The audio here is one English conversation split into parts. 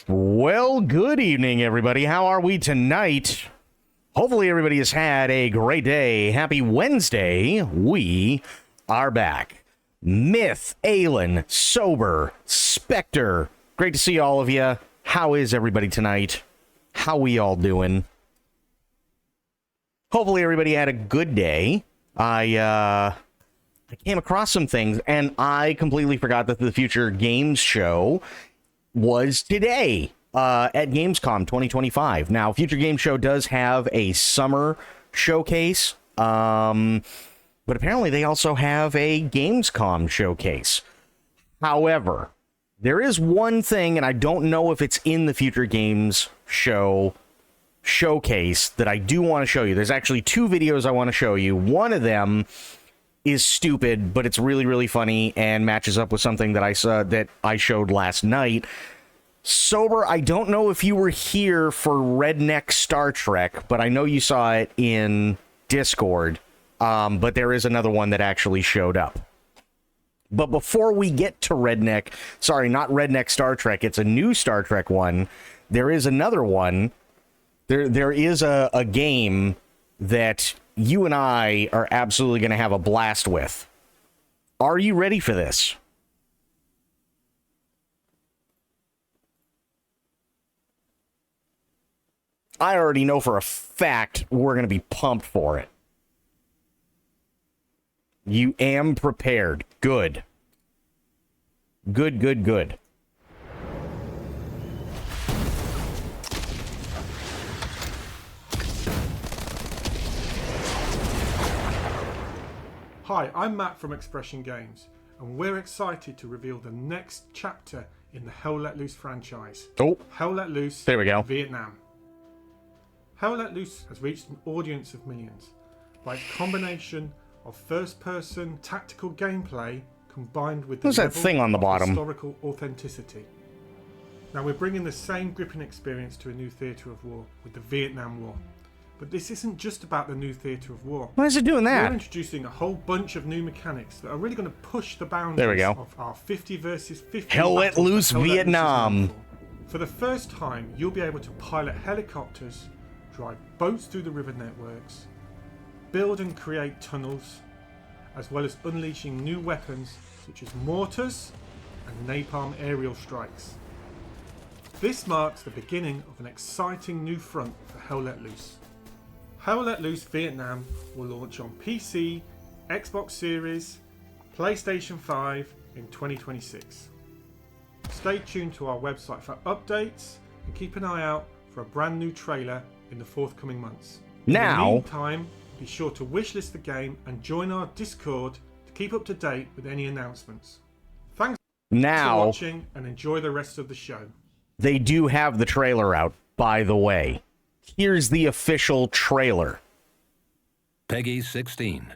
Well, good evening, everybody. How are we tonight? Hopefully everybody has had a great day. Happy Wednesday. We are back. Myth, Aelin, Sober, Spectre. Great to see all of you. How is everybody tonight? How we all doing? Hopefully everybody had a good day. I came across some things, and I completely forgot that the Future Games Show was today at Gamescom 2025. Now, Future Games Show does have a summer showcase, but apparently they also have a Gamescom showcase. However, there is one thing, and I don't know if it's in the Future Games Show showcase, that I do want to show you. There's actually two videos I want to show you. One of them is stupid, but it's really, really funny and matches up with something that I saw that I showed last night. Sober, I don't know if you were here for Redneck Star Trek, but I know you saw it in Discord. But there is another one that actually showed up. But before we get to Redneck, sorry, not Redneck Star Trek, it's a new Star Trek one. There is another one. There is a game that you and I are absolutely going to have a blast with. Are you ready for this? I already know for a fact we're going to be pumped for it. You am prepared. Good. Good, good, good. Hi, I'm Matt from Expression Games, and we're excited to reveal the next chapter in the Hell Let Loose franchise. Oh. Hell Let Loose, there we go. Vietnam. Hell Let Loose has reached an audience of millions by its combination of first-person tactical gameplay combined with the What's that thing on the bottom? Historical authenticity. Now we're bringing the same gripping experience to a new theatre of war with the Vietnam War. But this isn't just about the new theatre of war. Why is it doing that? We're introducing a whole bunch of new mechanics that are really going to push the boundaries there we go. of our 50 versus 50 Hell Let Loose Vietnam. For the first time, you'll be able to pilot helicopters, drive boats through the river networks, build and create tunnels, as well as unleashing new weapons such as mortars and napalm aerial strikes. This marks the beginning of an exciting new front for Hell Let Loose. Hell Let Loose Vietnam will launch on PC, Xbox Series, PlayStation 5 in 2026. Stay tuned to our website for updates and keep an eye out for a brand new trailer in the forthcoming months. In the meantime, be sure to wishlist the game and join our Discord to keep up to date with any announcements. Thanks for watching and enjoy the rest of the show. They do have the trailer out, by the way. Here's the official trailer. Peggy 16.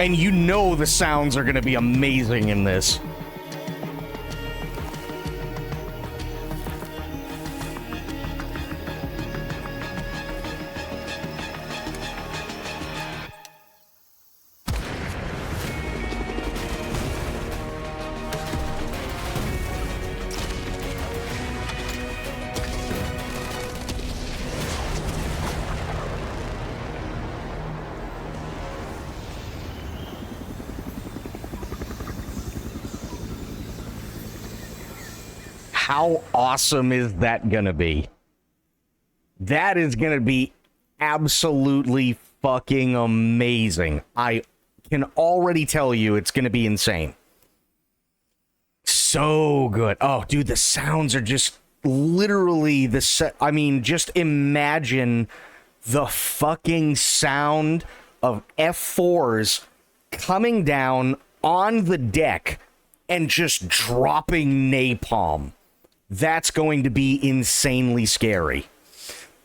And you know the sounds are going to be amazing in this. How awesome is that going to be? That is going to be absolutely fucking amazing. I can already tell you it's going to be insane. so good. Oh, dude, the sounds are just literally I mean, just imagine the fucking sound of F4s coming down on the deck and just dropping napalm. That's going to be insanely scary.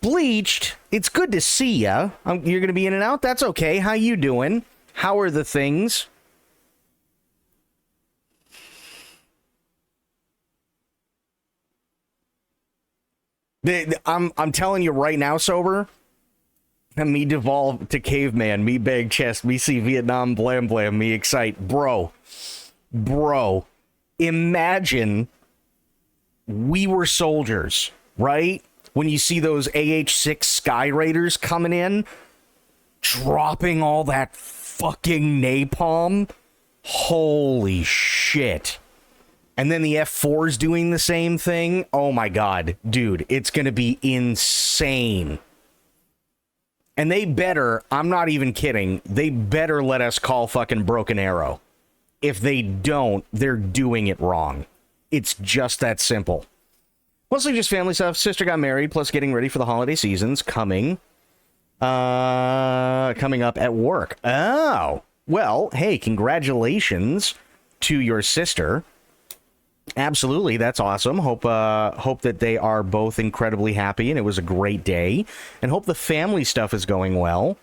Bleached, it's good to see ya. You're going to be in and out? That's okay. How you doing? How are the things? I'm telling you right now, Sober, me devolve to caveman, me bag chest, me see Vietnam, blam blam, me excite. Bro, imagine we were soldiers, right? When you see those AH-6 Sky Raiders coming in, dropping all that fucking napalm. Holy shit. And then the F4's doing the same thing. Oh my god, dude, it's gonna be insane. And they better, I'm not even kidding, they better let us call fucking Broken Arrow. If they don't, they're doing it wrong. It's just that simple. Mostly just family stuff. Sister got married, plus getting ready for the holiday seasons coming up at work. Oh, well, hey, congratulations to your sister. Absolutely, that's awesome. Hope that they are both incredibly happy and it was a great day. And hope the family stuff is going well.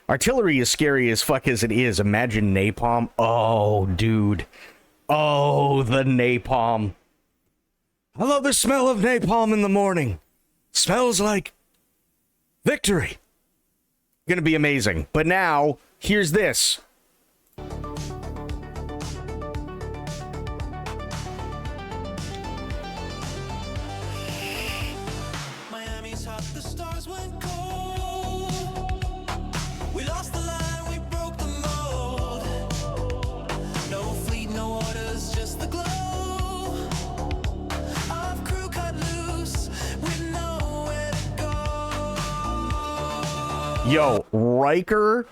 Artillery is scary as fuck as it is. Imagine napalm. Oh, dude. Oh, the napalm. I love the smell of napalm in the morning. Smells like victory. Gonna be amazing. But now, here's this. Miami's hot, the stars went cold. We lost the line, we broke the mold. No fleet, no orders, just the glow. Of crew cut loose, with nowhere to go. Yo, Riker.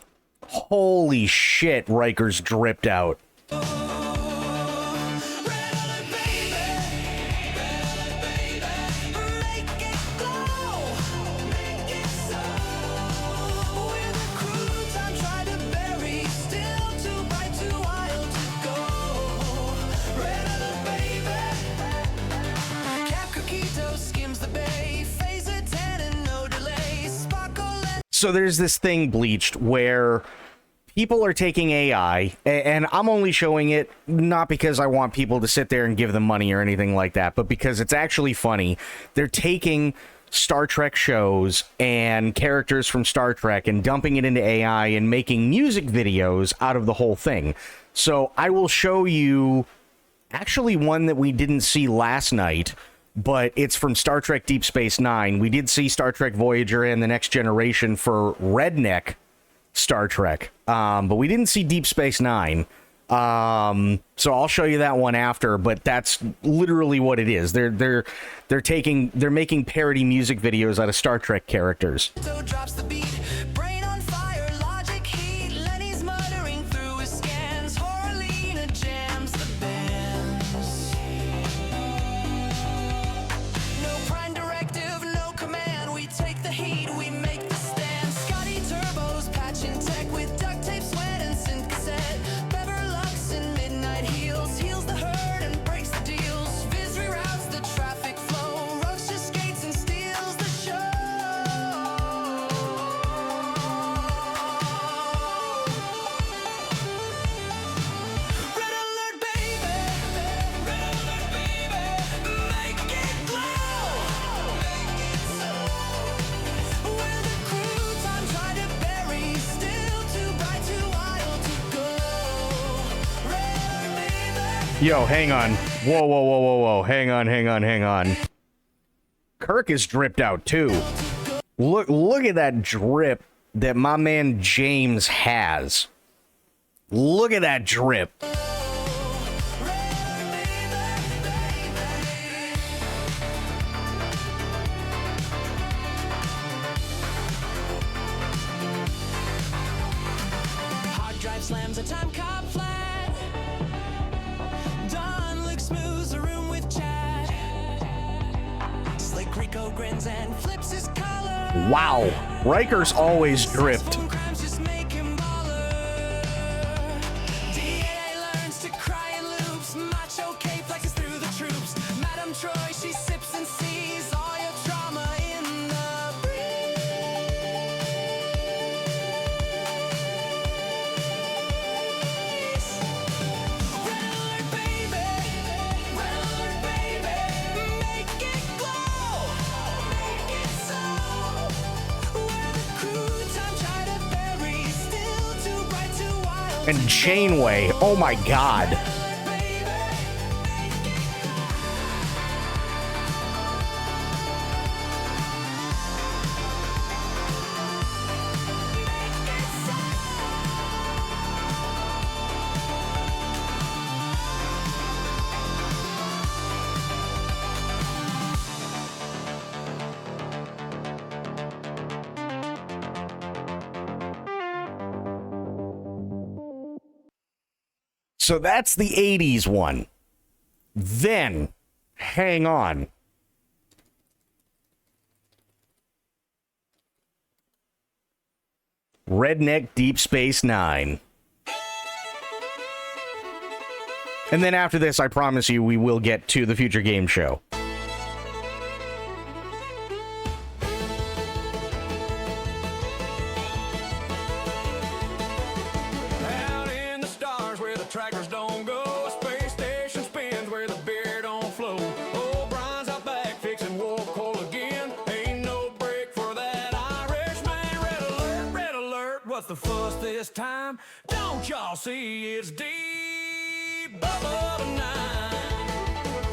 Holy shit, Riker's dripped out. So there's this thing, Bleached, where people are taking AI, and I'm only showing it not because I want people to sit there and give them money or anything like that, but because it's actually funny. They're taking Star Trek shows and characters from Star Trek and dumping it into AI and making music videos out of the whole thing. So I will show you actually one that we didn't see last night, but it's from Star Trek Deep Space Nine. We did see Star Trek Voyager and The Next Generation for Redneck Star Trek, but we didn't see Deep Space Nine. So I'll show you that one after, but that's literally what it is. They're making parody music videos out of Star Trek characters. So drops the beat, brain on fire, logic heat. Lenny's muttering through his scans. Horlina jams the bands. No prime directive, no command. We take the heat, we make the stand. Scotty turbos, patching tech with duct tape, sweat, and synth cassette. Bever Lux in midnight heels, heals the herd and breaks the deals. Viz reroutes the traffic flow, roaches skates and steals the show. Red alert, baby. Red alert, baby. Make it glow. Make it so. We're the crew, time tried to bury. Still too bright, too wild to go. Red alert, baby. Yo, hang on. Whoa. Hang on. Kirk is dripped out too. Look at that drip that my man James has. Look at that drip. Hard drive slams a time cop flat. Dawn looks smooth, Rico grins and flips his collar. Wow. Riker's always dripped. Successful crimes just make him baller. DA learns to cry in loops. Macho K flexes through the troops. Madame Troy, she sips and sees all your trauma in the breeze. Red alert, baby. Red alert, baby. Make it glow. Make it so. Where the crew time try to bury. Still too bright, too wild. And Janeway. Oh my god. Red alert, baby. So that's the 80s one. Then, hang on. Redneck Deep Space Nine. And then after this, I promise you, we will get to the future game show. Out in the stars where the trackers don't go, a space station spins where the beer don't flow. O'Brien's out back fixing wolf coal again. Ain't no break for that Irishman. Red alert, what's the fuss this time? Don't y'all see it's deep above nine?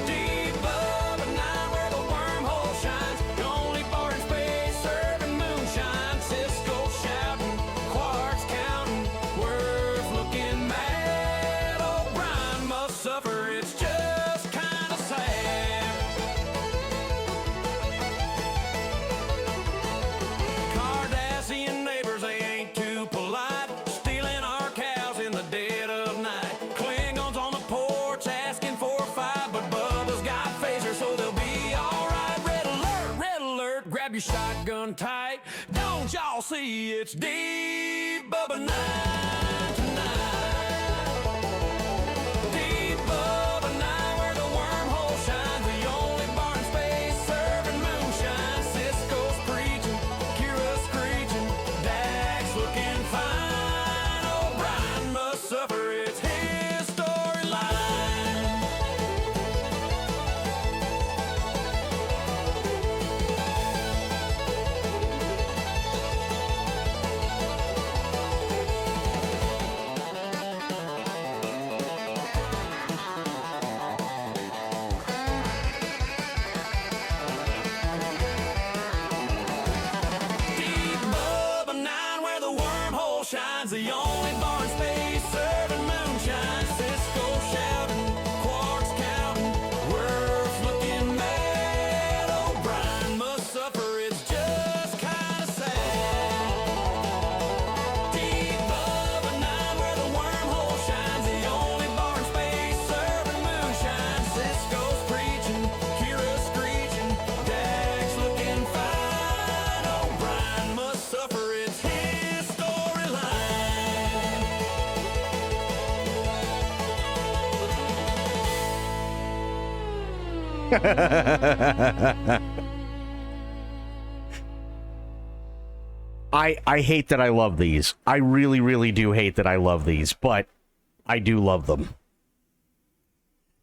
Deep above nine where the wormhole shines. The only bar in space serving moonshine. Cisco shouting, quarks counting, worth looking mad. O'Brien must suffer, it's just kind of sad. Cardassian neighbors, they ain't too polite, stealing our cows in the dead of night. Klingons on the porch asking for a fight, but Bubba's got phasers, so they'll be alright. Red alert, grab your shotgun tight. Don't y'all see it's deep Bubba night tonight? Deep Bubba night where the wormhole shines. The only bar in space serving moonshine. Cisco's preaching, Kira's screeching, Dax looking fine. O'Brien must suffer, it's his storyline. Deep Bubba nine where the wormhole shines. The only bar in space serving moonshine. Cisco shouting, quarks counting, worth looking mad. O'Brien must suffer, it's just kind of sad. Deep Bubba nine where the wormhole shines. The only bar in space serving moonshine. Cisco's preaching, Kira's screeching, Dax looking fine. O'Brien must suffer, it's his storyline. I hate that I love these. I really, really do hate that I love these, but I do love them.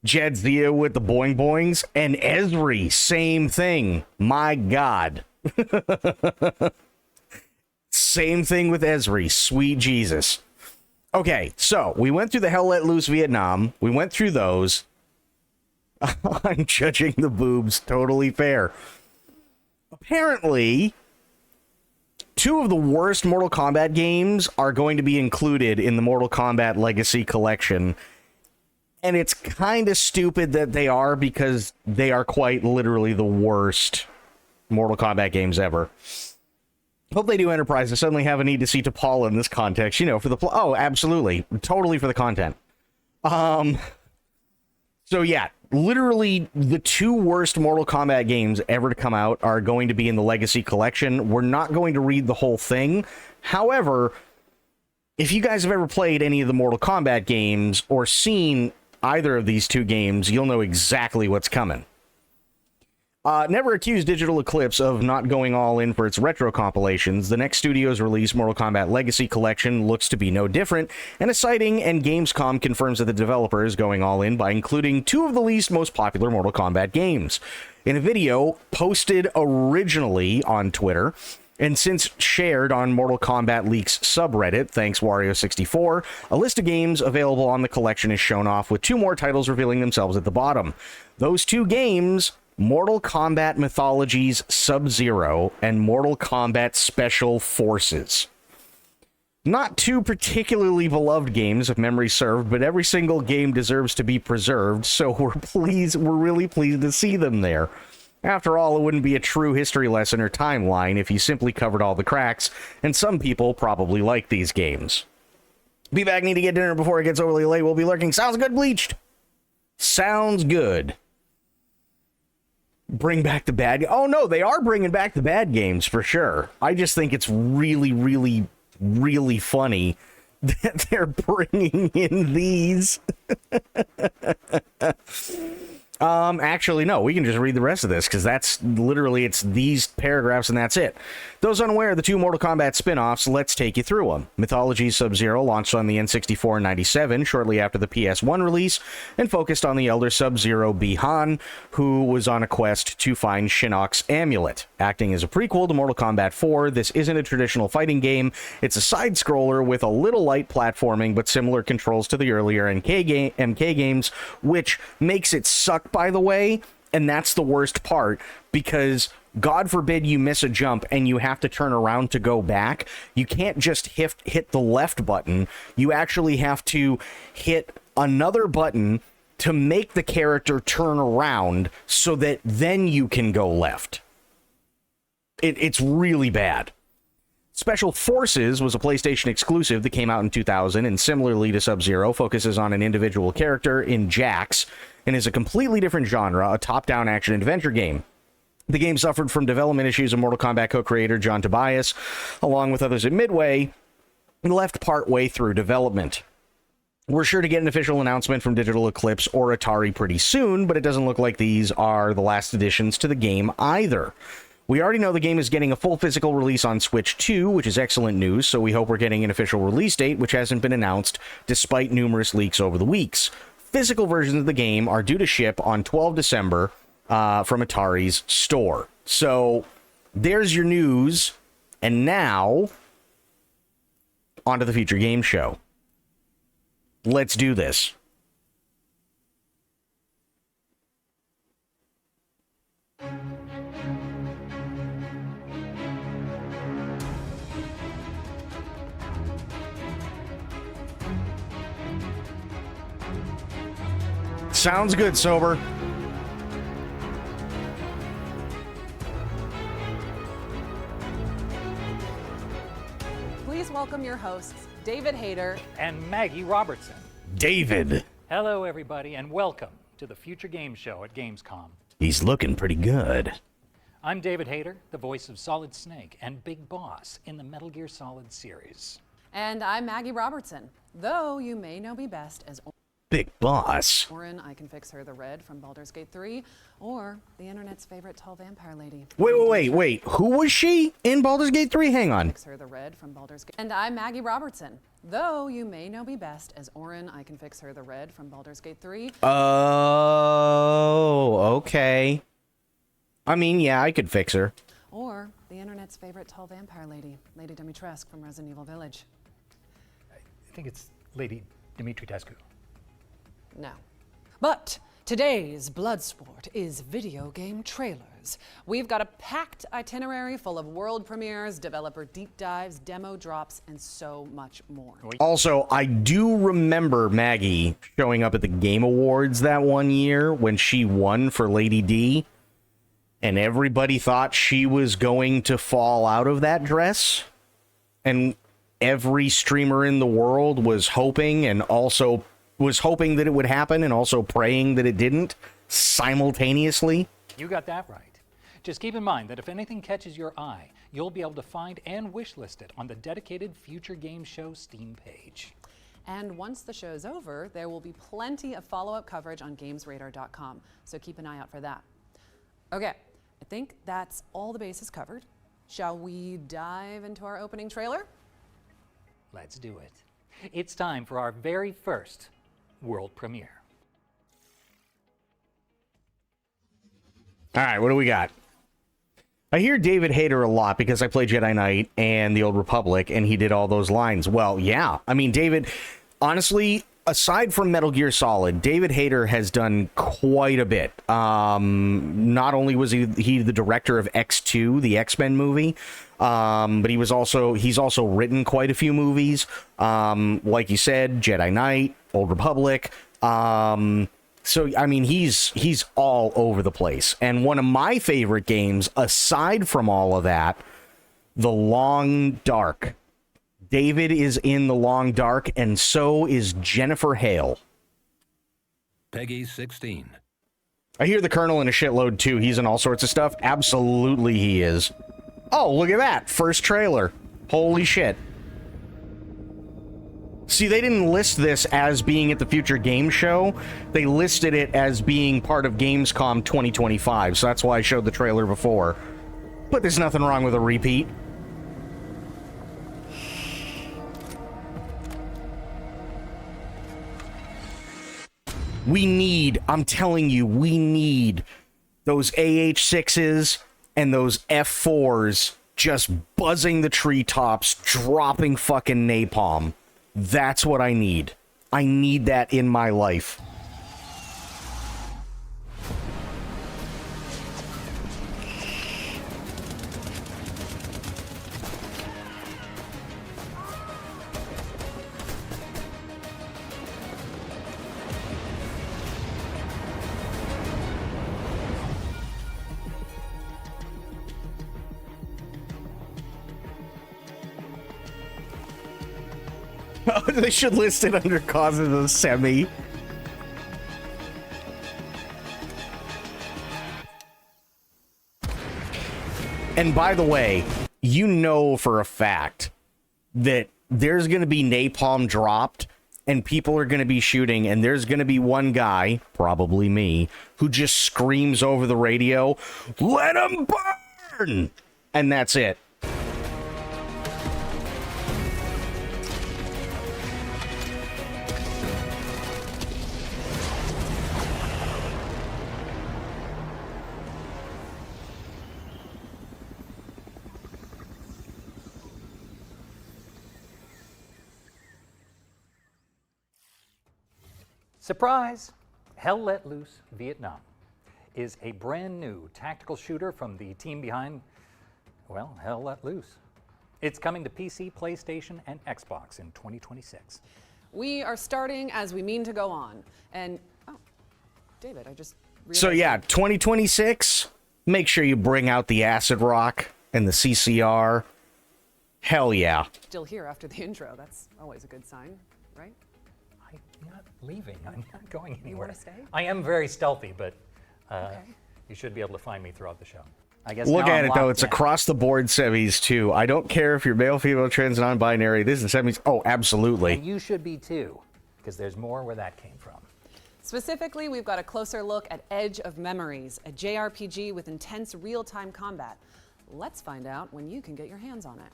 Jadzia with the boing boings, and Esri, same thing. My God. Same thing with Esri. Sweet Jesus. Okay, so we went through the Hell Let Loose Vietnam. We went through those. I'm judging the boobs. Totally fair. Apparently, two of the worst Mortal Kombat games are going to be included in the Mortal Kombat Legacy Collection. And it's kind of stupid that they are, because they are quite literally the worst Mortal Kombat games ever. Hope they do Enterprise and suddenly have a need to see T'Pol in this context, you know, for the oh, absolutely, totally for the content. So yeah, Literally, the two worst Mortal Kombat games ever to come out are going to be in the Legacy Collection. We're not going to read the whole thing. However, if you guys have ever played any of the Mortal Kombat games or seen either of these two games, you'll know exactly what's coming. Never accused Digital Eclipse of not going all in for its retro compilations. The next studio's release, Mortal Kombat Legacy Collection, looks to be no different, and a sighting and Gamescom confirms that the developer is going all in by including two of the least most popular Mortal Kombat games. In a video posted originally on Twitter, and since shared on Mortal Kombat Leaks subreddit, thanks Wario64, a list of games available on the collection is shown off, with two more titles revealing themselves at the bottom. Those two games: Mortal Kombat Mythologies Sub-Zero and Mortal Kombat Special Forces. Not two particularly beloved games, if memory served, but every single game deserves to be preserved, so we're really pleased to see them there. After all, it wouldn't be a true history lesson or timeline if you simply covered all the cracks, and some people probably like these games. Be back, need to get dinner before it gets overly late. We'll be lurking. Sounds good, Bleached? Sounds good. Bring back the bad... Oh, no, they are bringing back the bad games, for sure. I just think it's really, really, really funny that they're bringing in these. Actually, no, we can just read the rest of this, because that's literally, it's these paragraphs and that's it. Those unaware of the two Mortal Kombat spin-offs, let's take you through them. Mythology Sub-Zero launched on the N64 in 97, shortly after the PS1 release, and focused on the elder Sub-Zero Bi-Han, who was on a quest to find Shinnok's amulet. Acting as a prequel to Mortal Kombat 4, this isn't a traditional fighting game. It's a side-scroller with a little light platforming, but similar controls to the earlier MK games, which makes it suck, by the way, and that's the worst part, because God forbid you miss a jump and you have to turn around to go back. You can't just hit the left button. You actually have to hit another button to make the character turn around so that then you can go left. It's really bad. Special Forces was a PlayStation exclusive that came out in 2000, and similarly to Sub-Zero, focuses on an individual character in Jax, and is a completely different genre, a top-down action-adventure game. The game suffered from development issues of Mortal Kombat co-creator John Tobias, along with others at Midway, and left partway through development. We're sure to get an official announcement from Digital Eclipse or Atari pretty soon, but it doesn't look like these are the last additions to the game either. We already know the game is getting a full physical release on Switch 2, which is excellent news, so we hope we're getting an official release date, which hasn't been announced, despite numerous leaks over the weeks. Physical versions of the game are due to ship on 12 December from Atari's store. So, there's your news, and now, onto the Future Game Show. Let's do this. Sounds good, Sober. Please welcome your hosts, David Hayter and Maggie Robertson. David. Hello, everybody, and welcome to the Future Game Show at Gamescom. He's looking pretty good. I'm David Hayter, the voice of Solid Snake and Big Boss in the Metal Gear Solid series. And I'm Maggie Robertson, though you may know me best as Big Boss. Orin, I Can Fix Her the Red from Baldur's Gate 3, or the internet's favorite tall vampire lady. Wait. Who was she in Baldur's Gate 3? Hang on. Fix Her the Red from Baldur's Gate. And I'm Maggie Robertson, though you may know me best as Orin, I Can Fix Her the Red from Baldur's Gate 3. Oh, okay. I mean, yeah, I could fix her. Or the internet's favorite tall vampire lady, Lady Dimitrescu from Resident Evil Village. I think it's Lady Dimitrescu. No. But today's Bloodsport is video game trailers. We've got a packed itinerary full of world premieres, developer deep dives, demo drops, and so much more. Also, I do remember Maggie showing up at the Game Awards that one year when she won for Lady D, and everybody thought she was going to fall out of that dress, and every streamer in the world was hoping that it would happen and also praying that it didn't. simultaneously. You got that right. Just keep in mind that if anything catches your eye, you'll be able to find and wishlist it on the dedicated Future Game Show Steam page. And once the show's over, there will be plenty of follow-up coverage on GamesRadar.com, so keep an eye out for that. Okay, I think that's all the bases covered. Shall we dive into our opening trailer? Let's do it. It's time for our very first world premiere. All right, what do we got? I hear David Hayter a lot because I play Jedi Knight and the Old Republic, and he did all those lines. Well, yeah. I mean, David, honestly, aside from Metal Gear Solid, David Hayter has done quite a bit. Not only was he the director of X2, the X-Men movie, but he's also written quite a few movies. Like you said, Jedi Knight, Old Republic. So, I mean, he's all over the place. And one of my favorite games, aside from all of that, The Long Dark. David is in The Long Dark, and so is Jennifer Hale. Peggy 16. I hear the Colonel in a shitload, too. He's in all sorts of stuff. Absolutely he is. Oh, look at that. First trailer. Holy shit. See, they didn't list this as being at the Future Game Show. They listed it as being part of Gamescom 2025, so that's why I showed the trailer before. But there's nothing wrong with a repeat. I'm telling you, we need those AH-6s and those F-4s just buzzing the treetops, dropping fucking napalm. That's what I need. I need that in my life. They should list it under causes of semi. And by the way, you know for a fact that there's going to be napalm dropped and people are going to be shooting, and there's going to be one guy, probably me, who just screams over the radio, "Let him burn!" And that's it. Surprise! Hell Let Loose Vietnam is a brand new tactical shooter from the team behind, well, Hell Let Loose. It's coming to PC, PlayStation, and Xbox in 2026. We are starting as we mean to go on. And, oh, David, I just realized. So yeah, 2026, make sure you bring out the acid rock and the CCR. Hell yeah. Still here after the intro. That's always a good sign, right? I'm not leaving. I'm not going anywhere. You want to stay? I am very stealthy, but Okay. you should be able to find me throughout the show. I guess Look now at I'm it, though. locked It's in. across the board semis, too. I don't care if you're male, female, trans, non-binary. This is semis. Oh, absolutely. And you should be too, because there's more where that came from. Specifically, we've got a closer look at Edge of Memories, a JRPG with intense real-time combat. Let's find out when you can get your hands on it.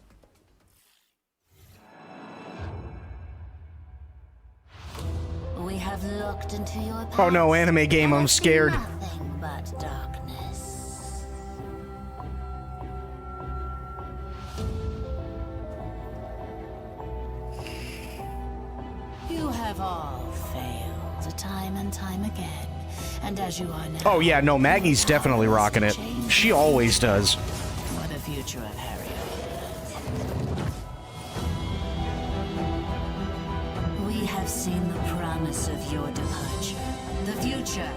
We have looked into your past. Oh, no, anime game. I'm and scared. Nothing but darkness. You have all failed time and time again. And as you are now, Oh, yeah, no, Maggie's definitely rocking it. She always does. for the future of Harriet. We have seen the promise of your departure, the future,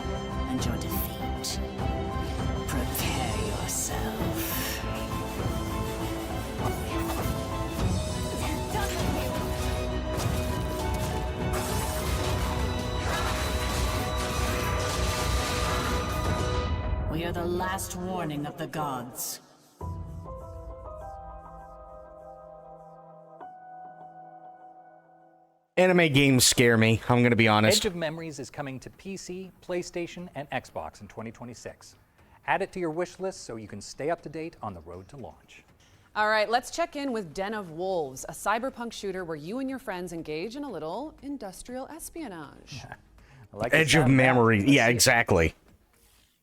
and your defeat. Prepare yourself. the last warning of the gods. Anime games scare me, I'm going to be honest. Edge of Memories is coming to PC, PlayStation, and Xbox in 2026. Add it to your wish list so you can stay up to date on the road to launch. All right, let's check in with Den of Wolves, a cyberpunk shooter where you and your friends engage in a little industrial espionage. I like the Edge of sound that. Memory. Let's Yeah, see it. exactly.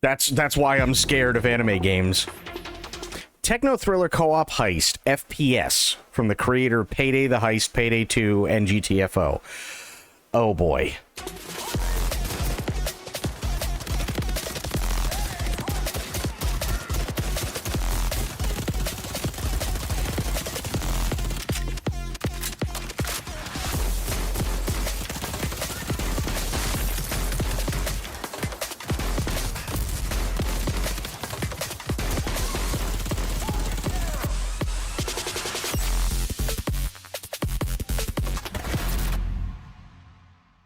That's why I'm scared of anime games. Techno thriller co-op heist FPS from the creator of Payday the Heist, Payday 2, and GTFO. Oh boy.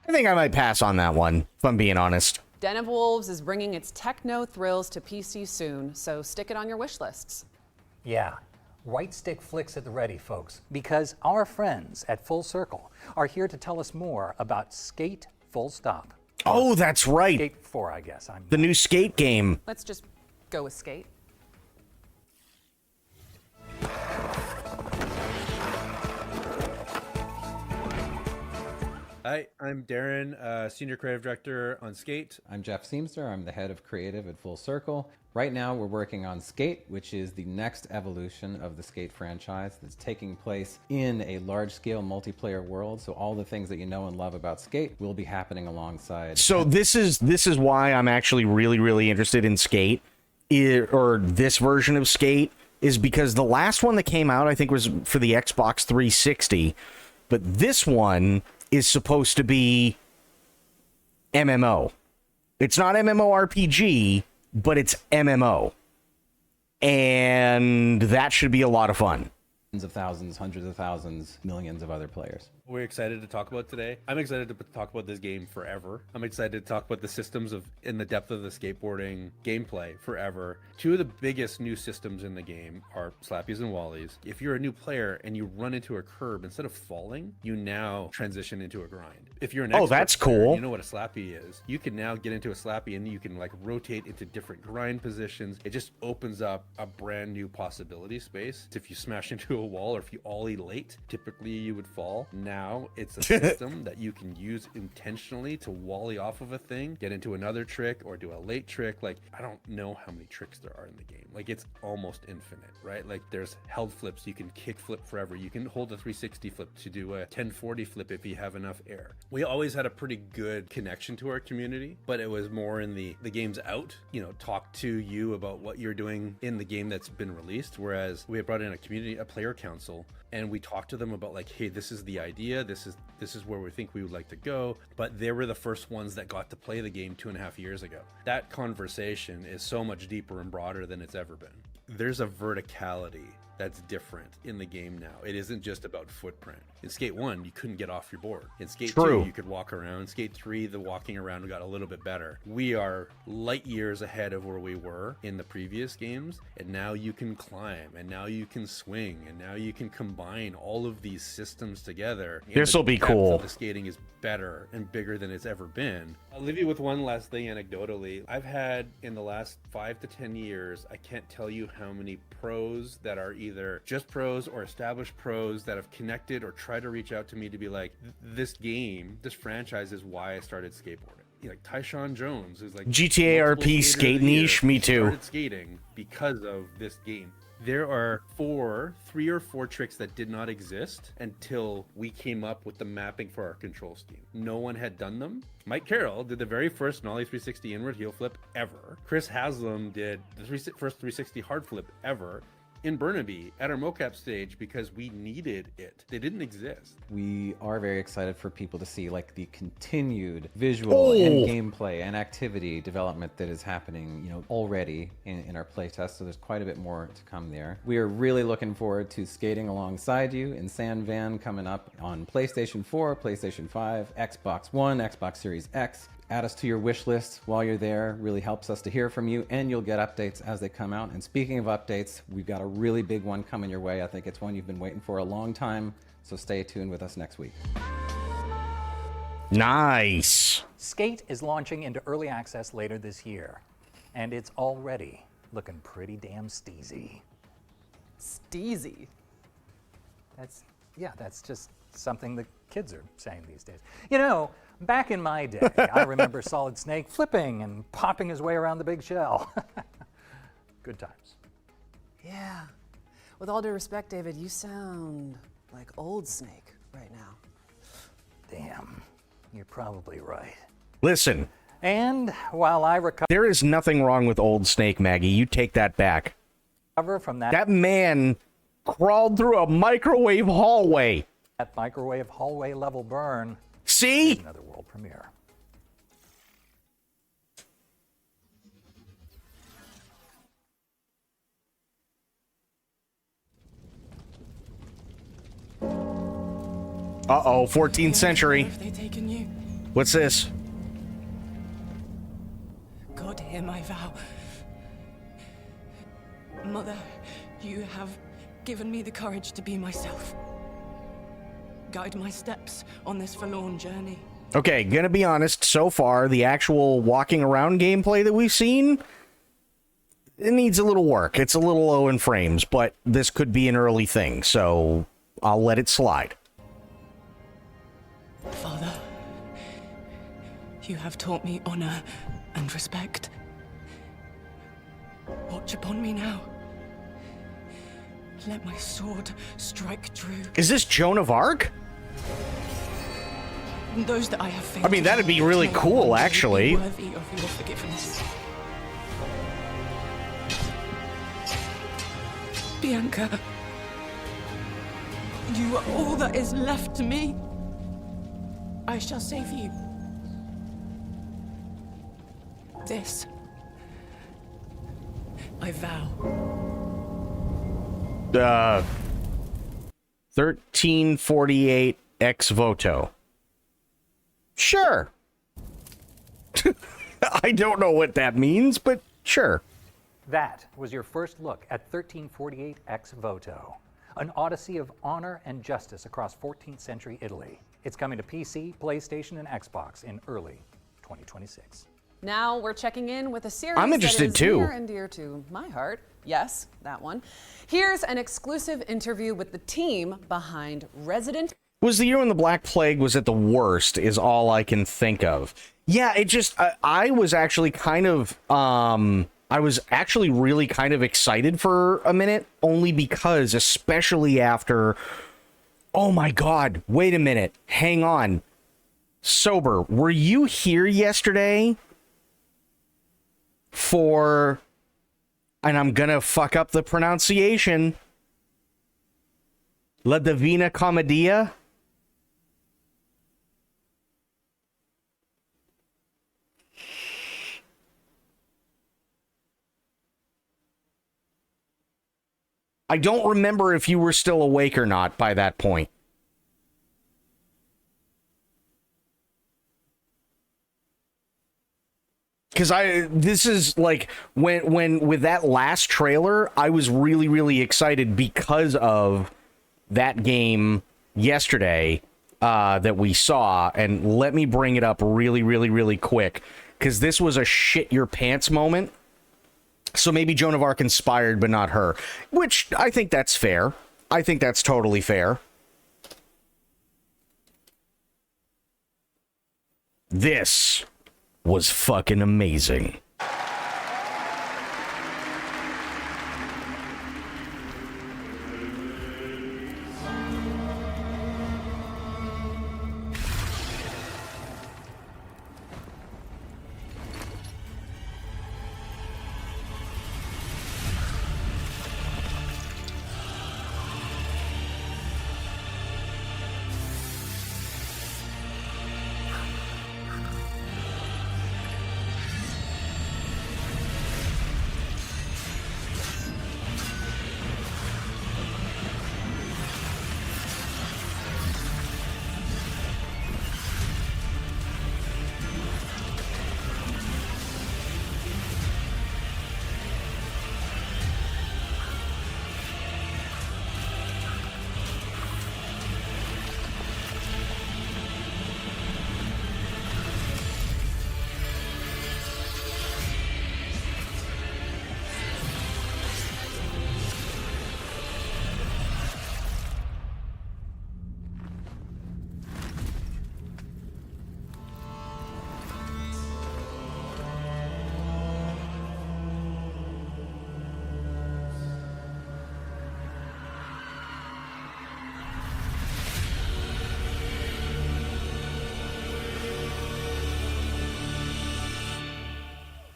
I think I might pass on that one, if I'm being honest. Den of Wolves is bringing its techno thrills to PC soon, so stick it on your wish lists. Yeah, right stick flicks at the ready, folks, because our friends at Full Circle are here to tell us more about Skate Full Stop. Oh, that's right. Skate 4, I guess. The new Skate game. Let's just go with Skate. Hi, I'm Darren, Senior Creative Director on Skate. I'm Jeff Seamster. I'm the head of creative at Full Circle. Right now, we're working on Skate, which is the next evolution of the Skate franchise that's taking place in a large-scale multiplayer world. So all the things that you know and love about Skate will be happening alongside. So this is why I'm actually really interested in Skate, or this version of Skate, is because the last one that came out, I think, was for the Xbox 360, but this one is supposed to be MMO. It's not MMORPG, but it's MMO. And that should be a lot of fun. Tens of thousands, hundreds of thousands, millions of other players. We're excited to talk about today. I'm excited to talk about this game forever. I'm excited to talk about the systems of in the depth of the skateboarding gameplay forever. Two of the biggest new systems in the game are slappies and wallies. If you're a new player and you run into a curb, instead of falling, you now transition into a grind. If you're an expert that's player, cool. you know what a slappy is. You can now get into a slappy and you can like rotate into different grind positions. It just opens up a brand new possibility space. If you smash into a wall or if you ollie late, typically you would fall. Now it's a system that you can use intentionally to wally off of a thing, get into another trick or do a late trick. Like, I don't know how many tricks there are in the game. Like, it's almost infinite, right? Like, there's held flips. You can kick flip forever. You can hold a 360 flip to do a 1040 flip if you have enough air. We always had a pretty good connection to our community, but it was more in the game's out, you know, talk to you about what you're doing in the game that's been released. Whereas we had brought in a player council, and we talked to them about like, hey, this is the idea, this is where we think we would like to go. But they were the first ones that got to play the game 2.5 years ago. That conversation is so much deeper and broader than it's ever been. There's a verticality that's different in the game now. It isn't just about footprint. In Skate 1, you couldn't get off your board. In Skate 2, you could walk around. Skate 3, the walking around got a little bit better. We are light years ahead of where we were in the previous games, and now you can climb, and now you can swing, and now you can combine all of these systems together. This will be cool. The skating is better and bigger than it's ever been. I'll leave you with one last thing anecdotally. I've had, in the last 5 to 10 years, I can't tell you how many pros that are either just pros or established pros that have connected or tried to reach out to me to be like, this game, this franchise is why I started skateboarding. Like Tyshawn Jones, who's like GTA RP skate niche, me too. Started skating because of this game. There are 3 or 4 tricks that did not exist until we came up with the mapping for our control scheme. No one had done them. Mike Carroll did the very first Nollie 360 inward heel flip ever. Chris Haslam did the first 360 hard flip ever in Burnaby at our mocap stage because we needed it. They didn't exist. We are very excited for people to see like the continued visual and gameplay and activity development that is happening, you know, already in our playtest. So there's quite a bit more to come there. We are really looking forward to skating alongside you in San Van coming up on PlayStation 4, PlayStation 5, Xbox One, Xbox Series X, Add us to your wish list while you're there. Really helps us to hear from you, and you'll get updates as they come out. And speaking of updates, we've got a really big one coming your way. I think it's one you've been waiting for a long time, so stay tuned with us next week. Nice. Skate is launching into early access later this year, and it's already looking pretty damn steezy. Steezy. That's just something the kids are saying these days. You know, back in my day, I remember Solid Snake flipping and popping his way around the big shell. Good times. Yeah. With all due respect, David, you sound like old Snake right now. Damn, you're probably right. Listen, And while I there is nothing wrong with old Snake, Maggie. You take that back. recover from That man crawled through a microwave hallway. that microwave hallway level burn, See? another world premiere. Uh-oh, 14th century. Have they taken you? What's this? God, hear my vow. Mother, you have given me the courage to be myself. Guide my steps on this forlorn journey. Okay, gonna be honest, so far, the actual walking around gameplay that we've seen, it needs a little work. It's a little low in frames, but this could be an early thing, so I'll let it slide. Father, you have taught me honor and respect. Watch upon me now. Let my sword strike true. Is this Joan of Arc? And those that I have failed I mean, that'd be really may cool, one day actually. be worthy of your forgiveness. Bianca, you are all that is left to me. I shall save you. This, I vow. 1348 ex voto. Sure. I don't know what that means, but sure. That was your first look at 1348 ex voto, an odyssey of honor and justice across 14th century Italy. It's coming to PC, PlayStation, and Xbox in early 2026. Now we're checking in with a series I'm interested that is too. near and dear to my heart. Yes, that one. Here's an exclusive interview with the team behind Resident. Was the year when the Black Plague was at the worst is all I can think of. Yeah, it just, I was actually kind of, I was actually really kind of excited for a minute, only because, especially after, oh my God, wait a minute, hang on. Sober, were you here yesterday for, and I'm gonna fuck up the pronunciation, La Divina Commedia? I don't remember if you were still awake or not by that point. Because this is like when with that last trailer, I was really, really excited because of that game yesterday that we saw. And let me bring it up really, really, really quick, because this was a shit your pants moment. So maybe Joan of Arc inspired, but not her, which I think that's fair. I think that's totally fair. This was fucking amazing.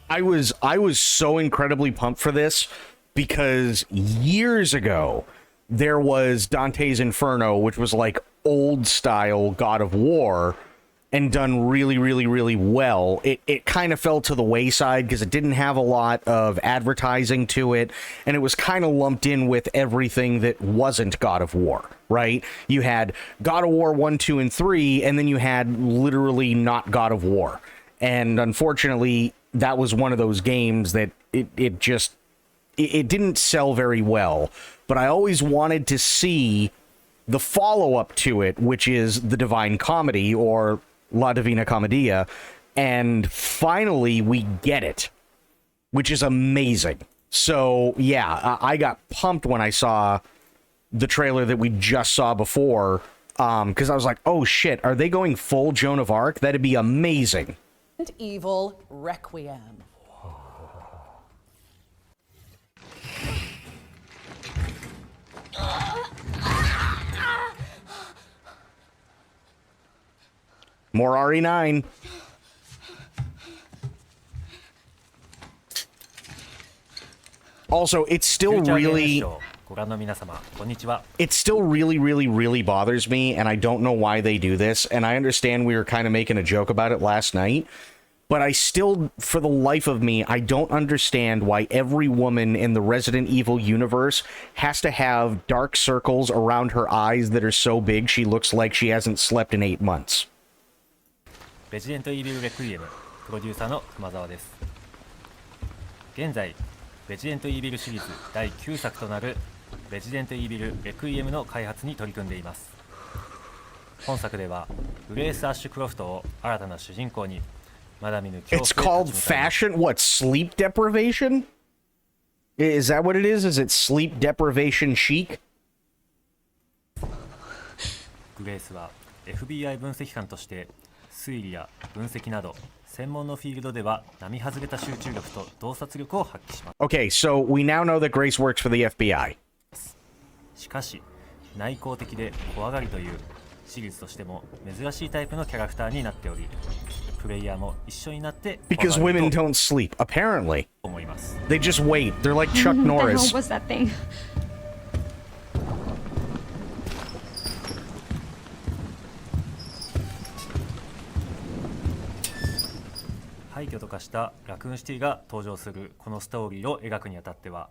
I was so incredibly pumped for this because years ago there was Dante's Inferno, which was like old style God of War and done really, really, really well. It kind of fell to the wayside because it didn't have a lot of advertising to it, and it was kind of lumped in with everything that wasn't God of War, right? You had God of War 1, 2, and 3, and then you had literally not God of War. And unfortunately, that was one of those games that it didn't sell very well. But I always wanted to see the follow-up to it, which is the Divine Comedy, or La Divina Commedia, and finally we get it, which is amazing. So yeah, I got pumped when I saw the trailer that we just saw before, because I was like, oh shit, are they going full Joan of Arc? That'd be amazing. Evil Requiem. More RE9. Also, it's still really... It still really, really, really bothers me, and I don't know why they do this, and I understand we were kind of making a joke about it last night, but I still, for the life of me, I don't understand why every woman in the Resident Evil universe has to have dark circles around her eyes that are so big she looks like she hasn't slept in 8 months. レジデントイービルレクイエムプロデューサーの熊沢です。現在レジデントイービルシリーズ第9作となるレジデントイービルレクイエムの開発に取り組んでいます。本作ではグレース・アッシュクロフトを新たな主人公にまだ見ぬ恐怖 It's called fashion? What, sleep deprivation? Is that what it is? Is it sleep deprivation chic? グレースは FBI 分析官として推理や分析など専門のフィールドでは並外れた集中力と洞察力を発揮します。Okay, so we now know that Grace works for the FBI. しかし内向的で怖がりというシリーズとしても珍しいタイプのキャラクターになっており、プレイヤーも一緒になって Because women don't sleep, apparently. 思います。 They just wait. They're like Chuck Norris. What the hell was that thing? 廃墟と化したラクーンシティが登場するこのストーリーを描くにあたっては、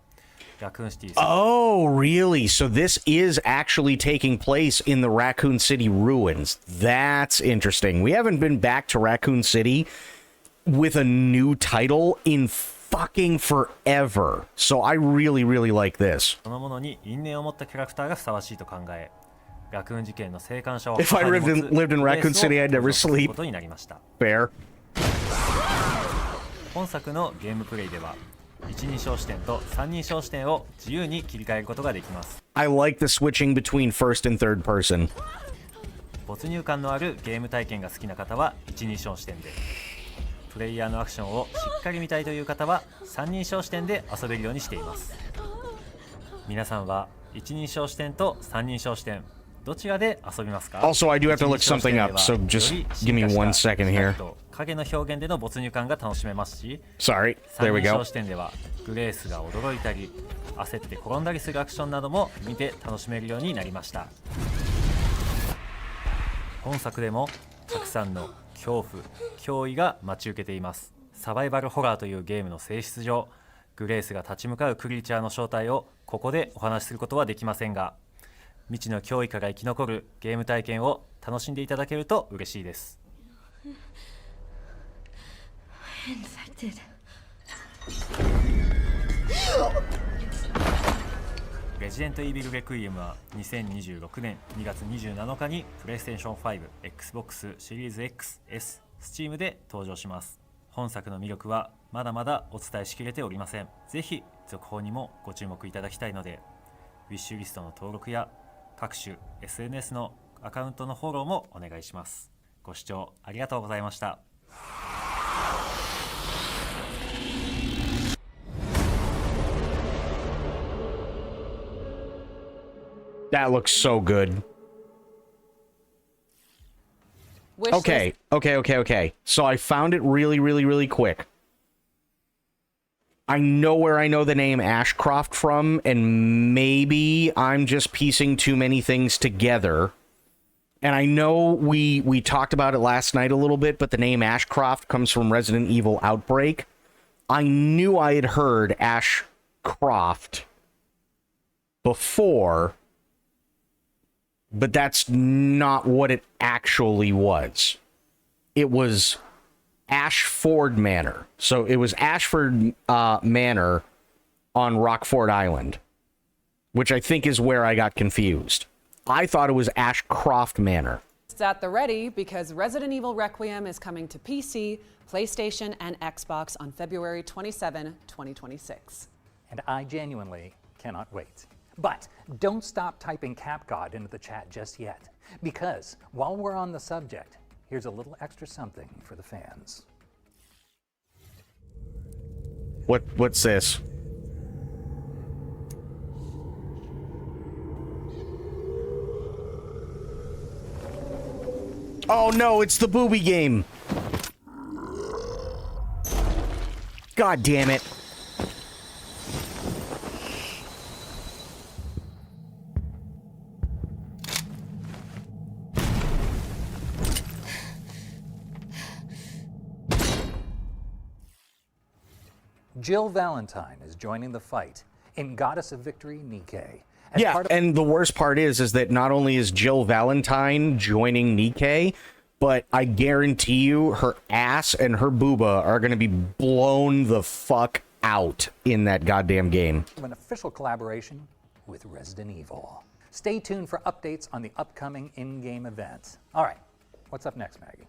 ラクーンシティ Oh, really? So this is actually taking place in the Raccoon City ruins. That's interesting. We haven't been back to Raccoon City with a new title in fucking forever. So I really, really like this. そのものに因縁を持ったキャラクターがふさわしいと考え、ラクーン事件の生還者を If I lived in Raccoon City, I'd never sleep. ことになりました。 Fair. 本作のゲームプレイでは一人称視点と三人称視点を自由に切り替えることができます。 I like the switching between first and third person. 没入感のあるゲーム体験が好きな方は一人称視点で、プレイヤーのアクションをしっかり見たいという方は三人称視点で遊べるようにしています。皆さんは一人称視点と三人称視点どちらで遊びますか？ Also, I do have to look something up, so just give me 1 second here. 影の表現での没入感が楽しめますし、 Sorry, there we 三人 go. 称視点ではグレースが驚いたり焦って転んだりするアクションなども見て楽しめるようになりました。本作でもたくさんの恐怖脅威が待ち受けています。サバイバルホラーというゲームの性質上、グレースが立ち向かうクリーチャーの正体をここでお話しすることはできませんが、未知の脅威から生き残るゲーム体験を楽しんでいただけると嬉しいです。Infected. レジデントイービルレクイエムは2026年2月27日にプレイステーション5、Xbox シリーズ X、S、Steam で登場します。本作の魅力はまだまだお伝えしきれておりません。ぜひ続報にもご注目いただきたいので、ウィッシュリストの登録や各種 SNS のアカウントのフォローもお願いします。ご視聴ありがとうございました。That looks so good. Wish Okay. So I found it really, really, really quick. I know where I know the name Ashcroft from, and maybe I'm just piecing too many things together. And I know we talked about it last night a little bit, but the name Ashcroft comes from Resident Evil Outbreak. I knew I had heard Ashcroft before, but that's not what it actually was. It was Ashford Manor. So it was Ashford Manor on Rockford Island, which I think is where I got confused. I thought it was Ashcroft Manor. It's at the ready because Resident Evil Requiem is coming to PC, PlayStation, and Xbox on February 27, 2026. And I genuinely cannot wait. But don't stop typing CapGod into the chat just yet, because while we're on the subject, here's a little extra something for the fans. What's this? Oh no, it's the booby game. God damn it. Jill Valentine is joining the fight in Goddess of Victory Nikkei. Yeah, and the worst part is that not only is Jill Valentine joining Nikkei, but I guarantee you her ass and her booba are going to be blown the fuck out in that goddamn game. An official collaboration with Resident Evil. Stay tuned for updates on the upcoming in-game events. All right, what's up next, Maggie?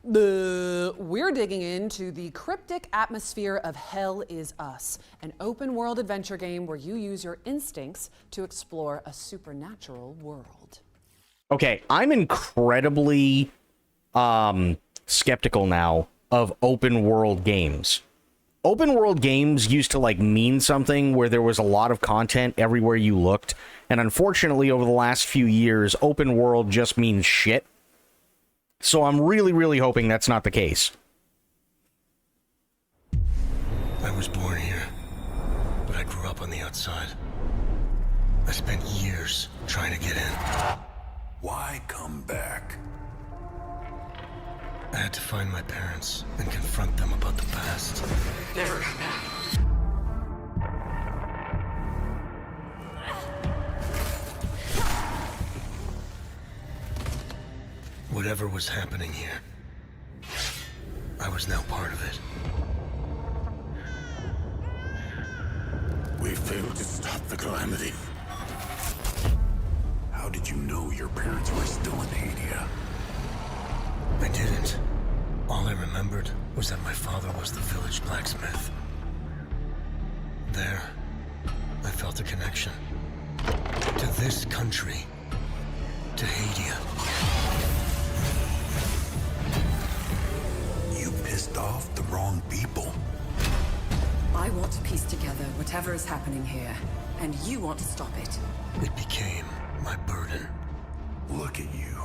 We're digging into the cryptic atmosphere of Hell Is Us, an open world adventure game where you use your instincts to explore a supernatural world. Okay, I'm incredibly skeptical now of open world games. Open world games used to mean something where there was a lot of content everywhere you looked, and unfortunately over the last few years, open world just means shit. So I'm really, really hoping that's not the case. I was born here, but I grew up on the outside. I spent years trying to get in. Why come back? I had to find my parents and confront them about the past. Never come back. Whatever was happening here, I was now part of it. We failed to stop the calamity. How did you know your parents were still in Hadia? I didn't. All I remembered was that my father was the village blacksmith. There, I felt a connection. To this country. To Hadia. You pissed off the wrong people. I want to piece together whatever is happening here, and you want to stop it. It became my burden. Look at you,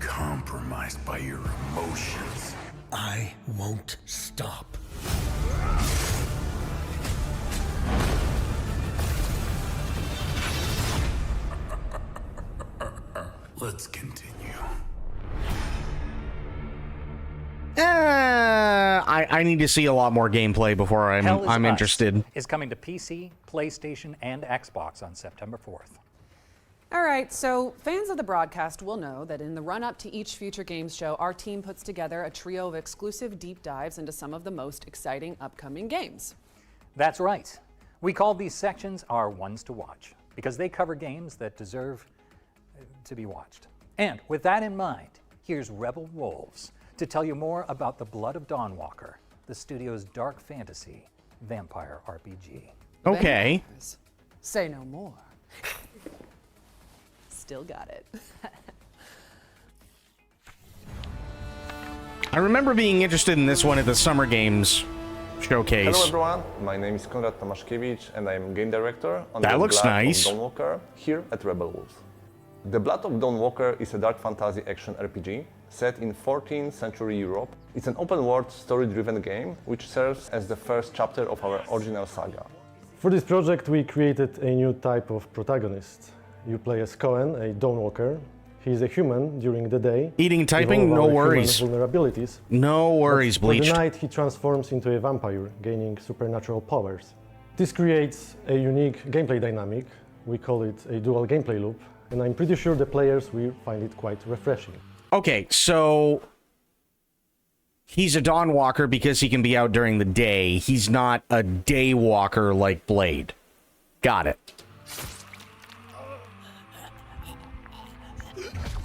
compromised by your emotions. I won't stop. Let's continue. I need to see a lot more gameplay before I'm interested. Is coming to PC, PlayStation, and Xbox on September 4th. All right, so fans of the broadcast will know that in the run-up to each Future Games show, our team puts together a trio of exclusive deep dives into some of the most exciting upcoming games. That's right. We call these sections our ones to watch because they cover games that deserve to be watched. And with that in mind, here's Rebel Wolves to tell you more about The Blood of Dawnwalker, the studio's dark fantasy vampire RPG. Okay. Vampires. Say no more. Still got it. I remember being interested in this one at the Summer Games showcase. Hello everyone, my name is Konrad Tomaszkiewicz and I am game director on That The looks Blood nice. of Dawnwalker here at Rebel Wolves. The Blood of Dawnwalker is a dark fantasy action RPG set in 14th century Europe. It's an open-world, story-driven game which serves as the first chapter of our original saga. For this project, we created a new type of protagonist. You play as Cohen, a Dawnwalker. He is a human during the day. Eating and typing, with all no our human worries. vulnerabilities. No worries, But Bleached. for the night, he transforms into a vampire, gaining supernatural powers. This creates a unique gameplay dynamic. We call it a dual gameplay loop, and I'm pretty sure the players will find it quite refreshing. Okay, so he's a dawn walker because he can be out during the day. He's not a day walker like Blade. Got it.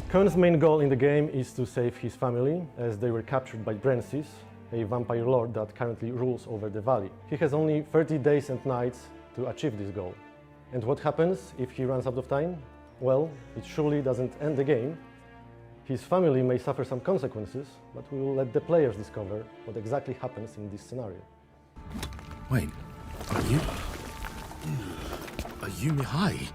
Cohen's main goal in the game is to save his family, as they were captured by Brancis, a vampire lord that currently rules over the valley. He has only 30 days and nights to achieve this goal. And what happens if he runs out of time? Well, it surely doesn't end the game. His family may suffer some consequences, but we will let the players discover what exactly happens in this scenario. Wait, are you Mihai?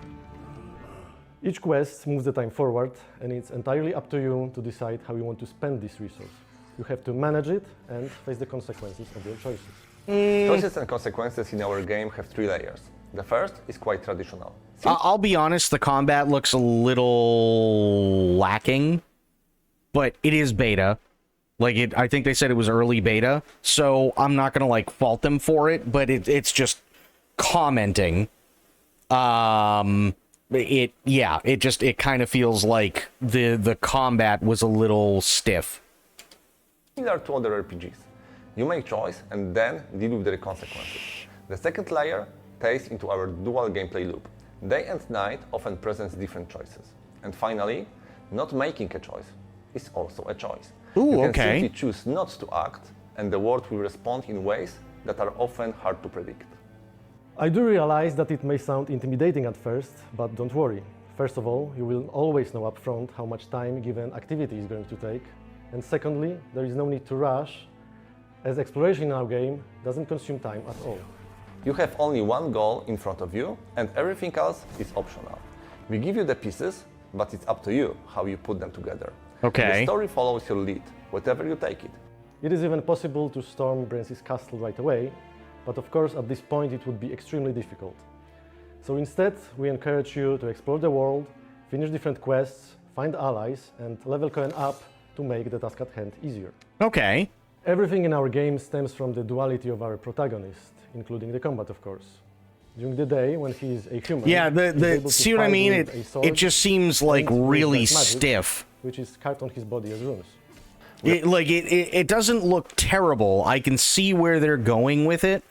Each quest moves the time forward, and it's entirely up to you to decide how you want to spend this resource. You have to manage it and face the consequences of your choices. Choices and consequences in our game have 3 layers. The first is quite traditional. I'll be honest, the combat looks a little lacking, but it is beta. I think they said it was early beta, so I'm not gonna like fault them for it, but it's just commenting. It kind of feels like the combat was a little stiff. Similar to other RPGs. You make choice and then deal with the consequences. The second layer takes into our dual gameplay loop. Day and night often presents different choices. And finally, not making a choice is also a choice. Ooh, you can okay. simply choose not to act, and the world will respond in ways that are often hard to predict. I do realize that it may sound intimidating at first, but don't worry. First of all, you will always know upfront how much time given activity is going to take. And secondly, there is no need to rush, as exploration in our game doesn't consume time at all. You have only one goal in front of you, and everything else is optional. We give you the pieces, but it's up to you how you put them together. Okay. The story follows your lead, whatever you take it. It is even possible to storm Brancis' castle right away, but of course at this point it would be extremely difficult. So instead, we encourage you to explore the world, finish different quests, find allies, and level Cohen up to make the task at hand easier. Okay. Everything in our game stems from the duality of our protagonist, including the combat, of course. During the day, when he is a human, Yeah, he's able to see what I fight mean? with a sword It just seems like and with really black magic, stiff. which is carved on his body as runes. It doesn't look terrible. I can see where they're going with it,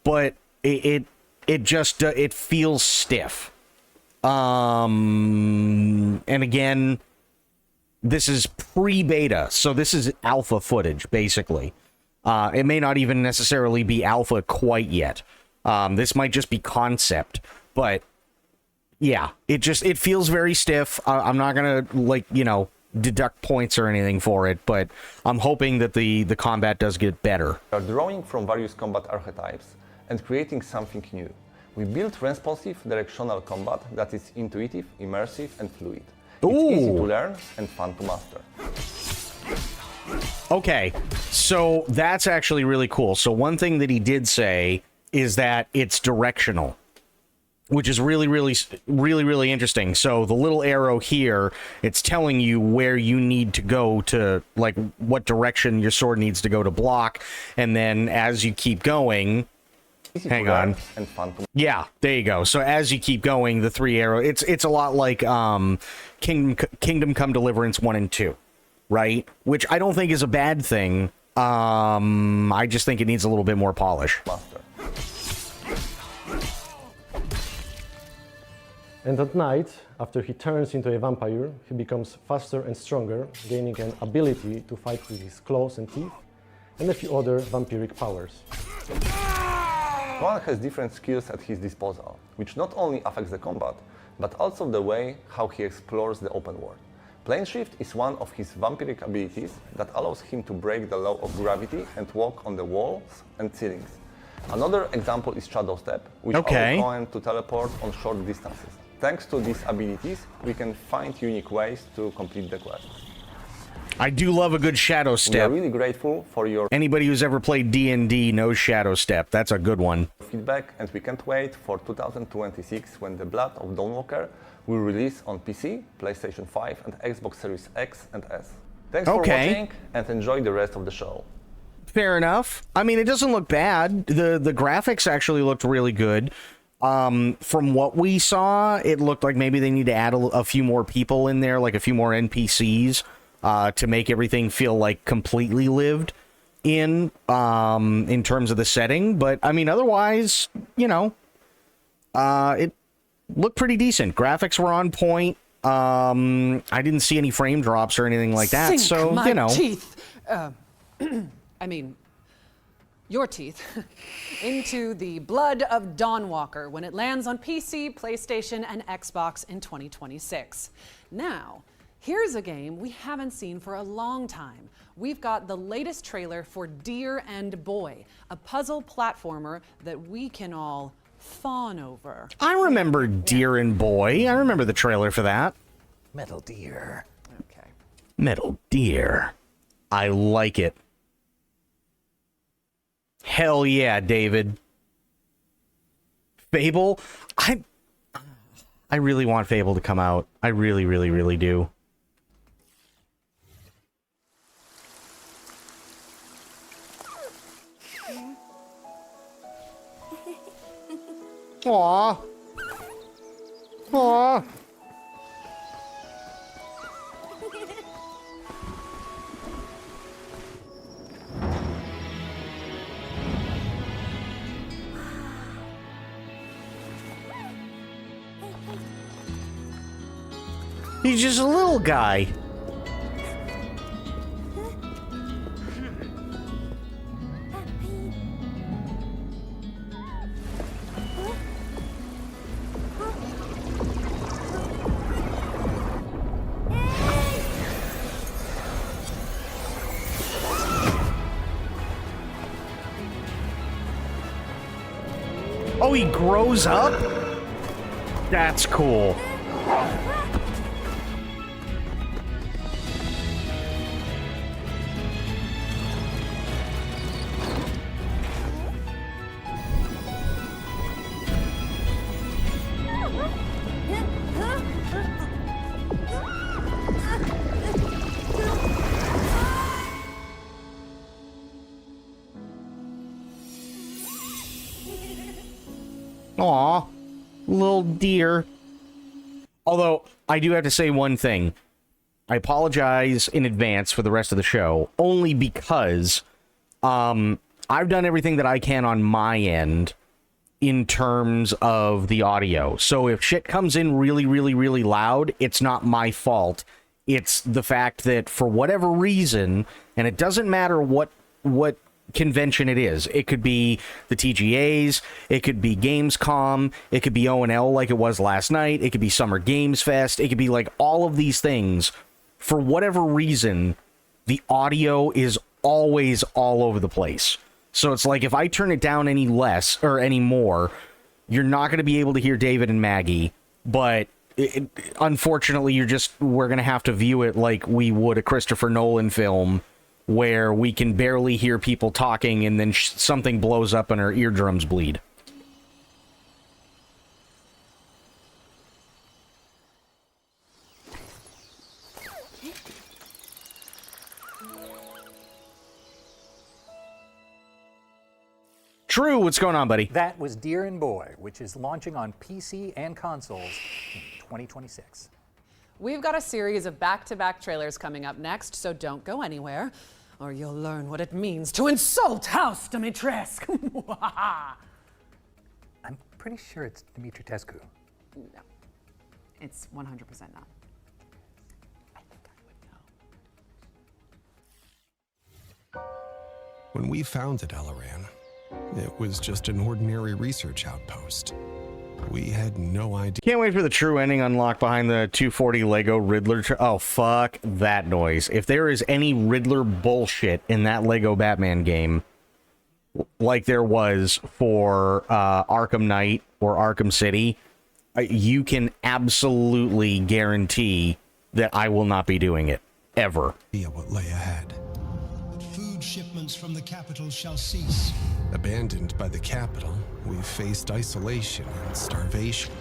but it feels stiff. And again, this is pre-beta, so this is alpha footage basically. It may not even necessarily be alpha quite yet. This might just be concept, but yeah, it feels very stiff. I'm not gonna deduct points or anything for it, but I'm hoping that the combat does get better. We are drawing from various combat archetypes and creating something new. We built responsive directional combat that is intuitive, immersive, and fluid. It's easy to learn and fun to master. Okay, so that's actually really cool. So one thing that he did say is that it's directional, which is really interesting. So the little arrow here, it's telling you where you need to go to, like what direction your sword needs to go to block, and then as you keep going, hang on, and fun to yeah, there you go. So as you keep going, the 3 arrow, it's a lot like Kingdom Come Deliverance 1 and 2, right? Which I don't think is a bad thing. I just think it needs a little bit more polish. master. And at night, after he turns into a vampire, he becomes faster and stronger, gaining an ability to fight with his claws and teeth, and a few other vampiric powers. One has different skills at his disposal, which not only affects the combat, but also the way how he explores the open world. Plane Shift is one of his vampiric abilities that allows him to break the law of gravity and walk on the walls and ceilings. Another example is Shadow Step, which allows Cohen to teleport on short distances. Thanks to these abilities, we can find unique ways to complete the quest. I do love a good shadow We are step. really grateful for your Anybody who's ever played D&D knows shadow step. That's a good one. feedback, and we can't wait for 2026 when The Blood of Dawnwalker will release on PC, PlayStation 5, and Xbox Series X and S. Thanks for watching, and enjoy the rest of the show. Fair enough. I mean, it doesn't look bad. The graphics actually looked really good. From what we saw, it looked like maybe they need to add a few more people in there, like a few more NPCs, to make everything feel like completely lived in terms of the setting. But I mean, otherwise, you know, it looked pretty decent. Graphics were on point. I didn't see any frame drops or anything like that. Sink So, my you know. teeth. I mean, your teeth into the Blood of Dawnwalker when it lands on PC, PlayStation, and Xbox in 2026. Now, here's a game we haven't seen for a long time. We've got the latest trailer for Deer and Boy, a puzzle platformer that we can all fawn over. I remember Deer and Boy. I remember the trailer for that. Metal Deer. Okay. Metal Deer. I like it. Hell yeah, David. Fable? I really want Fable to come out. I really, really, really do. Aww. Aww. He's just a little guy. Oh, he grows up? That's cool. Aw, little deer. Although, I do have to say one thing. I apologize in advance for the rest of the show, only because I've done everything that I can on my end in terms of the audio. So if shit comes in really, really, really loud, it's not my fault. It's the fact that for whatever reason, and it doesn't matter what convention it is. It could be the TGAs, it could be Gamescom, it could be O&L like it was last night, it could be Summer Games Fest, it could be like all of these things. For whatever reason, the audio is always all over the place. So it's like if I turn it down any less or any more, you're not going to be able to hear David and Maggie, but unfortunately we're going to have to view it like we would a Christopher Nolan film, where we can barely hear people talking and then something blows up and our eardrums bleed. True, what's going on, buddy? That was Deer and Boy, which is launching on PC and consoles in 2026. We've got a series of back-to-back trailers coming up next, so don't go anywhere, or you'll learn what it means to insult House Dimitrescu. I'm pretty sure it's Dimitrescu. No, it's 100% not. When we founded Elaran, it was just an ordinary research outpost. We had no idea. Can't wait for the true ending unlocked behind the 240 Lego Riddler. Oh, fuck that noise. If there is any Riddler bullshit in that Lego Batman game, like there was for Arkham Knight or Arkham City, you can absolutely guarantee that I will not be doing it ever. Yeah, what lay ahead. Food shipments from the capital shall cease. Abandoned by the capital, we've faced isolation and starvation.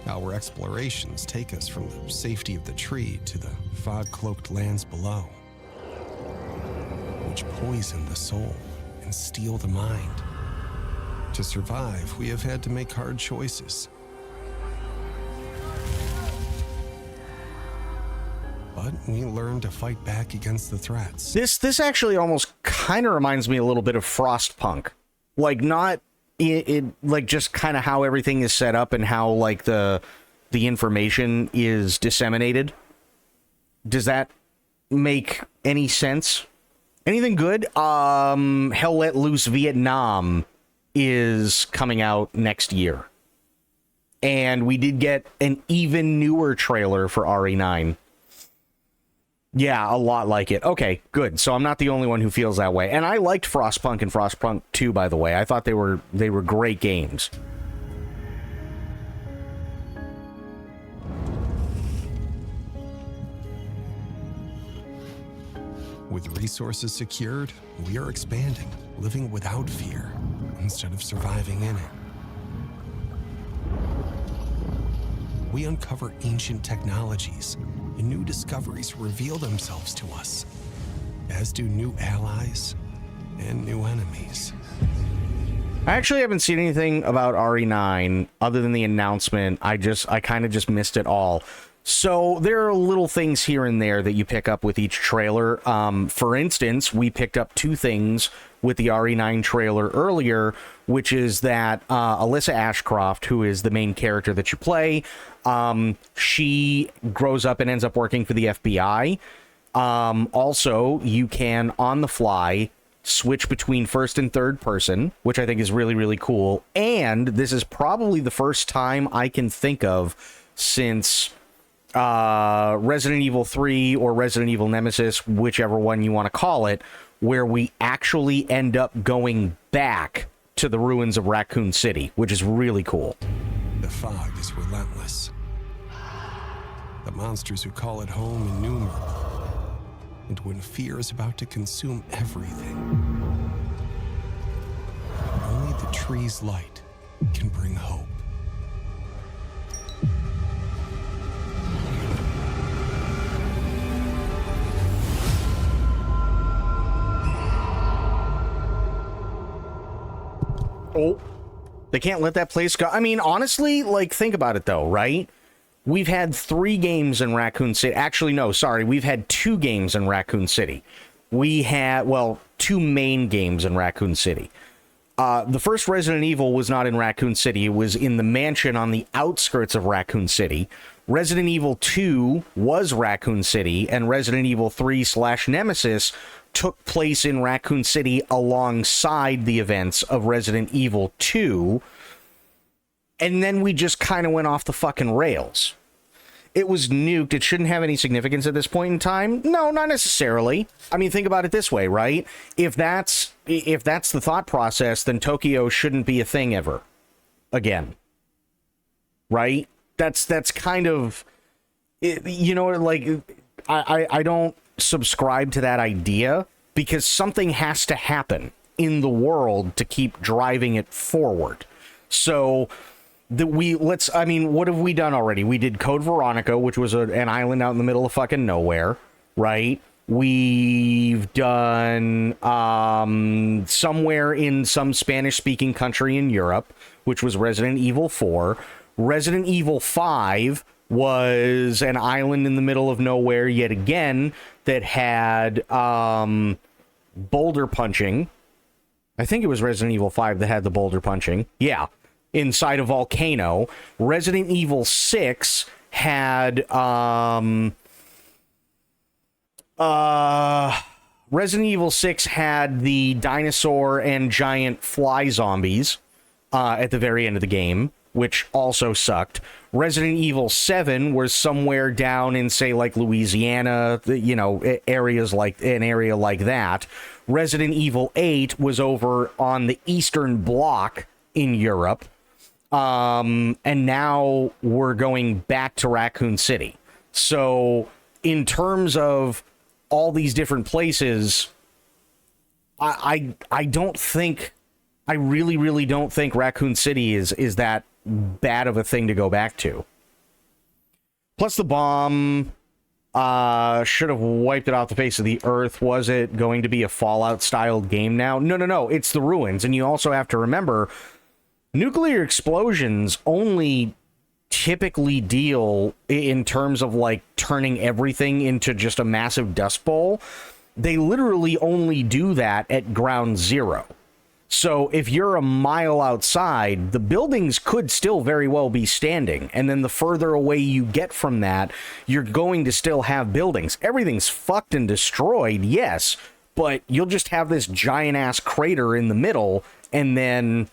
Our explorations take us from the safety of the tree to the fog-cloaked lands below, which poison the soul and steal the mind. To survive, we have had to make hard choices. But we learned to fight back against the threats. This actually almost kind of reminds me a little bit of Frostpunk. Like, not it like just kind of how everything is set up and how like the information is disseminated. Does that make any sense? Anything good? Hell Let Loose Vietnam is coming out next year. And we did get an even newer trailer for RE9. Yeah, a lot like it. Okay, good. So I'm not the only one who feels that way. And I liked Frostpunk and Frostpunk 2, by the way. I thought they were great games. With resources secured, we are expanding, living without fear, instead of surviving in it. We uncover ancient technologies, and new discoveries reveal themselves to us, as do new allies and new enemies. I actually haven't seen anything about RE9 other than the announcement. I kind of just missed it all. So there are little things here and there that you pick up with each trailer. For instance, we picked up two things with the RE9 trailer earlier, which is that Alyssa Ashcroft, who is the main character that you play, she grows up and ends up working for the FBI. Also, you can, on the fly, switch between first and third person, which I think is really, really cool. And this is probably the first time I can think of since Resident Evil 3 or Resident Evil Nemesis, whichever one you want to call it, where we actually end up going back to the ruins of Raccoon City, which is really cool. The fog is relentless. The monsters who call it home innumerable. And when fear is about to consume everything, only the tree's light can bring hope. Oh, they can't let that place go. I mean, honestly, like, think about it, though, right? We've had 3 games in Raccoon City. Actually, no, sorry. We've had 2 games in Raccoon City. We had, well, 2 main games in Raccoon City. The first Resident Evil was not in Raccoon City. It was in the mansion on the outskirts of Raccoon City. Resident Evil 2 was Raccoon City, and Resident Evil 3/Nemesis took place in Raccoon City alongside the events of Resident Evil 2. And then we just kind of went off the fucking rails. It was nuked. It shouldn't have any significance at this point in time. No, not necessarily. I mean, think about it this way, right? If that's the thought process, then Tokyo shouldn't be a thing ever again. Right? That's kind of, you know, like, I don't subscribe to that idea, because something has to happen in the world to keep driving it forward. So what have we done already? We did Code Veronica, which was an island out in the middle of fucking nowhere, right? We've done somewhere in some Spanish-speaking country in Europe, which was Resident Evil 4. Resident Evil 5 was an island in the middle of nowhere yet again that had boulder punching. I think it was Resident Evil 5 that had the boulder punching. Yeah. Inside a volcano. Resident Evil 6 had Resident Evil 6 had the dinosaur and giant fly zombies at the very end of the game, which also sucked. Resident Evil 7 was somewhere down in, say, like Louisiana, you know, an area like that. Resident Evil 8 was over on the Eastern Bloc in Europe. And now we're going back to Raccoon City. So in terms of all these different places, I don't think, I really don't think Raccoon City is that bad of a thing to go back to. Plus the bomb should have wiped it off the face of the earth. Was it going to be a Fallout styled game now? No, it's the ruins. And you also have to remember, nuclear explosions only typically deal in terms of like turning everything into just a massive dust bowl. They literally only do that at ground zero. So if you're a mile outside, the buildings could still very well be standing. And then the further away you get from that, you're going to still have buildings. Everything's fucked and destroyed, yes, but you'll just have this giant ass crater in the middle, and then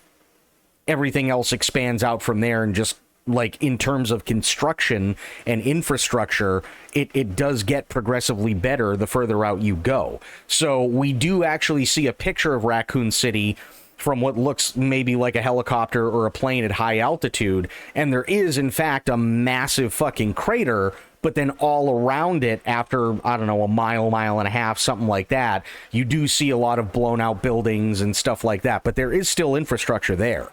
everything else expands out from there. And just like in terms of construction and infrastructure, it does get progressively better the further out you go. So we do actually see a picture of Raccoon City from what looks maybe like a helicopter or a plane at high altitude, and there is in fact a massive fucking crater, but then all around it, after, I don't know, a mile and a half, something like that, you do see a lot of blown out buildings and stuff like that, but there is still infrastructure there.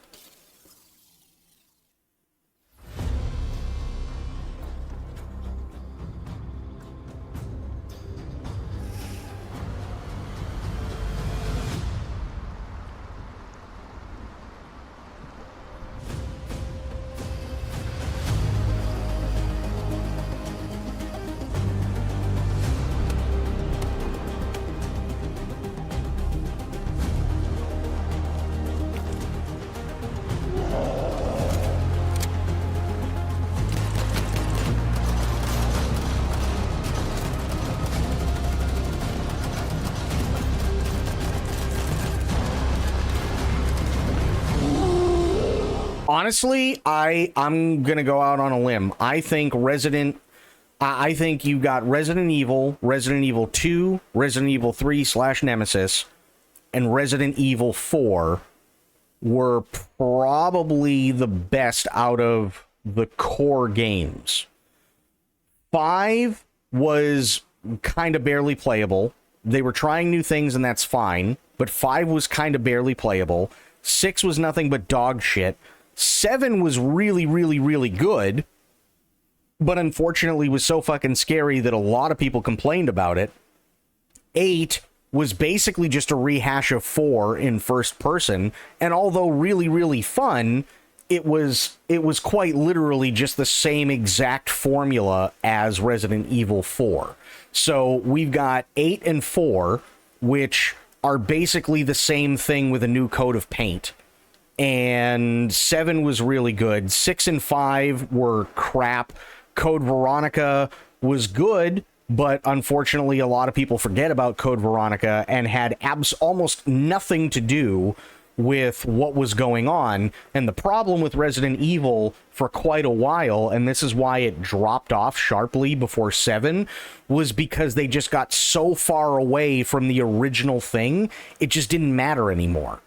Honestly, I'm gonna go out on a limb. I think you got Resident Evil, Resident Evil 2, Resident Evil 3 / Nemesis, and Resident Evil 4 were probably the best out of the core games. 5 was kind of barely playable. They were trying new things, and that's fine, but 5 was kind of barely playable. 6 was nothing but dog shit. 7 was really good, but unfortunately was so fucking scary that a lot of people complained about it. 8 was basically just a rehash of 4 in first person, and although really fun, it was quite literally just the same exact formula as Resident Evil 4. So we've got 8 and 4, which are basically the same thing with a new coat of paint. And 7 was really good. 6 and 5 were crap. Code Veronica was good, but unfortunately a lot of people forget about Code Veronica and had almost nothing to do with what was going on. And the problem with Resident Evil for quite a while, and this is why it dropped off sharply before 7, was because they just got so far away from the original thing, it just didn't matter anymore.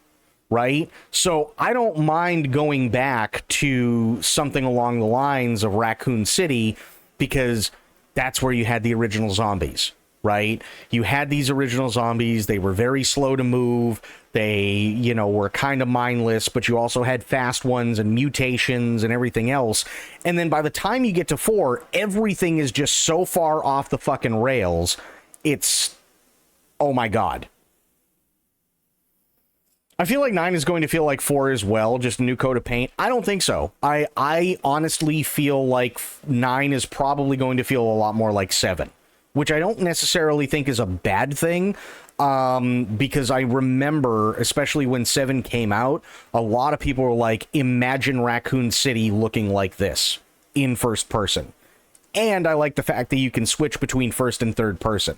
Right? So I don't mind going back to something along the lines of Raccoon City, because that's where you had the original zombies, right? You had these original zombies. They were very slow to move. They, were kind of mindless, but you also had fast ones and mutations and everything else. And then by the time you get to 4, everything is just so far off the fucking rails. It's, oh my God. I feel like 9 is going to feel like 4 as well, just a new coat of paint. I don't think so. I honestly feel like 9 is probably going to feel a lot more like 7, which I don't necessarily think is a bad thing, because I remember, especially when 7 came out, a lot of people were like, imagine Raccoon City looking like this in first person. And I like the fact that you can switch between first and third person.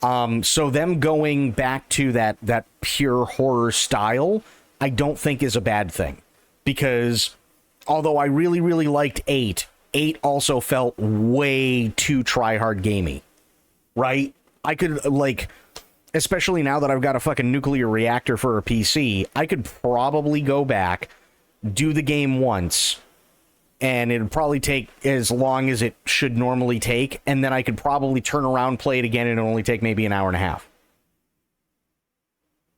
So them going back to that pure horror style, I don't think is a bad thing, because although I really liked 8 also felt way too try-hard gamey, right? I could, especially now that I've got a fucking nuclear reactor for a PC, I could probably go back, do the game once, and it'd probably take as long as it should normally take, and then I could probably turn around, play it again, and it'll only take maybe an hour and a half.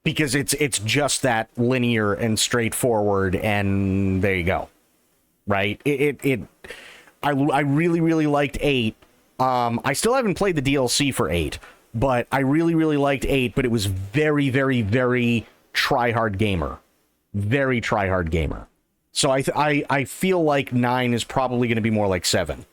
Because it's just that linear and straightforward, and there you go. Right? I really, really liked 8. I still haven't played the DLC for 8, but I really, really liked 8, but it was very, very, very try-hard gamer. Very try-hard gamer. So I feel like 9 is probably going to be more like 7.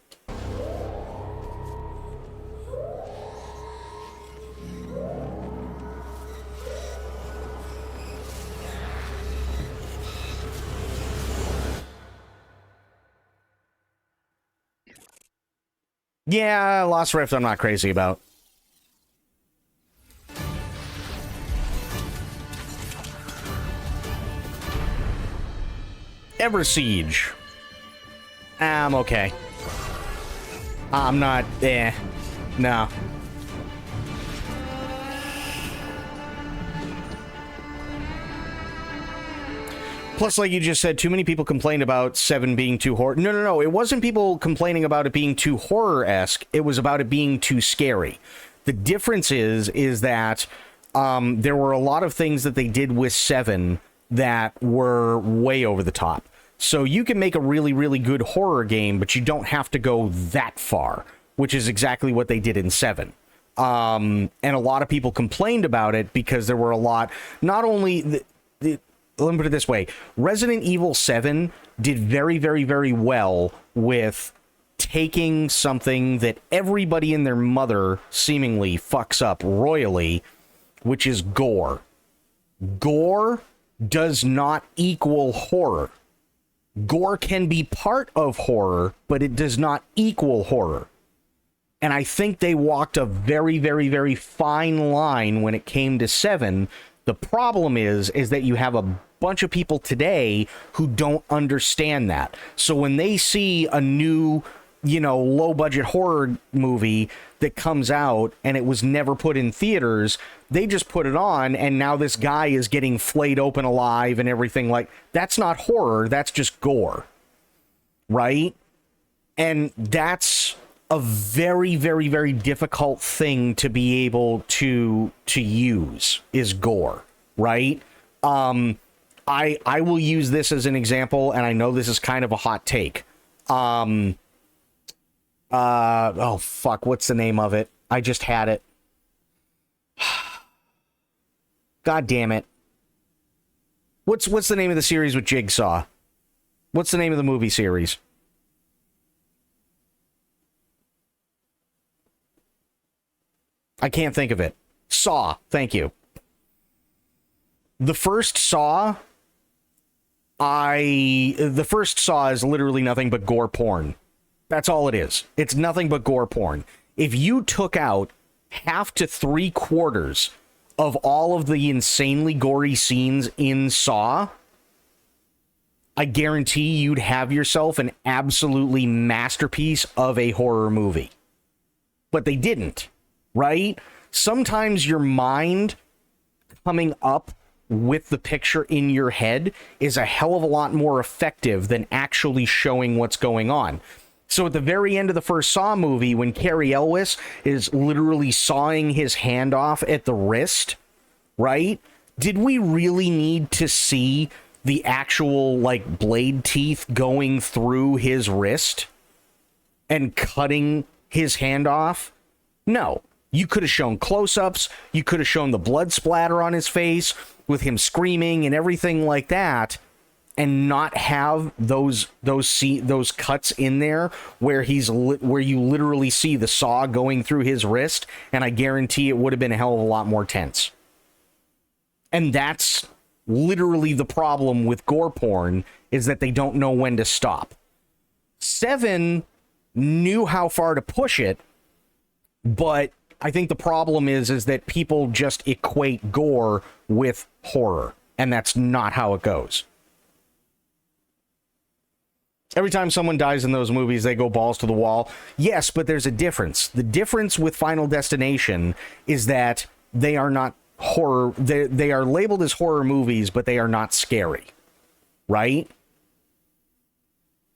Yeah, Lost Rift I'm not crazy about. Ever Siege. I'm okay. I'm not... No. Plus, like you just said, too many people complained about 7 being too horror. No. It wasn't people complaining about it being too horror-esque. It was about it being too scary. The difference is that there were a lot of things that they did with 7 that were way over the top. So you can make a really, really good horror game, but you don't have to go that far, which is exactly what they did in 7. And a lot of people complained about it because there were a lot... Not only... Let me put it this way. Resident Evil 7 did very, very, very well with taking something that everybody and their mother seemingly fucks up royally, which is gore. Gore does not equal horror. Gore can be part of horror, but it does not equal horror. And I think they walked a very, very, very fine line when it came to 7. The problem is that you have a bunch of people today who don't understand that. So when they see a new, low budget horror movie that comes out and it was never put in theaters, they just put it on and now this guy is getting flayed open alive and everything. Like, that's not horror, that's just gore. Right? And that's a very, very, very difficult thing to be able to use, is gore, right? I will use this as an example, and I know this is kind of a hot take. Oh fuck, what's the name of it? I just had it. God damn it. What's the name of the series with Jigsaw? What's the name of the movie series? I can't think of it. Saw, thank you. The first Saw is literally nothing but gore porn. That's all it is. It's nothing but gore porn. If you took out half to 3/4 of all of the insanely gory scenes in Saw, I guarantee you'd have yourself an absolutely masterpiece of a horror movie. But they didn't, right? Sometimes your mind coming up with the picture in your head is a hell of a lot more effective than actually showing what's going on. So at the very end of the first Saw movie, when Cary Elwes is literally sawing his hand off at the wrist, right? Did we really need to see the actual, blade teeth going through his wrist and cutting his hand off? No. You could have shown close-ups. You could have shown the blood splatter on his face with him screaming and everything like that, and not have those cuts in there where where you literally see the saw going through his wrist, and I guarantee it would have been a hell of a lot more tense. And that's literally the problem with gore porn, is that they don't know when to stop. 7 knew how far to push it, but I think the problem is that people just equate gore with horror, and that's not how it goes. Every time someone dies in those movies, they go balls to the wall. Yes, but there's a difference. The difference with Final Destination is that they are not horror. They are labeled as horror movies, but they are not scary, right?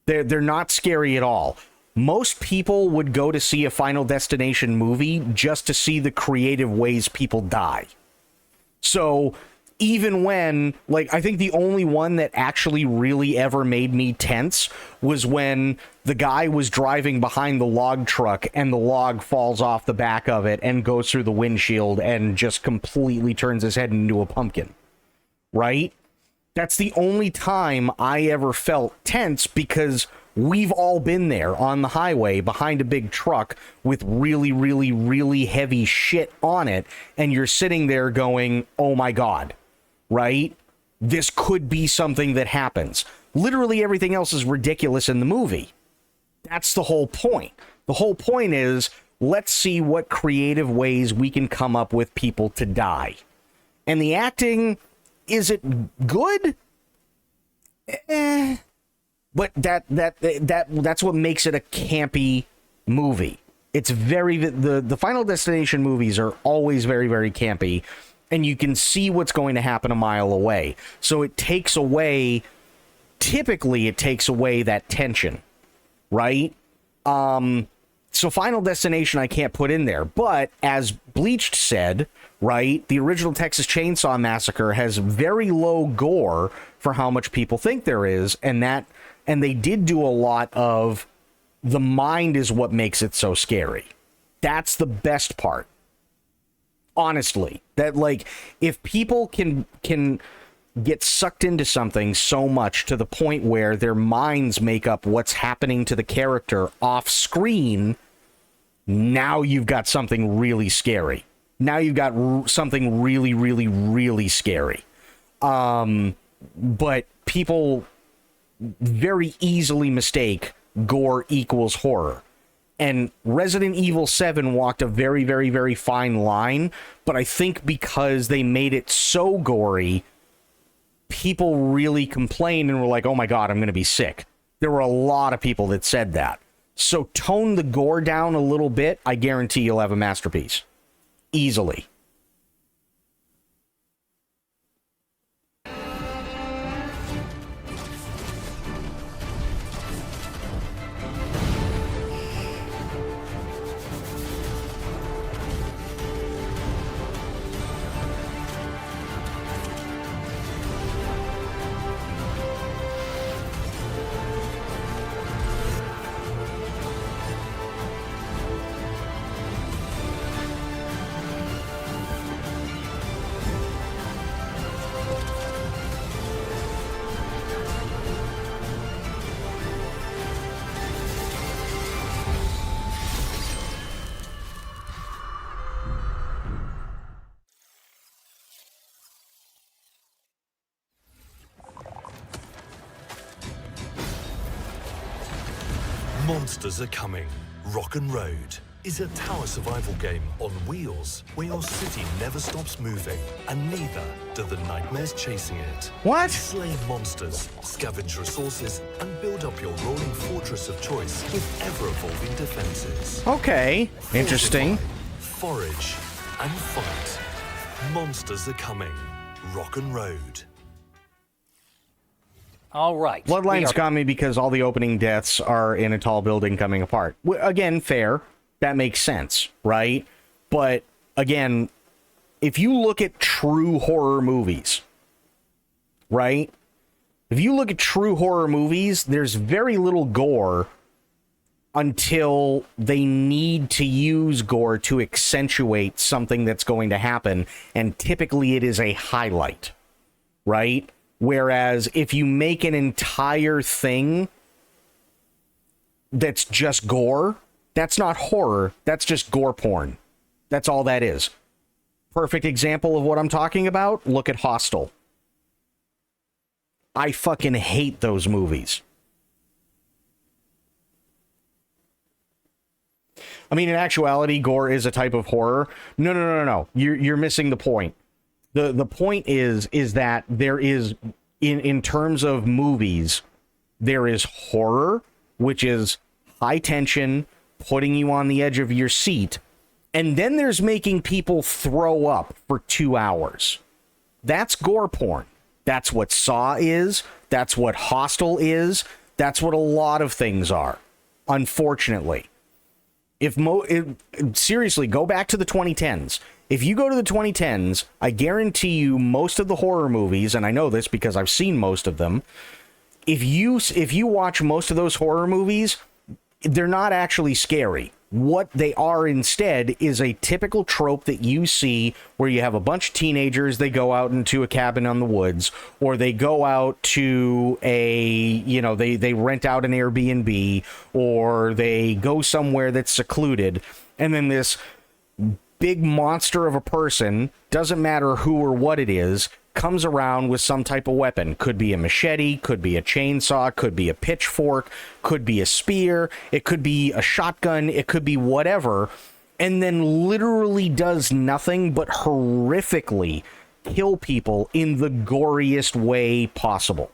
They're not scary at all. Most people would go to see a Final Destination movie just to see the creative ways people die. So even when, like, I think the only one that actually really ever made me tense was when the guy was driving behind the log truck and the log falls off the back of it and goes through the windshield and just completely turns his head into a pumpkin. Right? That's the only time I ever felt tense, because we've all been there on the highway behind a big truck with really, really, really heavy shit on it, and you're sitting there going, oh my God, right? This could be something that happens. Literally everything else is ridiculous in the movie. That's the whole point. The whole point is, let's see what creative ways we can come up with people to die. And the acting, is it good? But that's what makes it a campy movie. It's very, the Final Destination movies are always very, very campy, and you can see what's going to happen a mile away. So it takes away, typically it takes away that tension, right? So Final Destination I can't put in there, but as Bleached said, right, the original Texas Chainsaw Massacre has very low gore for how much people think there is, and they did do a lot of the mind is what makes it so scary. That's the best part. Honestly, that, like, if people can get sucked into something so much to the point where their minds make up what's happening to the character off screen, now you've got something really scary. Now you've got something really, really, really scary. But people very easily mistake gore equals horror. And Resident Evil 7 walked a very, very, very fine line, but I think because they made it so gory, people really complained and were like, oh my God, I'm going to be sick. There were a lot of people that said that. So tone the gore down a little bit, I guarantee you'll have a masterpiece. Easily. Monsters are coming. Rock'n Road is a tower survival game on wheels where your city never stops moving, and neither do the nightmares chasing it. What? Slay monsters, scavenge resources, and build up your rolling fortress of choice with ever-evolving defenses. Okay, interesting. Forage and fight. Monsters are coming. Rock'n Road. All right. Bloodlines got me because all the opening deaths are in a tall building coming apart. Again, fair. That makes sense, right? But again, if you look at true horror movies, right? If you look at true horror movies, there's very little gore until they need to use gore to accentuate something that's going to happen, and typically it is a highlight, right? Whereas if you make an entire thing that's just gore, that's not horror, that's just gore porn. That's all that is. Perfect example of what I'm talking about, look at Hostel. I fucking hate those movies. I mean, in actuality, gore is a type of horror. No. You're missing the point. The point is that there is, in terms of movies, there is horror, which is high tension, putting you on the edge of your seat, and then there's making people throw up for 2 hours. That's gore porn. That's what Saw is. That's what Hostel is. That's what a lot of things are, unfortunately. Seriously, go back to the 2010s. If you go to the 2010s, I guarantee you most of the horror movies, and I know this because I've seen most of them, if you watch most of those horror movies, they're not actually scary. What they are instead is a typical trope that you see where you have a bunch of teenagers, they go out into a cabin on the woods, or they go out to they rent out an Airbnb, or they go somewhere that's secluded, and then this big monster of a person, doesn't matter who or what it is, comes around with some type of weapon. Could be a machete, could be a chainsaw, could be a pitchfork, could be a spear, it could be a shotgun, it could be whatever, and then literally does nothing but horrifically kill people in the goriest way possible.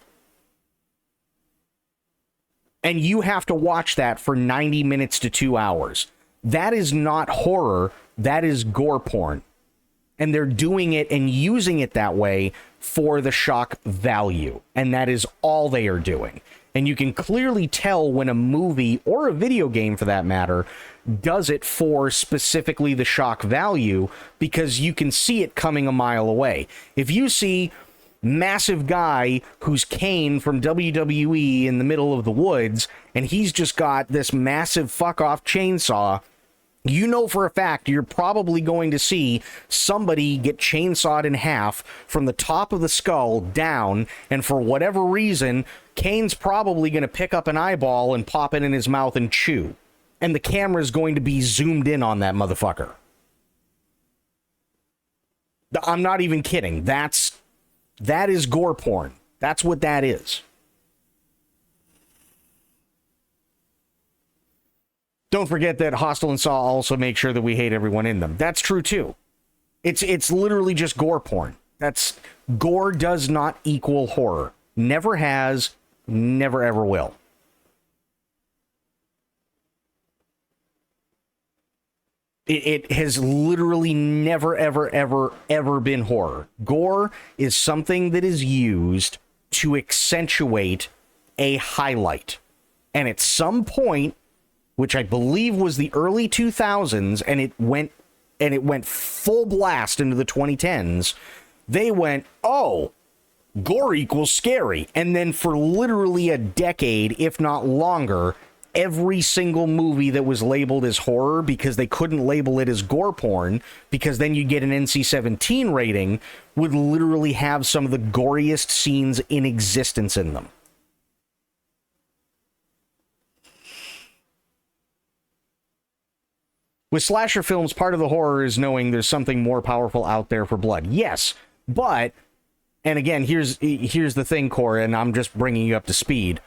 And you have to watch that for 90 minutes to 2 hours. That is not horror, that is gore porn. And they're doing it and using it that way for the shock value. And that is all they are doing. And you can clearly tell when a movie, or a video game for that matter, does it for specifically the shock value, because you can see it coming a mile away. If you see massive guy who's Kane from WWE in the middle of the woods, and he's just got this massive fuck-off chainsaw, you know for a fact you're probably going to see somebody get chainsawed in half from the top of the skull down, and for whatever reason, Kane's probably going to pick up an eyeball and pop it in his mouth and chew. And the camera's going to be zoomed in on that motherfucker. I'm not even kidding. That is gore porn. That's what that is. Don't forget that Hostel and Saw also make sure that we hate everyone in them. That's true too. It's literally just gore porn. Gore does not equal horror. Never has, never ever will. It has literally never, ever, ever, ever been horror. Gore is something that is used to accentuate a highlight. And at some point, which I believe was the early 2000s, and it went full blast into the 2010s, they went, oh, gore equals scary. And then for literally a decade, if not longer, every single movie that was labeled as horror, because they couldn't label it as gore porn, because then you get an NC-17 rating, would literally have some of the goriest scenes in existence in them. With slasher films, part of the horror is knowing there's something more powerful out there for blood. Yes, but, and again, here's the thing, Cora, and I'm just bringing you up to speed.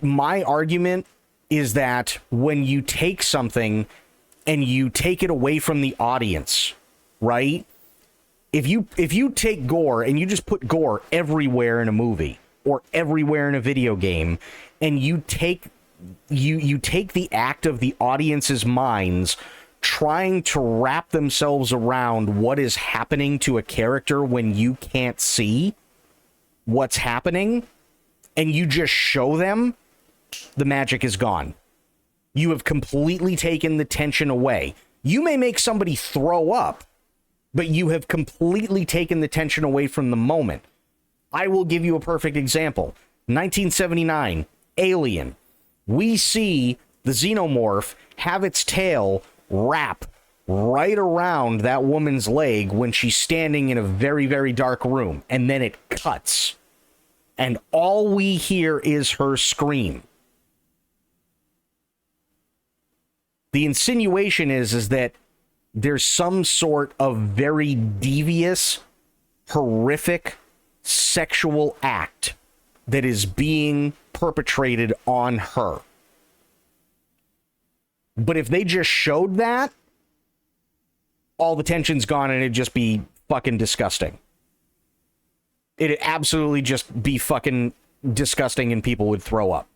My argument is that when you take something and you take it away from the audience, right? If you take gore and you just put gore everywhere in a movie or everywhere in a video game, and you take the act of the audience's minds trying to wrap themselves around what is happening to a character when you can't see what's happening, and you just show them, the magic is gone. You have completely taken the tension away. You may make somebody throw up, but you have completely taken the tension away from the moment. I will give you a perfect example. 1979, Alien. We see the xenomorph have its tail wrap right around that woman's leg when she's standing in a very, very dark room, and then it cuts. And all we hear is her scream. The insinuation is that there's some sort of very devious, horrific sexual act that is being perpetrated on her. But if they just showed that, all the tension's gone and it'd just be fucking disgusting. It'd absolutely just be fucking disgusting and people would throw up.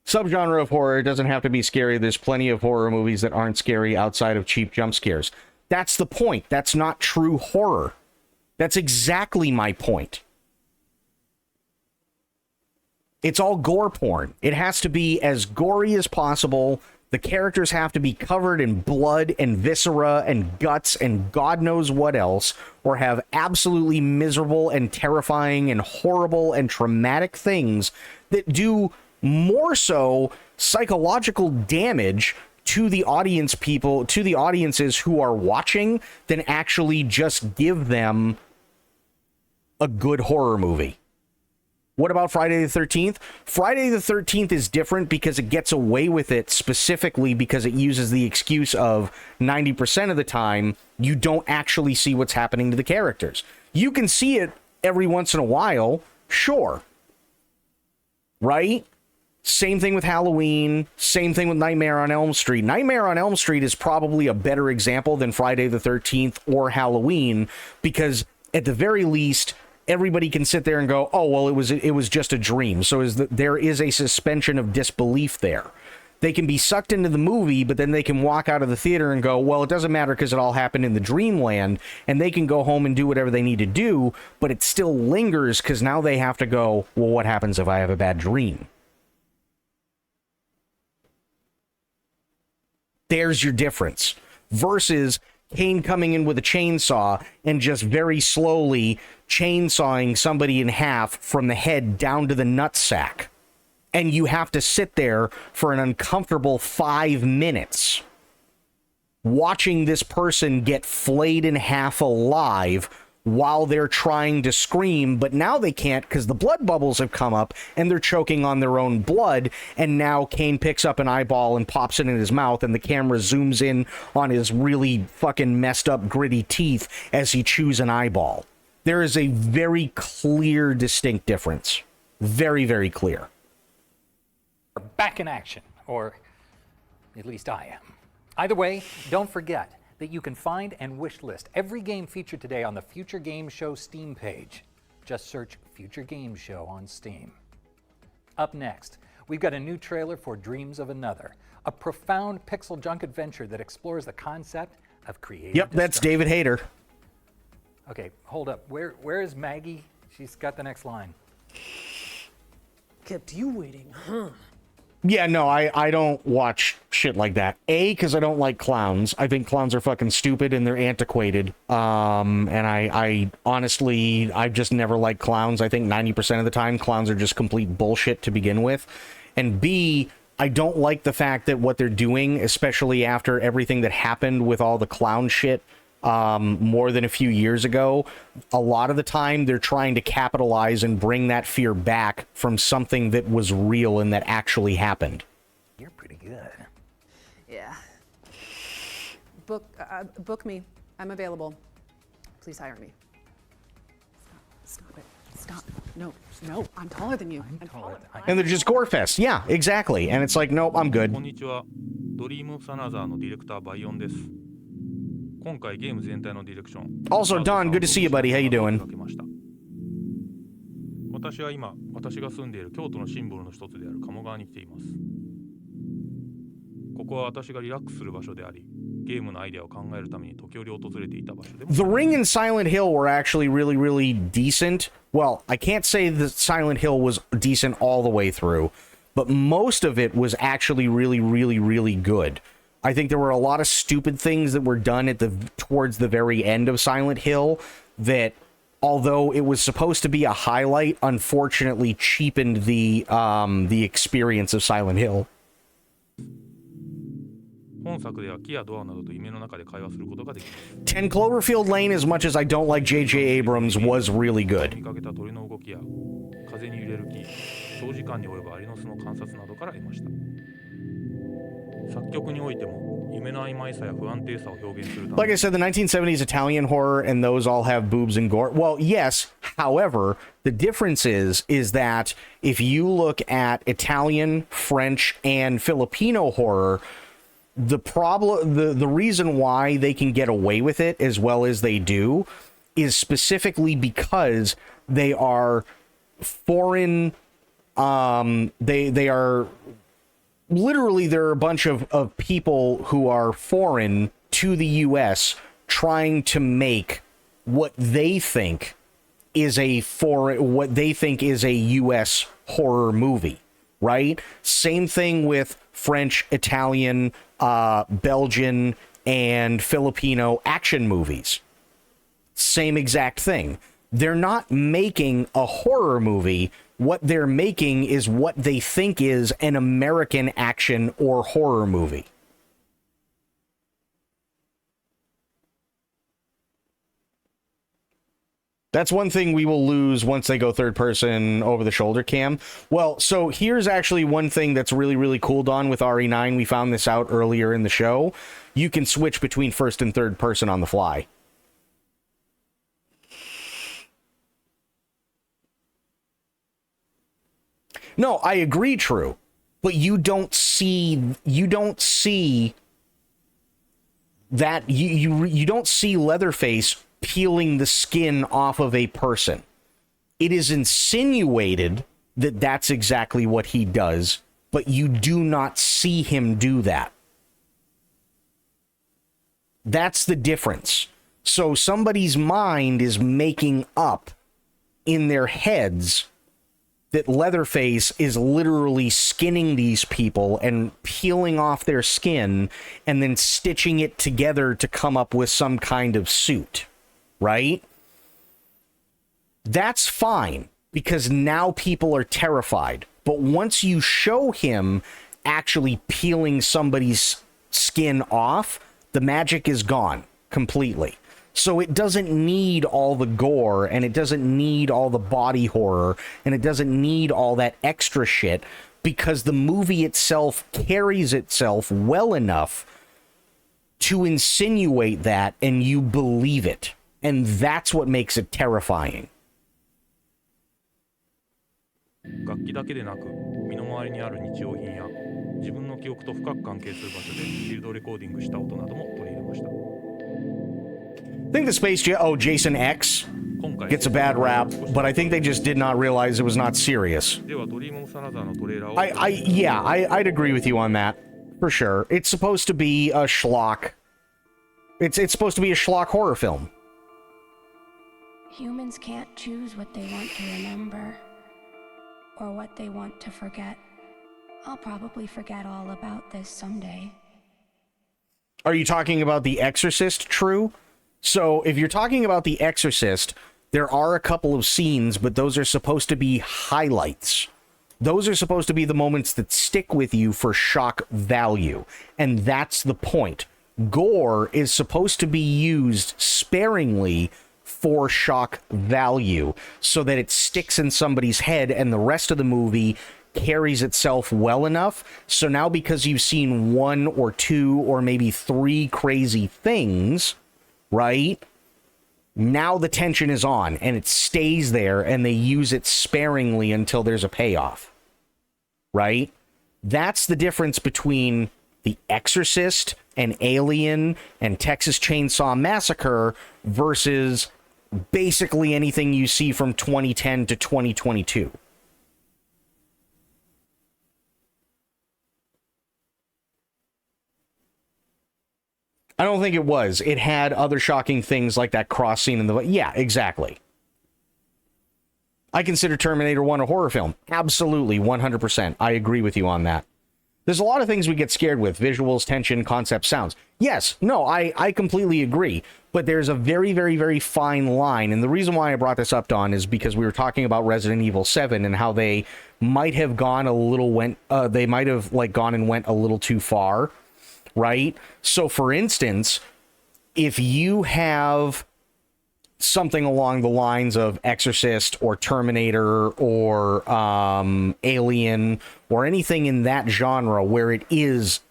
Subgenre of horror doesn't have to be scary. There's plenty of horror movies that aren't scary outside of cheap jump scares. That's the point. That's not true horror. That's exactly my point. It's all gore porn. It has to be as gory as possible. The characters have to be covered in blood and viscera and guts and God knows what else, or have absolutely miserable and terrifying and horrible and traumatic things that do more so psychological damage to the audiences who are watching than actually just give them a good horror movie. What about Friday the 13th? Friday the 13th is different because it gets away with it specifically because it uses the excuse of 90% of the time you don't actually see what's happening to the characters. You can see it every once in a while, sure. Right? Same thing with Halloween, same thing with Nightmare on Elm Street. Nightmare on Elm Street is probably a better example than Friday the 13th or Halloween because at the very least everybody can sit there and go, oh, well, it was just a dream. So there is a suspension of disbelief there. They can be sucked into the movie, but then they can walk out of the theater and go, well, it doesn't matter because it all happened in the dreamland, and they can go home and do whatever they need to do, but it still lingers because now they have to go, well, what happens if I have a bad dream? There's your difference. Versus Kane coming in with a chainsaw and just very slowly chainsawing somebody in half from the head down to the nutsack. And you have to sit there for an uncomfortable 5 minutes watching this person get flayed in half alive while they're trying to scream, but now they can't because the blood bubbles have come up and they're choking on their own blood. And now Kane picks up an eyeball and pops it in his mouth, and the camera zooms in on his really fucking messed up gritty teeth as he chews an eyeball. There is a very clear, distinct difference. Very, very clear. We're back in action, or at least I am. Either way, don't forget that you can find and wishlist every game featured today on the Future Game Show Steam page. Just search Future Game Show on Steam. Up next, we've got a new trailer for Dreams of Another, a profound pixel junk adventure that explores the concept of creative Yep, that's David Hayter. Okay, hold up. Where is Maggie? She's got the next line. Kept you waiting, huh? Yeah, no, I don't watch shit like that. Because I don't like clowns. I think clowns are fucking stupid and they're antiquated. And I honestly, I've just never liked clowns. I think 90% of the time, clowns are just complete bullshit to begin with. And B, I don't like the fact that what they're doing, especially after everything that happened with all the clown shit more than a few years ago, a lot of the time they're trying to capitalize and bring that fear back from something that was real and that actually happened. You're pretty good. Yeah. Book me. I'm available. Please hire me. Stop it. Stop. No, I'm taller than you. I'm taller. And they're just gore fest. Yeah, exactly. And it's like, nope, I'm good. こんにちは。ドリームサナザーのディレクターバイオンです。今回ゲーム全体のディレクション。Also, Don, good to see you, buddy. How you doing? 私は今、私が住んでいる京都のシンボルの一つである鴨川に来ています。ここは私がリラックスする場所であり、ゲームのアイデアを考えるために時折訪れていた場所でも。The Ring and Silent Hill were actually really, really decent. Well, I can't say that Silent Hill was decent all the way through, but most of it was actually really, really, really good. I think there were a lot of stupid things that were done towards the very end of Silent Hill that, although it was supposed to be a highlight, unfortunately cheapened the experience of Silent Hill. 本作では木やドアなどと夢の中で会話することができます。 10 Cloverfield Lane, as much as I don't like J.J. Abrams, was really good. 見かけた鳥の動きや風に揺れる木、長時間に及ぶアリの巣の観察などから得ました。 作曲においても夢の曖昧さや不安定さを表現するため Like I said, the 1970s Italian horror and those all have boobs and gore. Well, yes. However, the difference is that if you look at Italian, French, and Filipino horror, the reason why they can get away with it as well as they do is specifically because they are foreign. They are. Literally, there are a bunch of people who are foreign to the U.S. trying to make what they think is what they think is a US horror movie, right? Same thing with French, Italian, Belgian, and Filipino action movies. Same exact thing. They're not making a horror movie. What they're making is what they think is an American action or horror movie. That's one thing we will lose once they go third person over the shoulder cam. Well, so here's actually one thing that's really, really cool, Don, with RE9. We found this out earlier in the show. You can switch between first and third person on the fly. No, I agree, True. But you don't see that you don't see Leatherface peeling the skin off of a person. It is insinuated that that's exactly what he does, but you do not see him do that. That's the difference. So somebody's mind is making up in their heads that Leatherface is literally skinning these people and peeling off their skin and then stitching it together to come up with some kind of suit. Right? That's fine, because now people are terrified. But once you show him actually peeling somebody's skin off, the magic is gone completely. So it doesn't need all the gore, and it doesn't need all the body horror, and it doesn't need all that extra shit, because the movie itself carries itself well enough to insinuate that, and you believe it. And that's what makes it terrifying. 楽器だけでなく、身の回りにある日用品や自分の記憶と深く関係する場所でフィールドレコーディングした音なども取り入れました。I think the Space Jason X gets a bad rap, but I think they just did not realize it was not serious. I'd agree with you on that, for sure. It's supposed to be a schlock. It's supposed to be a schlock horror film. Humans can't choose what they want to remember or what they want to forget. I'll probably forget all about this someday. Are you talking about The Exorcist, True? So, if you're talking about The Exorcist, there are a couple of scenes, but those are supposed to be highlights. Those are supposed to be the moments that stick with you for shock value. And that's the point. Gore is supposed to be used sparingly for shock value, so that it sticks in somebody's head and the rest of the movie carries itself well enough. So now, because you've seen one or two or maybe three crazy things, right? Now the tension is on and it stays there, and they use it sparingly until there's a payoff, right? That's the difference between The Exorcist and Alien and Texas Chainsaw Massacre versus basically anything you see from 2010 to 2022. I don't think it was. It had other shocking things like that cross scene in the... Yeah, exactly. I consider Terminator 1 a horror film. Absolutely, 100%. I agree with you on that. There's a lot of things we get scared with. Visuals, tension, concept, sounds. Yes, no, I completely agree. But there's a very, very, very fine line. And the reason why I brought this up, Don, is because we were talking about Resident Evil 7 and how they might have gone a little... they might have gone and went a little too far. Right? So, for instance, if you have something along the lines of Exorcist or Terminator or Alien or anything in that genre where it is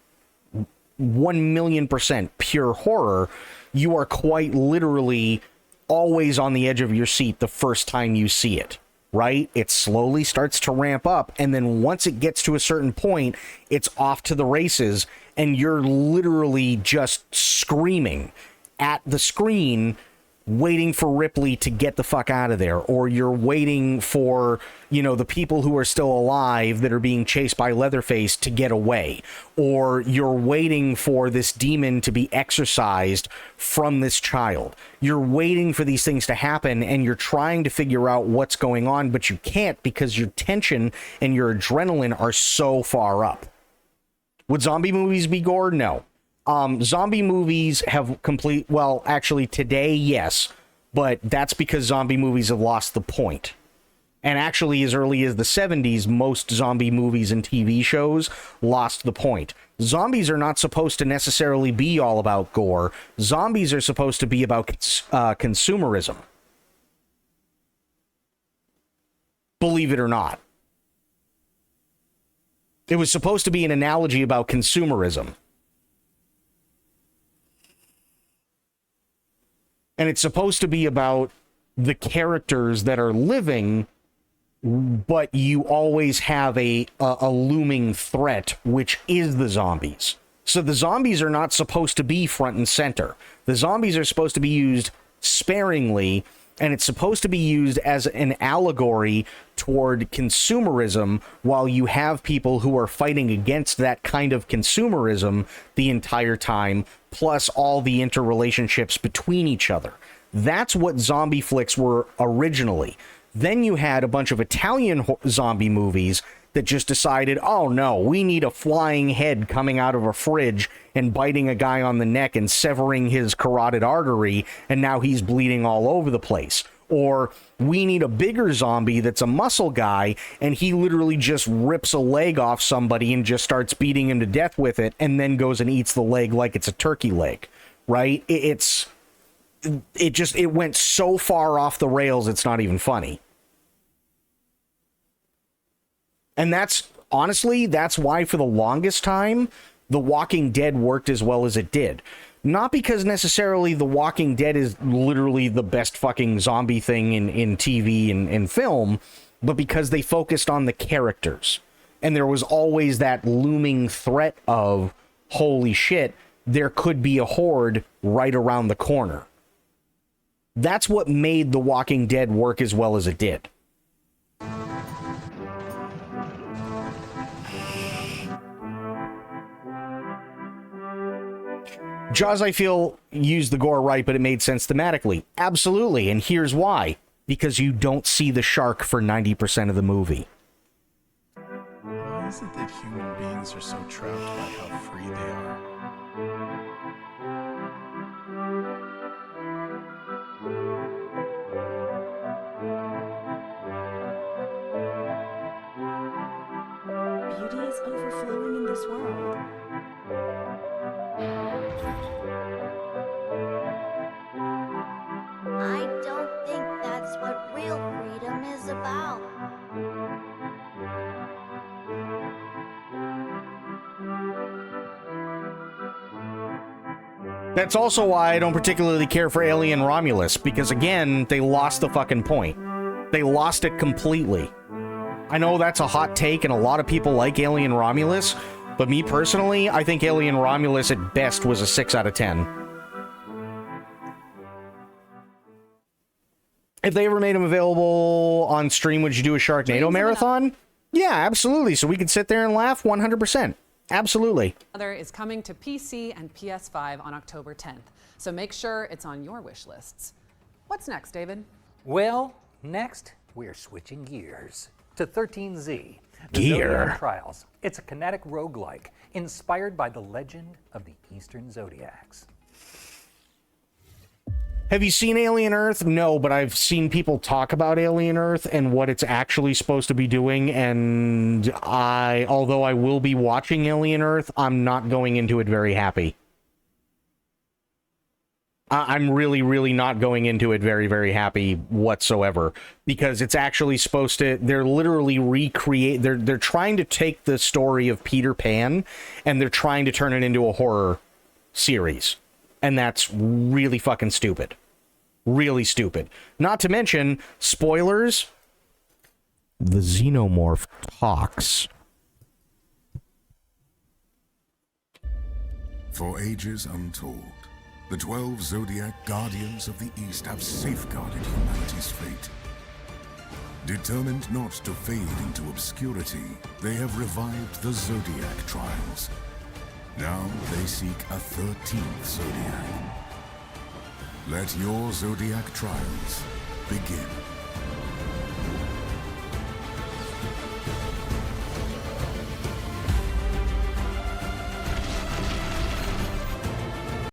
1,000,000% pure horror, you are quite literally always on the edge of your seat the first time you see it. Right? It slowly starts to ramp up, and then once it gets to a certain point, it's off to the races, and you're literally just screaming at the screen waiting for Ripley to get the fuck out of there, or you're waiting for, the people who are still alive that are being chased by Leatherface to get away, or you're waiting for this demon to be exorcised from this child. You're waiting for these things to happen, and you're trying to figure out what's going on, but you can't because your tension and your adrenaline are so far up. Would zombie movies be gore? No. Zombie movies have actually today, yes, but that's because zombie movies have lost the point. And actually, as early as the 70s, most zombie movies and TV shows lost the point. Zombies are not supposed to necessarily be all about gore. Zombies are supposed to be about consumerism. Believe it or not. It was supposed to be an analogy about consumerism. And it's supposed to be about the characters that are living, but you always have a looming threat, which is the zombies. So the zombies are not supposed to be front and center. The zombies are supposed to be used sparingly, and it's supposed to be used as an allegory toward consumerism, while you have people who are fighting against that kind of consumerism the entire time, plus all the interrelationships between each other. That's what zombie flicks were originally. Then you had a bunch of Italian zombie movies that just decided, oh no, we need a flying head coming out of a fridge and biting a guy on the neck and severing his carotid artery, and now he's bleeding all over the place. Or we need a bigger zombie that's a muscle guy, and he literally just rips a leg off somebody and just starts beating him to death with it, and then goes and eats the leg like it's a turkey leg, right? It went so far off the rails, it's not even funny. And that's why for the longest time, The Walking Dead worked as well as it did. Not because necessarily The Walking Dead is literally the best fucking zombie thing in TV and film, but because they focused on the characters. And there was always that looming threat of, holy shit, there could be a horde right around the corner. That's what made The Walking Dead work as well as it did. Jaws, I feel, used the gore right, but it made sense thematically. Absolutely, and here's why. Because you don't see the shark for 90% of the movie. Why is it that human beings are so trapped by how free they are? Beauty is overflowing in this world. I don't think that's what real freedom is about. That's also why I don't particularly care for Alien Romulus, because again, they lost the fucking point. They lost it completely. I know that's a hot take and a lot of people like Alien Romulus, but me personally, I think Alien Romulus at best was a 6 out of 10. If they ever made them available on stream, would you do a Sharknado marathon? Yeah, absolutely. So we could sit there and laugh 100%. Absolutely. Another is coming to PC and PS5 on October 10th. So make sure it's on your wish lists. What's next, David? Well, next, we're switching gears to 13Z. The Gear. Zodiac Trials. It's a kinetic roguelike inspired by the legend of the Eastern Zodiacs. Have you seen Alien Earth? No, but I've seen people talk about Alien Earth and what it's actually supposed to be doing, and although I will be watching Alien Earth, I'm not going into it very happy. I'm really, really not going into it very, very happy whatsoever, because it's actually supposed to, they're literally they're trying to take the story of Peter Pan, and they're trying to turn it into a horror series. And that's really fucking stupid. Really stupid. Not to mention, spoilers, the xenomorph talks. For ages untold, The 12 Zodiac Guardians of the East have safeguarded humanity's fate. Determined not to fade into obscurity, they have revived the Zodiac Trials. Now they seek a 13th Zodiac. Let your Zodiac Trials begin.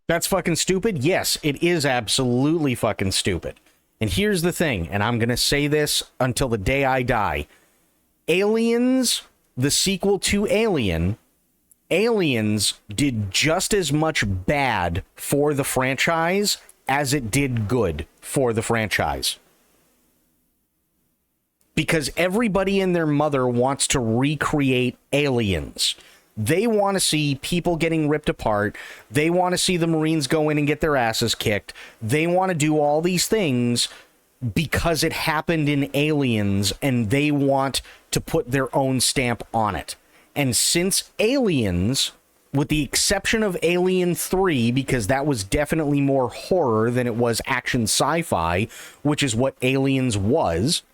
That's fucking stupid? Yes, it is absolutely fucking stupid. And here's the thing, and I'm going to say this until the day I die. Aliens, the sequel to Alien, Aliens did just as much bad for the franchise as it did good for the franchise. Because everybody and their mother wants to recreate Aliens. They want to see people getting ripped apart. They want to see the Marines go in and get their asses kicked. They want to do all these things because it happened in Aliens, and they want to put their own stamp on it. And since Aliens, with the exception of Alien 3, because that was definitely more horror than it was action sci-fi, which is what Aliens was,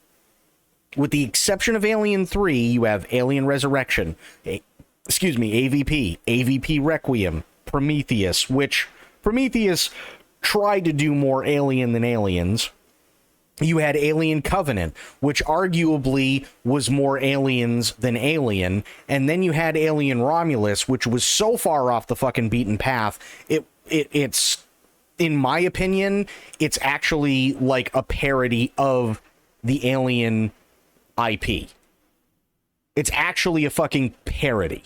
with the exception of Alien 3, you have Alien Resurrection, AVP, AVP Requiem, Prometheus, which Prometheus tried to do more Alien than Aliens. You had Alien Covenant, which arguably was more Aliens than Alien. And then you had Alien Romulus, which was so far off the fucking beaten path. It's, in my opinion, it's actually like a parody of the Alien IP. It's actually a fucking parody.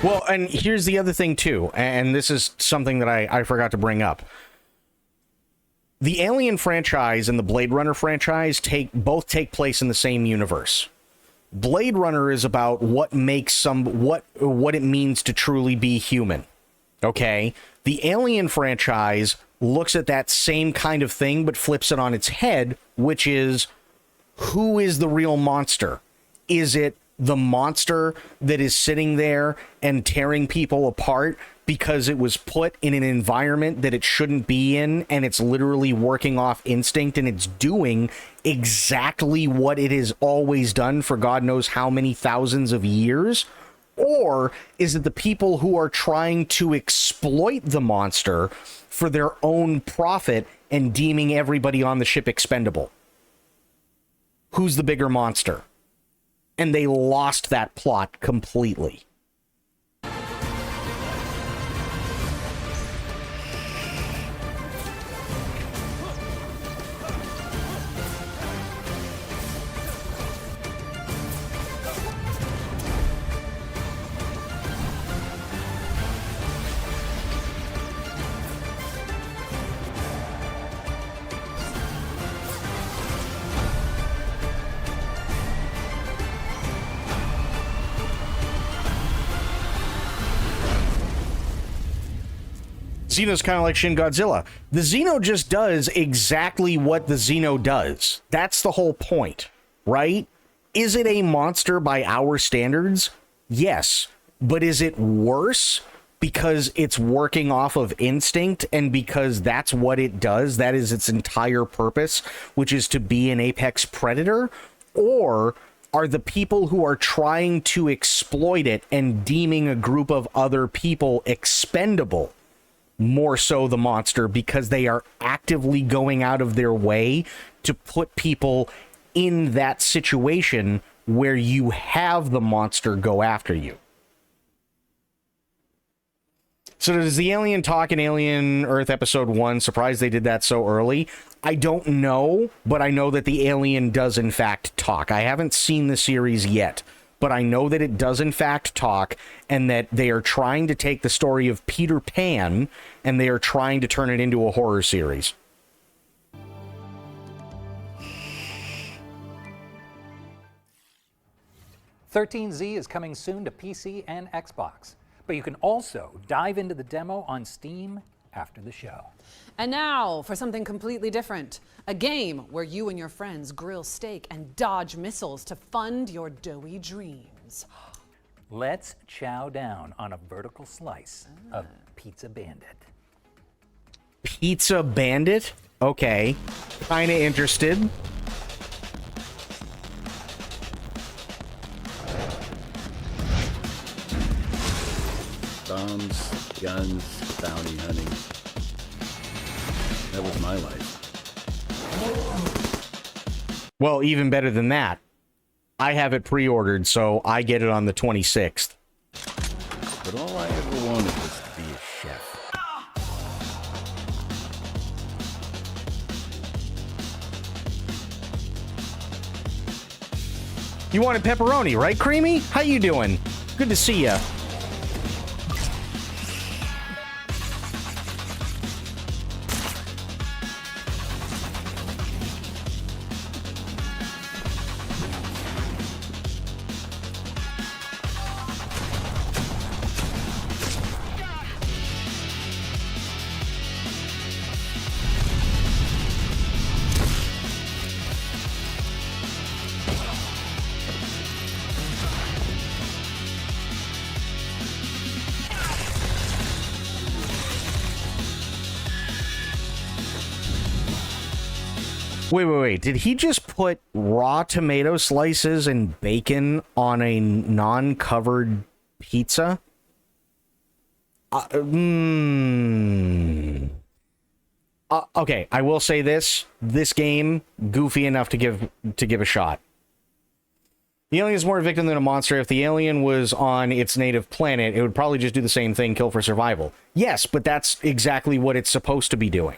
Well, and here's the other thing, too, and this is something that I forgot to bring up. The Alien franchise and the Blade Runner franchise both take place in the same universe. Blade Runner is about what makes what it means to truly be human. Okay? The Alien franchise looks at that same kind of thing, but flips it on its head, which is, who is the real monster? Is it the monster that is sitting there and tearing people apart because it was put in an environment that it shouldn't be in, and it's literally working off instinct, and it's doing exactly what it has always done for God knows how many thousands of years? Or is it the people who are trying to exploit the monster for their own profit and deeming everybody on the ship expendable? Who's the bigger monster? And they lost that plot completely. Xeno's kind of like Shin Godzilla. The Xeno just does exactly what the Xeno does. That's the whole point, right? Is it a monster by our standards? Yes. But is it worse because it's working off of instinct and because that's what it does? That is its entire purpose, which is to be an apex predator? Or are the people who are trying to exploit it and deeming a group of other people expendable more so the monster because they are actively going out of their way to put people in that situation where you have the monster go after you? So does the alien talk in Alien Earth Episode 1? Surprised they did that so early. I don't know, but I know that the alien does in fact talk. I haven't seen the series yet, but I know that it does in fact talk, and that they are trying to take the story of Peter Pan and they are trying to turn it into a horror series. Z is coming soon to PC and Xbox. but you can also dive into the demo on Steam after the show. And now for something completely different. A game where you and your friends grill steak and dodge missiles to fund your doughy dreams. Let's chow down on a vertical slice of Pizza Bandit. Pizza Bandit? Okay. Kinda interested. Bombs, guns, bounty hunting. That was my life. Well, even better than that. I have it pre-ordered, so I get it on the 26th. But all I ever wanted was to be a chef. You wanted pepperoni, right, Creamy? How you doing? Good to see ya. Wait. Did he just put raw tomato slices and bacon on a non-covered pizza? Okay, I will say this. This game, goofy enough to give a shot. The alien is more a victim than a monster. If the alien was on its native planet, it would probably just do the same thing, kill for survival. Yes, but that's exactly what it's supposed to be doing.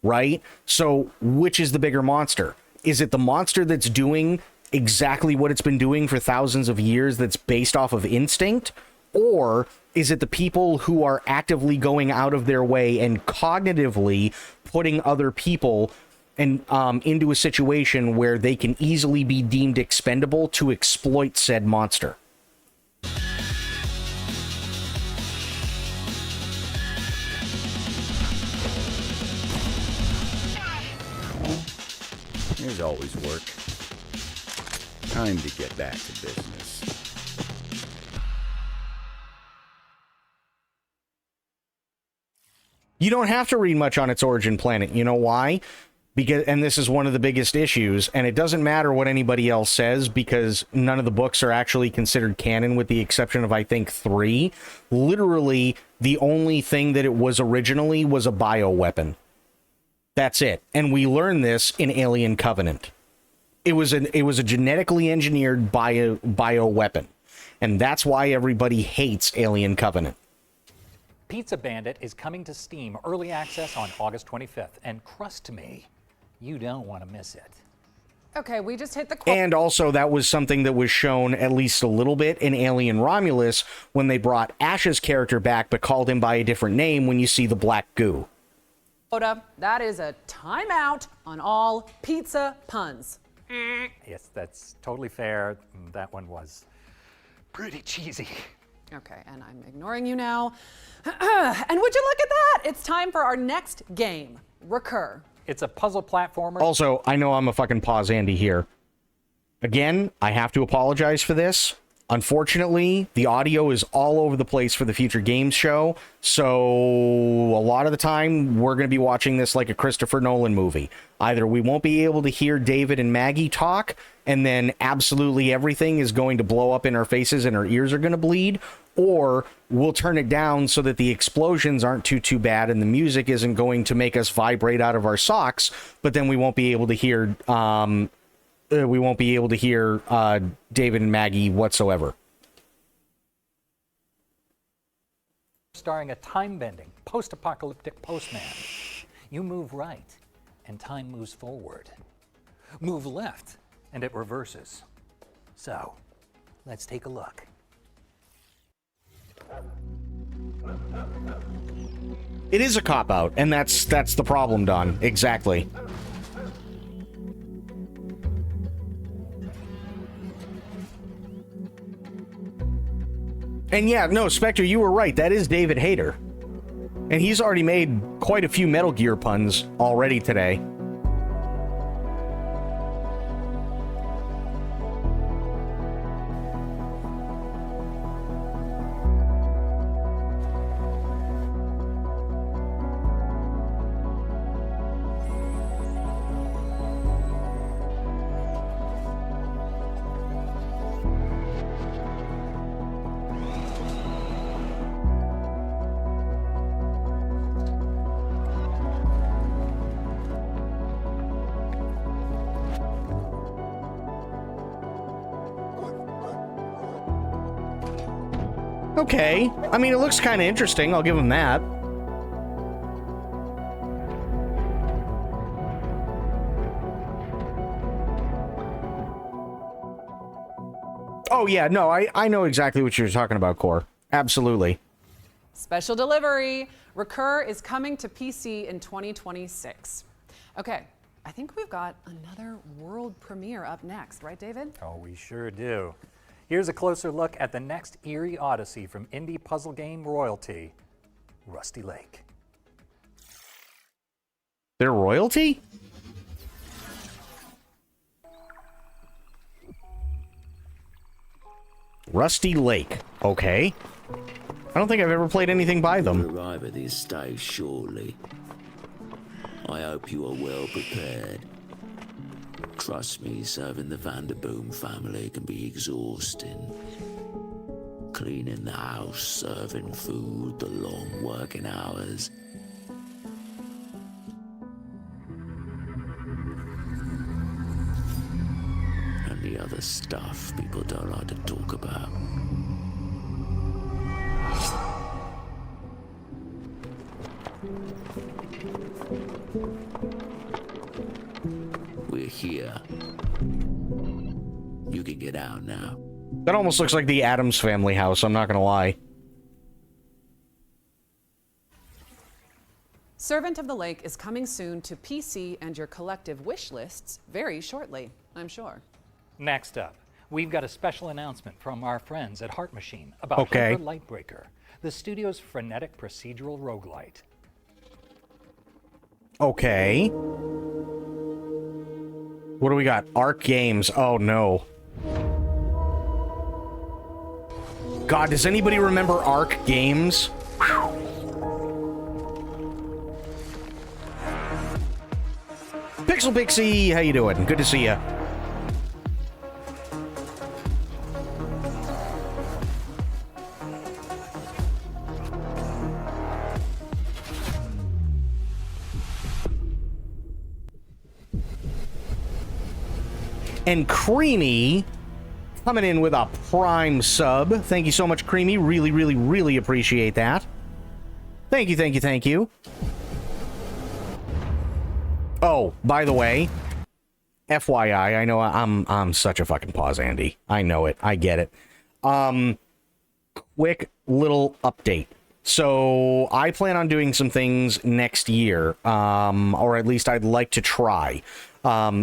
Right? So, which is the bigger monster? Is it the monster that's doing exactly what it's been doing for thousands of years that's based off of instinct? Or is it the people who are actively going out of their way and cognitively putting other people and into a situation where they can easily be deemed expendable to exploit said monster? There's always work. Time to get back to business. You don't have to read much on its origin planet. You know why? Because, and this is one of the biggest issues, and it doesn't matter what anybody else says because none of the books are actually considered canon with the exception of, I think, 3. Literally, the only thing that it was originally was a bioweapon. That's it. And we learned this in Alien Covenant. It was a genetically engineered bioweapon. And that's why everybody hates Alien Covenant. Pizza Bandit is coming to Steam Early Access on August 25th, and trust me, you don't want to miss it. Okay, we just hit the... And also, that was something that was shown at least a little bit in Alien Romulus when they brought Ash's character back but called him by a different name when you see the black goo. That is a timeout on all pizza puns. Yes, that's totally fair. That one was pretty cheesy. Okay, and I'm ignoring you now. And would you look at that? It's time for our next game, Recur. It's a puzzle platformer. Also, I know I'm a fucking pause Andy here. Again, I have to apologize for this. Unfortunately, the audio is all over the place for the Future Games show, so a lot of the time we're going to be watching this like a Christopher Nolan movie. Either we won't be able to hear David and Maggie talk, and then absolutely everything is going to blow up in our faces and our ears are going to bleed, or we'll turn it down so that the explosions aren't too bad and the music isn't going to make us vibrate out of our socks, but then we won't be able to hear David and Maggie whatsoever. Starring a time-bending, post-apocalyptic postman. You move right, and time moves forward. Move left, and it reverses. So, let's take a look. It is a cop-out, and that's the problem, Don. Exactly. And yeah, no, Spectre, you were right. That is David Hayter. And he's already made quite a few Metal Gear puns already today. Okay. I mean, it looks kind of interesting. I'll give him that. Oh, yeah. No, I know exactly what you're talking about, Core. Absolutely. Special delivery. Recur is coming to PC in 2026. Okay, I think we've got another world premiere up next, right, David? Oh, we sure do. Here's a closer look at the next eerie odyssey from indie puzzle game royalty, Rusty Lake. They're royalty? Rusty Lake. Okay. I don't think I've ever played anything by them. You'll arrive at the estate shortly. I hope you are well prepared. Trust me, serving the Vanderboom family can be exhausting. Cleaning the house, serving food, the long working hours. And the other stuff people don't like to talk about. We're here. You can get out now. That almost looks like the Addams Family house, I'm not gonna lie. Servant of the Lake is coming soon to PC and your collective wish lists very shortly, I'm sure. Next up, we've got a special announcement from our friends at Heart Machine about Okay. Hyper Lightbreaker, the studio's frenetic procedural roguelite. Okay. What do we got? Arc Games. Oh, no. God, does anybody remember Arc Games? Pixel Pixie, how you doing? Good to see ya. And Creamy coming in with a Prime sub. Thank you so much, Creamy. Really, really, really appreciate that. Thank you, thank you, thank you. Oh, by the way, FYI, I know I'm such a fucking pause, Andy. I know it. I get it. Quick little update. So I plan on doing some things next year, or at least I'd like to try.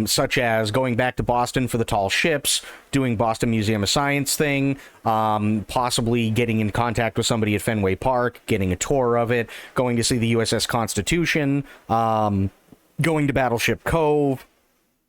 Such as going back to Boston for the tall ships, doing Boston Museum of Science thing, possibly getting in contact with somebody at Fenway Park, getting a tour of it, going to see the USS Constitution, going to Battleship Cove,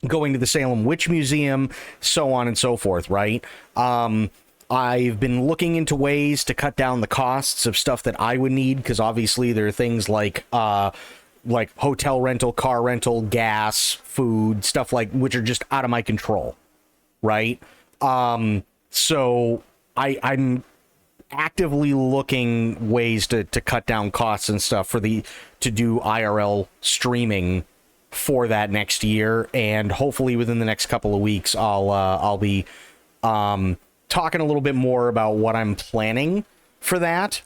going to the Salem Witch Museum, so on and so forth, right? I've been looking into ways to cut down the costs of stuff that I would need, because obviously there are things like hotel rental, car rental, gas, food, stuff like, which are just out of my control, right? So I'm actively looking ways to cut down costs and stuff to do IRL streaming for that next year, and hopefully within the next couple of weeks I'll be talking a little bit more about what I'm planning for that,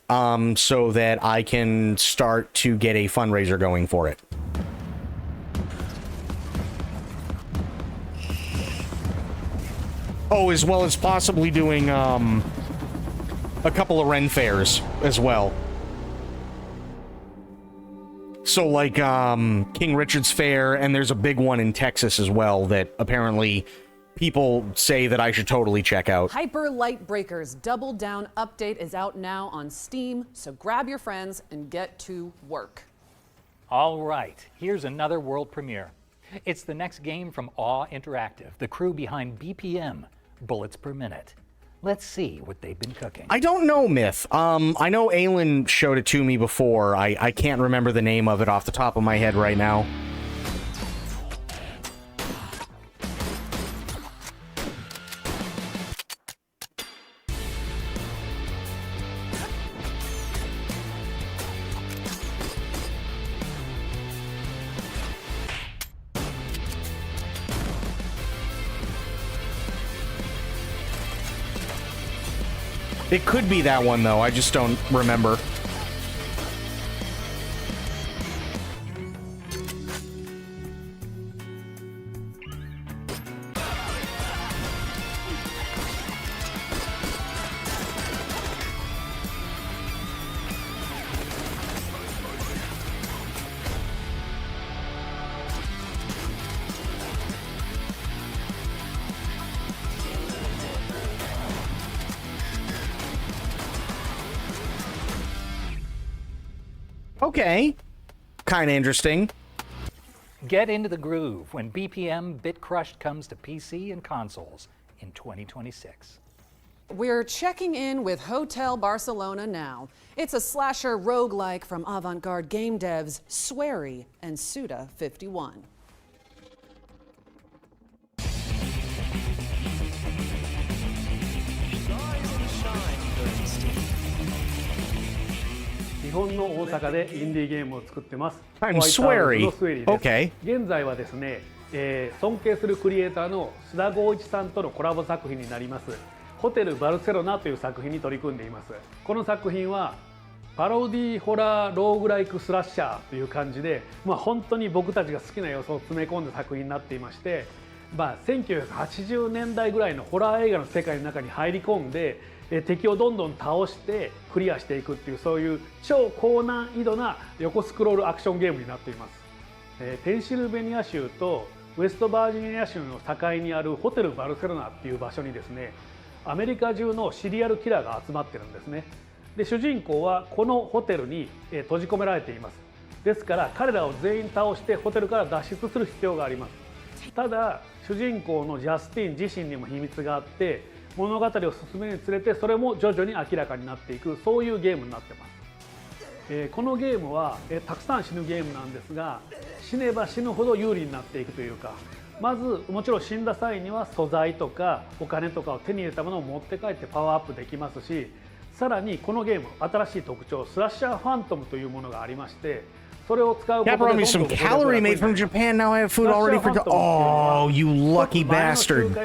so that I can start to get a fundraiser going for it. Oh, as well as possibly doing a couple of Ren fairs as well. So like King Richard's Fair, and there's a big one in Texas as well that apparently people say that I should totally check out. Hyper Light Breakers Double Down Update is out now on Steam, so grab your friends and get to work. All right, here's another world premiere. It's the next game from Awe Interactive, the crew behind BPM, Bullets Per Minute. Let's see what they've been cooking. I don't know, Myth. I know Aylin showed it to me before. I can't remember the name of it off the top of my head right now. It could be that one, though. I just don't remember. Okay. Kind of interesting. Get into the groove when BPM Bit Crushed comes to PC and consoles in 2026. We're checking in with Hotel Barcelona now. It's a slasher roguelike from avant-garde game devs Swery and Suda51. I'm Swery. Okay. 現在はですね、尊敬するクリエイターの須田剛一さんとのコラボ作品になりますホテルバルセロナという作品に取り組んでいます。この作品はパロディホラーローグライクスラッシャーという感じで、本当に僕たちが好きな要素を詰め込んだ作品になっていまして、1980年代ぐらいのホラー映画の世界の中に入り込んで敵をどんどん倒してクリアしていくっていう、そういう超高難易度な横スクロールアクションゲームになっています。ペンシルベニア州とウェストバージニア州の境にあるホテルバルセロナっていう場所にですね、アメリカ中のシリアルキラーが集まってるんですね。で、主人公はこのホテルに閉じ込められています。ですから彼らを全員倒してホテルから脱出する必要があります。ただ主人公のジャスティン自身にも秘密があって、物語を進めるにつれてそれも徐々に明らかになっていく、そういうゲームになってます。このゲームはたくさん死ぬゲームなんですが、死ねば死ぬほど有利になっていくというか、まずもちろん死んだ際には素材とかお金とかを手に入れたものを持って帰ってパワーアップできますし、さらにこのゲーム新しい特徴スラッシャーファントムというものがありまして、それを使うことで That brought me some calorie made from Japan. Now I have food already for. Oh, you lucky bastard!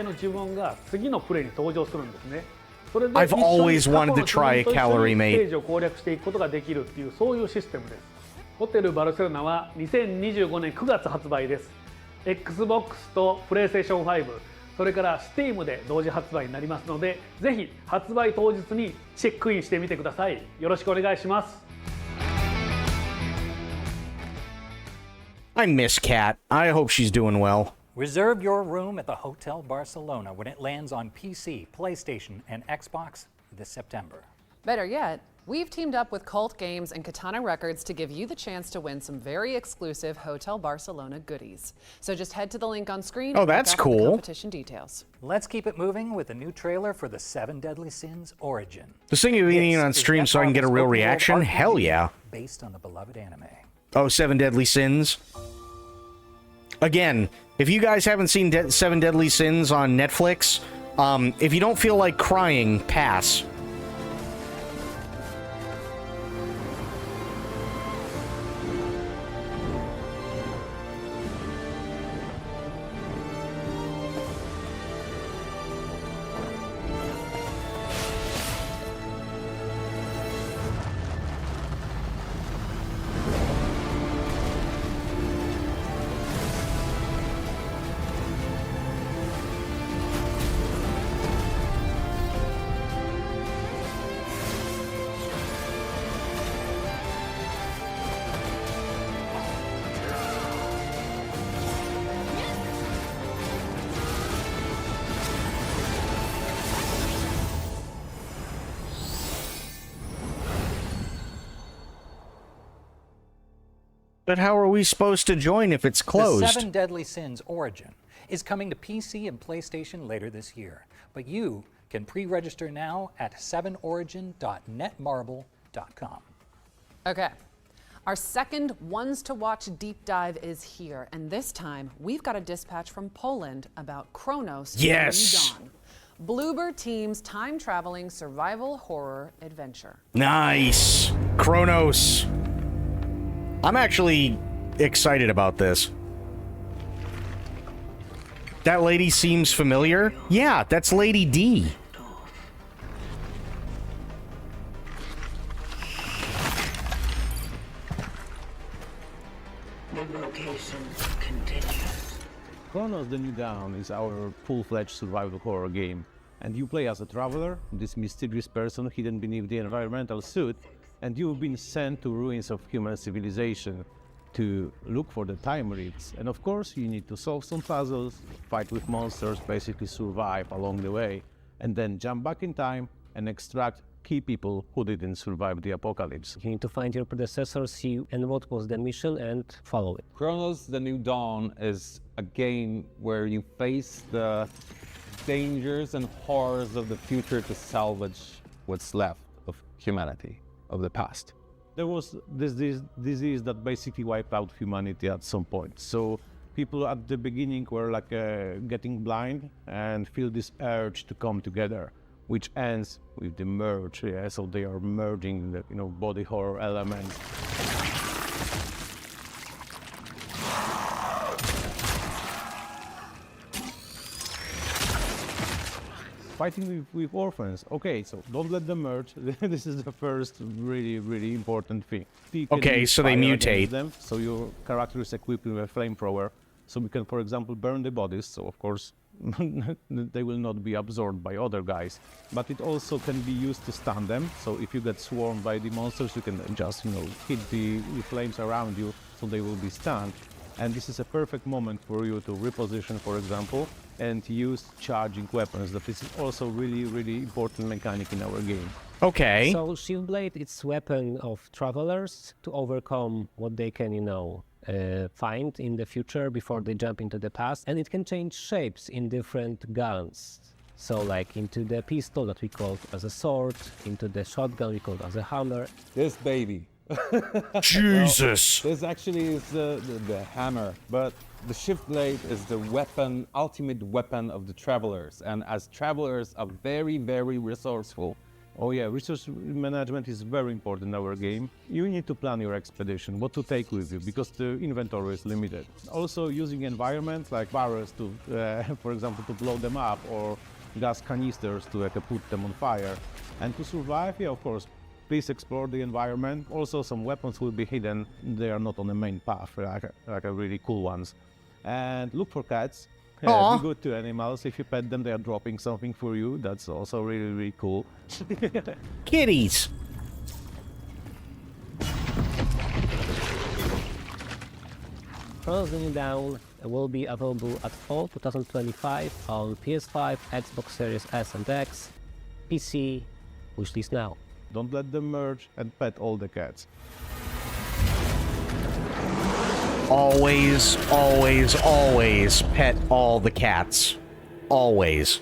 I've always wanted to try a calorie mate. ホテルバルセロナは2025年9月発売です。Xbox と PlayStation 5、それから Steam で同時発売になりますので、ぜひ発売当日にチェックインしてみてください。よろしくお願いします。I miss Kat. I hope she's doing well. Reserve your room at the Hotel Barcelona when it lands on PC, PlayStation, and Xbox this September. Better yet, we've teamed up with Cult Games and Katana Records to give you the chance to win some very exclusive Hotel Barcelona goodies. So just head to the link on screen. Oh, that's cool. The competition details. Let's keep it moving with a new trailer for the 7 Deadly Sins Origin. This thing you're eating on stream so I can get a real reaction? Hell yeah. Based on the beloved anime. Oh, 7 Deadly Sins. Again, if you guys haven't seen 7 Deadly Sins on Netflix, if you don't feel like crying, pass. But how are we supposed to join if it's closed? The 7 Deadly Sins Origin is coming to PC and PlayStation later this year, but you can pre-register now at 7origin.netmarble.com. Okay. Our second Ones to Watch deep dive is here, and this time we've got a dispatch from Poland about Kronos: Yes! The New Dawn. Bloober Team's time-traveling survival horror adventure. Nice. Kronos. I'm actually excited about this. That lady seems familiar. Yeah, that's Lady D. The location continues. Kronos: The New Dawn is our full-fledged survival horror game, and you play as a traveler, this mysterious person hidden beneath the environmental suit, and you've been sent to ruins of human civilization to look for the time rifts. And of course, you need to solve some puzzles, fight with monsters, basically survive along the way, and then jump back in time and extract key people who didn't survive the apocalypse. You need to find your predecessor, see and what was the mission, and follow it. Kronos: The New Dawn is a game where you face the dangers and horrors of the future to salvage what's left of humanity, of the past. There was this disease that basically wiped out humanity at some point. So people at the beginning were like getting blind and feel this urge to come together, which ends with the merge. Yeah? So they are merging the body horror elements. Fighting with orphans. Okay, so don't let them merge. This is the first really important thing. Okay, so they mutate. Them, so your character is equipped with a flamethrower, so we can, for example, burn the bodies. So of course, they will not be absorbed by other guys. But it also can be used to stun them. So if you get swarmed by the monsters, you can just hit the flames around you, so they will be stunned. And this is a perfect moment for you to reposition, for example, and use charging weapons. That is also really important mechanic in our game. Okay. So Shieldblade, it's weapon of travelers to overcome what they can, find in the future before they jump into the past, and it can change shapes in different guns. So like into the pistol that we call as a sword, into the shotgun we call as a hammer. This baby. Jesus. Well, this actually is the hammer, but the shift blade is the weapon, ultimate weapon of the travelers, and as travelers are very resourceful. Oh yeah, resource management is very important in our game. You need to plan your expedition, what to take with you, because the inventory is limited. Also using environment like barrels to, for example, to blow them up, or gas canisters to put them on fire. And to survive, yeah, of course, please explore the environment. Also, some weapons will be hidden. They are not on the main path, like really cool ones. And look for cats. Be good to animals. If you pet them, they are dropping something for you. That's also really cool. Kitties. Kronos: The New Dawn will be available at fall 2025 on PS5, Xbox Series S and X, PC, wishlist now. Don't let them merge, and pet all the cats. Always pet all the cats. Always.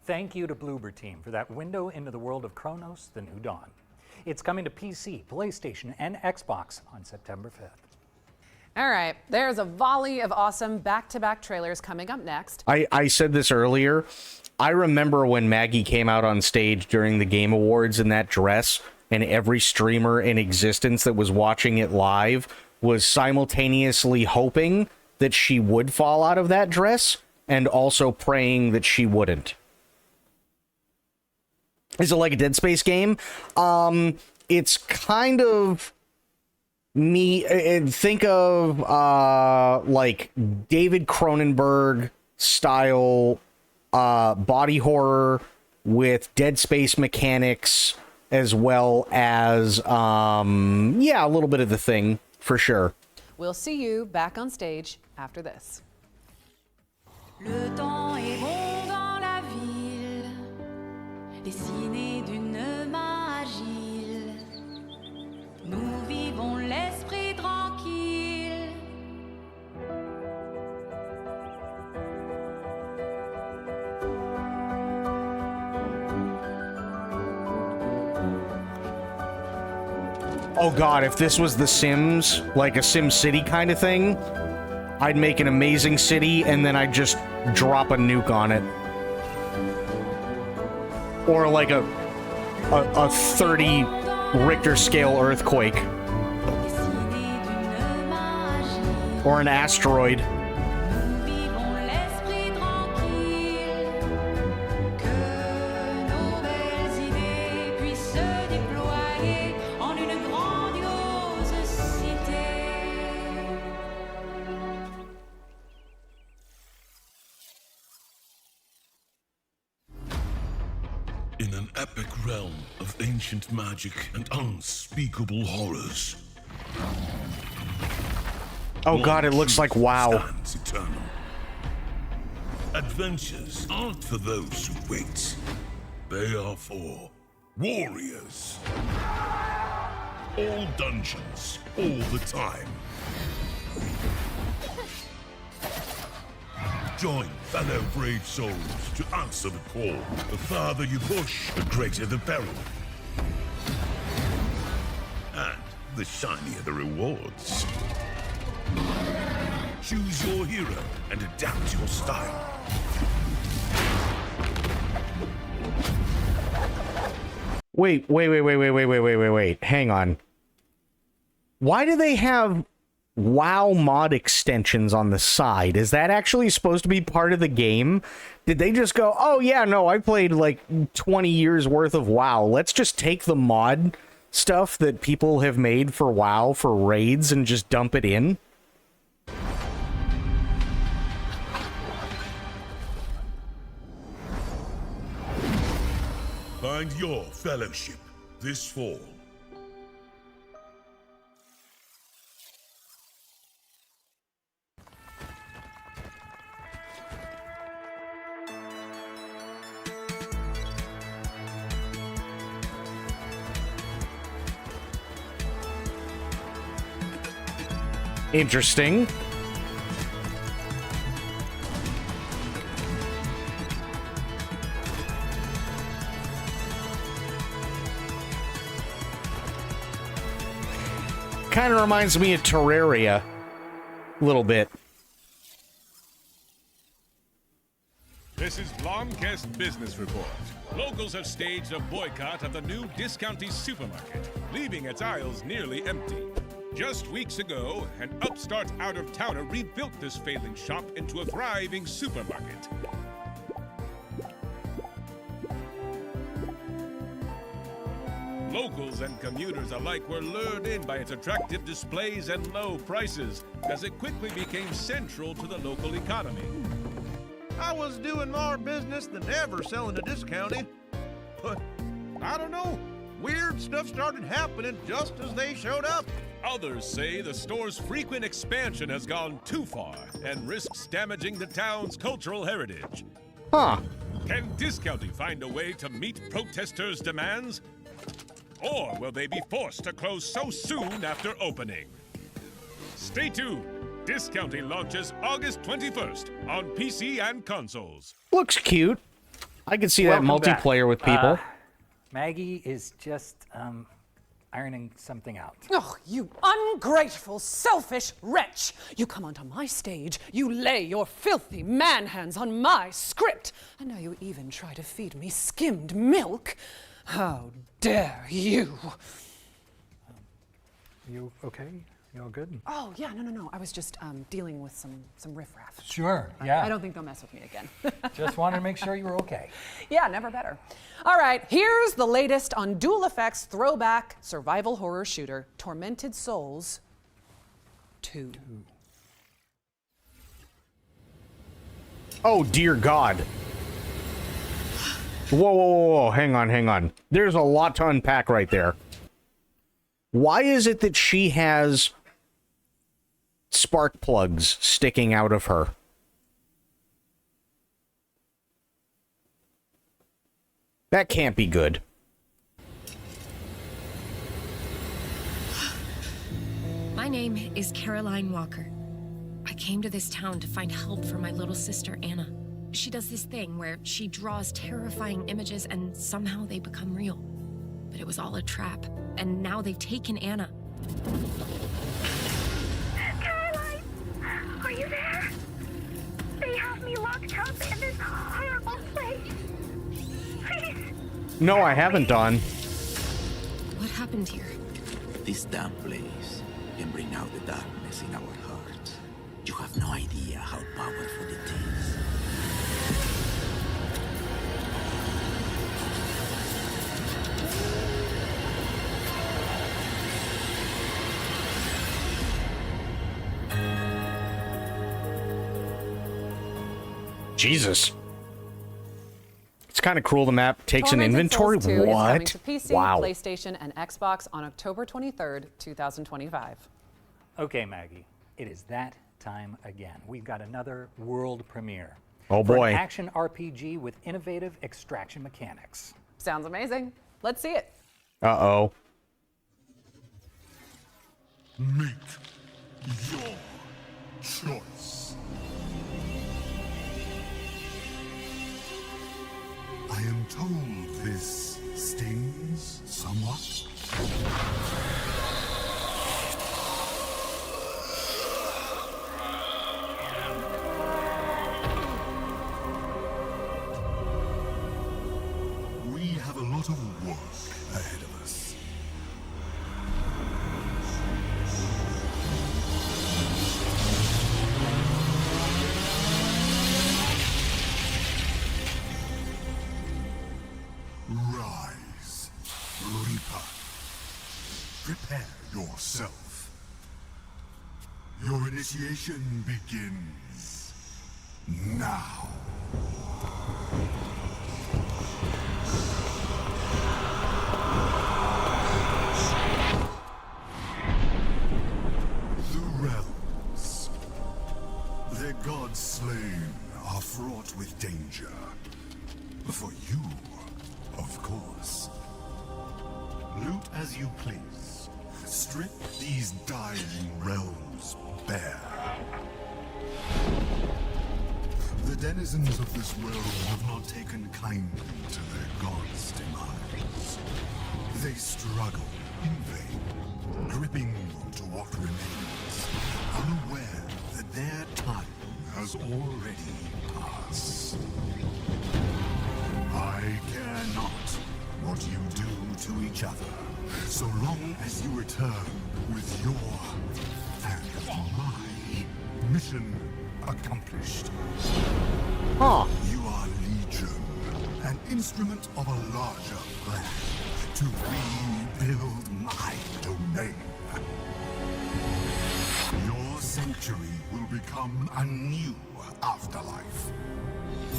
Thank you to Bloober Team for that window into the world of Kronos: The New Dawn. It's coming to PC, PlayStation, and Xbox on September 5th. All right, there's a volley of awesome back-to-back trailers coming up next. I said this earlier. I remember when Maggie came out on stage during the Game Awards in that dress, and every streamer in existence that was watching it live was simultaneously hoping that she would fall out of that dress and also praying that she wouldn't. Is it like a Dead Space game? It's kind of think of like David Cronenberg style body horror with Dead Space mechanics, as well as yeah, a little bit of The Thing for sure. We'll see you back on stage after this. Le temps est bon dans la ville, dessiné d'une magie. Oh god, if this was The Sims, like a Sim City kind of thing, I'd make an amazing city and then I'd just drop a nuke on it. Or like a 30 Richter scale earthquake. Or an asteroid. In an epic realm of ancient magic and unspeakable horrors. Oh god, it looks like WoW. Stands eternal. Adventures aren't for those who wait. They are for warriors. All dungeons, all the time. Join fellow brave souls to answer the call. The farther you push, the greater the peril. And the shinier the rewards. Choose your hero and adapt your style. Wait. Hang on. Why do they have WoW mod extensions on the side? Is that actually supposed to be part of the game? Did they just go, oh yeah, no, I played like 20 years worth of WoW. Let's just take the mod stuff that people have made for WoW for raids and just dump it in? Find your fellowship this fall. Interesting. Kind of reminds me of Terraria. A little bit. This is Blomkest Business Report. Locals have staged a boycott of the new Discounty supermarket, leaving its aisles nearly empty. Just weeks ago, an upstart out-of-towner rebuilt this failing shop into a thriving supermarket. Locals and commuters alike were lured in by its attractive displays and low prices, as it quickly became central to the local economy. I was doing more business than ever selling to Discounty. But, I don't know, weird stuff started happening just as they showed up. Others say the store's frequent expansion has gone too far and risks damaging the town's cultural heritage. Huh. Can Discounty find a way to meet protesters' demands? Or will they be forced to close so soon after opening? Stay tuned. Discounty launches August 21st on PC and consoles. Looks cute. I can see Welcome that multiplayer back. with people. Maggie is just ironing something out. Oh, you ungrateful, selfish wretch! You come onto my stage, you lay your filthy man hands on my script, and now you even try to feed me skimmed milk? How dare you! You okay? You all good? Oh, yeah, no. I was just dealing with some riffraff. Sure, yeah. I don't think they'll mess with me again. Just wanted to make sure you were okay. Yeah, never better. All right, here's the latest on Dual Effects throwback survival horror shooter, Tormented Souls 2. Oh, dear God. Whoa. Hang on. There's a lot to unpack right there. Why is it that she has spark plugs sticking out of her? That can't be good. My name is Caroline Walker. I came to this town to find help for my little sister, Anna. She does this thing where she draws terrifying images and somehow they become real. But it was all a trap, and now they've taken Anna. Caroline! Are you there? They have me locked up in this horrible place. Please! No, I haven't, Dawn. What happened here? This damn place can bring out the darkness in our hearts. You have no idea how powerful it is. Jesus. It's kind of cruel the map takes an Tormented inventory. Souls 2 is coming What? to PC, Wow. PlayStation, and Xbox on October 23rd, 2025. Okay, Maggie, it is that time again. We've got another world premiere. Oh, For boy. an action RPG with innovative extraction mechanics. Sounds amazing. Let's see it. Uh-oh. Make your choice. I am told this stings somewhat. We have a lot of work ahead of us. Rise, Reaper. Prepare yourself. Your initiation begins now. The realms. Their gods slain are fraught with danger. For you, of course. Loot as you please. Strip these dying realms bare. The denizens of this world have not taken kindly to their god's demise. They struggle in vain, gripping onto what remains, unaware that their time has already passed. I care not what you do to each other, so long as you return with your and my mission accomplished. Huh. You are Legion, an instrument of a larger plan to rebuild my domain. Your sanctuary will become a new afterlife.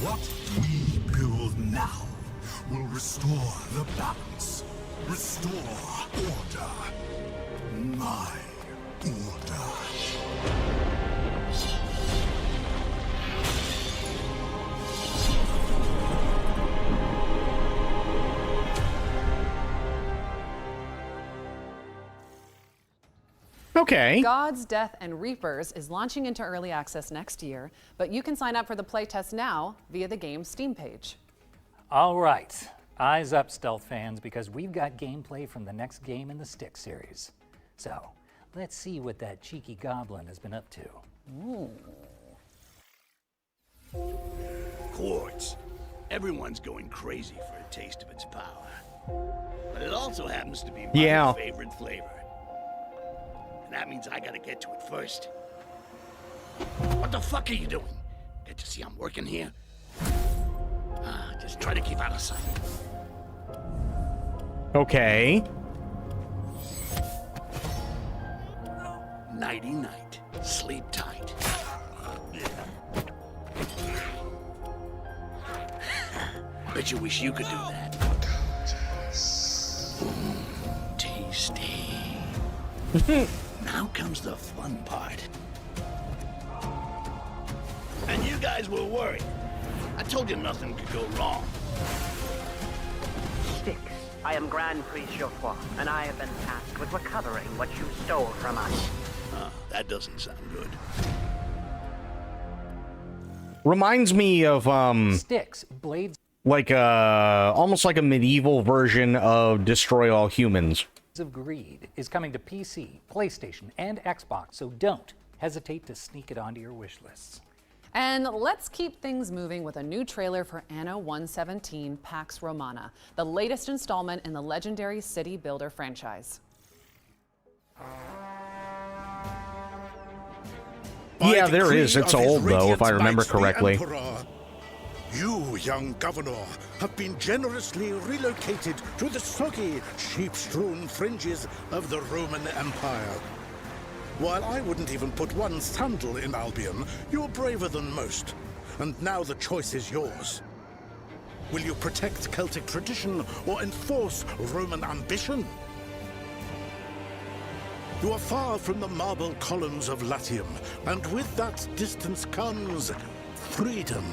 What we build now will restore the balance, restore order. My order. Okay. Gods, Death, and Reapers is launching into early access next year, but you can sign up for the playtest now via the game's Steam page. All right, eyes up, Stealth fans, because we've got gameplay from the next game in the Stick series. So, let's see what that cheeky goblin has been up to. Ooh. Quartz. Everyone's going crazy for a taste of its power. But it also happens to be my favorite flavor. And that means I gotta get to it first. What the fuck are you doing? Can't you see I'm working here? Just try to keep out of sight. Okay. Nighty-night. Sleep tight. Bet you wish you could do that. Tasty. Now comes the fun part. And you guys were worried. I told you nothing could go wrong. Styx, I am Grand Priest Geoffroy, and I have been tasked with recovering what you stole from us. That doesn't sound good. Reminds me of Styx, Blades. Like almost like a medieval version of Destroy All Humans. of Greed is coming to PC, PlayStation, and Xbox, so don't hesitate to sneak it onto your wish lists. And let's keep things moving with a new trailer for Anno 117 Pax Romana, the latest installment in the legendary city builder franchise. Yeah, there is. It's old, though, if I remember correctly. You, young governor, have been generously relocated to the soggy, sheep-strewn fringes of the Roman Empire. While I wouldn't even put one sandal in Albion, you're braver than most. And now the choice is yours. Will you protect Celtic tradition or enforce Roman ambition? You are far from the marble columns of Latium, and with that distance comes freedom.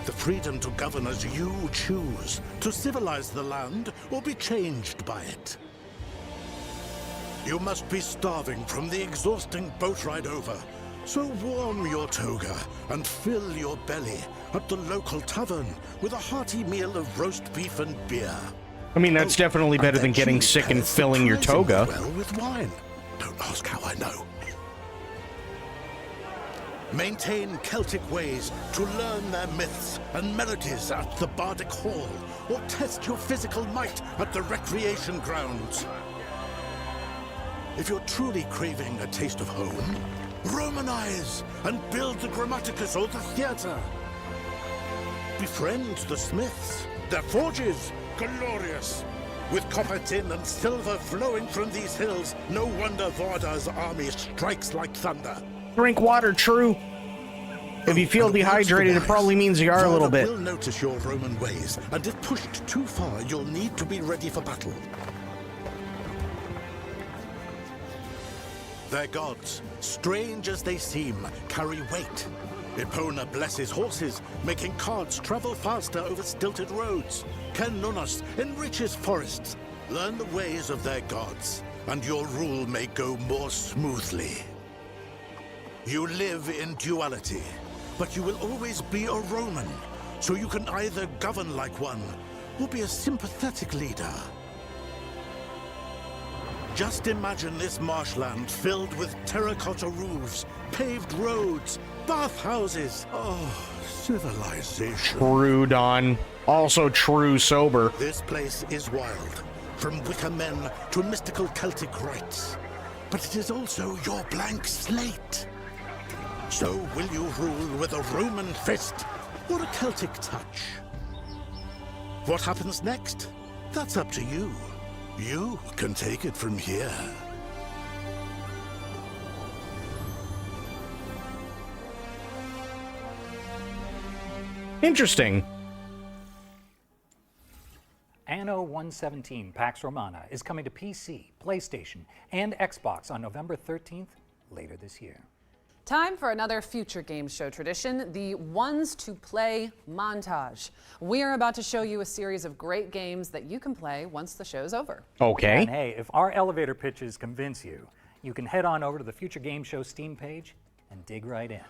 The freedom to govern as you choose, to civilize the land or be changed by it. You must be starving from the exhausting boat ride over, so warm your toga and fill your belly at the local tavern with a hearty meal of roast beef and beer. I mean, that's definitely better than getting sick and filling your toga. Well with wine. Don't ask how I know. Maintain Celtic ways to learn their myths and melodies at the Bardic Hall, or test your physical might at the recreation grounds. If you're truly craving a taste of home, Romanize and build the Grammaticus or the theater. Befriend the smiths, their forges, glorious. With copper, tin, and silver flowing from these hills, no wonder Varda's army strikes like thunder. Drink water, true. If you feel dehydrated, it probably means you are a little bit. Will notice your Roman ways, and if pushed too far, you'll need to be ready for battle. Their gods, strange as they seem, carry weight. Epona blesses horses, making carts travel faster over stilted roads. Ken Nunos enriches forests. Learn the ways of their gods, and your rule may go more smoothly. You live in duality, but you will always be a Roman, so you can either govern like one, or be a sympathetic leader. Just imagine this marshland filled with terracotta roofs, paved roads, bathhouses. Oh, civilization. True, Don. Also true, sober. This place is wild, from Wicca men to mystical Celtic rites. But it is also your blank slate. So will you rule with a Roman fist or a Celtic touch? What happens next? That's up to you. You can take it from here. Interesting. Anno 117 Pax Romana is coming to PC, PlayStation, and Xbox on November 13th, later this year. Time for another future games show tradition, the Ones to Play montage. We are about to show you a series of great games that you can play once the show's over. Okay. And hey, if our elevator pitches convince you, you can head on over to the Future Game Show Steam page and dig right in.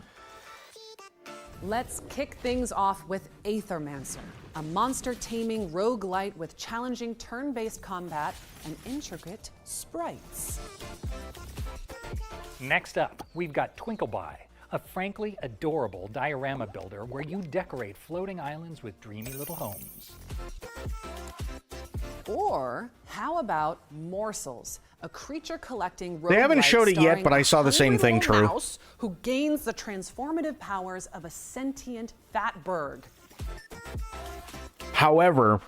Let's kick things off with Aethermancer, a monster-taming roguelite with challenging turn-based combat and intricate sprites. Next up, we've got Twinkleby, a frankly adorable diorama builder where you decorate floating islands with dreamy little homes. Or how about Morsels, a creature-collecting roguelite They haven't showed it yet, but I saw the same thing, true. Mouse who gains the transformative powers of a sentient fat bird. However,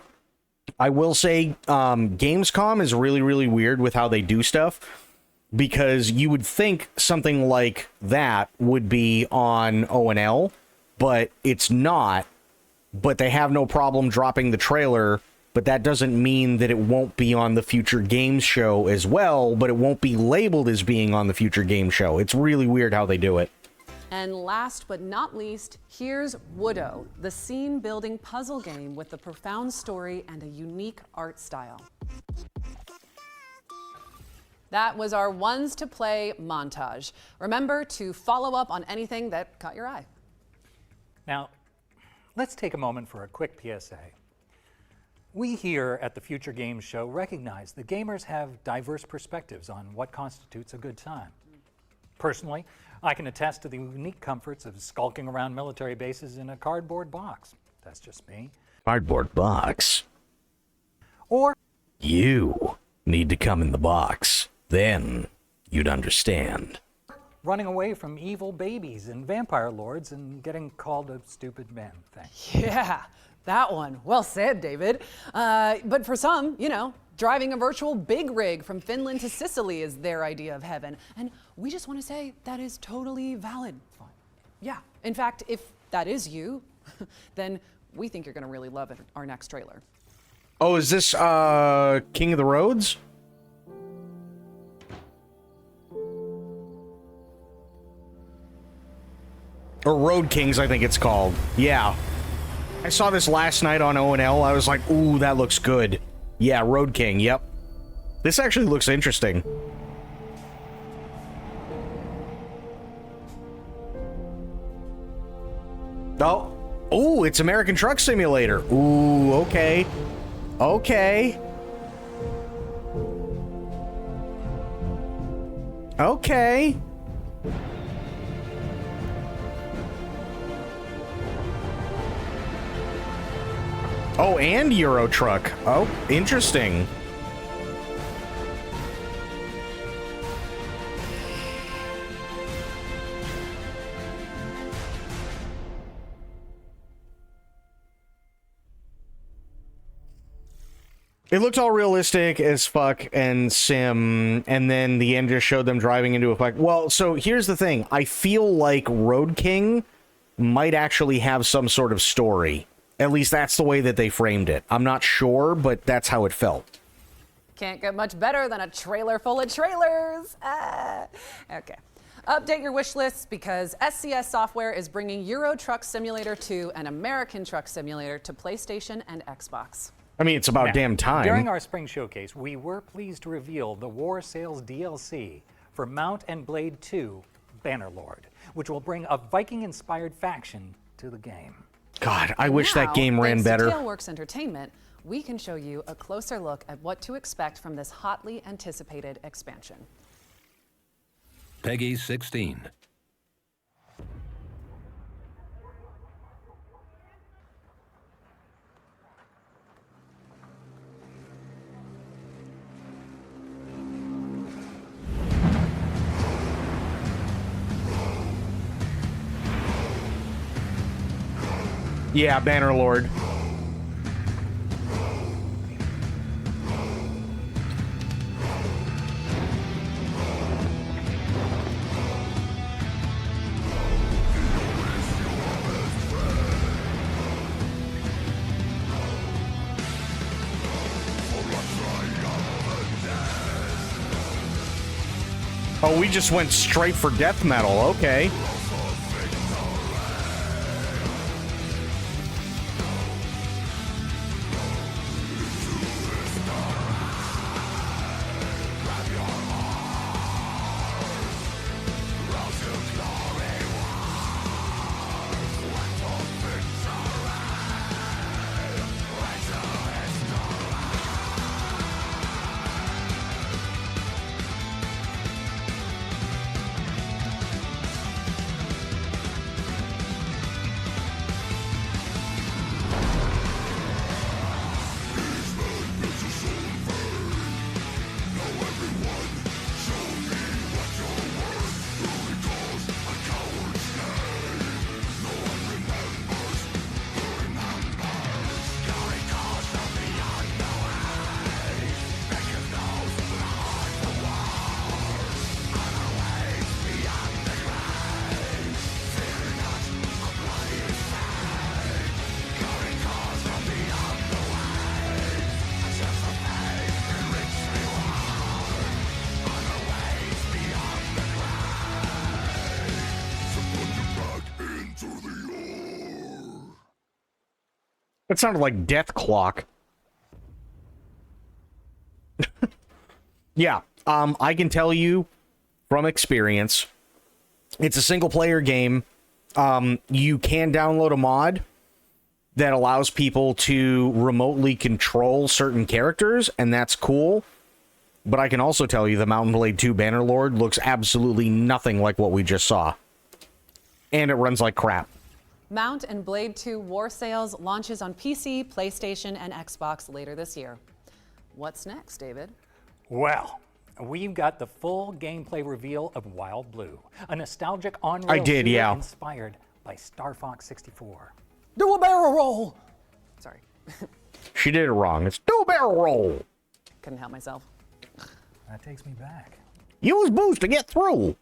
I will say Gamescom is really, really weird with how they do stuff, because you would think something like that would be on O&L, but it's not. But they have no problem dropping the trailer, but that doesn't mean that it won't be on the Future Games Show as well, but it won't be labeled as being on the Future Games Show. It's really weird how they do it. And last but not least, here's Woodo, the scene-building puzzle game with a profound story and a unique art style. That was our Ones to Play montage. Remember to follow up on anything that caught your eye. Now, let's take a moment for a quick PSA. We here at the Future Games Show recognize that gamers have diverse perspectives on what constitutes a good time. Personally, I can attest to the unique comforts of skulking around military bases in a cardboard box. That's just me. Cardboard box. Or you need to come in the box. Then you'd understand. running away from evil babies and vampire lords and getting called a stupid man thing. Yeah, that one. Well said, David. But for some, you know, driving a virtual big rig from Finland to Sicily is their idea of heaven. And we just want to say that is totally valid. Yeah. In fact, if that is you, then we think you're going to really love our next trailer. Oh, is this King of the Roads? Or Road Kings, I think it's called. Yeah. I saw this last night on O&L. I was like, ooh, that looks good. Yeah, Road King, yep. This actually looks interesting. Oh. Ooh, it's American Truck Simulator. Ooh, okay. Okay. Okay. Oh, and Euro Truck. Oh, interesting. It looked all realistic as fuck and sim, and then the end just showed them driving into a fuck. Well, so here's the thing. I feel like Road King might actually have some sort of story. At least that's the way that they framed it. I'm not sure, but that's how it felt. Can't get much better than a trailer full of trailers. Okay. Update your wish lists because SCS Software is bringing Euro Truck Simulator 2 and American Truck Simulator to PlayStation and Xbox. I mean, it's about Now, damn time. During our spring showcase, we were pleased to reveal the War Sales DLC for Mount and Blade 2 Bannerlord, which will bring a Viking-inspired faction to the game. God, I wish that Now, game ran thanks to better. Tailworks Entertainment, we can show you a closer look at what to expect from this hotly anticipated expansion. Peggy 16. Yeah, Bannerlord. Oh, we just went straight for death metal. Okay. That sounded like Death Clock. Yeah, I can tell you from experience, it's a single-player game. You can download a mod, that allows people to remotely control certain characters, and that's cool. But I can also tell you the Mountain Blade 2 Bannerlord looks absolutely nothing like what we just saw. And it runs like crap. Mount and Blade 2 War Sales launches on PC, PlayStation, and Xbox later this year. What's next, David? Well, we've got the full gameplay reveal of Wild Blue, a nostalgic on-rail I did, shooter yeah. inspired by Star Fox 64. Do a barrel roll! Sorry. She did it wrong. It's do a barrel roll. Couldn't help myself. That takes me back. Use boost to get through.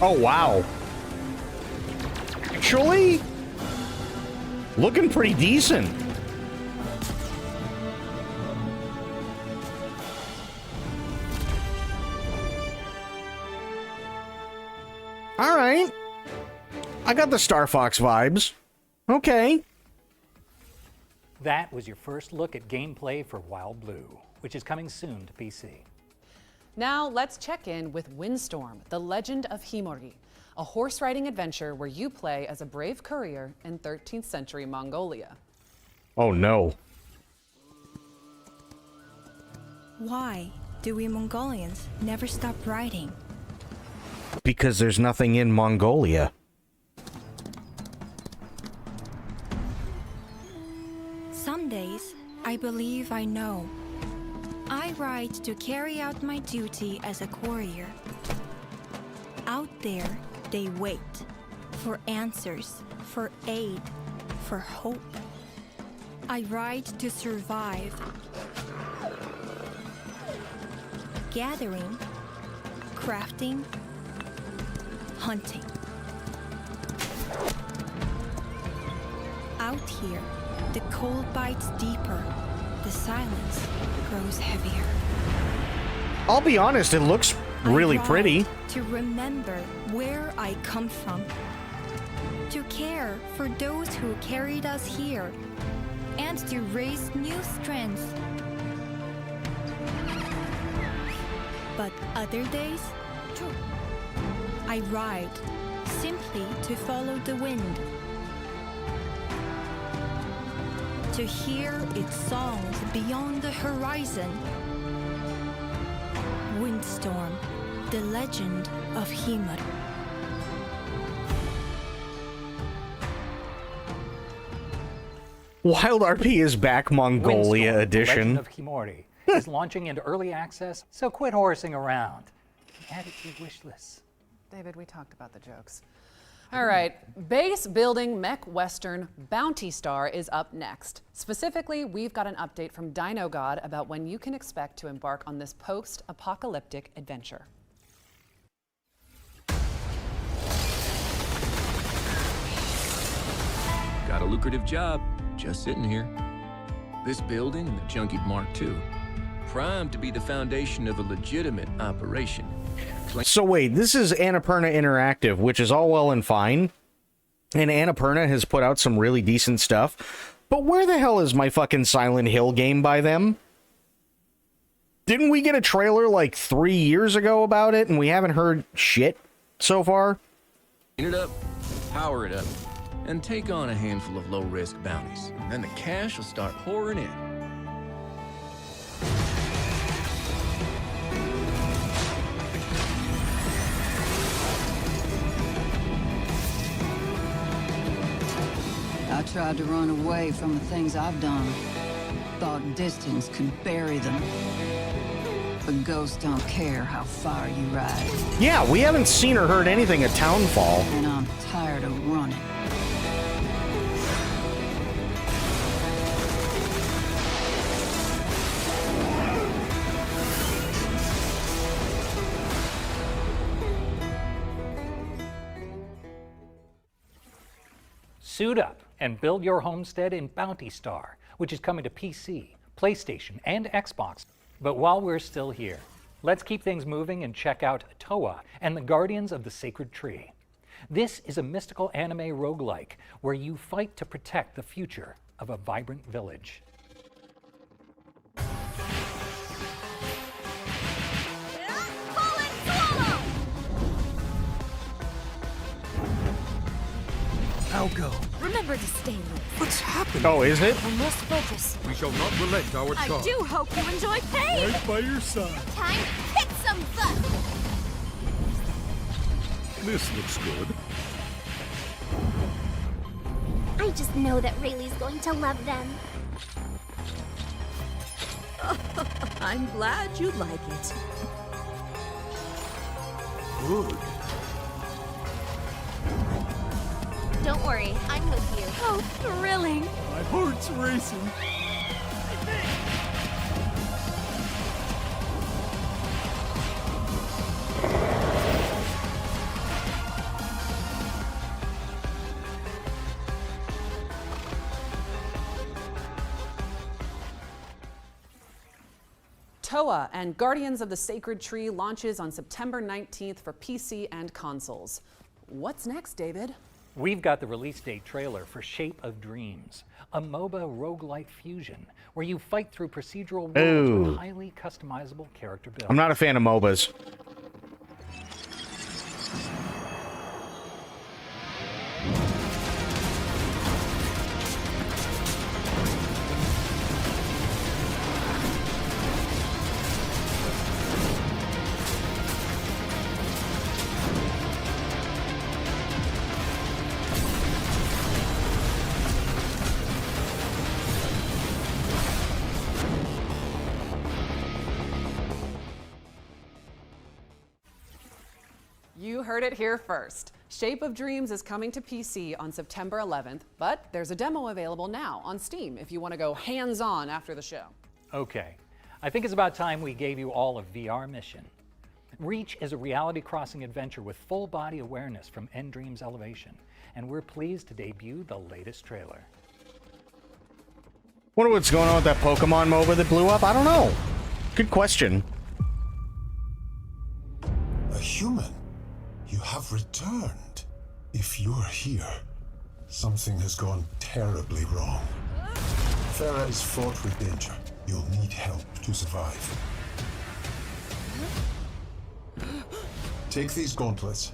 Oh, wow. Actually, looking pretty decent. All right. I got the Star Fox vibes. Okay. That was your first look at gameplay for Wild Blue, which is coming soon to PC. Now let's check in with Windstorm, the Legend of Himori, a horse-riding adventure where you play as a brave courier in 13th century Mongolia. Oh, no. Why do we Mongolians never stop riding? Because there's nothing in Mongolia. Some days, I believe I know. I ride to carry out my duty as a courier. Out there, they wait for answers, for aid, for hope. I ride to survive. Gathering, crafting, hunting. Out here, the cold bites deeper. The silence grows heavier. I'll be honest, it looks really pretty. To remember where I come from. To care for those who carried us here. And to raise new strengths. But other days, I ride simply to follow the wind. To hear its songs beyond the horizon. Windstorm, the Legend of Himori. Wild RP is back, Mongolia Windstorm, edition. Legend of Himori is launching into early access, so quit horsing around. Add it to your wish list. David, we talked about the jokes. All right, base building mech western Bounty Star is up next. Specifically, we've got an update from Dino God about when you can expect to embark on this post-apocalyptic adventure. Got a lucrative job, just sitting here. This building, the Junkie Mark II, primed to be the foundation of a legitimate operation. So wait, this is Annapurna Interactive, which is all well and fine. And Annapurna has put out some really decent stuff. But where the hell is my fucking Silent Hill game by them? Didn't we get a trailer like 3 years ago about it, and we haven't heard shit so far? Clean it up, power it up, and take on a handful of low-risk bounties. And then the cash will start pouring in. I tried to run away from the things I've done. Thought distance could bury them. But ghosts don't care how far you ride. Yeah, we haven't seen or heard anything at Townfall. And I'm tired of running. Suit up and build your homestead in Bounty Star, which is coming to PC, PlayStation, and Xbox. But while we're still here, let's keep things moving and check out Toa and the Guardians of the Sacred Tree. This is a mystical anime roguelike where you fight to protect the future of a vibrant village. I'll go. Remember to stay loose. What's happening? Oh, is it? I must focus. We shall not relent our I charge. do hope you enjoy pain. Right by your side. Time to kick some butt. This looks good. I just know that Rayleigh's going to love them. I'm glad you like it. Good. Don't worry, I'm with you. Oh, thrilling. My heart's racing. Toa and Guardians of the Sacred Tree launches on September 19th for PC and consoles. What's next, David? We've got the release date trailer for Shape of Dreams, a MOBA roguelike fusion where you fight through procedural worlds with highly customizable character builds. I'm not a fan of MOBAs. You heard it here first. Shape of Dreams is coming to PC on September 11th, but there's a demo available now on Steam if you want to go hands-on after the show. Okay, I think it's about time we gave you all a VR mission. Reach is a reality-crossing adventure with full body awareness from Endream's Elevation, and we're pleased to debut the latest trailer. Wonder what's going on with that Pokemon MOBA that blew up? I don't know. Good question. A human? You have returned. If you're here, something has gone terribly wrong. Farah is fraught with danger. You'll need help to survive. Take these gauntlets.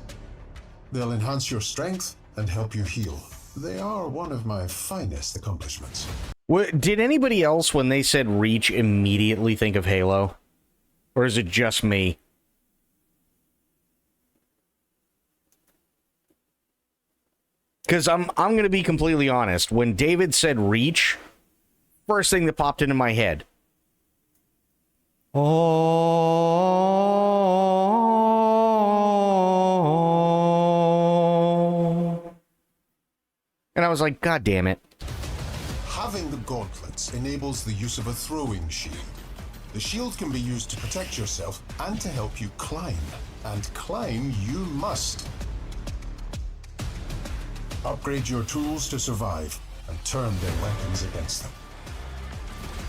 They'll enhance your strength and help you heal. They are one of my finest accomplishments. Did anybody else, when they said Reach, immediately think of Halo? Or is it just me? Because I'm going to be completely honest. When David said Reach, first thing that popped into my head. Oh. And I was like, God damn it. Having the gauntlets enables the use of a throwing shield. The shield can be used to protect yourself and to help you climb. And climb you must. Upgrade your tools to survive and turn their weapons against them.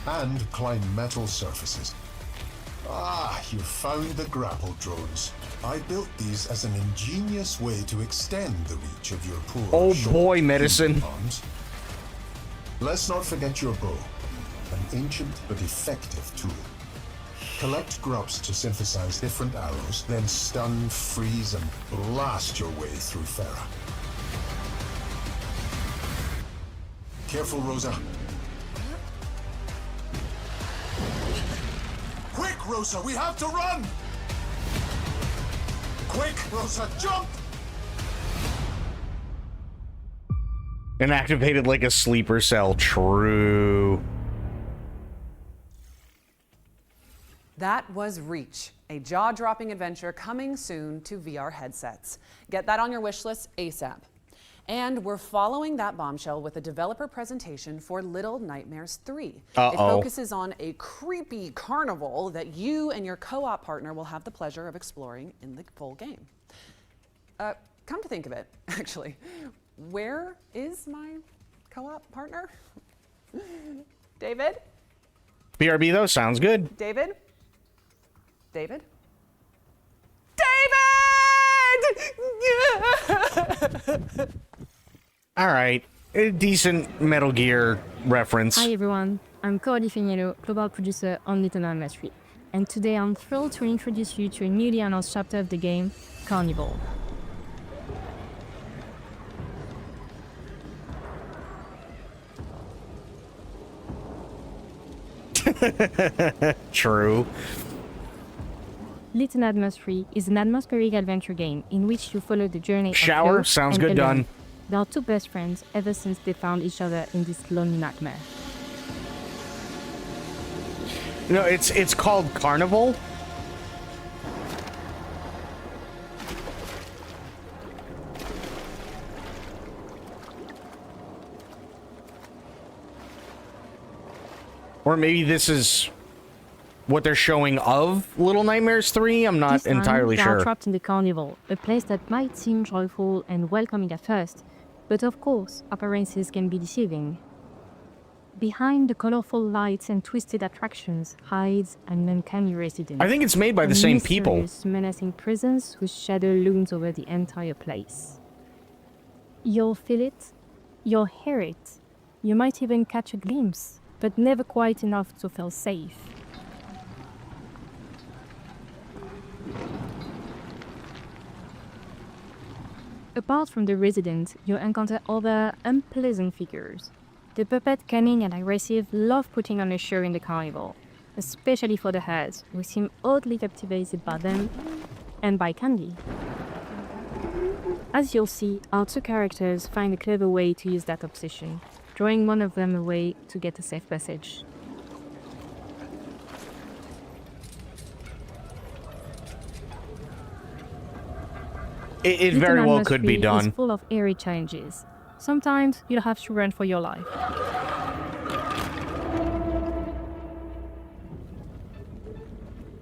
And climb metal surfaces. Ah, you found the grapple drones. I built these as an ingenious way to extend the reach of your poor oh boy, medicine. Arms. Let's not forget your bow, an ancient but effective tool. Collect grubs to synthesize different arrows, then stun, freeze, and blast your way through Farah. Careful, Rosa. Quick, Rosa, we have to run! Quick, Rosa, jump! And activated like a sleeper cell. True. That was Reach, a jaw-dropping adventure coming soon to VR headsets. Get that on your wish list ASAP. And we're following that bombshell with a developer presentation for Little Nightmares 3. It focuses on a creepy carnival that you and your co-op partner will have the pleasure of exploring in the full game. Come to think of it, actually, Where is my co-op partner? David? BRB though, sounds good. David? David? David! All right, a decent Metal Gear reference. Hi everyone, I'm Coralie Feniello, global producer on Little Nightmares 3, and today I'm thrilled to introduce you to a newly announced chapter of the game, Carnival. True. Little Nightmares 3 is an atmospheric adventure game in which you follow the journey Shower, of Flo sounds and good, Ellen. done. They are two best friends ever since they found each other in this lonely nightmare. You know, it's called Carnival. Or maybe this is what they're showing of Little Nightmares 3? I'm not This time, entirely they sure. are trapped in the carnival, a place that might seem joyful and welcoming at first, but of course, appearances can be deceiving. Behind the colorful lights and twisted attractions hides an uncanny resident. I think it's made by the a same people. mysterious, menacing presence whose shadow looms over the entire place. You'll feel it, you'll hear it, you might even catch a glimpse, but never quite enough to feel safe. Apart from the resident, you encounter other unpleasant figures. The puppet, cunning and aggressive, love putting on a show in the carnival, especially for the hares, who seem oddly captivated by them and by candy. As you'll see, our two characters find a clever way to use that obsession, drawing one of them away to get a safe passage. It very well Nightmares could be 3 done. is full of eerie challenges. Sometimes you'll have to run for your life.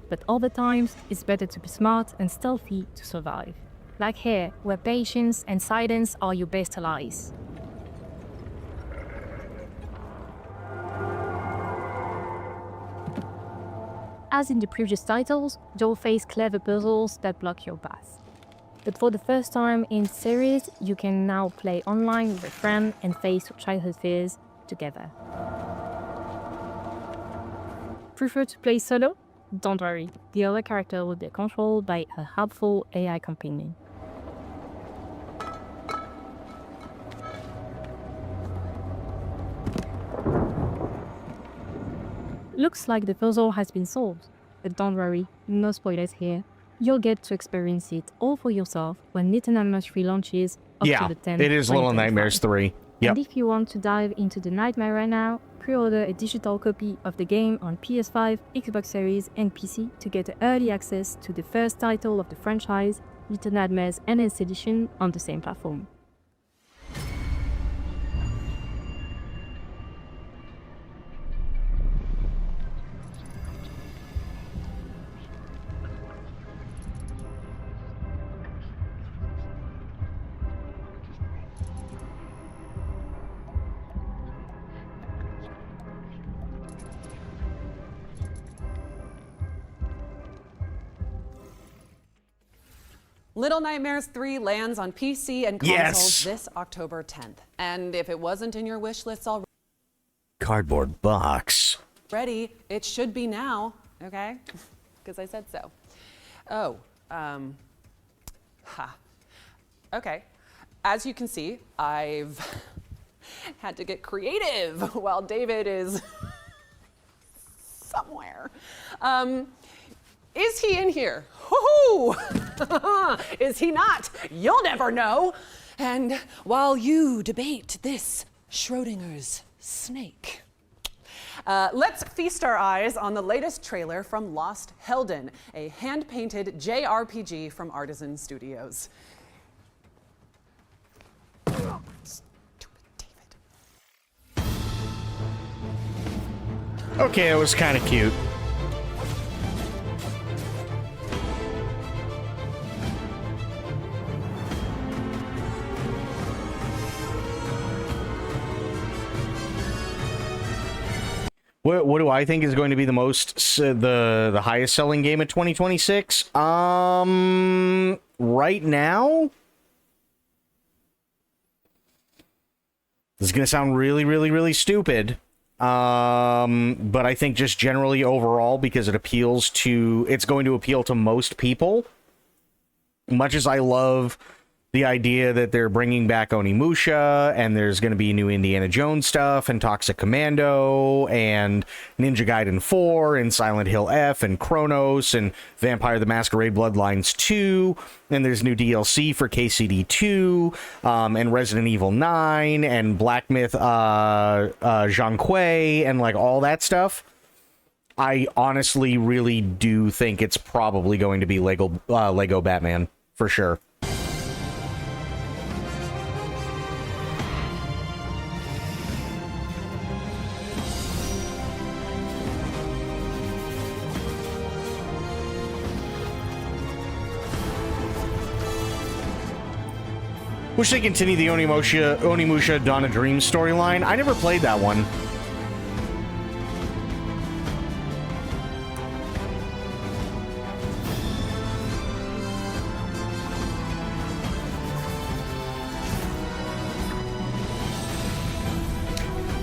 But other times, it's better to be smart and stealthy to survive. Like here, where patience and silence are your best allies. As in the previous titles, you'll face clever puzzles that block your path. But for the first time in the series, you can now play online with a friend and face your childhood fears together. Prefer to play solo? Don't worry, the other character will be controlled by a helpful AI companion. Looks like the puzzle has been solved, but don't worry, no spoilers here. You'll get to experience it all for yourself when Little Nightmares 3 launches October 10th, it is Little 2025. Nightmares 3. Yep. And if you want to dive into the nightmare right now, pre-order a digital copy of the game on PS5, Xbox Series and PC to get early access to the first title of the franchise, Little Nightmares NS Edition, on the same platform. Little Nightmares 3 lands on PC and consoles this October 10th. And if it wasn't in your wish list Cardboard box. already, it should be now, okay? Because I said so. Oh, okay. As you can see, I've had to get creative while David is somewhere. Is he in here? Woohoo! Is he not? You'll never know. And while you debate this Schrodinger's snake, let's feast our eyes on the latest trailer from Lost Helden, a hand-painted JRPG from Artisan Studios. Okay, it was kind of cute. What do I think is going to be the the highest selling game of 2026? Right now, this is going to sound really, really, really stupid. But I think just generally overall, because it's going to appeal to most people. Much as I love the idea that they're bringing back Onimusha, and there's going to be new Indiana Jones stuff, and Toxic Commando, and Ninja Gaiden 4, and Silent Hill F, and Chronos, and Vampire the Masquerade Bloodlines 2, and there's new DLC for KCD 2, and Resident Evil 9, and Black Myth Zhangque, and like all that stuff. I honestly really do think it's probably going to be Lego Batman, for sure. Wish they continued the Onimusha Dawn of Dreams storyline. I never played that one.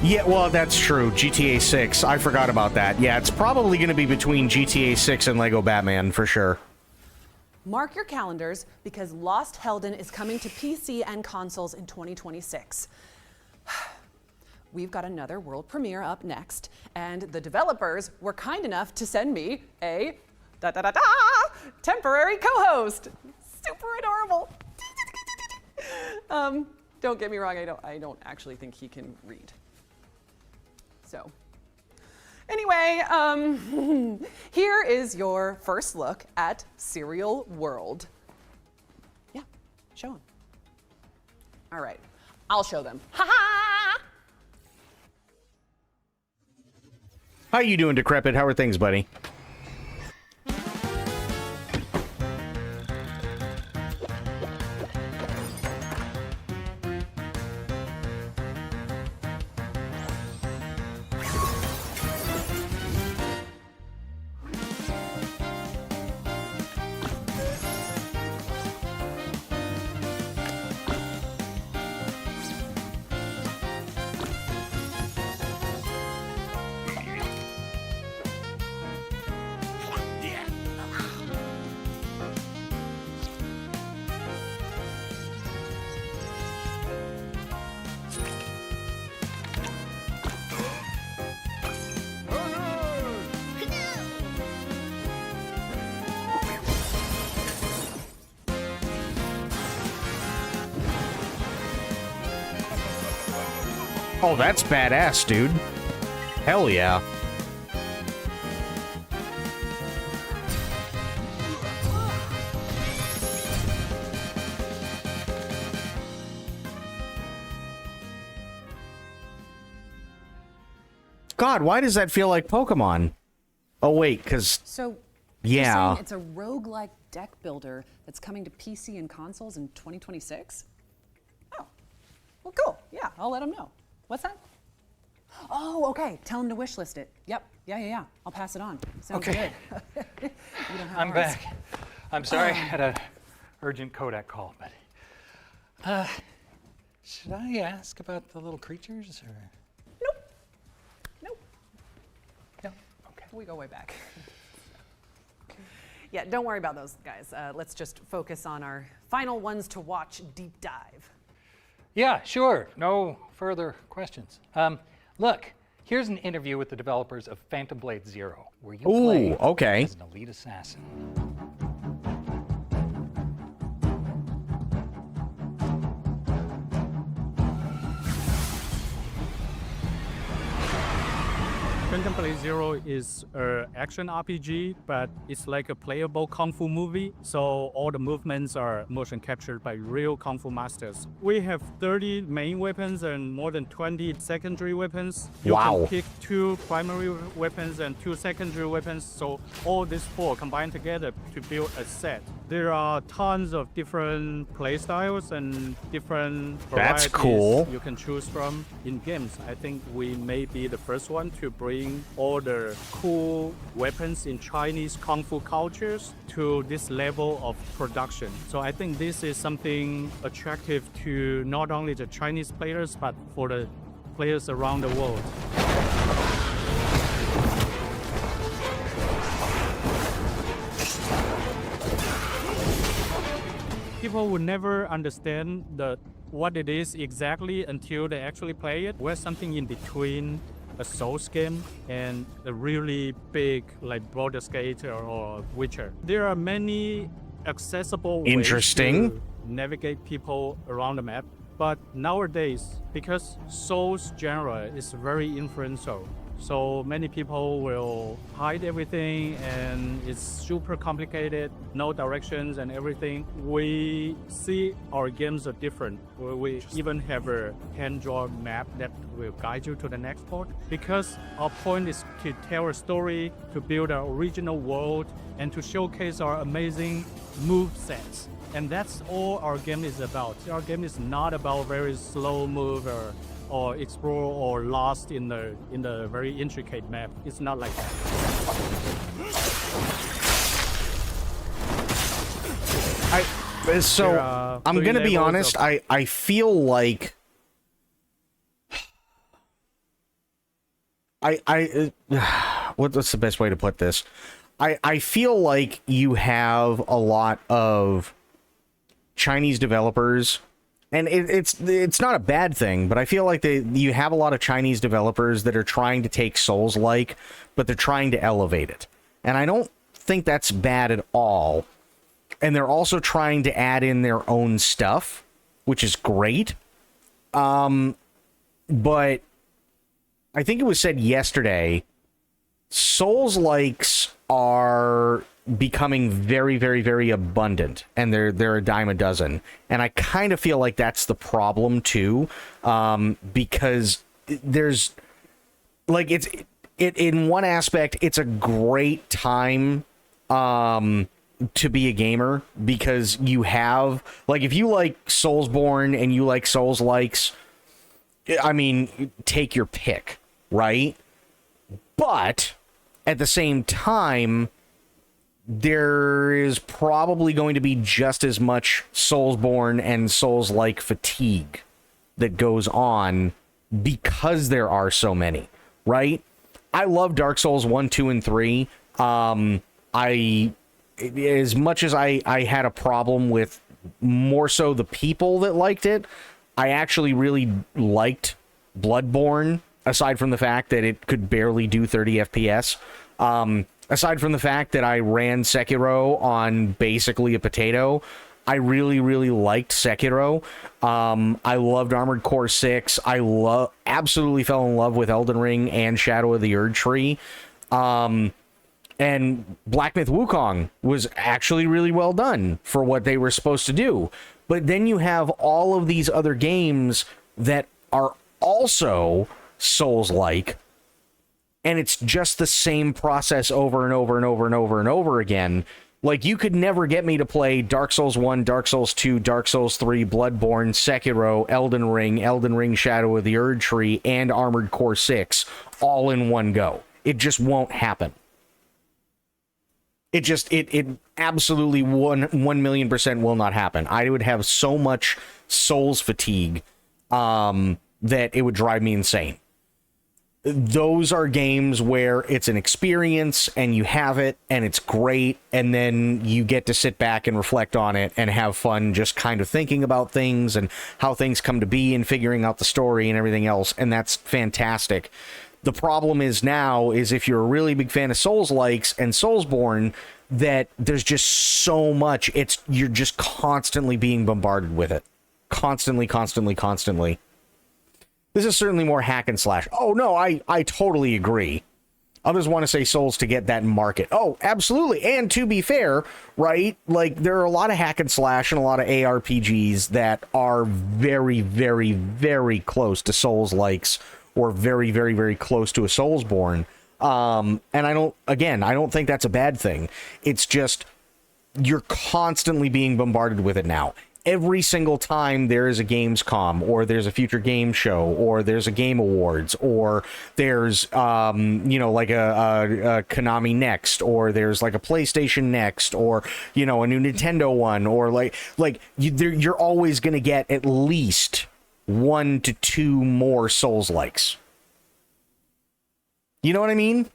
Yeah, well, that's true. GTA 6. I forgot about that. Yeah, it's probably going to be between GTA 6 and Lego Batman, for sure. Mark your calendars, because Lost Helden is coming to PC and consoles in 2026. We've got another world premiere up next, and the developers were kind enough to send me a temporary co-host. Super adorable. Don't get me wrong, I don't actually think he can read. So, anyway, here is your first look at Serial World. Yeah, show them. All right, I'll show them. Ha-ha! How you doing, Decrepit? How are things, buddy? Oh, that's badass, dude. Hell yeah. God, why does that feel like Pokemon? Oh, wait, because... So, yeah. You're saying it's a roguelike deck builder that's coming to PC and consoles in 2026? Oh, well, cool. Yeah, I'll let them know. What's that? Oh, okay. Tell him to wishlist it. Yep. Yeah. I'll pass it on. Sounds Okay. good. You don't have I'm ours. back. I'm sorry, I had an urgent Kodak call, but should I ask about the little creatures or? Nope. Yeah. Okay. We go way back. Yeah, don't worry about those guys. Let's just focus on our final ones to watch deep dive. Yeah, sure. No further questions. Look, here's an interview with the developers of Phantom Blade Zero, where you play as an elite assassin. Phantom Blade Zero is an action RPG, but it's like a playable kung fu movie, so all the movements are motion captured by real kung fu masters. We have 30 main weapons and more than 20 secondary weapons. You can pick 2 primary weapons and 2 secondary weapons, so all these 4 combined together to build a set. There are tons of different playstyles and different That's varieties cool. you can choose from in games. I think we may be the first one to bring all the cool weapons in Chinese kung fu cultures to this level of production. So I think this is something attractive to not only the Chinese players, but for the players around the world. People will never understand what it is exactly until they actually play it. We're something in between a Souls game and a really big like Baldur's Gate or Witcher. There are many accessible ways to navigate people around the map. But nowadays, because Souls genre is very influential, so many people will hide everything and it's super complicated, no directions and everything. We see our games are different. We even have a hand-drawn map that will guide you to the next port, because our point is to tell a story, to build our original world, and to showcase our amazing move sets. And that's all our game is about. Our game is not about very slow move or explore or lost in the very intricate map. It's not like that. I'm gonna be honest. I feel like what's the best way to put this? I feel like you have a lot of Chinese developers, and it's not a bad thing, but I feel like you have a lot of Chinese developers that are trying to take Souls-like, but they're trying to elevate it. And I don't think that's bad at all. And they're also trying to add in their own stuff, which is great. But I think it was said yesterday, Souls-likes are becoming very, very, very abundant, and they're a dime a dozen. And I kind of feel like that's the problem too, because there's like it in one aspect, it's a great time to be a gamer, because you have, like, if you like Soulsborne and you like Souls-likes, I mean, take your pick, right? But at the same time, there is probably going to be just as much Soulsborne and Souls-like fatigue that goes on because there are so many, right? I love Dark Souls 1, 2, and 3. As much as I had a problem with more so the people that liked it, I actually really liked Bloodborne, aside from the fact that it could barely do 30 FPS. Aside from the fact that I ran Sekiro on basically a potato, I really, really liked Sekiro. I loved Armored Core 6. I absolutely fell in love with Elden Ring and Shadow of the Erdtree. And Black Myth Wukong was actually really well done for what they were supposed to do. But then you have all of these other games that are also Souls-like, and it's just the same process over and over and over and over and over again. Like, you could never get me to play Dark Souls 1, Dark Souls 2, Dark Souls 3, Bloodborne, Sekiro, Elden Ring, Shadow of the Erdtree, and Armored Core 6 all in one go. It just won't happen. It absolutely 1,000,000% will not happen. I would have so much Souls fatigue that it would drive me insane. Those are games where it's an experience and you have it and it's great, and then you get to sit back and reflect on it and have fun just kind of thinking about things and how things come to be and figuring out the story and everything else, and that's fantastic. The problem is now is if you're a really big fan of Souls-likes and Soulsborne, that there's just so much, you're just constantly being bombarded with it. Constantly. This is certainly more hack and slash. Oh, no, I totally agree. Others want to say Souls to get that market. Oh, absolutely. And to be fair, right, like, there are a lot of hack and slash and a lot of ARPGs that are very, very, very close to Souls-likes, or very, very, very close to a Soulsborne. And I don't think that's a bad thing. It's just you're constantly being bombarded with it now. Every single time there is a Gamescom, or there's a future game show, or there's a Game Awards, or there's like a Konami Next, or there's like a PlayStation Next, or a new Nintendo one, or you're always going to get at least 1 to 2 more Souls-likes. You know what I mean?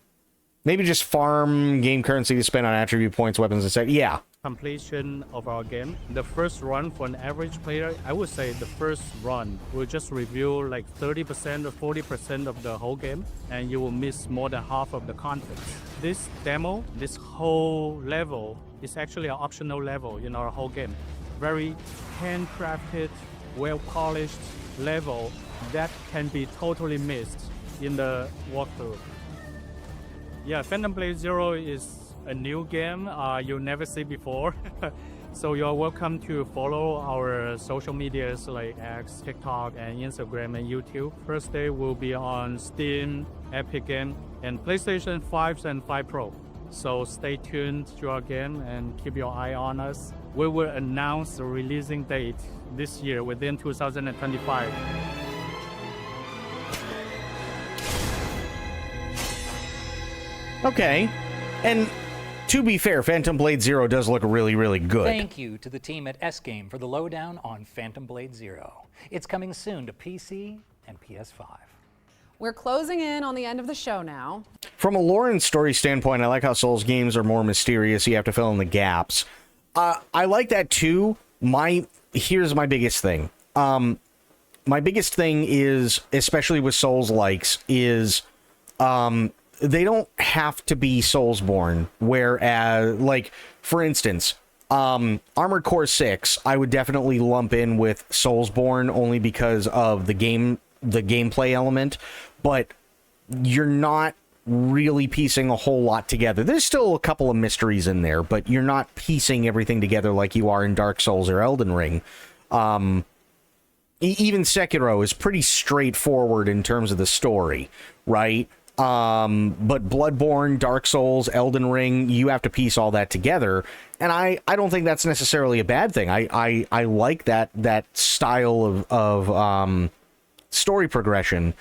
Maybe just farm game currency to spend on attribute points, weapons, etc. Yeah. Completion of our game. The first run for an average player, I would say the first run will just review like 30% or 40% of the whole game, and you will miss more than half of the content. This demo, this whole level is actually an optional level in our whole game. Very handcrafted, well-polished level that can be totally missed in the walkthrough. Yeah, Phantom Blade Zero is a new game you'll never see before. So you're welcome to follow our social medias like X, TikTok, and Instagram and YouTube. First day will be on Steam, Epic Game, and PlayStation 5 and 5 Pro. So stay tuned to our game and keep your eye on us. We will announce the releasing date this year within 2025. Okay. And to be fair, Phantom Blade Zero does look really, really good. Thank you to the team at S-Game for the lowdown on Phantom Blade Zero. It's coming soon to PC and PS5. We're closing in on the end of the show now. From a lore and story standpoint, I like how Souls games are more mysterious. You have to fill in the gaps. I like that too. Here's my biggest thing. My biggest thing is, especially with Souls-likes, is they don't have to be Soulsborne. Whereas, like, for instance, Armored Core 6, I would definitely lump in with Soulsborne only because of the gameplay element, but you're not really piecing a whole lot together. There's still a couple of mysteries in there, but you're not piecing everything together like you are in Dark Souls or Elden Ring. Even Sekiro is pretty straightforward in terms of the story, right? But Bloodborne, Dark Souls, Elden Ring, you have to piece all that together, and I don't think that's necessarily a bad thing. I like that style of story progression.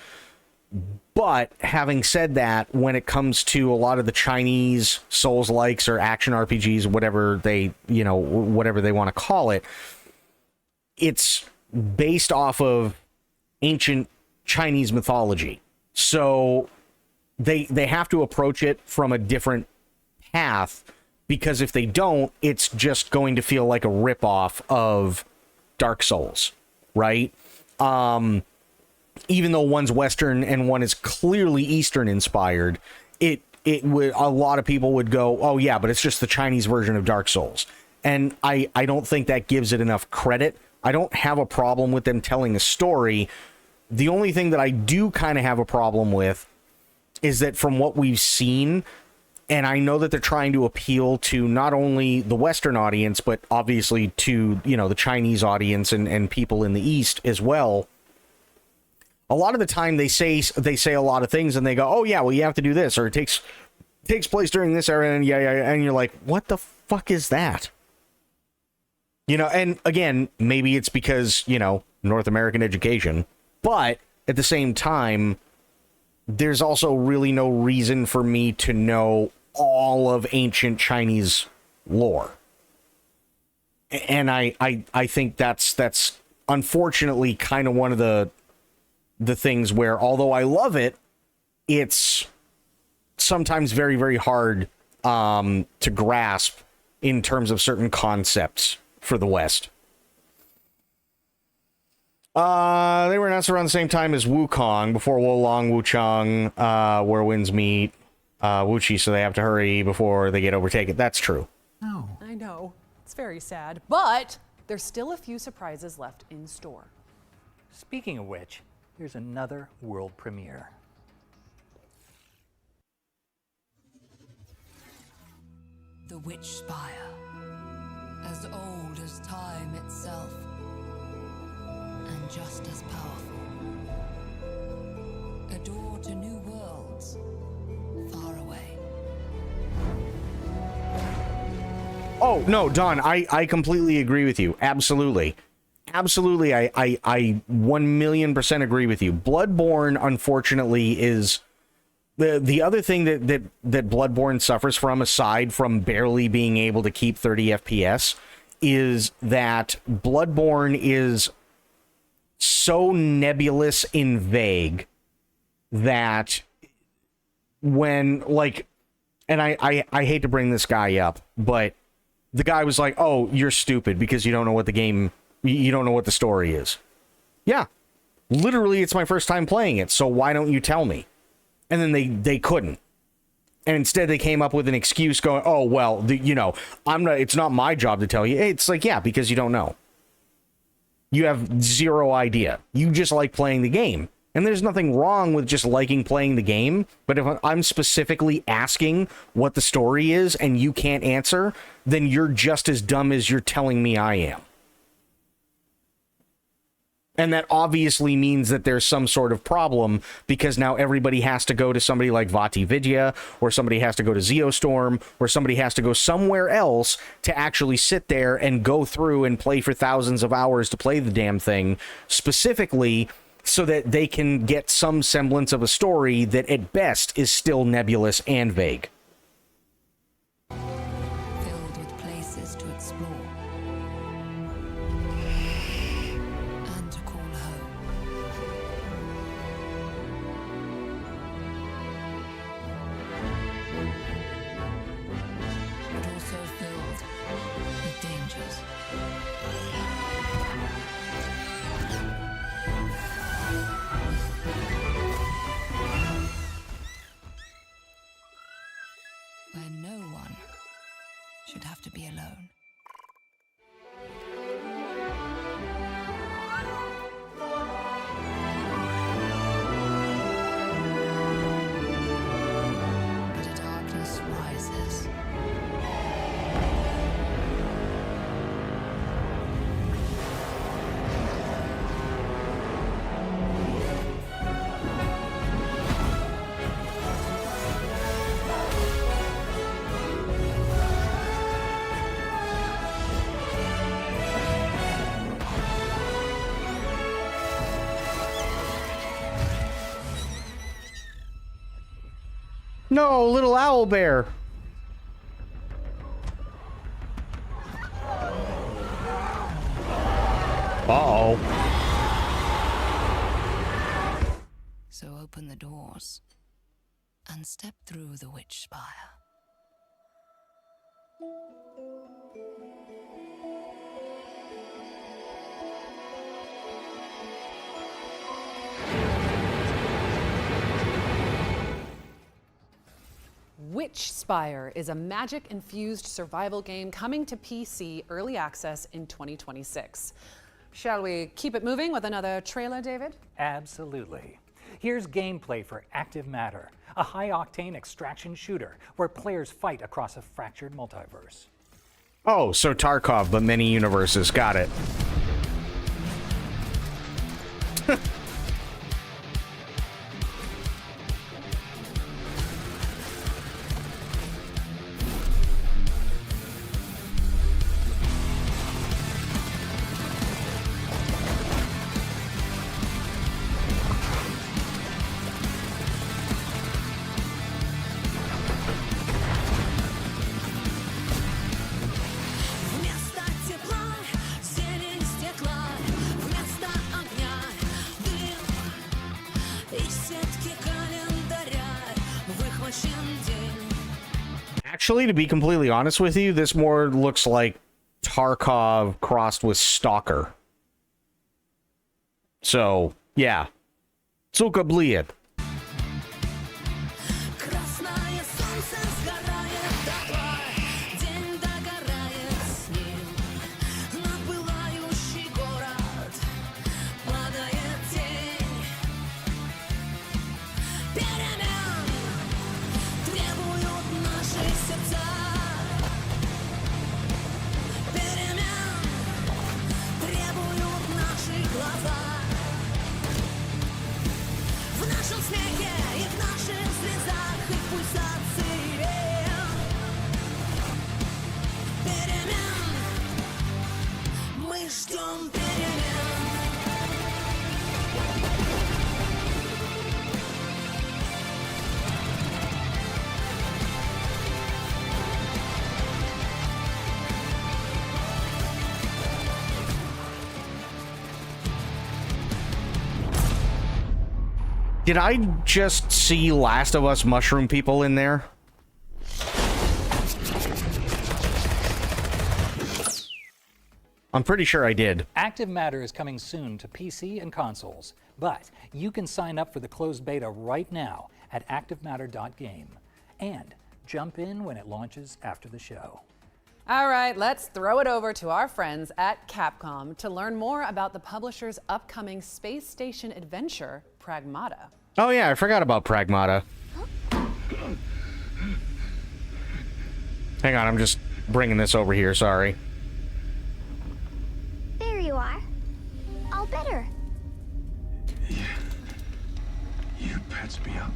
But having said that, when it comes to a lot of the Chinese Souls-likes or action RPGs, whatever they want to call it, it's based off of ancient Chinese mythology. So they have to approach it from a different path, because if they don't, it's just going to feel like a ripoff of Dark Souls, right? Even though one's Western and one is clearly Eastern inspired, a lot of people would go, oh yeah, but it's just the Chinese version of Dark Souls. And I don't think that gives it enough credit. I don't have a problem with them telling a story. The only thing that I do kind of have a problem with is that from what we've seen, and I know that they're trying to appeal to not only the Western audience, but obviously to, the Chinese audience and people in the East as well. A lot of the time they say a lot of things and they go, oh yeah, well you have to do this, or it takes place during this era, and and you're like, what the fuck is that? And again, maybe it's because, North American education, but at the same time, there's also really no reason for me to know all of ancient Chinese lore. And I think that's unfortunately kind of one of the things where, although I love it, it's sometimes very, very hard to grasp in terms of certain concepts for the West. They were announced around the same time as Wukong, before Wolong, Wuchang, where winds meet, Wuchi, so they have to hurry before they get overtaken. That's true. No. I know. It's very sad. But there's still a few surprises left in store. Speaking of which, here's another world premiere. The Witch Spire, as old as time itself, and just as powerful. A door to new worlds, far away. Oh, no, Don, I completely agree with you. Absolutely. Absolutely, I 1,000,000% agree with you. Bloodborne, unfortunately, is the other thing that Bloodborne suffers from, aside from barely being able to keep 30 FPS, is that Bloodborne is so nebulous and vague that when, like, and I hate to bring this guy up, but the guy was like, oh, you're stupid because you don't know what the game, you don't know what the story is. Yeah, literally, it's my first time playing it, so why don't you tell me? And then they couldn't. And instead they came up with an excuse going, oh, well, it's not my job to tell you. It's like, yeah, because you don't know. You have zero idea. You just like playing the game. And there's nothing wrong with just liking playing the game, but if I'm specifically asking what the story is and you can't answer, then you're just as dumb as you're telling me I am. And that obviously means that there's some sort of problem, because now everybody has to go to somebody like Vati Vidya, or somebody has to go to Zeostorm, or somebody has to go somewhere else to actually sit there and go through and play for thousands of hours to play the damn thing, specifically so that they can get some semblance of a story that at best is still nebulous and vague. Filled with places to explore and to call home. But also filled with dangers. Where no one should have to be alone. But a darkness rises. No, little owl bear. Uh-oh. So open the doors and step through the witch spire. Witch Spire is a magic-infused survival game coming to PC early access in 2026. Shall we keep it moving with another trailer, David? Absolutely. Here's gameplay for Active Matter, a high-octane extraction shooter where players fight across a fractured multiverse. Oh, so Tarkov, but many universes. Got it. Вместо тепла зелень стекла, вместо огня дым. Из сетки календаря выхвачен день. Actually, to be completely honest with you, this more looks like Tarkov crossed with Stalker. So, yeah. Сука блиет. Красное солнце сгорает дотла, день догорает с ним. На пылающий город падает тень. Перемен требуют наши сердца. Перемен требуют наши глаза. В нашу Did I just see Last of Us mushroom people in there? I'm pretty sure I did. Active Matter is coming soon to PC and consoles, but you can sign up for the closed beta right now at activematter.game and jump in when it launches after the show. All right, let's throw it over to our friends at Capcom to learn more about the publisher's upcoming space station adventure, Pragmata. Oh yeah, I forgot about Pragmata. Hang on, I'm just bringing this over here, sorry. There you are. All better. You patched me up.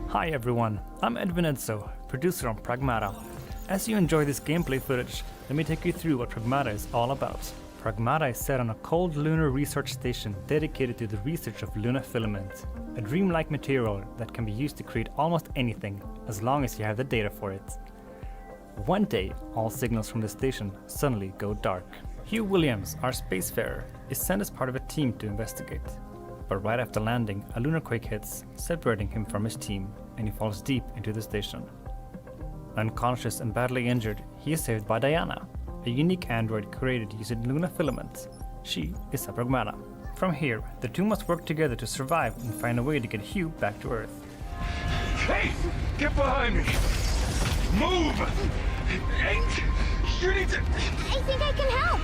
Hi everyone, I'm Edwin Edzo, producer on Pragmata. As you enjoy this gameplay footage, let me take you through what Pragmata is all about. Pragmata is set on a cold lunar research station dedicated to the research of lunar filament, a dreamlike material that can be used to create almost anything, as long as you have the data for it. One day, all signals from the station suddenly go dark. Hugh Williams, our spacefarer, is sent as part of a team to investigate. But right after landing, a lunar quake hits, separating him from his team, and he falls deep into the station. Unconscious and badly injured, he is saved by Diana, a unique android created using lunar filament. She is a Pragmata. From here, the two must work together to survive and find a way to get Hugh back to Earth. Hey! Get behind me! Move! Ain't shooting to... I think I can help.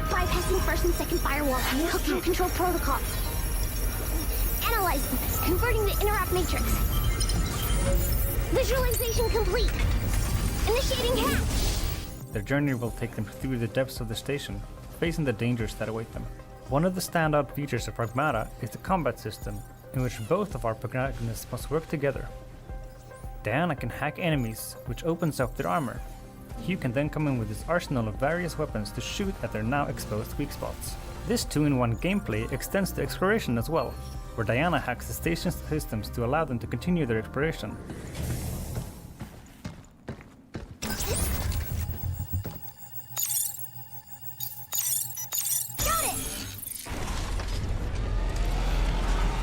Bypassing first and second firewall, hooking control protocols. Analyzing, converting the interrupt matrix. Visualization complete. Initiating hatch. Their journey will take them through the depths of the station, facing the dangers that await them. One of the standout features of Pragmata is the combat system, in which both of our protagonists must work together. Diana can hack enemies, which opens up their armor. Hugh can then come in with his arsenal of various weapons to shoot at their now exposed weak spots. This 2-in-1 gameplay extends to exploration as well, where Diana hacks the station's systems to allow them to continue their exploration.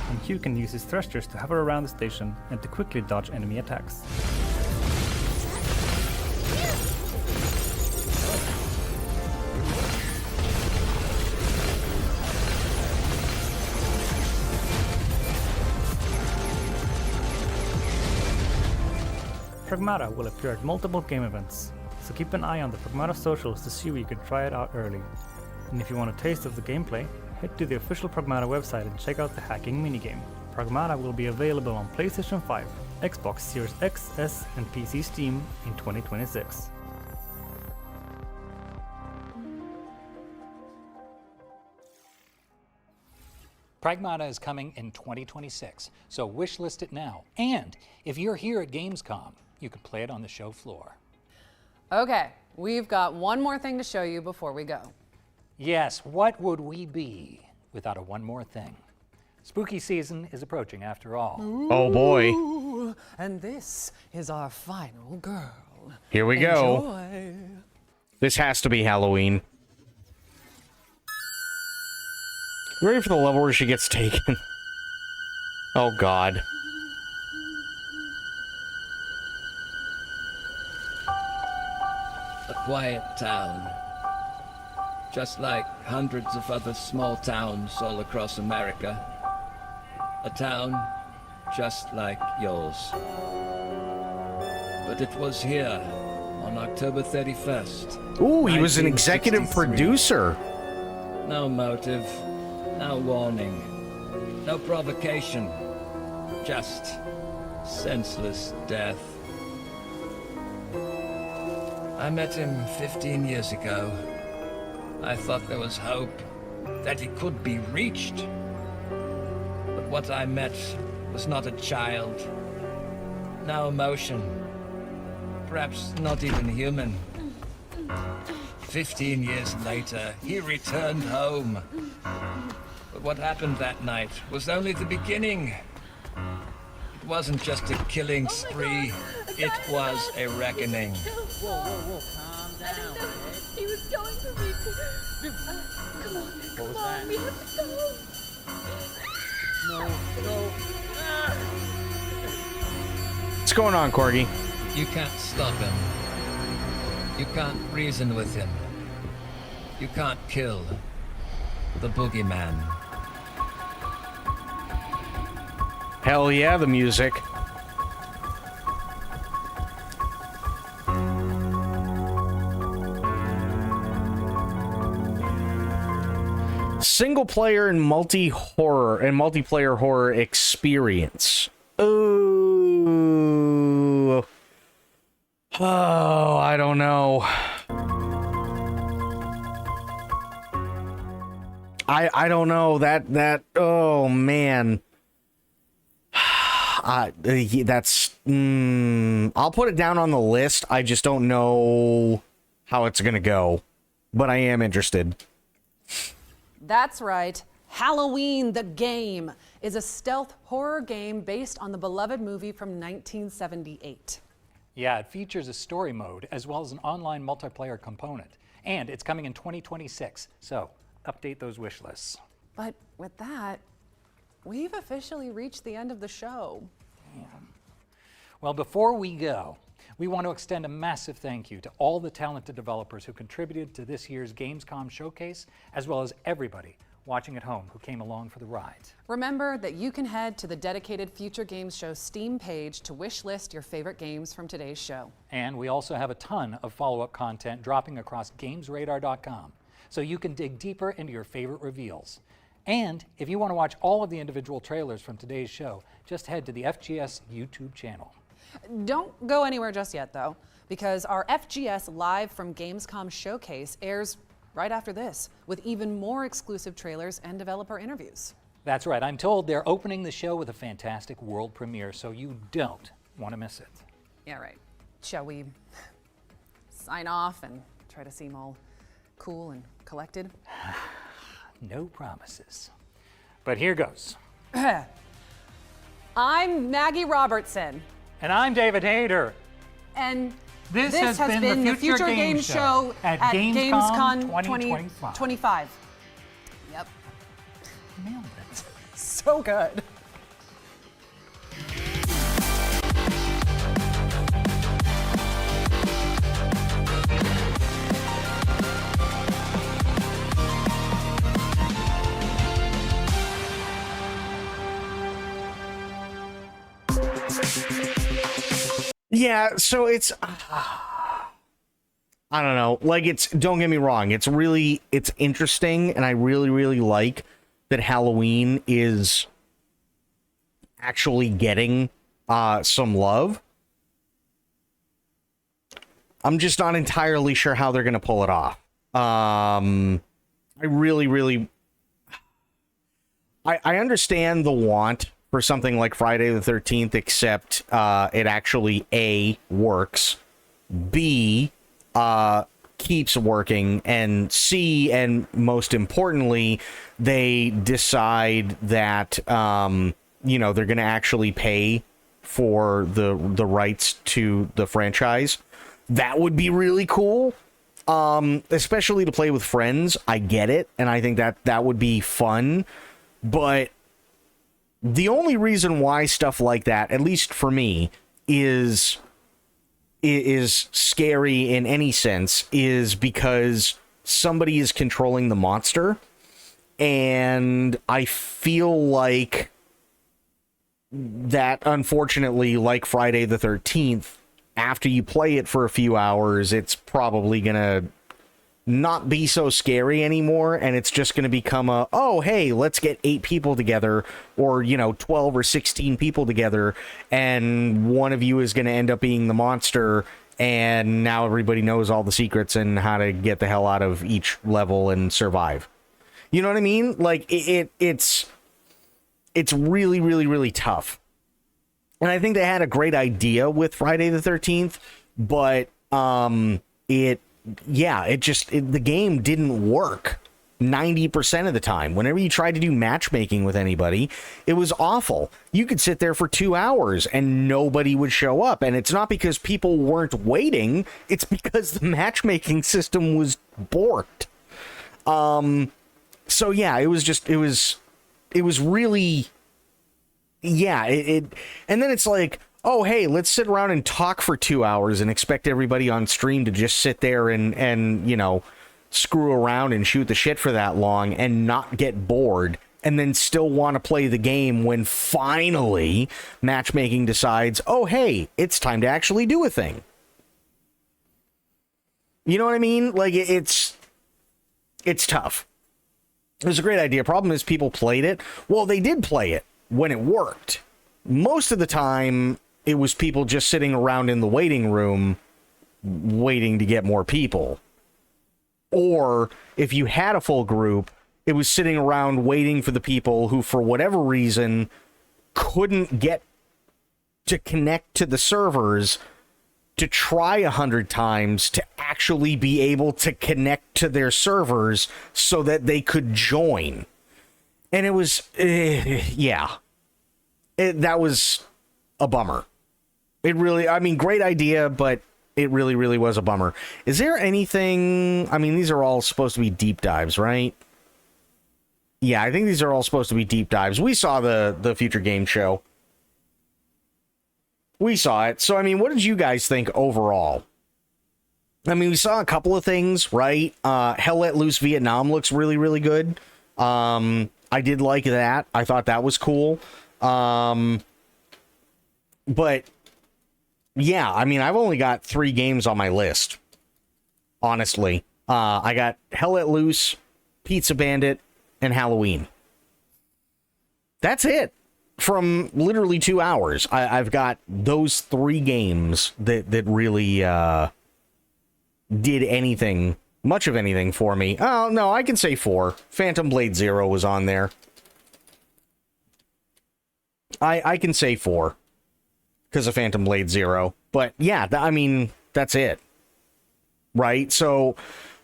And Hugh can use his thrusters to hover around the station and to quickly dodge enemy attacks. Pragmata will appear at multiple game events, so keep an eye on the Pragmata socials to see where you can try it out early. And if you want a taste of the gameplay, head to the official Pragmata website and check out the hacking minigame. Pragmata will be available on PlayStation 5, Xbox Series X, S, and PC Steam in 2026. Pragmata is coming in 2026, so wishlist it now. And if you're here at Gamescom, you can play it on the show floor. Okay, we've got one more thing to show you before we go. Yes, what would we be without a one more thing? Spooky season is approaching after all. Oh boy. Ooh, and this is our final girl. Here we go. Enjoy. This has to be Halloween. You ready for the level where she gets taken? Oh god. A quiet town. Just like hundreds of other small towns all across America. A town just like yours. But it was here on October 31st. Ooh, he was an executive 1963. producer. No motive, no warning, no provocation, just senseless death. I met him 15 years ago. I thought there was hope, that he could be reached. But what I met was not a child. No emotion. Perhaps not even human. 15 years later, he returned home. But what happened that night was only the beginning. It wasn't just a killing spree, it was a reckoning. Whoa, calm down. He was going for me. Come on. What was that? We have to go. No. What's going on, Corgi? You can't stop him. You can't reason with him. You can't kill the boogeyman. Hell yeah, the music. Single player and multiplayer horror experience. Ooh. Oh, I don't know. I don't know that oh man. That's I'll put it down on the list. I just don't know how it's gonna go, but I am interested. That's right. Halloween the Game is a stealth horror game based on the beloved movie from 1978. Yeah, it features a story mode as well as an online multiplayer component. And it's coming in 2026, so update those wish lists. But with that, we've officially reached the end of the show. Damn. Well, before we go, we want to extend a massive thank you to all the talented developers who contributed to this year's Gamescom showcase, as well as everybody watching at home who came along for the ride. Remember that you can head to the dedicated Future Games Show Steam page to wish list your favorite games from today's show. And we also have a ton of follow-up content dropping across GamesRadar.com, so you can dig deeper into your favorite reveals. And if you want to watch all of the individual trailers from today's show, just head to the FGS YouTube channel. Don't go anywhere just yet, though, because our FGS Live from Gamescom showcase airs right after this, with even more exclusive trailers and developer interviews. That's right. I'm told they're opening the show with a fantastic world premiere, so you don't want to miss it. Yeah, right. Shall we sign off and try to seem all cool and collected? No promises. But here goes. I'm Maggie Robertson. And I'm David Hayter. And This has been the Future Games Show at Gamescom 2025. Yep. Nailed it. So good. Yeah, so it's I don't know. Like, don't get me wrong, it's interesting, and I really like that Halloween is actually getting some love. I'm just not entirely sure how they're going to pull it off. I understand the want for something like Friday the 13th, except it actually A, works, B, keeps working, and C, and most importantly, they decide that they're going to actually pay for the rights to the franchise. That would be really cool, especially to play with friends. I get it, and I think that would be fun, but the only reason why stuff like that, at least for me, is scary in any sense is because somebody is controlling the monster, and I feel like that, unfortunately, like Friday the 13th, after you play it for a few hours, it's probably gonna not be so scary anymore, and it's just going to become oh, hey, let's get 8 people together, or 12 or 16 people together, and one of you is going to end up being the monster, and now everybody knows all the secrets and how to get the hell out of each level and survive. You know what I mean? Like, it's really tough. And I think they had a great idea with Friday the 13th, but the game didn't work 90% of the time. Whenever you tried to do matchmaking with anybody, it was awful. You could sit there for 2 hours and nobody would show up. And it's not because people weren't waiting. It's because the matchmaking system was borked. So yeah, it was really, yeah, and then it's like, oh, hey, let's sit around and talk for 2 hours and expect everybody on stream to just sit there and you know, screw around and shoot the shit for that long and not get bored, and then still want to play the game when finally matchmaking decides, oh, hey, it's time to actually do a thing. You know what I mean? Like, it's tough. It was a great idea. Problem is, people played it. Well, they did play it when it worked. Most of the time, it was people just sitting around in the waiting room waiting to get more people. Or if you had a full group, it was sitting around waiting for the people who, for whatever reason, couldn't get to connect to the servers to try 100 times to actually be able to connect to their servers so that they could join. And it was, yeah. That was a bummer. It really, I mean, great idea, but it really, really was a bummer. Is there anything, I mean, these are all supposed to be deep dives, right? Yeah, I think these are all supposed to be deep dives. We saw the Future Game Show. We saw it. So, I mean, what did you guys think overall? I mean, we saw a couple of things, right? Hell Let Loose Vietnam looks really, really good. I did like that. I thought that was cool. But, yeah, I mean, I've only got 3 games on my list, honestly. I got Hell Let Loose, Pizza Bandit, and Halloween. That's it. From literally 2 hours, I've got those 3 games that really did anything, much of anything for me. Oh, no, I can say 4. Phantom Blade Zero was on there. I can say 4 because of Phantom Blade Zero. But yeah, I mean, that's it. Right? So,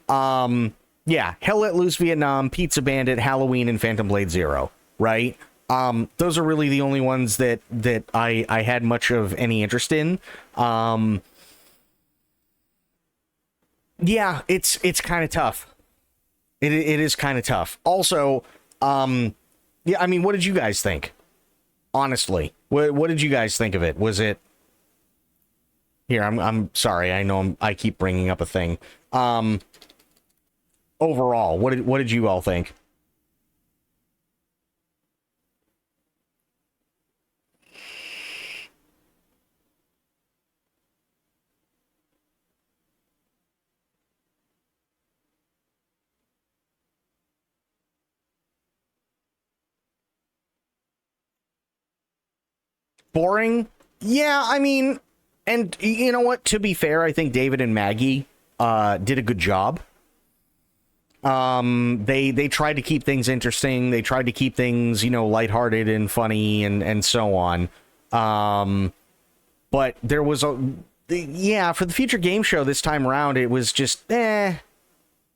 yeah, Hell Let Loose Vietnam, Pizza Bandit, Halloween, and Phantom Blade Zero. Right? Those are really the only ones that I had much of any interest in. Yeah, it's kind of tough. It is kind of tough. Also, yeah, I mean, what did you guys think? Honestly, what did you guys think of it? Was it here? I'm sorry. I know I keep bringing up a thing. Overall, what did you all think? Boring? Yeah, I mean, and you know what? To be fair, I think David and Maggie did a good job. They tried to keep things interesting. They tried to keep things, you know, lighthearted and funny and so on. But there was yeah, for the Future Game Show this time around, it was just, it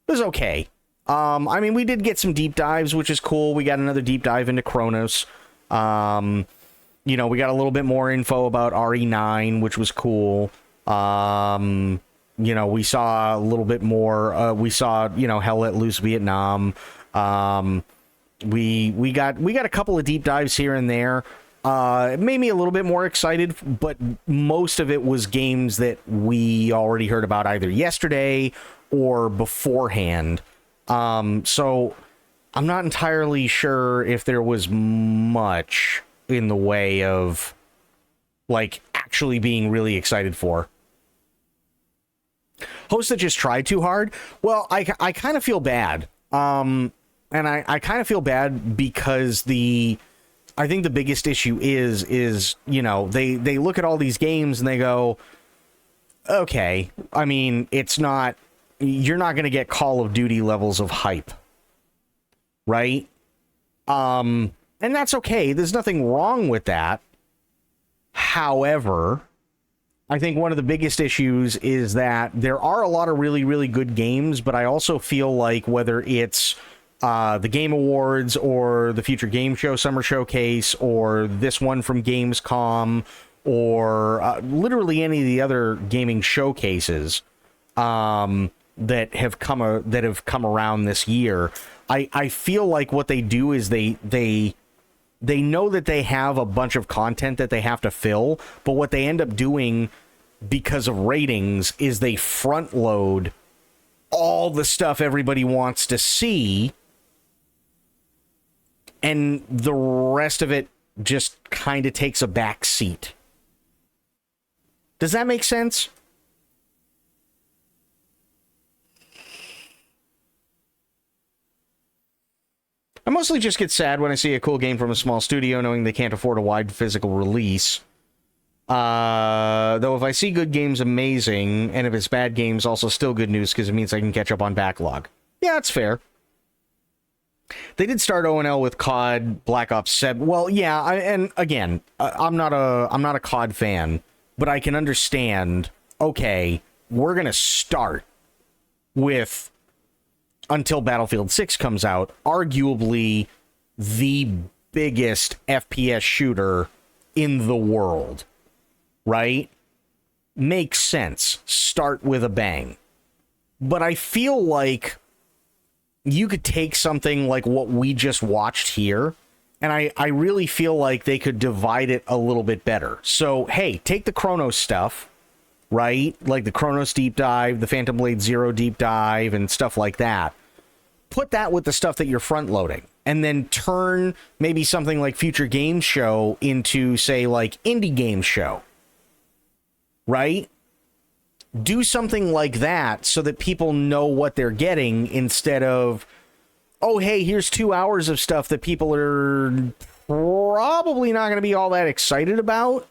was okay. I mean, we did get some deep dives, which is cool. We got another deep dive into Chronos. You know, we got a little bit more info about RE9, which was cool. You know, we saw a little bit more. We saw, you know, Hell Let Loose Vietnam. We got a couple of deep dives here and there. It made me a little bit more excited, but most of it was games that we already heard about either yesterday or beforehand. So I'm not entirely sure if there was much in the way of, like, actually being really excited for. Hosts that just tried too hard? Well, I kind of feel bad. And I kind of feel bad because I think the biggest issue is, you know, they look at all these games and they go, okay, I mean, you're not going to get Call of Duty levels of hype. Right? And that's okay. There's nothing wrong with that. However, I think one of the biggest issues is that there are a lot of really, really good games, but I also feel like whether it's the Game Awards or the Future Game Show Summer Showcase or this one from Gamescom or literally any of the other gaming showcases that have come around this year, I feel like what they do is they know that they have a bunch of content that they have to fill, but what they end up doing because of ratings is they front load all the stuff everybody wants to see, and the rest of it just kind of takes a back seat. Does that make sense? I mostly just get sad when I see a cool game from a small studio knowing they can't afford a wide physical release. Though if I see good games, amazing, and if it's bad games, also still good news because it means I can catch up on backlog. Yeah, that's fair. They did start O&L with COD Black Ops 7. Well, yeah, and again, I'm not a COD fan, but I can understand, okay, we're going to start with until Battlefield 6 comes out, arguably the biggest FPS shooter in the world, right? Makes sense. Start with a bang. But I feel like you could take something like what we just watched here, and I really feel like they could divide it a little bit better. So, hey, take the Chronos stuff, right? Like the Chronos deep dive, the Phantom Blade Zero deep dive, and stuff like that. Put that with the stuff that you're front loading, and then turn maybe something like Future Games Show into, say, like Indie Games Show, right? Do something like that so that people know what they're getting instead of, oh, hey, here's 2 hours of stuff that people are probably not going to be all that excited about.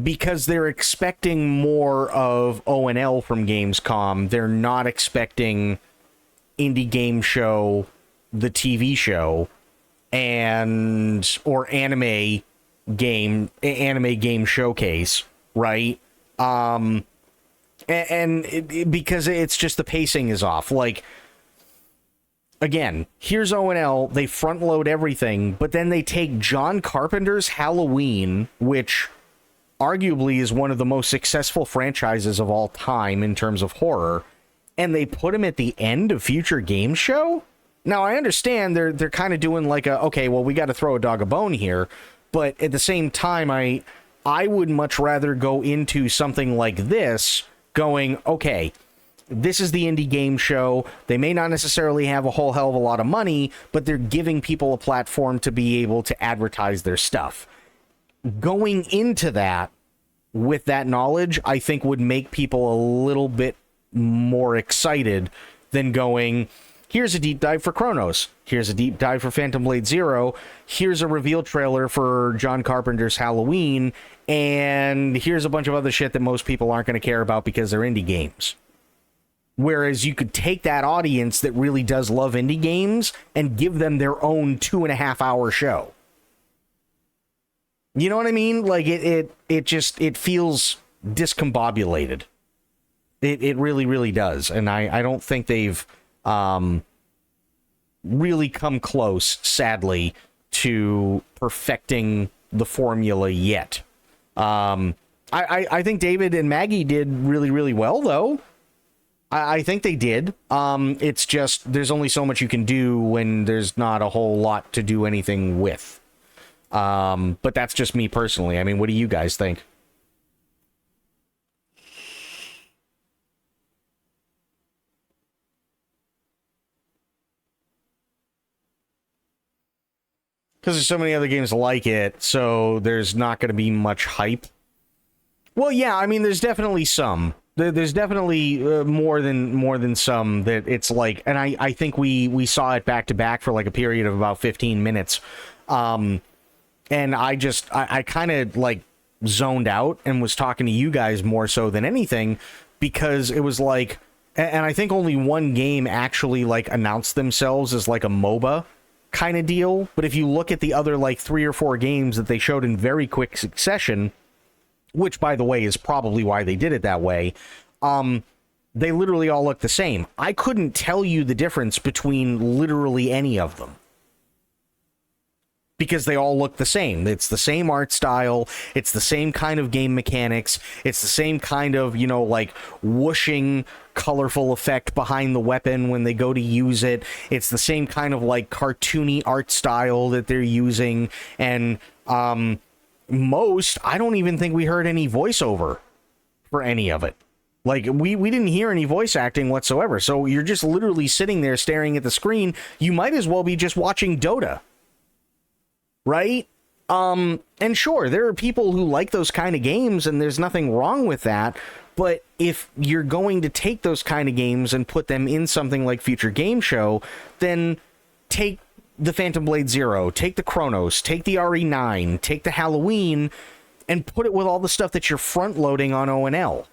Because they're expecting more of O&L from Gamescom. They're not expecting Indie Game Show, the TV show, or anime game showcase, right? Because it's just the pacing is off. Like, again, here's O&L, they front load everything, but then they take John Carpenter's Halloween, which arguably is one of the most successful franchises of all time in terms of horror, and they put him at the end of Future Game Show? Now, I understand they're kind of doing like okay, well, we got to throw a dog a bone here, but at the same time, I would much rather go into something like this going, okay, this is the Indie Game Show. They may not necessarily have a whole hell of a lot of money, but they're giving people a platform to be able to advertise their stuff. Going into that with that knowledge, I think would make people a little bit more excited than going, here's a deep dive for Chronos, here's a deep dive for Phantom Blade Zero, here's a reveal trailer for John Carpenter's Halloween, and here's a bunch of other shit that most people aren't going to care about because they're indie games. Whereas you could take that audience that really does love indie games and give them their own 2.5 hour show. You know what I mean? Like, it feels discombobulated. It really, really does. And I don't think they've really come close, sadly, to perfecting the formula yet. I think David and Maggie did really, really well, though. I think they did. It's just, there's only so much you can do when there's not a whole lot to do anything with. But that's just me personally. I mean, what do you guys think? Because there's so many other games like it, so there's not going to be much hype. Well, yeah, I mean, there's definitely some. There's definitely more than some that it's like, and I think we saw it back to back for like a period of about 15 minutes. And I kind of like zoned out and was talking to you guys more so than anything, because it was like, and I think only one game actually like announced themselves as like a MOBA kind of deal. But if you look at the other like 3 or 4 games that they showed in very quick succession, which by the way is probably why they did it that way, they literally all look the same. I couldn't tell you the difference between literally any of them, because they all look the same. It's the same art style. It's the same kind of game mechanics. It's the same kind of, like whooshing colorful effect behind the weapon when they go to use it. It's the same kind of like cartoony art style that they're using. And I don't even think we heard any voiceover for any of it. Like, we didn't hear any voice acting whatsoever. So you're just literally sitting there staring at the screen. You might as well be just watching Dota. Right? And sure, there are people who like those kind of games, and there's nothing wrong with that. But if you're going to take those kind of games and put them in something like Future Game Show, then take the Phantom Blade Zero, take the Chronos, take the RE9, take the Halloween, and put it with all the stuff that you're front-loading on ONL.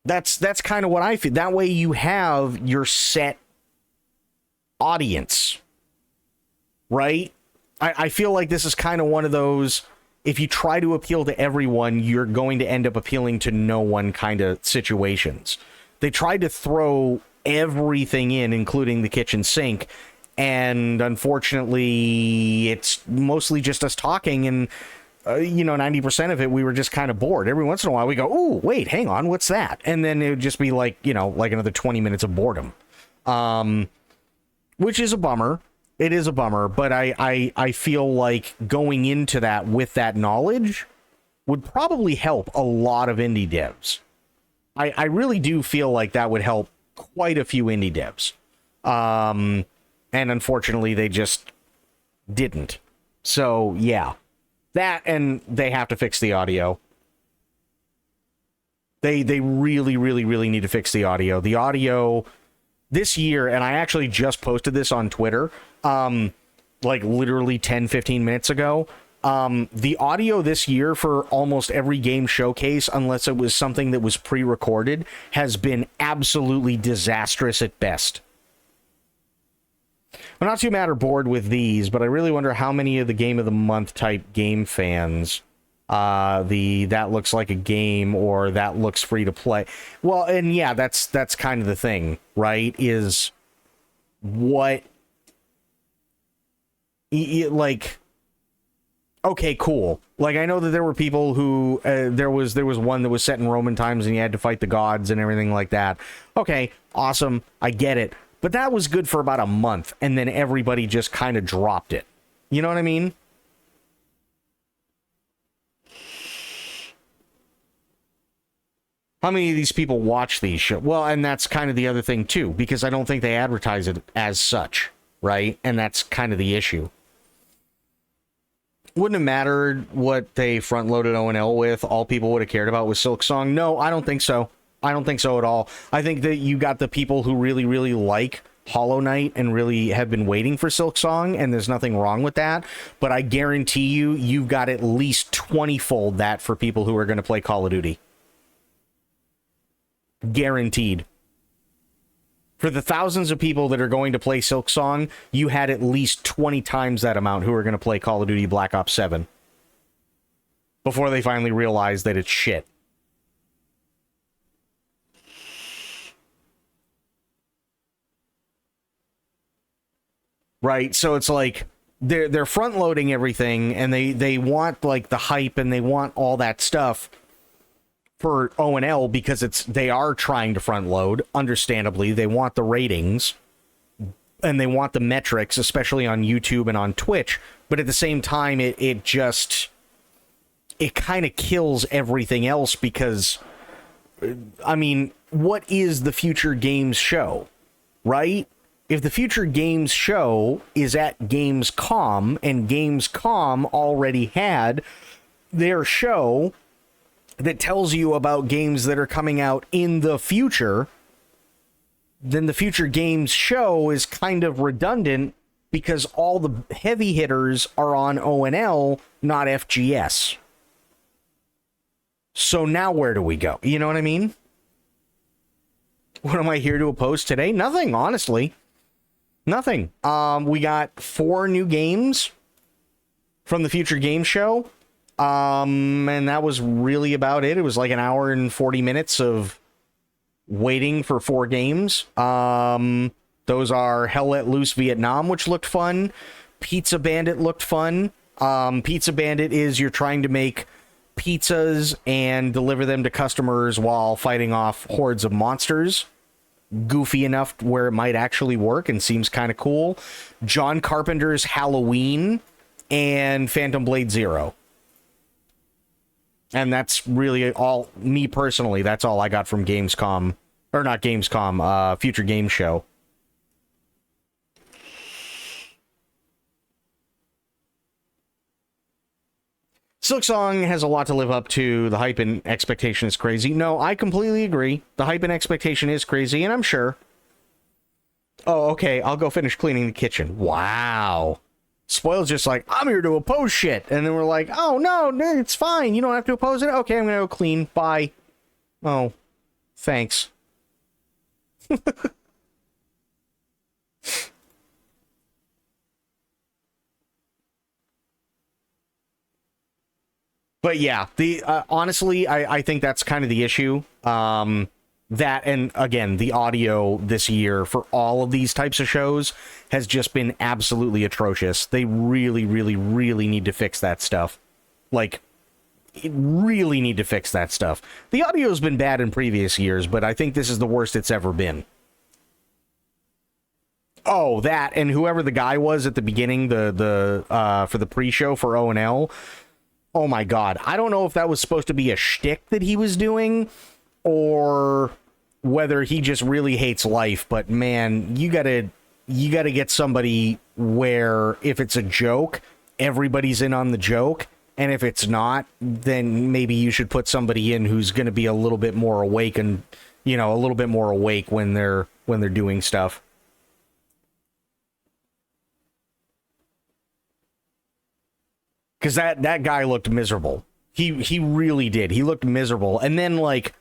That's kind of what I feel. That way you have your set audience, right? I feel like this is kind of one of those, if you try to appeal to everyone, you're going to end up appealing to no one kind of situations. They tried to throw everything in, including the kitchen sink, and unfortunately, it's mostly just us talking, and 90% of it, we were just kind of bored. Every once in a while, we go, "Ooh, wait, hang on, what's that?" And then it would just be like, like another 20 minutes of boredom, which is a bummer. It is a bummer, but I feel like going into that with that knowledge would probably help a lot of indie devs. I really do feel like that would help quite a few indie devs. And unfortunately, they just didn't. So, yeah. That, and they have to fix the audio. They really, really, really need to fix the audio. The audio this year, and I actually just posted this on Twitter, like literally 10, 15 minutes ago. The audio this year for almost every game showcase, unless it was something that was pre-recorded, has been absolutely disastrous at best. I'm not too mad or bored with these, but I really wonder how many of the Game of the Month type game fans, that looks like a game or that looks free to play. Well, and yeah, that's kind of the thing, right? Is what, like, okay, cool. Like, I know that there were people who, there was one that was set in Roman times and you had to fight the gods and everything like that. Okay, awesome, I get it. But that was good for about a month, and then everybody just kind of dropped it. You know what I mean? How many of these people watch these shows? Well, and that's kind of the other thing, too, because I don't think they advertise it as such, right? And that's kind of the issue. Wouldn't have mattered what they front-loaded ONL with. All people would have cared about was Silk Song. No, I don't think so. I don't think so at all. I think that you got the people who really, really like Hollow Knight and really have been waiting for Silk Song, and there's nothing wrong with that. But I guarantee you've got at least 20-fold that for people who are going to play Call of Duty. Guaranteed. For the thousands of people that are going to play Silk Song, you had at least 20 times that amount who are going to play Call of Duty Black Ops 7. Before they finally realize that it's shit. Right, so it's like they're front loading everything, and they want like the hype and they want all that stuff for ONL because they are trying to front load. Understandably, they want the ratings and they want the metrics, especially on YouTube and on Twitch. But at the same time, it kind of kills everything else because, I mean, what is the Future Games Show, right? If the Future Games Show is at Gamescom, and Gamescom already had their show that tells you about games that are coming out in the future, then the Future Games Show is kind of redundant because all the heavy hitters are on ONL, not FGS. So now where do we go? You know what I mean? What am I here to oppose today? Nothing, honestly. Nothing. We got 4 new games from the Future Game Show. And that was really about it. It was like an hour and 40 minutes of waiting for 4 games. Those are Hell Let Loose Vietnam, which looked fun. Pizza Bandit looked fun. Pizza Bandit is you're trying to make pizzas and deliver them to customers while fighting off hordes of monsters. Goofy enough where it might actually work and seems kind of cool. John Carpenter's Halloween and Phantom Blade Zero. And that's really all, me personally, that's all I got from Gamescom. Or not Gamescom, Future Game Show. Silksong has a lot to live up to. The hype and expectation is crazy. No, I completely agree. The hype and expectation is crazy, and I'm sure. Oh, okay, I'll go finish cleaning the kitchen. Wow. Spoil's just like, I'm here to oppose shit. And then we're like, oh, no, it's fine. You don't have to oppose it. Okay, I'm going to go clean. Bye. Oh, thanks. But yeah, the honestly, I think that's kind of the issue. That, and again, the audio this year for all of these types of shows has just been absolutely atrocious. They really, really, really need to fix that stuff. Like, really need to fix that stuff. The audio's been bad in previous years, but I think this is the worst it's ever been. Oh, that, and whoever the guy was at the beginning, for the pre-show for O&L. Oh my god, I don't know if that was supposed to be a shtick that he was doing, or whether he just really hates life, but man, you gotta get somebody where if it's a joke, everybody's in on the joke, and if it's not, then maybe you should put somebody in who's gonna be a little bit more awake and, you know, a little bit more awake when they're doing stuff. Because that guy looked miserable. He really did. He looked miserable. And then, like,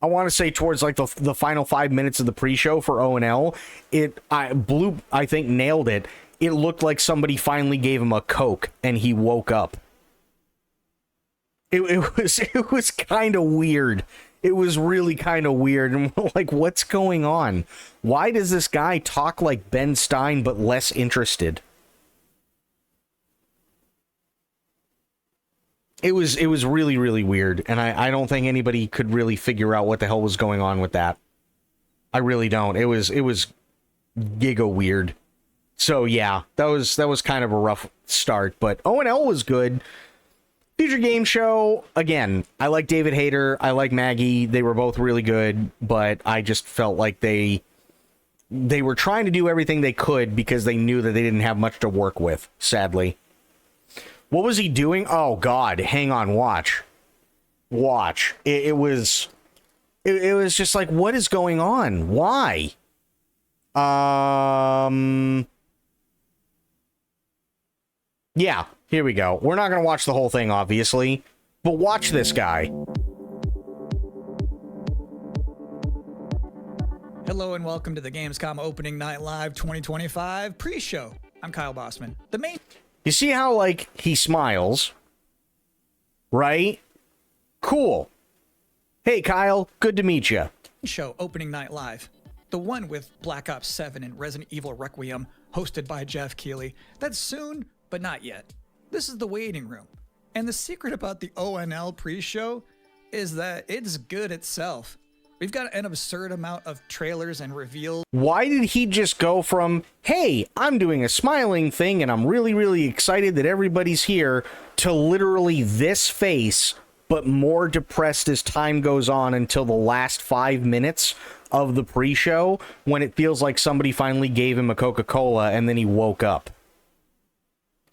I want to say towards, like, the final 5 minutes of the pre-show for O&L, Blue, I think, nailed it. It looked like somebody finally gave him a Coke, and he woke up. It was kind of weird. It was really kind of weird. And we're like, what's going on? Why does this guy talk like Ben Stein, but less interested? It was really, really weird, and I don't think anybody could really figure out what the hell was going on with that. I really don't. It was giga weird. So yeah, that was kind of a rough start, but O&L was good. Future Game Show, again, I like David Hayter, I like Maggie, they were both really good, but I just felt like they were trying to do everything they could because they knew that they didn't have much to work with, sadly. What was he doing? Oh god, hang on, watch. It was just like, what is going on? Why? Yeah, here we go. We're not gonna watch the whole thing, obviously, but watch this guy. Hello and welcome to the Gamescom Opening Night Live 2025 pre-show. I'm Kyle Bossman. You see how, like, he smiles, right? Cool. Hey, Kyle, good to meet you. Show Opening Night Live. The one with Black Ops 7 and Resident Evil Requiem, hosted by Jeff Keighley. That's soon, but not yet. This is the waiting room. And the secret about the ONL pre-show is that it's good itself. We've got an absurd amount of trailers and reveals. Why did he just go from, hey, I'm doing a smiling thing and I'm really, really excited that everybody's here, to literally this face, but more depressed as time goes on until the last 5 minutes of the pre-show, when it feels like somebody finally gave him a Coca-Cola and then he woke up?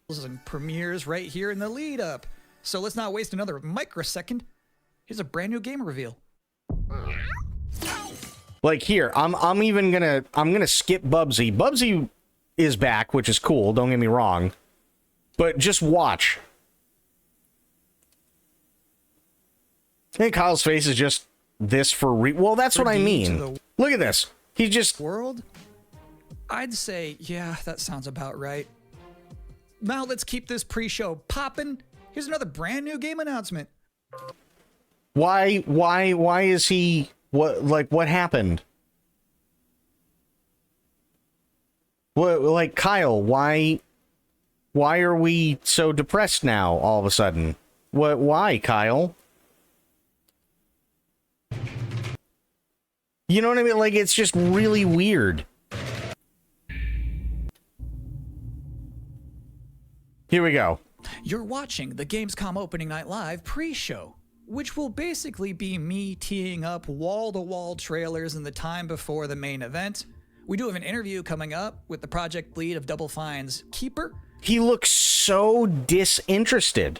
And premieres right here in the lead up. So let's not waste another microsecond. Here's a brand new game reveal. Like here, I'm gonna skip Bubsy. Bubsy is back, which is cool, don't get me wrong. But just watch. I think Kyle's face is just this for well, that's what I mean. Look at this. He just world? I'd say, yeah, that sounds about right. Now let's keep this pre-show popping. Here's another brand new game announcement. Why is he, what happened? What, like, Kyle, why are we so depressed now all of a sudden? What? Why, Kyle? You know what I mean? Like, it's just really weird. Here we go. You're watching the Gamescom Opening Night Live pre-show, which will basically be me teeing up wall-to-wall trailers in the time before the main event. We do have an interview coming up with the project lead of Double Fine's Keeper. He looks so disinterested.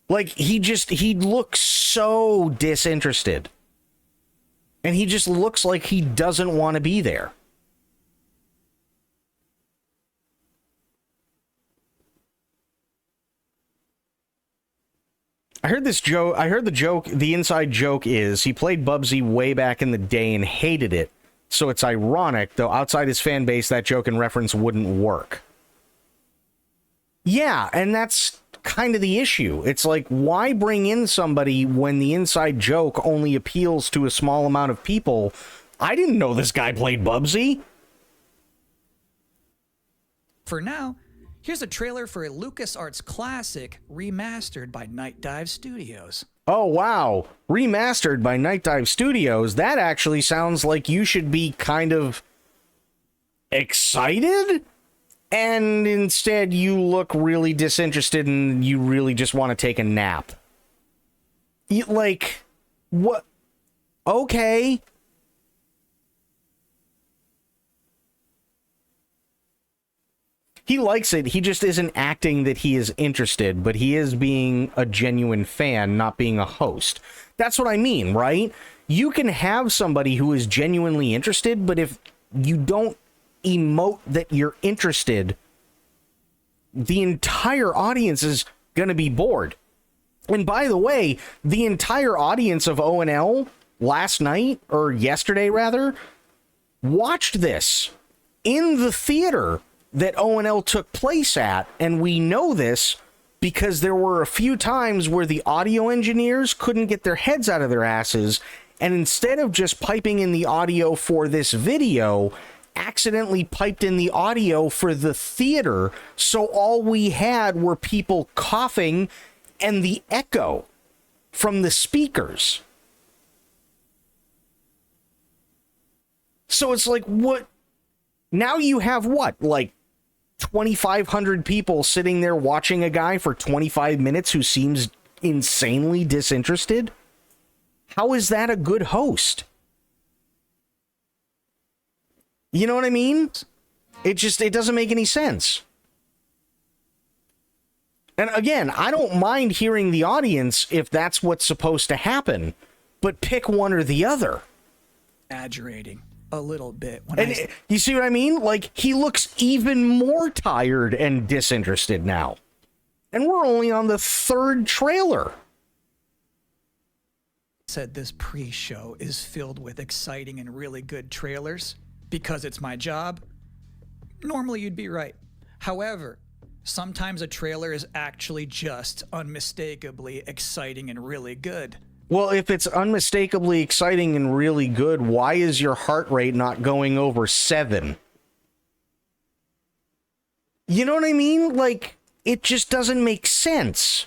Like, he looks so disinterested. And he just looks like he doesn't want to be there. I heard the joke, the inside joke is he played Bubsy way back in the day and hated it. So it's ironic, though outside his fan base, that joke and reference wouldn't work. Yeah, and that's kind of the issue. It's like, why bring in somebody when the inside joke only appeals to a small amount of people? I didn't know this guy played Bubsy. For now, here's a trailer for a LucasArts classic remastered by Night Dive Studios. Oh, wow. Remastered by Night Dive Studios. That actually sounds like you should be kind of excited. And instead, you look really disinterested and you really just want to take a nap. Like, what? Okay. He likes it. He just isn't acting that he is interested, but he is being a genuine fan, not being a host. That's what I mean, right? You can have somebody who is genuinely interested, but if you don't emote that you're interested, the entire audience is going to be bored. And by the way, the entire audience of O&L last night, or yesterday rather, watched this in the theater that O&L took place at, and we know this because there were a few times where the audio engineers couldn't get their heads out of their asses, and instead of just piping in the audio for this video, accidentally piped in the audio for the theater, so all we had were people coughing and the echo from the speakers. So it's like, what? Now you have what? Like 2,500 people sitting there watching a guy for 25 minutes who seems insanely disinterested? How is that a good host? You know what I mean? It doesn't make any sense. And again, I don't mind hearing the audience if that's what's supposed to happen, but pick one or the other. Exaggerating a little bit. You see what I mean? Like, he looks even more tired and disinterested now. And we're only on the third trailer. Said this pre-show is filled with exciting and really good trailers because it's my job. Normally you'd be right. However, sometimes a trailer is actually just unmistakably exciting and really good. Well, if it's unmistakably exciting and really good, why is your heart rate not going over 7? You know what I mean? Like, it just doesn't make sense.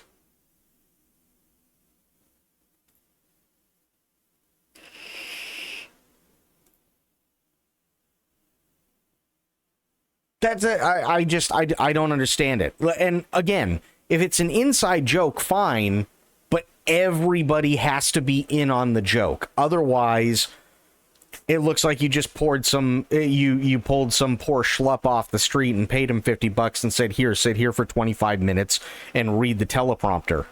That's it. I don't understand it. And again, if it's an inside joke, fine, but everybody has to be in on the joke. Otherwise, it looks like you just poured some, you pulled some poor schlup off the street and paid him $50 and said, here, sit here for 25 minutes and read the teleprompter.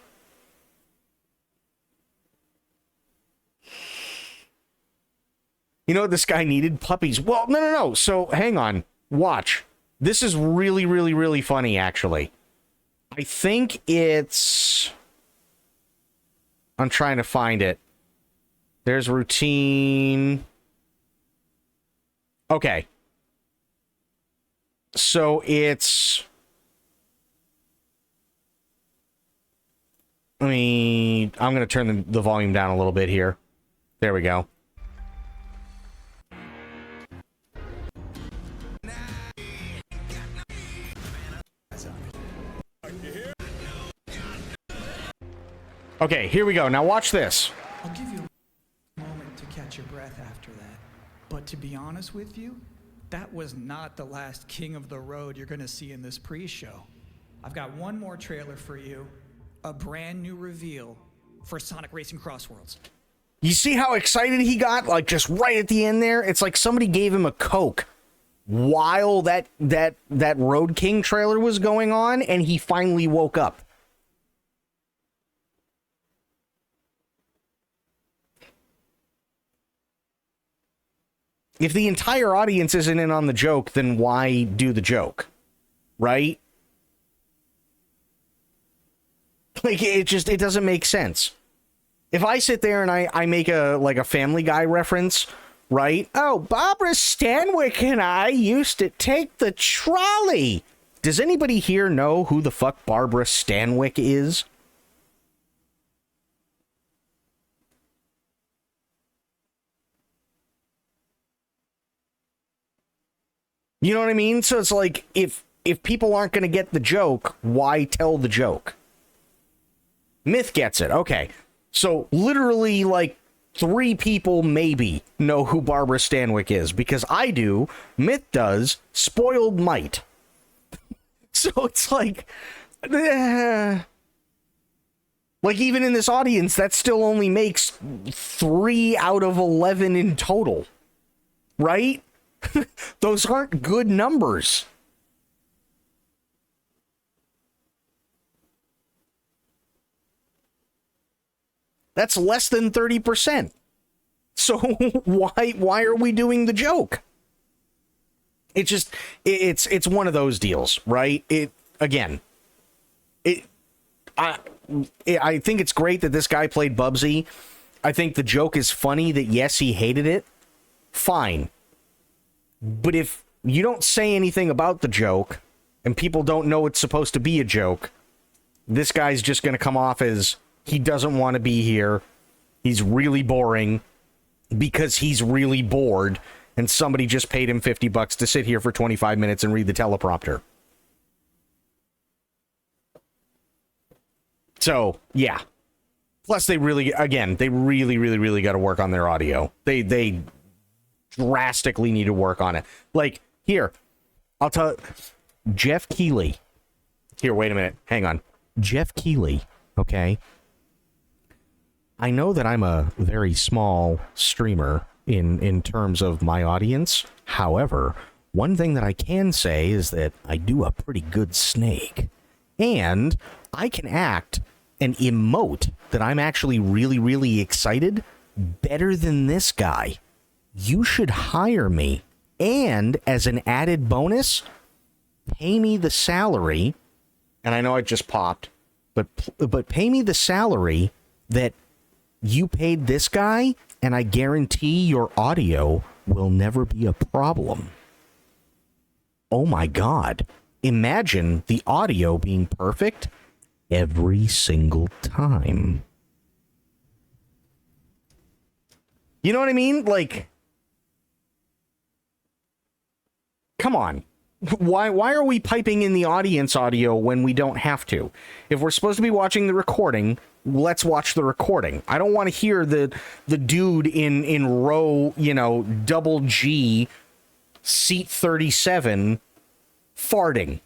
You know what this guy needed? Puppies. Well, no. So hang on. Watch. This is really, really, really funny, actually. I think it's... I'm trying to find it. There's routine. Okay. So it's... I'm going to turn the volume down a little bit here. There we go. Okay, here we go. Now watch this. I'll give you a moment to catch your breath after that. But to be honest with you, that was not the last King of the Road you're going to see in this pre-show. I've got one more trailer for you, a brand new reveal for Sonic Racing Crossworlds. You see how excited he got? Like, just right at the end there? It's like somebody gave him a Coke while that Road King trailer was going on, and he finally woke up. If the entire audience isn't in on the joke, then why do the joke? Right? Like, it doesn't make sense. If I sit there and I make a Family Guy reference, right? Oh, Barbara Stanwyck and I used to take the trolley. Does anybody here know who the fuck Barbara Stanwyck is? You know what I mean? So it's like, if people aren't going to get the joke, why tell the joke? Myth gets it. Okay. So literally like 3 people maybe know who Barbara Stanwyck is, because I do, Myth does, Spoiled might. So it's like even in this audience, that still only makes 3 out of 11 in total. Right? Those aren't good numbers. That's less than 30%. So why are we doing the joke? It's one of those deals, right? I think it's great that this guy played Bubsy. I think the joke is funny that yes, he hated it. Fine. But if you don't say anything about the joke and people don't know it's supposed to be a joke, this guy's just going to come off as he doesn't want to be here. He's really boring because he's really bored and somebody just paid him $50 to sit here for 25 minutes and read the teleprompter. So, yeah. Plus, they really got to work on their audio. They drastically need to work on it. Like, here, I'll tell Jeff Keighley. Here, wait a minute. Hang on. Jeff Keighley, okay? I know that I'm a very small streamer in terms of my audience. However, one thing that I can say is that I do a pretty good snake. And I can act and emote that I'm actually really, really excited better than this guy. You should hire me. And as an added bonus, pay me the salary. And I know I just popped, but pay me the salary that you paid this guy, and I guarantee your audio will never be a problem. Oh my God. Imagine the audio being perfect every single time. You know what I mean? Like, come on. Why are we piping in the audience audio when we don't have to? If we're supposed to be watching the recording, let's watch the recording. I don't want to hear the dude in row, double G, seat 37, farting.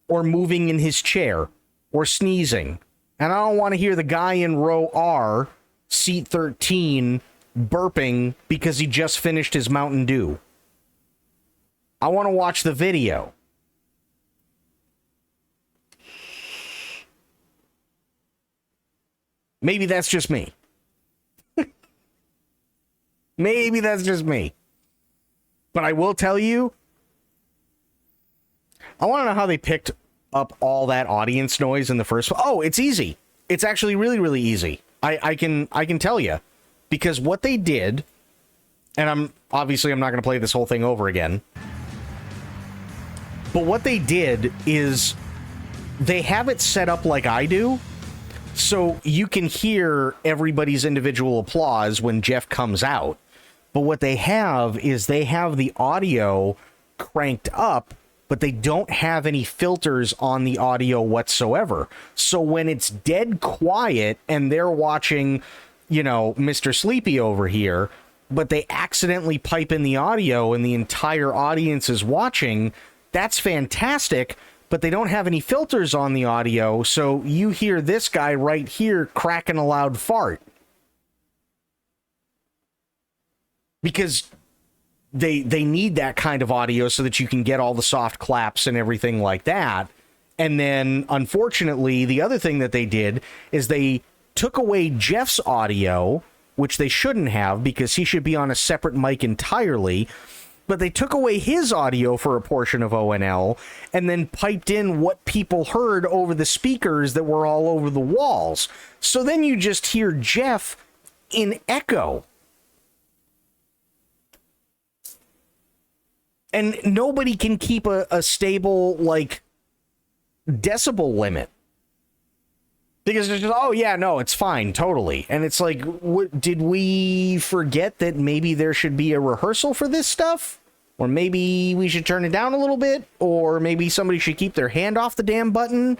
Or moving in his chair. Or sneezing. And I don't want to hear the guy in row R, seat 13, burping because he just finished his Mountain Dew. I want to watch the video. Maybe that's just me. Maybe that's just me. But I will tell you, I want to know how they picked up all that audience noise in the first. Oh, it's easy. It's actually really, really easy. I can tell you, because what they did, and I'm not going to play this whole thing over again. But what they did is they have it set up like I do, so you can hear everybody's individual applause when Jeff comes out. But what they have is they have the audio cranked up but they don't have any filters on the audio whatsoever. So when it's dead quiet and they're watching, you know, Mr. Sleepy over here, but they accidentally pipe in the audio and the entire audience is watching, that's fantastic, but they don't have any filters on the audio, so you hear this guy right here cracking a loud fart. Because they need that kind of audio so that you can get all the soft claps and everything like that. And then, unfortunately, the other thing that they did is they took away Jeff's audio, which they shouldn't have because he should be on a separate mic entirely. But they took away his audio for a portion of ONL and then piped in what people heard over the speakers that were all over the walls. So then you just hear Jeff in echo. And nobody can keep a stable, like, decibel limit. Because it's just, oh, yeah, no, it's fine, totally. And it's like, did we forget that maybe there should be a rehearsal for this stuff? Or maybe we should turn it down a little bit? Or maybe somebody should keep their hand off the damn button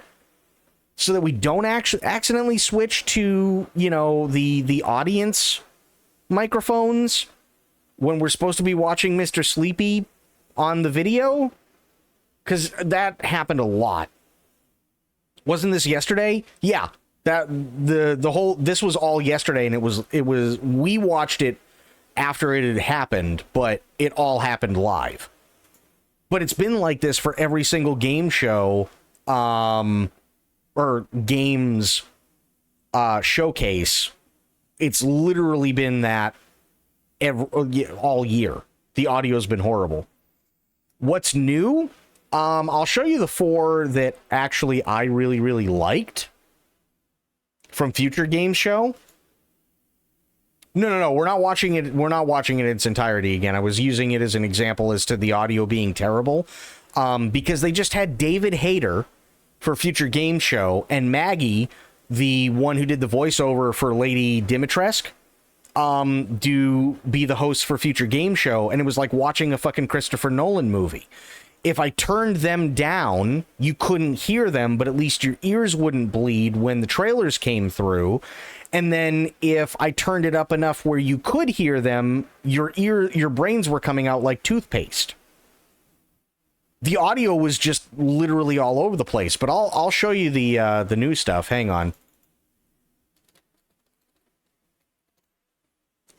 so that we don't accidentally switch to, you know, the audience microphones when we're supposed to be watching Mr. Sleepy on the video? Because that happened a lot. Wasn't this yesterday? Yeah, that the whole, this was all yesterday, and it was we watched it after it had happened, but it all happened live. But it's been like this for every single game show or games showcase. It's literally been that all year. The audio's been horrible. What's new? I'll show you the 4 that actually I really, really liked from Future Game Show. No, we're not watching it. We're not watching it in its entirety again. I was using it as an example as to the audio being terrible, because they just had David Hayter for Future Game Show and Maggie, the one who did the voiceover for Lady Dimitrescu, be the host for Future Game Show, and it was like watching a fucking Christopher Nolan movie. If I turned them down, you couldn't hear them, but at least your ears wouldn't bleed when the trailers came through. And then if I turned it up enough where you could hear them, your brains were coming out like toothpaste. The audio was just literally all over the place, but I'll show you the new stuff. Hang on.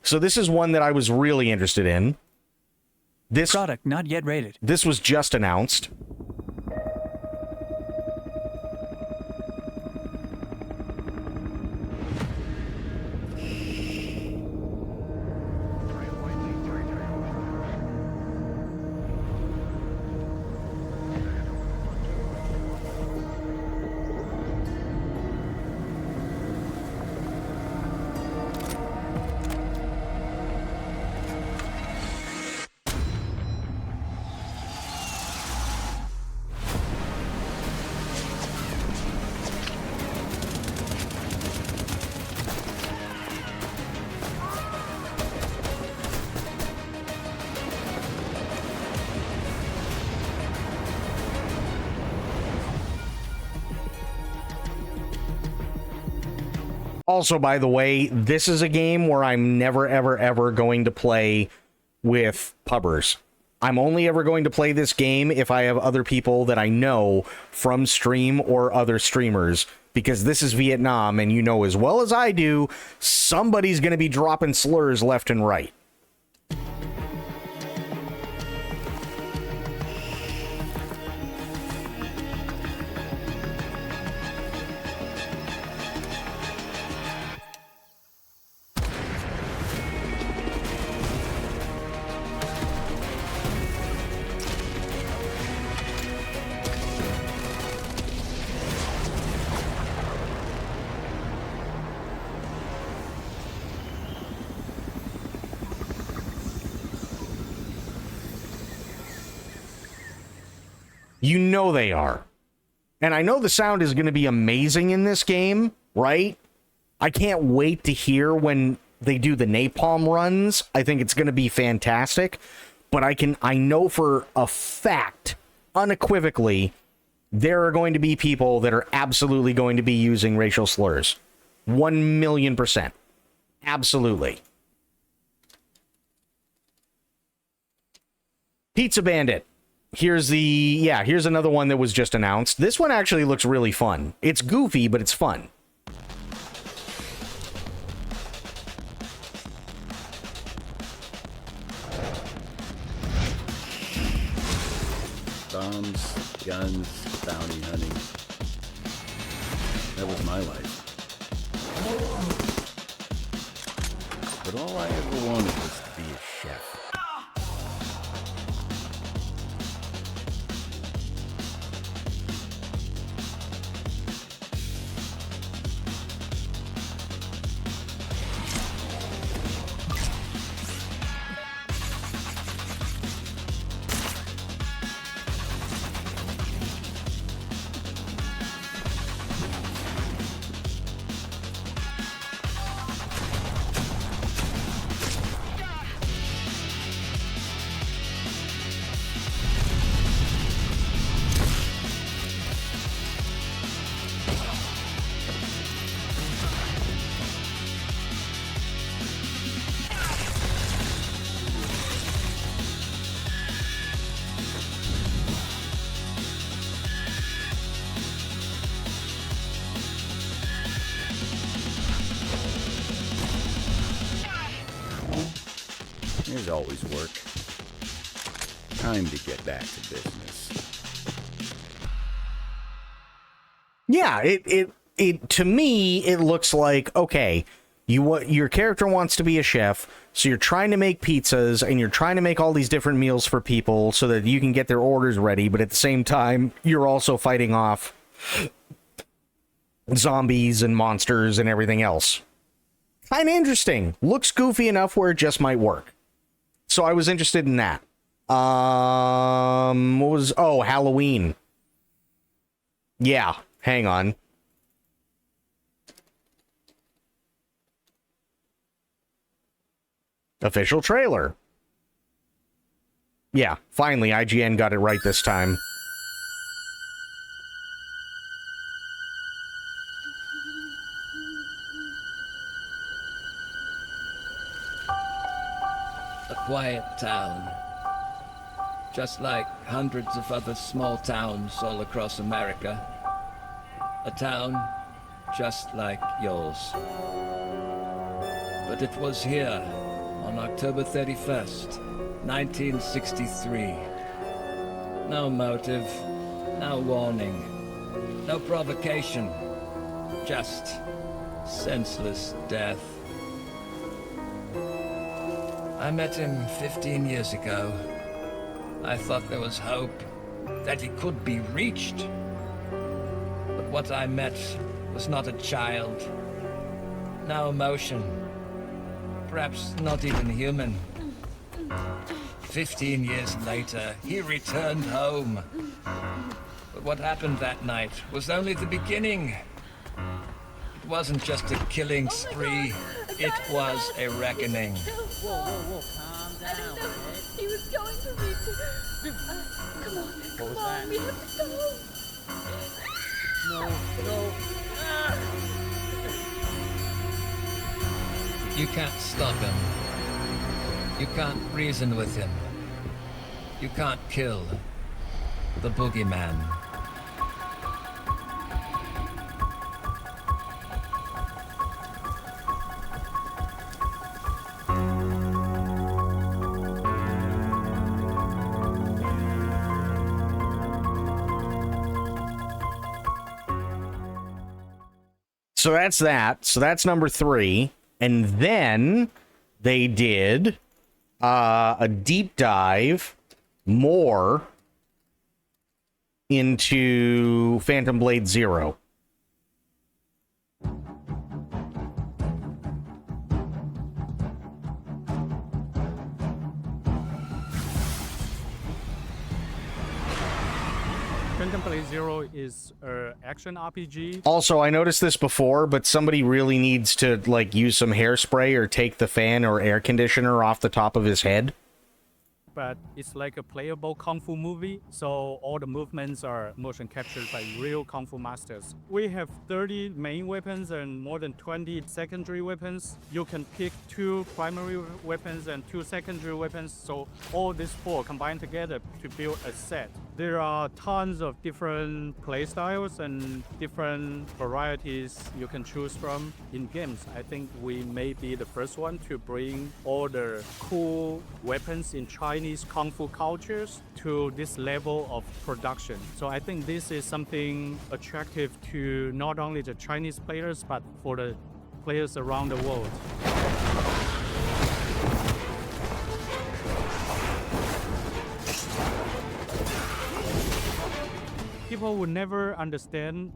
So this is one that I was really interested in. This product not yet rated. This was just announced. Also, by the way, this is a game where I'm never, ever, ever going to play with pubbers. I'm only ever going to play this game if I have other people that I know from stream or other streamers, because this is Vietnam, and you know as well as I do, somebody's going to be dropping slurs left and right. You know they are. And I know the sound is going to be amazing in this game, right? I can't wait to hear when they do the napalm runs. I think it's going to be fantastic. But I know for a fact unequivocally, there are going to be people that are absolutely going to be using racial slurs. 1,000,000%. Absolutely. Pizza Bandit. Here's another one that was just announced. This one actually looks really fun. It's goofy, but it's fun. Bombs, guns, bounty hunting. That was my life. But all I ever wanted was to be a chef. There's always work. Time to get back to business. Yeah, it to me it looks like, okay, your character wants to be a chef, so you're trying to make pizzas and you're trying to make all these different meals for people so that you can get their orders ready, but at the same time you're also fighting off zombies and monsters and everything else. Kind of interesting. Looks goofy enough where it just might work. So I was interested in that. Halloween. Yeah, hang on. Official trailer. Yeah, finally IGN got it right this time. A quiet town. Just like hundreds of other small towns all across America. A town just like yours. But it was here on October 31st, 1963. No motive, no warning, no provocation, just senseless death. I met him 15 years ago. I thought there was hope, that he could be reached. But what I met was not a child. No emotion. Perhaps not even human. 15 years later, he returned home. But what happened that night was only the beginning. It wasn't just a killing spree. It was a reckoning. Whoa, calm down. He was going to reach it. Come on, we have to go. No. You can't stop him. You can't reason with him. You can't kill the boogeyman. So that's that. So that's number 3. And then they did a deep dive more into Phantom Blade Zero. Phantom Blade Zero is an action RPG. Also, I noticed this before, but somebody really needs to like use some hairspray or take the fan or air conditioner off the top of his head. but it's like a playable kung fu movie. So all the movements are motion captured by real kung fu masters. We have 30 main weapons and more than 20 secondary weapons. You can pick 2 primary weapons and 2 secondary weapons. So all these 4 combined together to build a set. There are tons of different play styles and different varieties you can choose from in games. I think we may be the first one to bring all the cool weapons in Chinese kung fu cultures to this level of production. So I think this is something attractive to not only the Chinese players, but for the players around the world. People will never understand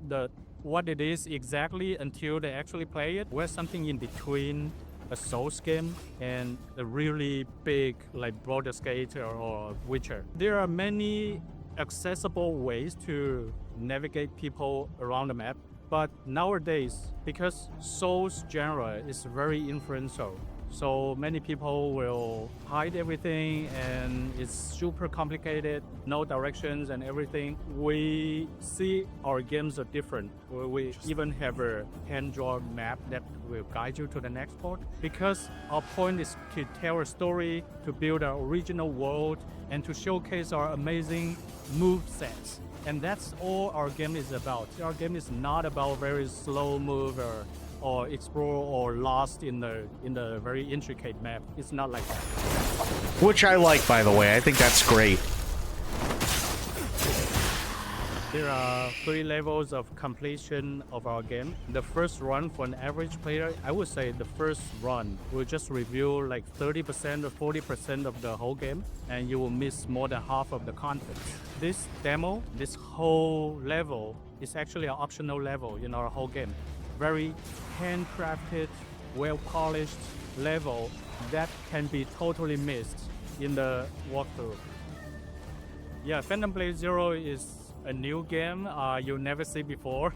what it is exactly until they actually play it. We're something in between a Souls game and a really big like Baldur's Gate or Witcher. There are many accessible ways to navigate people around the map, but nowadays, because Souls genre is very influential, so many people will hide everything and it's super complicated, no directions and everything. We see our games are different. We even have a hand-drawn map that will guide you to the next port, because our point is to tell a story, to build our original world, and to showcase our amazing move sets. And that's all our game is about. Our game is not about very slow move or explore or lost in the very intricate map. It's not like that. Which I like, by the way. I think that's great. There are 3 levels of completion of our game. The first run for an average player, I would say the first run will just review like 30% or 40% of the whole game, and you will miss more than half of the content. This demo, this whole level, is actually an optional level in our whole game. Very handcrafted, well-polished level that can be totally missed in the walkthrough. Yeah, Phantom Blade Zero is a new game you'll never see before.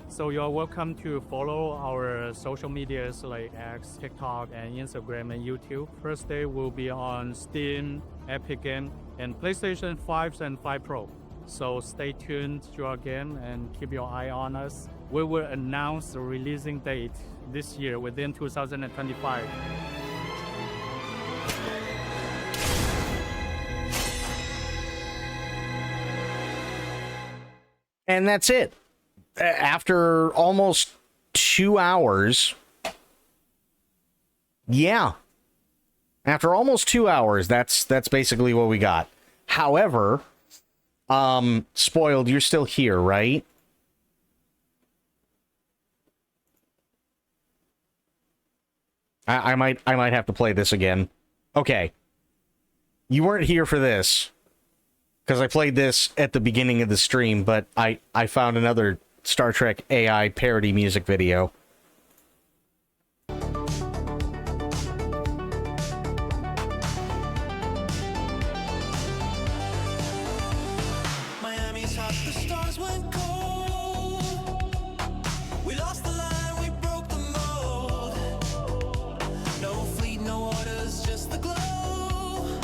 So you're welcome to follow our social medias like X, TikTok, and Instagram and YouTube. First day will be on Steam, Epic Game, and PlayStation 5 and 5 Pro. So stay tuned to our game and keep your eye on us. We will announce the releasing date this year within 2025. And that's it. After almost 2 hours. Yeah. After almost 2 hours, that's basically what we got. However, Spoiled, you're still here, right? I might have to play this again. Okay. You weren't here for this, because I played this at the beginning of the stream, but I found another Star Trek AI parody music video. Miami's hot, the stars went cold. We lost the line, we broke the mold. No fleet, no orders, just the glow.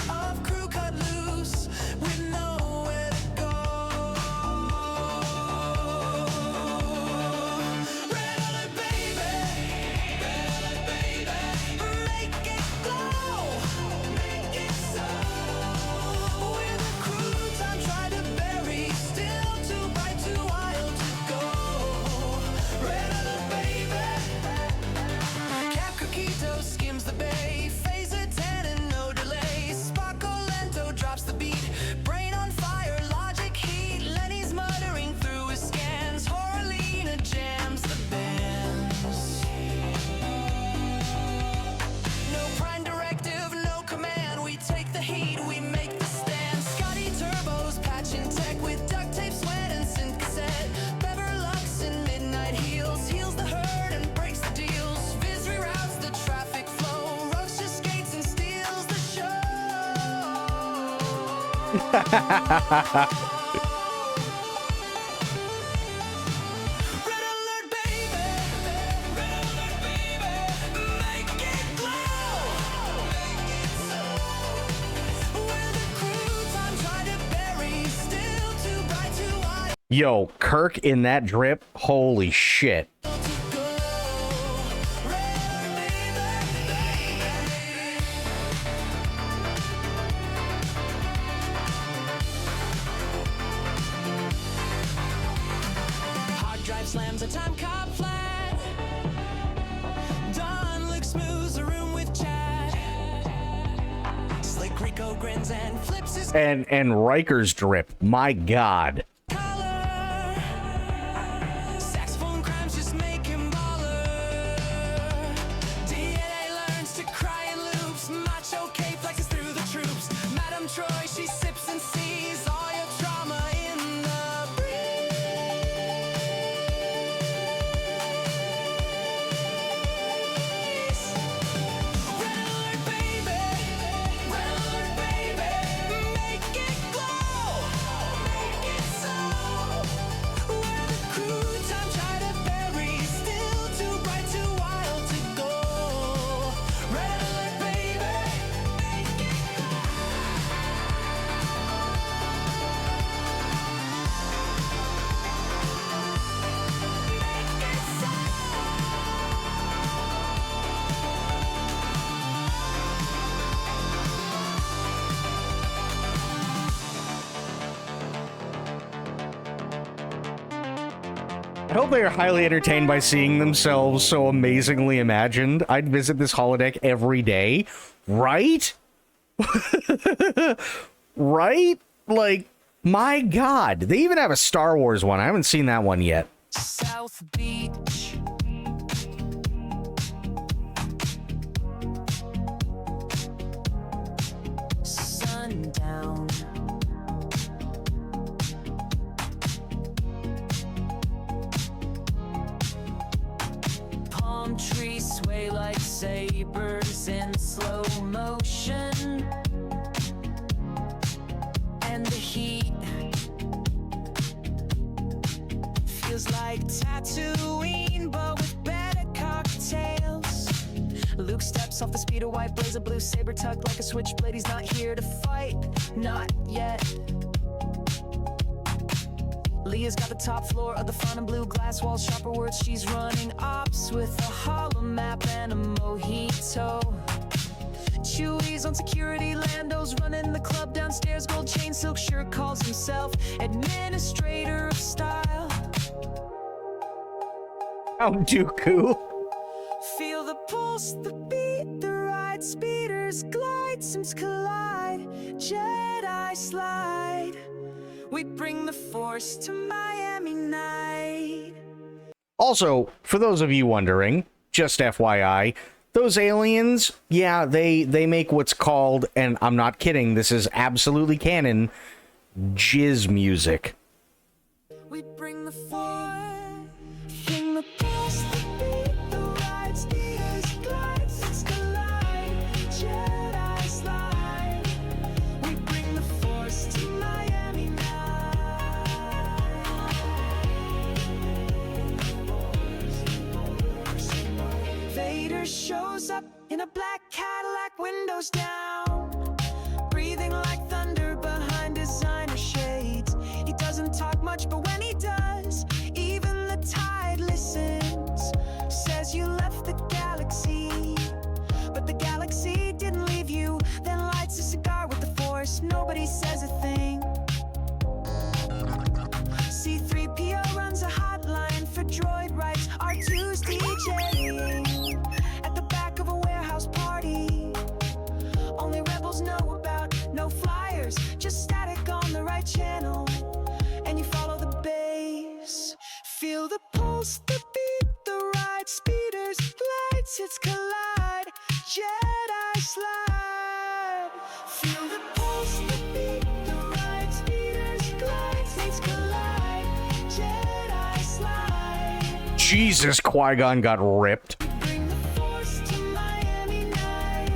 Of crew cut loose, with nowhere to go. Red alert, baby. Red alert, baby. Make it glow. Make it so. We're the crew time tried to bury. Still too bright, too wild to go. Red alert, baby. Cap Coquito skims the bay. Phaser 10 and no delay. Sparko Lento drops the beat. Brain on fire, logic heat. Lenny's muttering through his scans. Horalina jams the bands. No prime directive, no command. We take the heat, we make the stand. Scotty Turbos patching tech with duct tape, sweat, and synth cassette. Bever Lux in midnight heels. Heals the herd and breaks the deals. Viz reroutes the traffic flow. Roaches skates and steals the show. Red alert, baby. Red alert, baby. Make it glow. Make it so. Yo, Kirk in that drip, holy shit. Hard drive slams a time cop flat. Don looks smooths a room with Chad. Slick Rico grins and flips his And Riker's drip, my god. saxophone crimes just make him baller. DNA learns to cry in loops. Macho K flexes through the troops. Madame Troy, she sips and sees all your trauma in the breeze. Red alert, baby. Red alert, baby. Make it glow. Make it so. Where the crew time try to bury. Still too bright, too wild to go. Red alert, baby. Make it I hope they are highly entertained by seeing themselves so amazingly imagined. I'd visit this holodeck every day. Right? Right? Like, my god. They even have a Star Wars one. I haven't seen that one yet. South Beach. Sundown. Palm trees sway like sabers in slow motion. And the heat feels like Tatooine, but with better cocktails. Luke steps off the speeder, white blazer, blue saber tucked like a switchblade. He's not here to fight, not yet. Leah's got the top floor of the fun and blue glass walls, sharper words. She's running ops with a hollow map and a mojito. Chewie's on security, Lando's running the club downstairs. Gold chain, silk shirt, calls himself administrator of style. Count Dooku. Feel the pulse, the beat, the ride. Speeders glide, sims collide. Jedi slide. We bring the force to Miami night. Also, for those of you wondering, just FYI, those aliens, yeah, they make what's called, and I'm not kidding, this is absolutely canon, jizz music. We bring the force. Bring the pulse, the beat, the ride. Speeders glide, sims collide. Jedi slide. We bring the force to Miami night. Vader shows up in a black Cadillac, windows down, breathing like thunder behind designer shades. He doesn't talk much, but when he does, even the tide listens. Says you left the galaxy, but the galaxy didn't leave you. Then lights a cigar with the force, nobody says a thing. C-3PO runs a hotline for droid rights. R2's DJing at the back of a warehouse party. Only rebels know about, no flyers, just static on the right channel. And you follow the bass. Feel the pulse, the beat, the ride. Speeders glide, hits collide. Jedi slide. Feel the pulse, the beat, the ride. Speeders glide, hits collide. Jedi slide. Jesus, Qui-Gon got ripped. Bring the force to Miami night.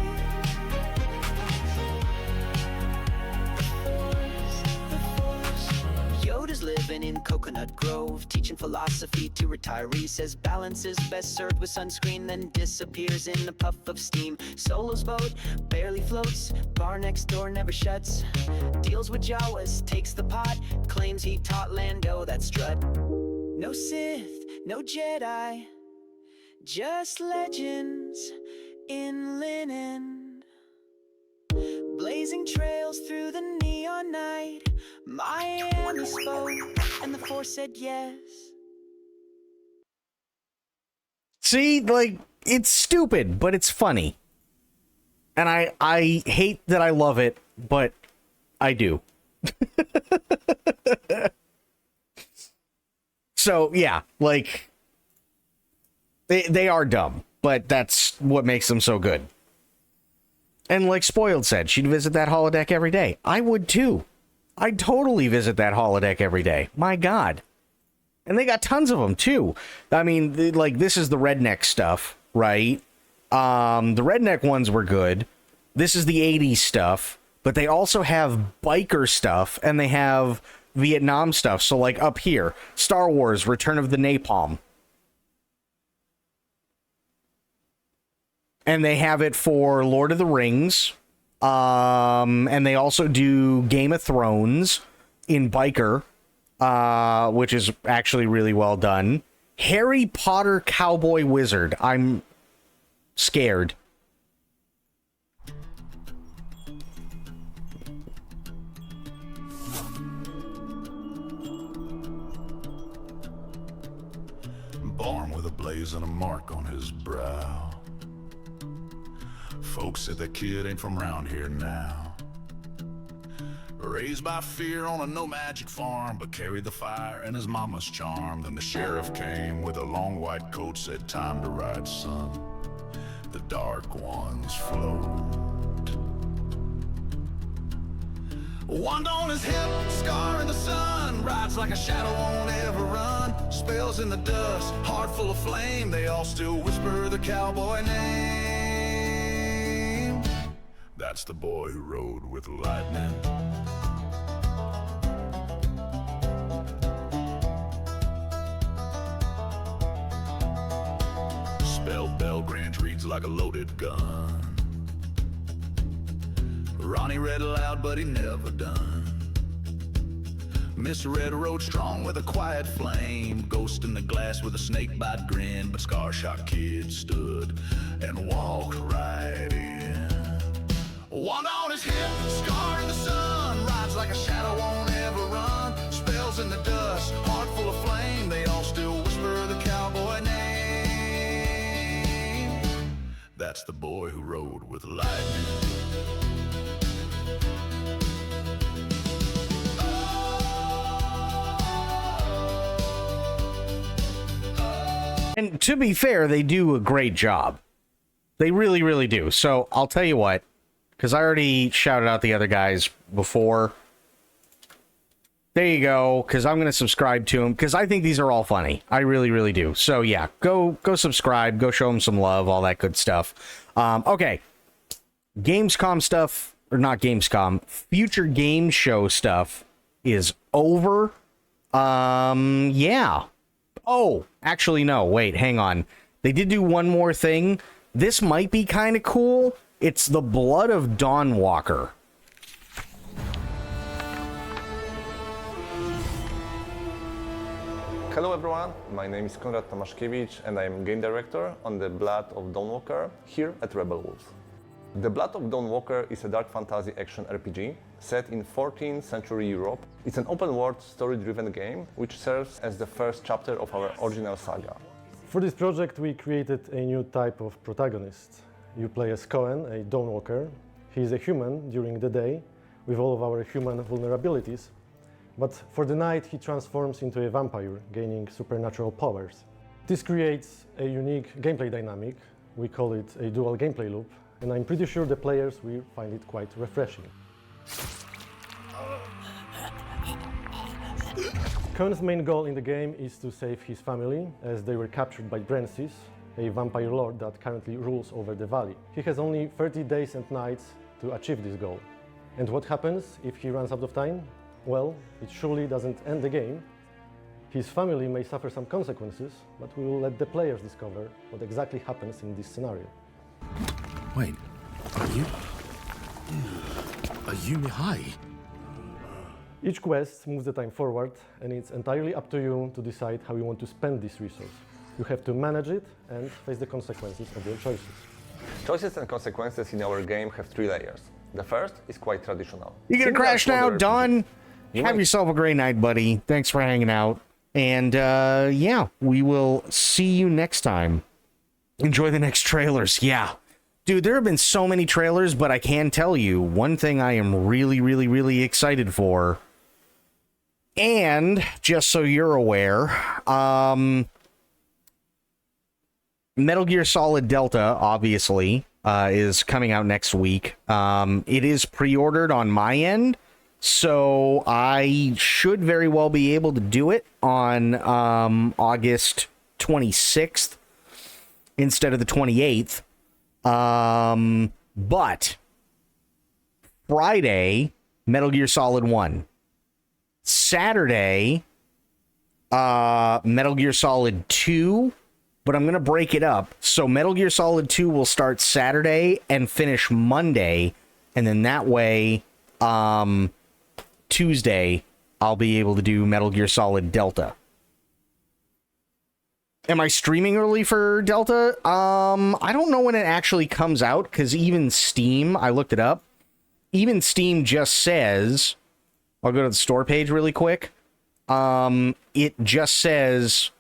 Yoda's living in Coconut Grove, teaching philosophy to retirees. Says balance is best served with sunscreen, then disappears in a puff of steam. Solo's boat barely floats, bar next door never shuts. Deals with Jawas, takes the pot, claims he taught Lando that strut. No Sith, no Jedi, just legends in linen. Blazing trails through the neon night. Miami spoke, and the Force said yes. See, like, it's stupid, but it's funny. And I hate that I love it, but I do. So, yeah, like, they are dumb, but that's what makes them so good. And like Spoiled said, she'd visit that holodeck every day. I would too. I'd totally visit that holodeck every day. My God. And they got tons of them too. I mean, like, this is the redneck stuff, right? The redneck ones were good. This is the 80s stuff, but they also have biker stuff and they have Vietnam stuff. So like up here, Star Wars, Return of the Napalm. And they have it for Lord of the Rings. And they also do Game of Thrones in biker, which is actually really well done. Harry Potter Cowboy Wizard. I'm scared. Born with a blaze and a mark on his brow. Folks said the kid ain't from round here now. Raised by fear on a no-magic farm, but carried the fire in his mama's charm. Then the sheriff came with a long white coat, said, time to ride, son. The dark ones float. Wand on his hip, scar in the sun. Rides like a shadow, won't ever run. Spells in the dust, heart full of flame. They all still whisper the cowboy name. That's the boy who rode with lightning. Spell Belgrange reads like a loaded gun. Ronnie read aloud, but he never done. Miss Red rode strong with a quiet flame. Ghost in the glass with a snake bite grin. But Scar-Shot Kid stood and walked right in. Wand on his hip, scar in the sun. Rides like a shadow, won't ever run. Spells in the dust, heart full of flame. They all still whisper the cowboy name. That's the boy who rode with lightning. And to be fair, they do a great job. They really, really do. So I'll tell you what, because I already shouted out the other guys before. There you go, because I'm going to subscribe to them, because I think these are all funny. I really, really do. So yeah, go subscribe, go show them some love, all that good stuff. Okay, Gamescom stuff, or not Gamescom, Future Game Show stuff is over. Yeah. Oh, actually, no, wait, hang on. They did do one more thing. This might be kind of cool. It's the Blood of Dawnwalker. Hello everyone, my name is Konrad Tomaszkiewicz and I am game director on the Blood of Dawnwalker here at Rebel Wolves. The Blood of Dawnwalker is a dark fantasy action RPG set in 14th century Europe. It's an open-world, story-driven game which serves as the first chapter of our original saga. For this project we created a new type of protagonist. You play as Cohen, a Dawnwalker. He is a human during the day with all of our human vulnerabilities, but for the night he transforms into a vampire, gaining supernatural powers. This creates a unique gameplay dynamic. We call it a dual gameplay loop, and I'm pretty sure the players will find it quite refreshing. Cohen's main goal in the game is to save his family, as they were captured by Drensis, a vampire lord that currently rules over the valley. He has only 30 days and nights to achieve this goal. And what happens if he runs out of time? Well, it surely doesn't end the game. His family may suffer some consequences, but we will let the players discover what exactly happens in this scenario. Wait, are you? a Yumi-Hai. Each quest moves the time forward, and it's entirely up to you to decide how you want to spend this resource. You have to manage it and face the consequences of your choices. Choices and consequences in our game have 3 layers. The first is quite traditional. You gonna Similar crash to now, other Don? You Have might- yourself a great night, buddy. Thanks for hanging out. And yeah, we will see you next time. Enjoy the next trailers. Yeah. Dude, there have been so many trailers, but I can tell you one thing I am really, really, really excited for. And just so you're aware, Metal Gear Solid Delta, obviously, is coming out next week. It is pre-ordered on my end, so I should very well be able to do it on August 26th instead of the 28th. But Friday, Metal Gear Solid 1. Saturday, Metal Gear Solid 2, but I'm going to break it up. So Metal Gear Solid 2 will start Saturday and finish Monday, and then that way, Tuesday, I'll be able to do Metal Gear Solid Delta. Am I streaming early for Delta? I don't know when it actually comes out, because even Steam, I looked it up, even Steam just says... I'll go to the store page really quick. It just says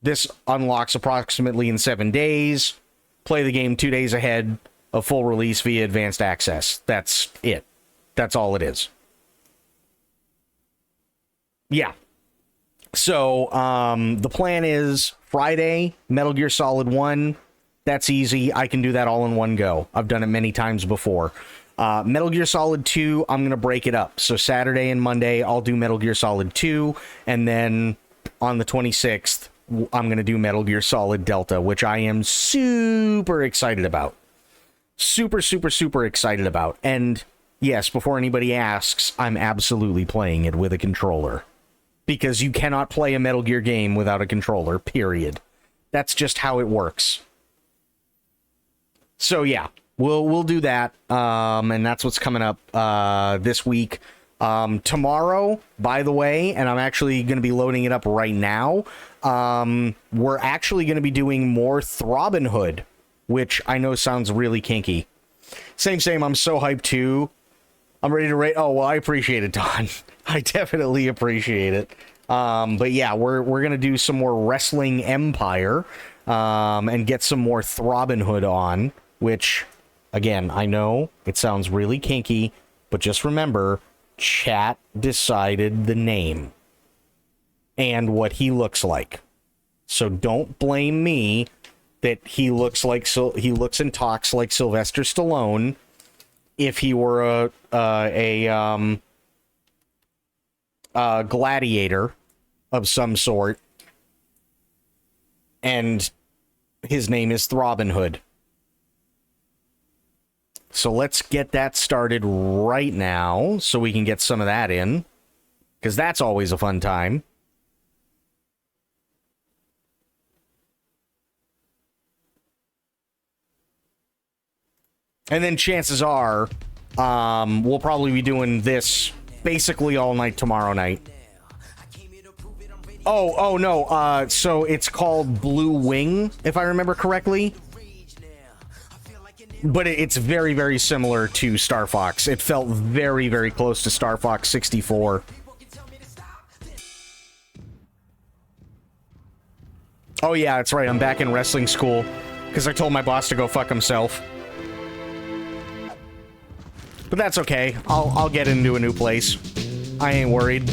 this unlocks approximately in 7 days. Play the game 2 days ahead of full release via advanced access. That's it. That's all it is. Yeah. So, the plan is Friday, Metal Gear Solid 1. That's easy. I can do that all in one go. I've done it many times before. Metal Gear Solid 2, I'm going to break it up. So Saturday and Monday, I'll do Metal Gear Solid 2. And then on the 26th, I'm going to do Metal Gear Solid Delta, which I am super excited about. Super, super, super excited about. And yes, before anybody asks, I'm absolutely playing it with a controller. Because you cannot play a Metal Gear game without a controller, period. That's just how it works. So yeah. We'll do that, and that's what's coming up this week. Tomorrow, by the way, and I'm actually going to be loading it up right now, we're actually going to be doing more Throbbin' Hood, which I know sounds really kinky. Same, I'm so hyped too. I'm ready to rate. Oh, well, I appreciate it, Don. I definitely appreciate it. But yeah, we're going to do some more Wrestling Empire, and get some more Throbbin' Hood on, which... Again, I know it sounds really kinky, but just remember, chat decided the name and what he looks like. So don't blame me that he looks and talks like Sylvester Stallone if he were a gladiator of some sort, and his name is Throbbin' Hood. So let's get that started right now so we can get some of that in, because that's always a fun time. And then chances are we'll probably be doing this basically all night tomorrow night. Oh no, so it's called Blue Wing, if I remember correctly. But it's very, very similar to Star Fox. It felt very, very close to Star Fox 64. Oh yeah, that's right. I'm back in wrestling school because I told my boss to go fuck himself. But that's okay. I'll get into a new place. I ain't worried.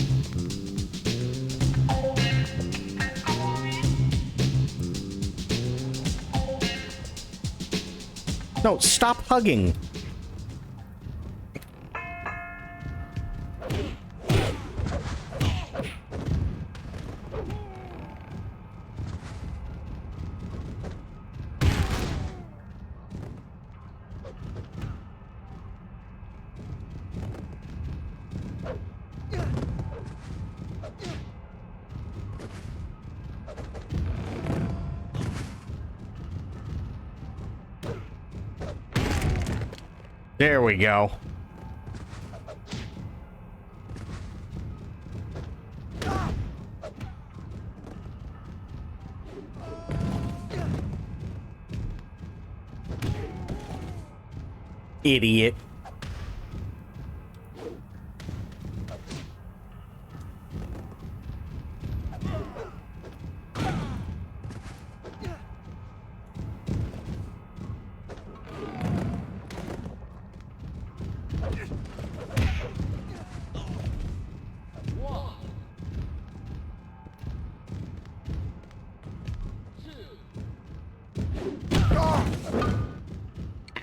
No, stop hugging. There we go. Idiot.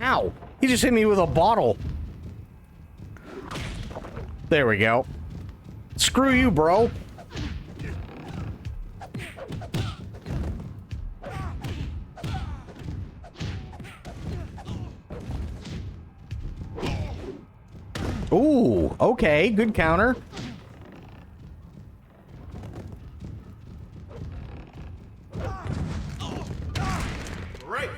Ow! He just hit me with a bottle. There we go. Screw you, bro. Ooh, okay, good counter. Right.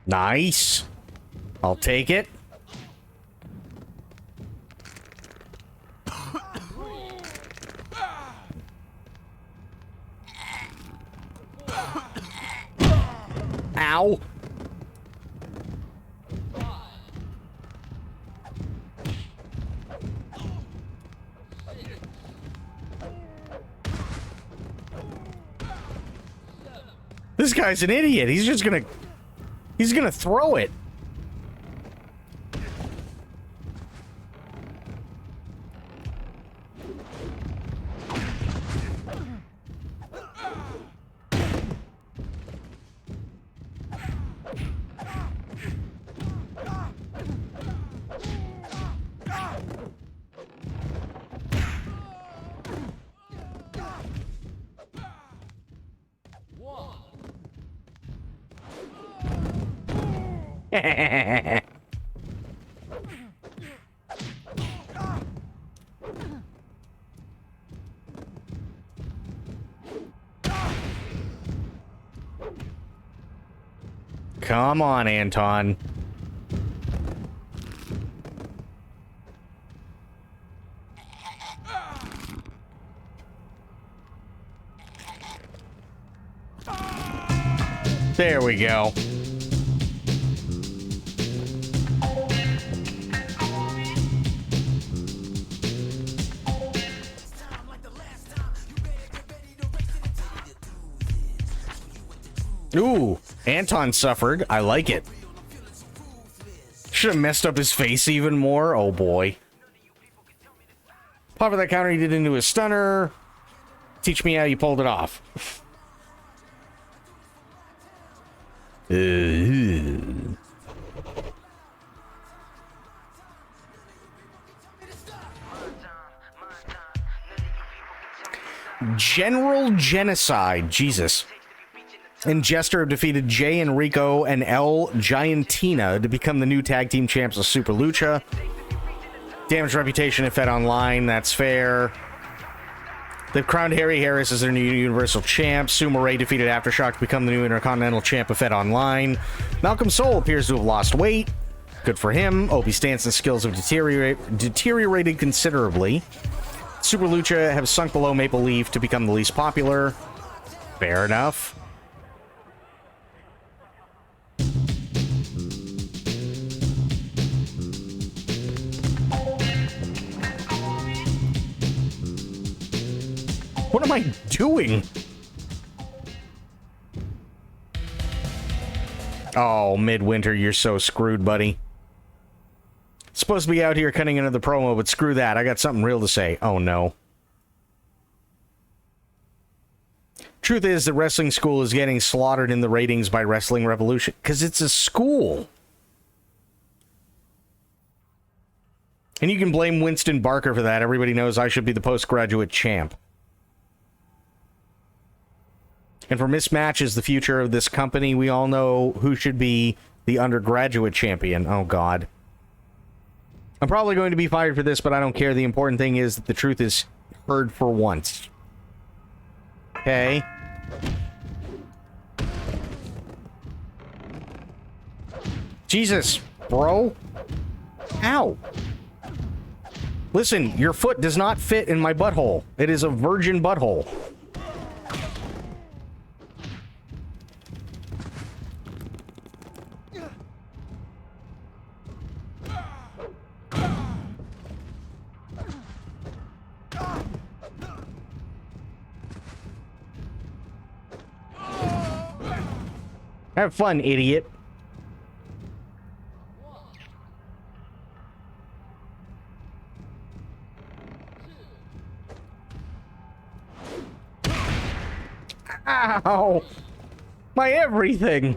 Nice. I'll take it. Ow. This guy's an idiot. He's gonna throw it. Come on, Anton. There we go. Ooh, Anton suffered. I like it. Should have messed up his face even more. Oh boy. Pop of that counter he did into his stunner. Teach me how you pulled it off. General Genocide. Jesus. And Jester have defeated Jay Enrico and El Giantina to become the new tag team champs of Super Lucha. Damaged reputation if fed online, that's fair. They've crowned Harry Harris as their new Universal Champ. Sumo Ray defeated Aftershock to become the new Intercontinental Champ of Fed Online. Malcolm Soul appears to have lost weight. Good for him. Opie Stanson's skills have deteriorated considerably. Super Lucha have sunk below Maple Leaf to become the least popular. Fair enough. What am I doing? Oh, Midwinter, you're so screwed, buddy. Supposed to be out here cutting into the promo, but screw that. I got something real to say. Oh, no. Truth is that Wrestling School is getting slaughtered in the ratings by Wrestling Revolution because it's a school. And you can blame Winston Barker for that. Everybody knows I should be the postgraduate champ. And for mismatches, the future of this company, we all know who should be the undergraduate champion. Oh, God. I'm probably going to be fired for this, but I don't care. The important thing is that the truth is heard for once. Okay. Jesus, bro. Ow. Listen, your foot does not fit in my butthole. It is a virgin butthole. Have fun, idiot. Ow! My everything!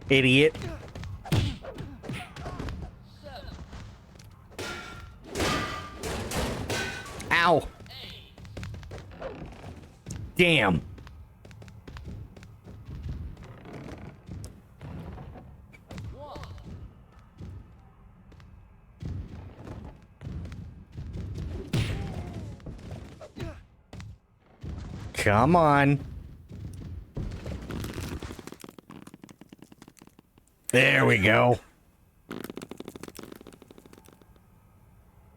Idiot. Ow. Damn. Come on. There we go.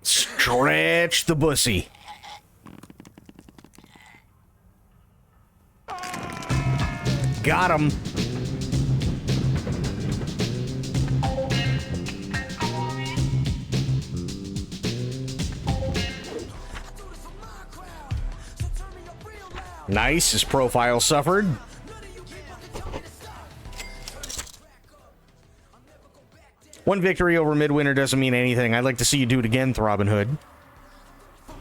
Stretch the bussy. Got him. Nice. His profile suffered. One victory over Midwinter doesn't mean anything. I'd like to see you do it again, Throbbing Hood.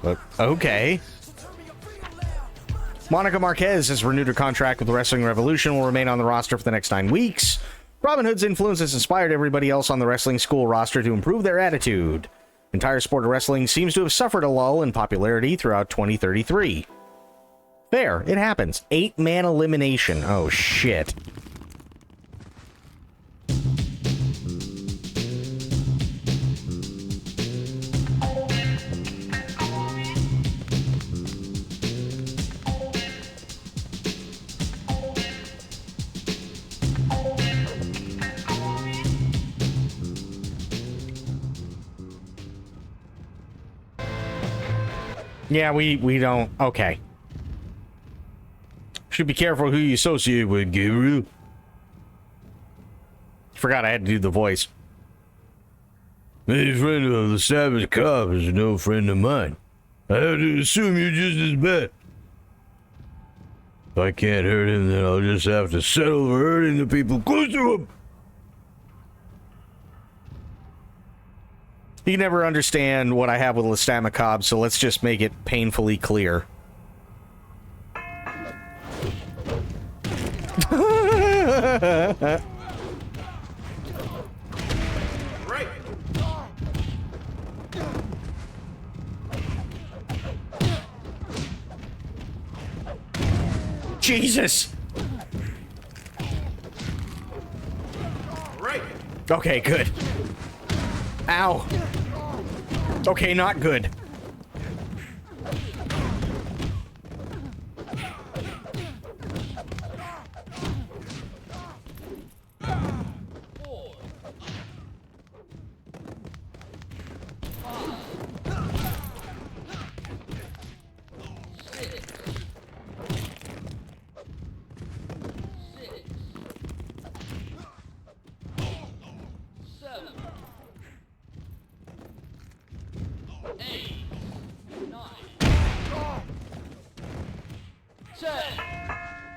But, okay. Monica Marquez has renewed her contract with the Wrestling Revolution, will remain on the roster for the next 9 weeks. Robin Hood's influence has inspired everybody else on the Wrestling School roster to improve their attitude. The entire sport of wrestling seems to have suffered a lull in popularity throughout 2033. Fair, it happens. 8-man elimination. Oh, shit. Yeah, we don't. Okay. Should be careful who you associate with, Guru. Forgot I had to do the voice. Any friend of the Savage Cop is no friend of mine. I have to assume you're just as bad. If I can't hurt him, then I'll just have to settle for hurting the people close to him. You can never understand what I have with Lestat Macabre, so let's just make it painfully clear. Right. Jesus! Right. Okay, good. Ow. Okay, not good.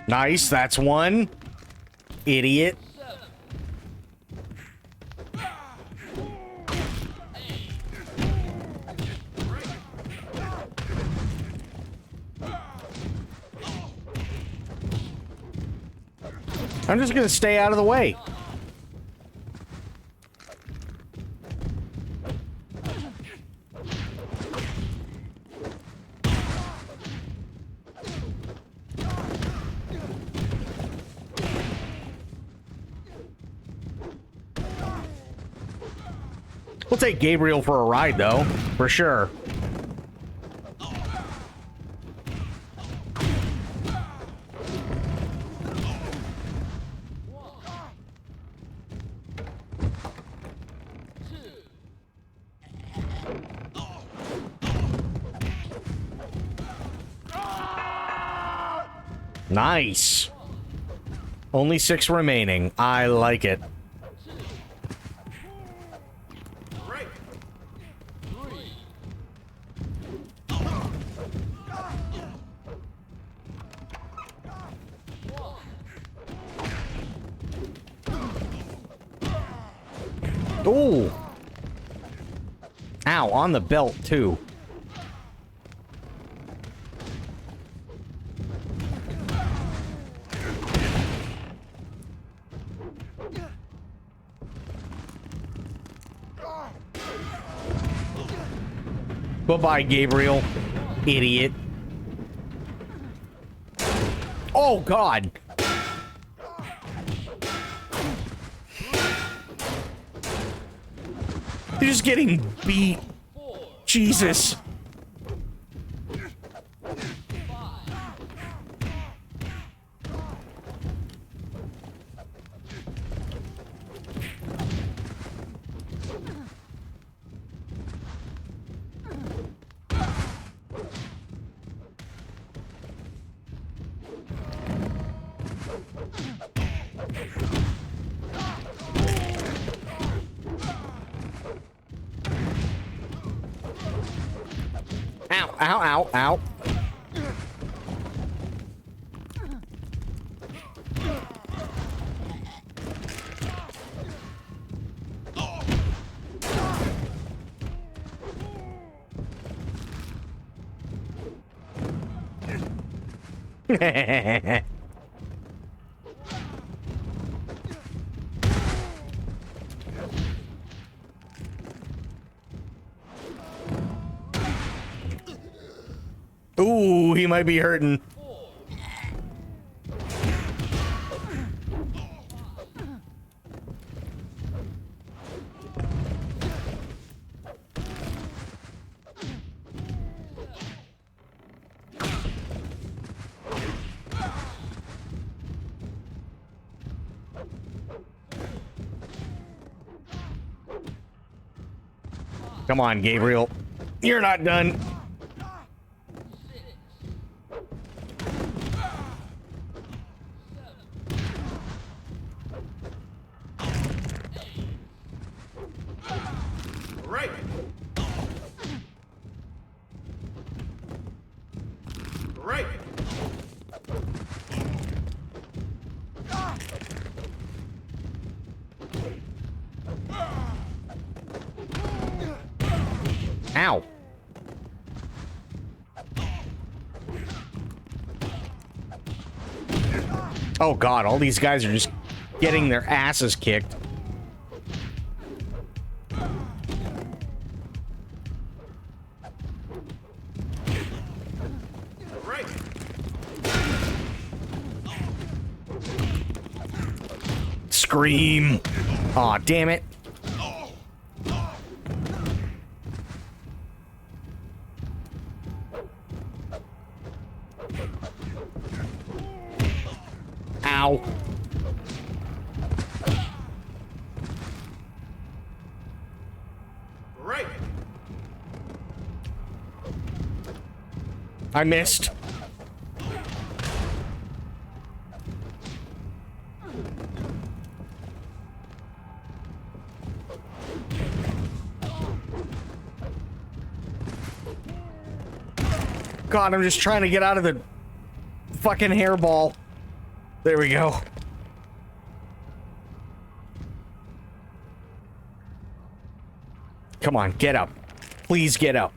Nice, that's one. Idiot. I'm just gonna stay out of the way. We'll take Gabriel for a ride, though, for sure. Nice. Only 6 remaining. I like it. Ooh. Ow, on the belt, too. Bye-bye, Gabriel. Idiot. Oh, God. You're just getting beat. Jesus. Ow, ow, ow, ow. Ooh, he might be hurting. Come on, Gabriel. You're not done. Right. Right. Ow. Oh God, all these guys are just getting their asses kicked. Right. Scream. Aw, damn it. Ow. Right. I missed. God, I'm just trying to get out of the fucking hairball. There we go. Come on, get up. Please get up.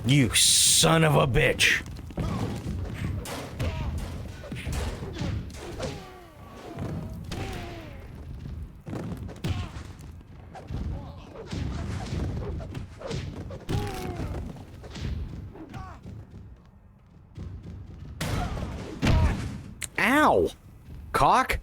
You son of a bitch. Ow! Cock?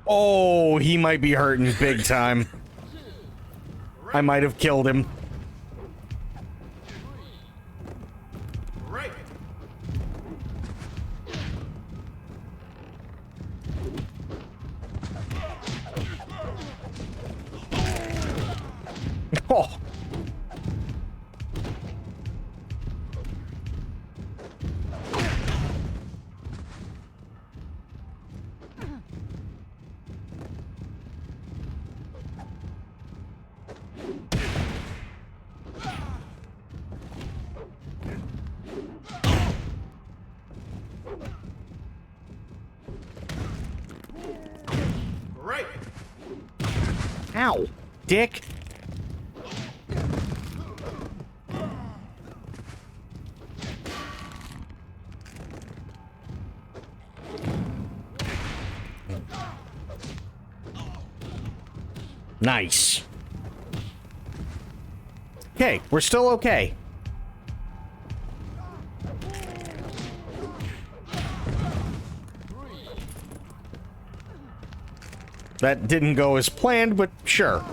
Oh, he might be hurting big time. I might have killed him. Right. Oh. Right. Ow, dick. Nice. Okay, we're still okay. That didn't go as planned, but sure.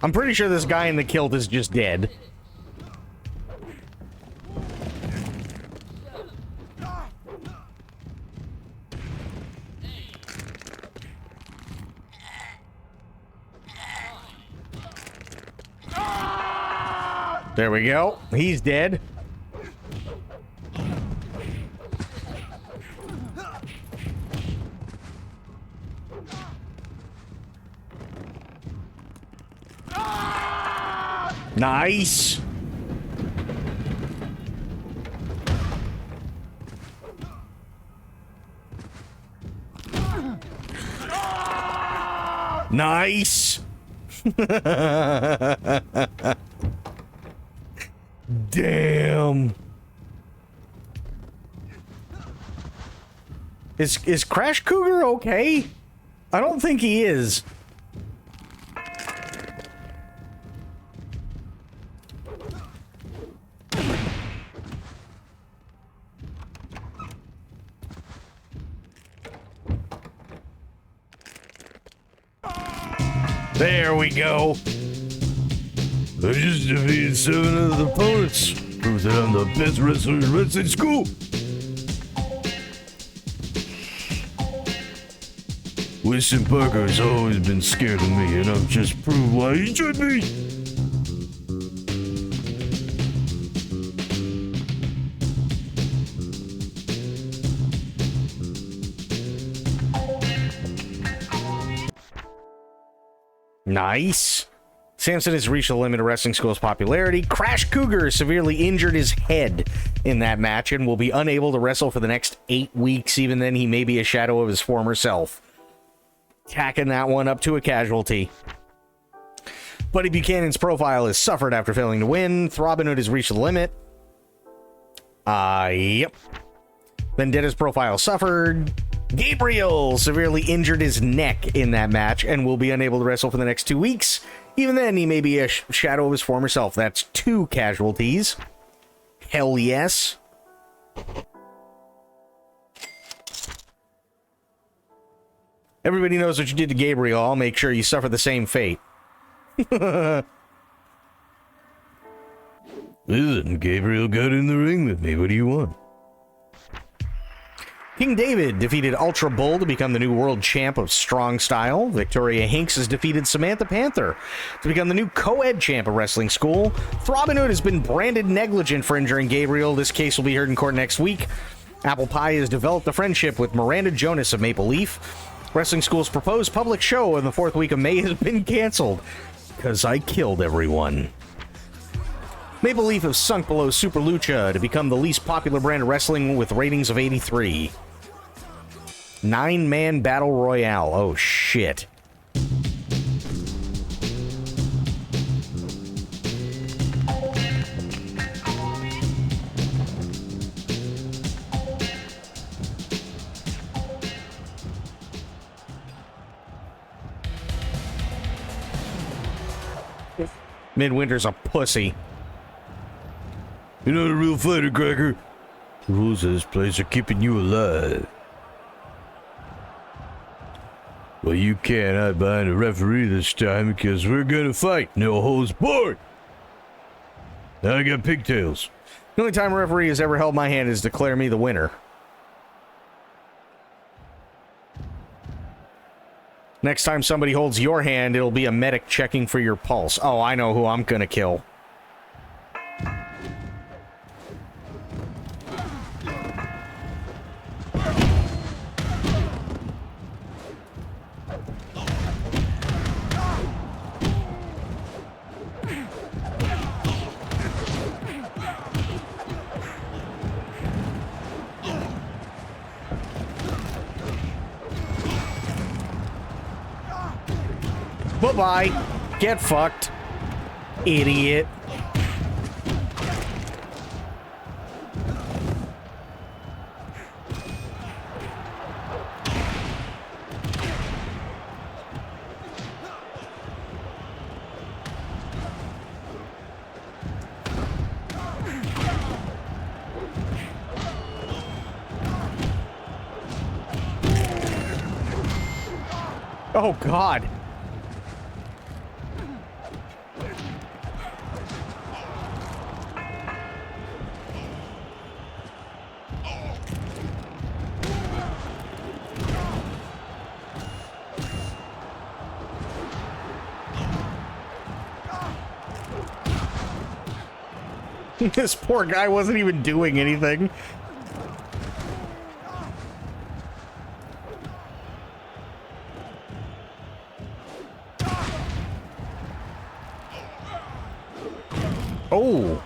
I'm pretty sure this guy in the kilt is just dead. There we go. He's dead. Nice. Nice. Damn. Is Crash Cougar okay? I don't think he is. There we go. I just defeated 7 of the opponents. Prove that I'm the best wrestler in wrestling school. Winston Parker has always been scared of me, and I've just proved why he should be. Nice. Samson has reached the limit of wrestling school's popularity. Crash Cougar severely injured his head in that match and will be unable to wrestle for the next 8 weeks. Even then, he may be a shadow of his former self. Tacking that one up to a casualty. Buddy Buchanan's profile has suffered after failing to win. Robin has reached the limit. Yep. Vendetta's profile suffered. Gabriel severely injured his neck in that match and will be unable to wrestle for the next 2 weeks. Even then, he may be a shadow of his former self. That's 2 casualties. Hell yes. Everybody knows what you did to Gabriel. I'll make sure you suffer the same fate. Listen, Gabriel got in the ring with me. What do you want? King David defeated Ultra Bull to become the new world champ of Strong Style. Victoria Hinks has defeated Samantha Panther to become the new co-ed champ of Wrestling School. Robin Hood has been branded negligent for injuring Gabriel. This case will be heard in court next week. Apple Pie has developed a friendship with Miranda Jonas of Maple Leaf. Wrestling School's proposed public show in the 4th week of May has been canceled because I killed everyone. Maple Leaf have sunk below Super Lucha to become the least popular brand of wrestling with ratings of 83. 9-man battle royale. Oh, shit. Midwinter's a pussy. You're not a real fighter, Cracker. The rules of this place are keeping you alive. Well, you can't hide behind a referee this time because we're gonna fight. No holds barred. Now I got pigtails. The only time a referee has ever held my hand is to declare me the winner. Next time somebody holds your hand, it'll be a medic checking for your pulse. Oh, I know who I'm gonna kill. Bye-bye. Get fucked. Idiot. Oh, God. This poor guy wasn't even doing anything. Oh.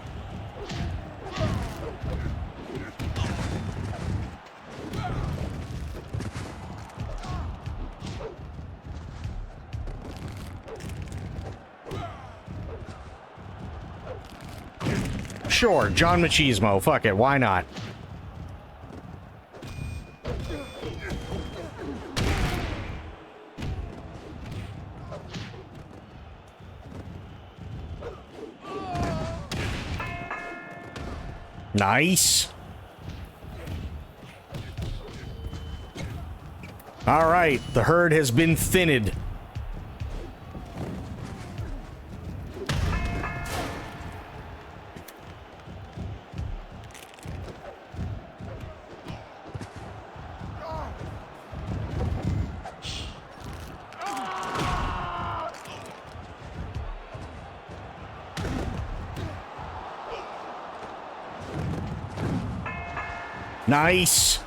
Sure, John Machismo. Fuck it, why not? Nice. All right, the herd has been thinned. Nice.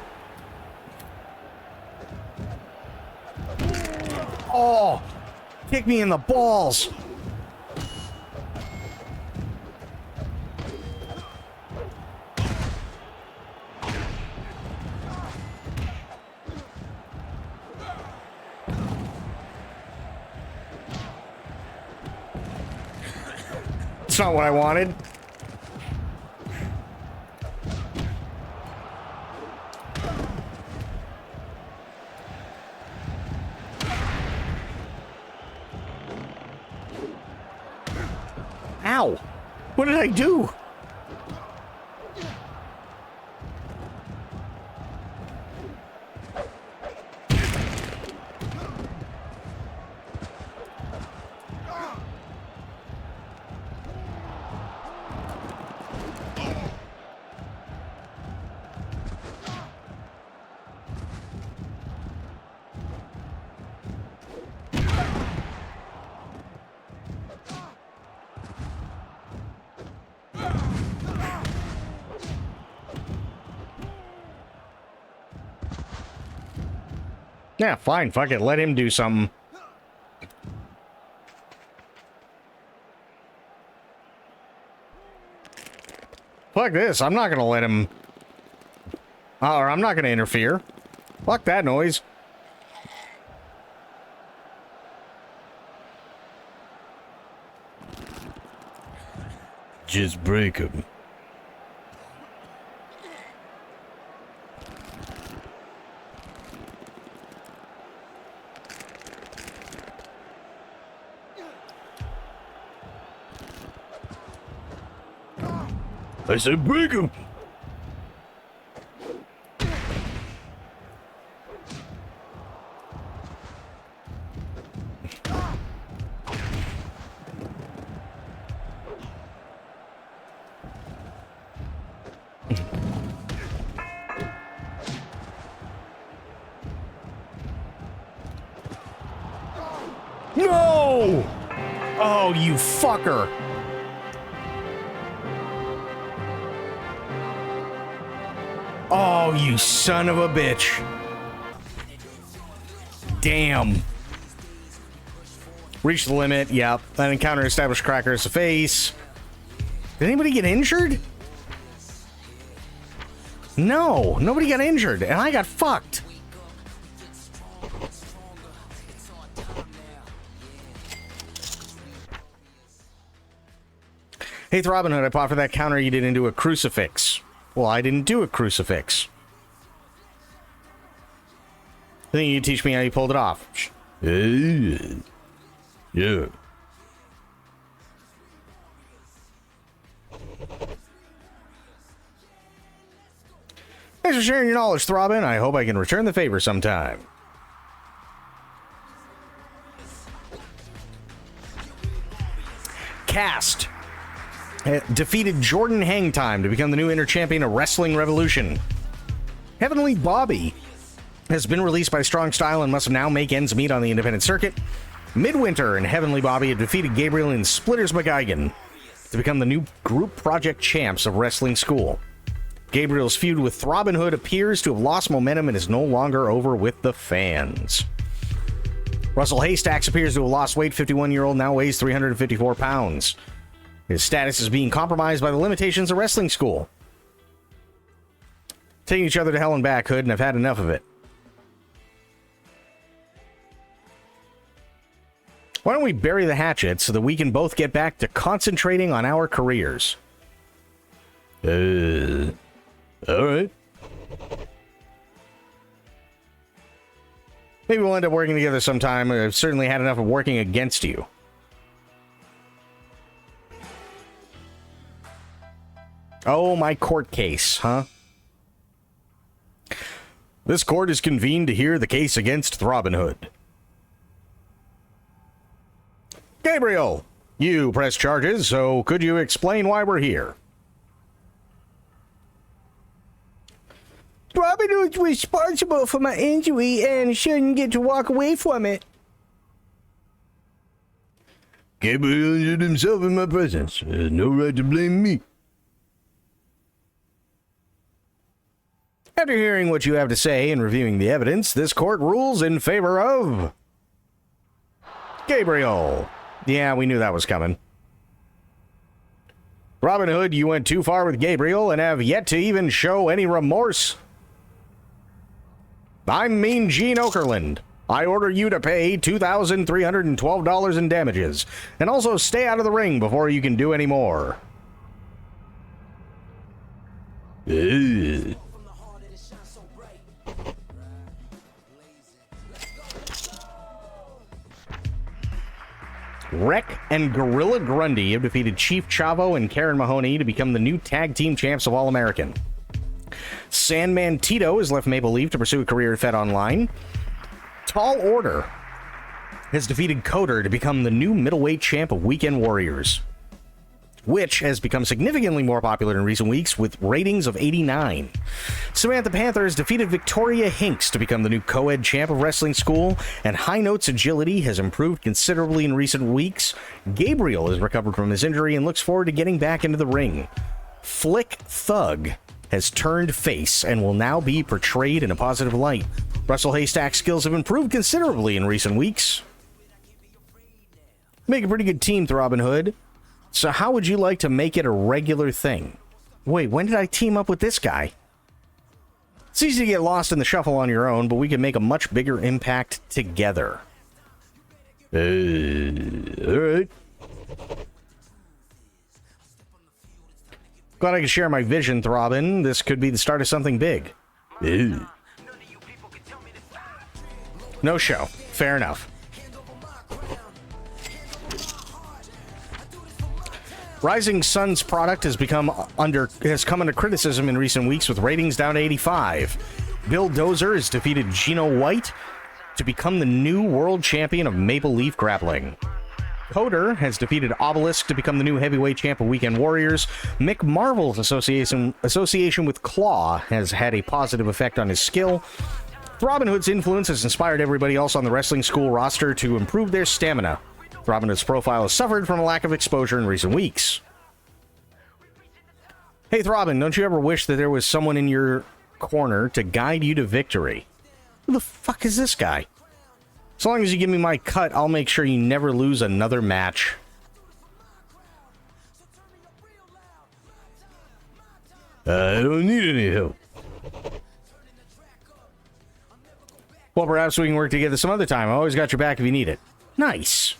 Oh, kick me in the balls. It's not what I wanted. Ow! What did I do? Yeah, fine, fuck it, let him do something. Fuck this, I'm not gonna let him... Or I'm not gonna interfere. Fuck that noise. Just break him. I said break him! No! Oh, you fucker. Oh, you son of a bitch. Damn. Reach the limit. Yep. That encounter established Cracker as a face. Did anybody get injured? No, nobody got injured, and I got fucked. Hey, Robin Hood, I popped for that counter you did into a crucifix. Well, I didn't do a crucifix. I think you teach me how you pulled it off. Yeah. Thanks for sharing your knowledge, Throbbin. I hope I can return the favor sometime. Cast defeated Jordan Hangtime to become the new inner champion of Wrestling Revolution. Heavenly Bobby has been released by Strong Style and must now make ends meet on the independent circuit. Midwinter and Heavenly Bobby have defeated Gabriel and Splitters McGuigan to become the new group project champs of Wrestling School. Gabriel's feud with Throbbin Hood appears to have lost momentum and is no longer over with the fans. Russell Haystacks appears to have lost weight. 51-year-old now weighs 354 pounds. His status is being compromised by the limitations of Wrestling School. Taking each other to hell and back, Hood, and I've had enough of it. Why don't we bury the hatchet so that we can both get back to concentrating on our careers? Alright. Maybe we'll end up working together sometime. I've certainly had enough of working against you. Oh, my court case, huh? This court is convened to hear the case against Throbbin Hood. Gabriel, you press charges, so could you explain why we're here? Throbbin Hood's responsible for my injury and shouldn't get to walk away from it. Gabriel injured himself in my presence. There's no right to blame me. After hearing what you have to say and reviewing the evidence, this court rules in favor of Gabriel. Yeah, we knew that was coming. Robin Hood, you went too far with Gabriel and have yet to even show any remorse. I'm Mean Gene Okerlund. I order you to pay $2,312 in damages, and also stay out of the ring before you can do any more. Wreck and Gorilla Grundy have defeated Chief Chavo and Karen Mahoney to become the new tag team champs of All-American. Sandman Tito has left Maple Leaf to pursue a career at Fed Online. Tall Order has defeated Coder to become the new middleweight champ of Weekend Warriors, which has become significantly more popular in recent weeks with ratings of 89. Samantha Panther has defeated Victoria Hinks to become the new co-ed champ of Wrestling School, and High Note's agility has improved considerably in recent weeks. Gabriel has recovered from his injury and looks forward to getting back into the ring. Flick Thug has turned face and will now be portrayed in a positive light. Russell Haystack's skills have improved considerably in recent weeks. Make a pretty good team, Throbbin Hood. So how would you like to make it a regular thing? Wait, when did I team up with this guy? It's easy to get lost in the shuffle on your own, but we can make a much bigger impact together. Alright. Glad I could share my vision, Throbbin. This could be the start of something big. No show. Fair enough. Rising Sun's product has come under criticism in recent weeks with ratings down to 85. Bill Dozer has defeated Gino White to become the new world champion of Maple Leaf Grappling. Coder has defeated Obelisk to become the new heavyweight champ of Weekend Warriors. Mick Marvel's association with Claw has had a positive effect on his skill. Robin Hood's influence has inspired everybody else on the wrestling school roster to improve their stamina. Robin Hood's profile has suffered from a lack of exposure in recent weeks. Hey, Throbbin, don't you ever wish that there was someone in your corner to guide you to victory? Who the fuck is this guy? As long as you give me my cut, I'll make sure you never lose another match. I don't need any help. Well, perhaps we can work together some other time. I always got your back if you need it. Nice.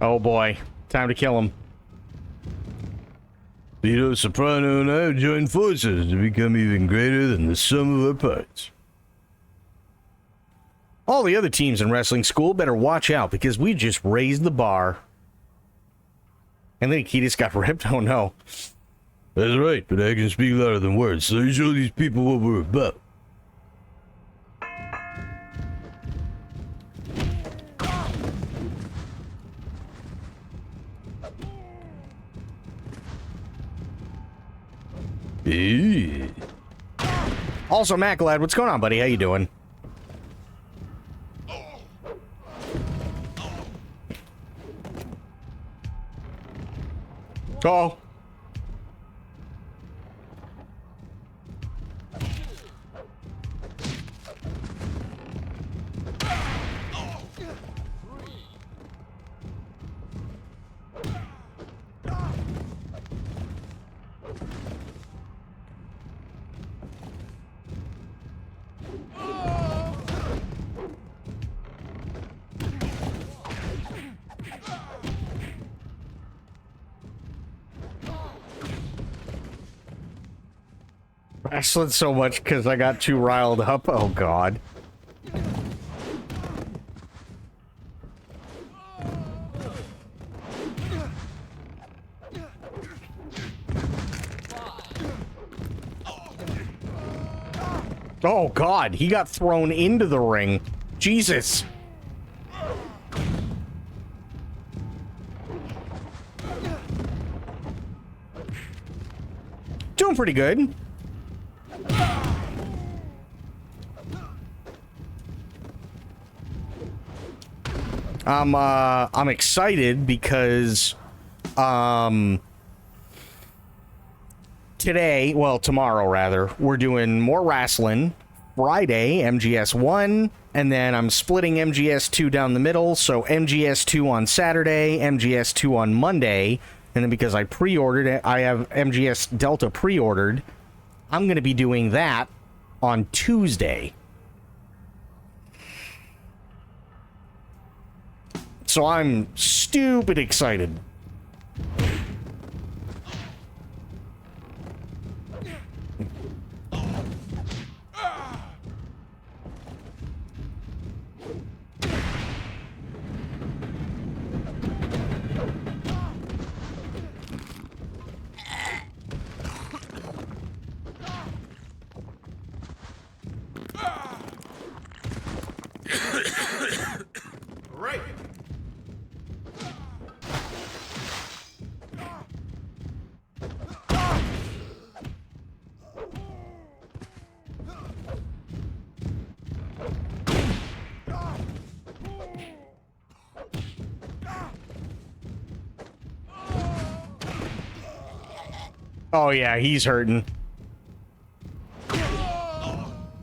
Oh boy, time to kill him. Vito Soprano and I have joined forces to become even greater than the sum of our parts. All the other teams in wrestling school better watch out because we just raised the bar. And then he just got ripped? Oh no. That's right, but I can speak louder than words, so you show these people what we're about. Yeah. Also, Matt Glad, what's going on, buddy? How you doing? Oh. I slid so much because I got too riled up. Oh, God. Oh, God. He got thrown into the ring. Jesus. Doing pretty good. I'm excited because today, well, tomorrow rather, we're doing more Wrastlin. Friday, MGS 1, and then I'm splitting MGS 2 down the middle, so MGS 2 on Saturday, MGS 2 on Monday, and then because I pre-ordered it, I have MGS Delta pre-ordered, I'm going to be doing that on Tuesday. So I'm stupid excited. Right. Oh yeah, he's hurting.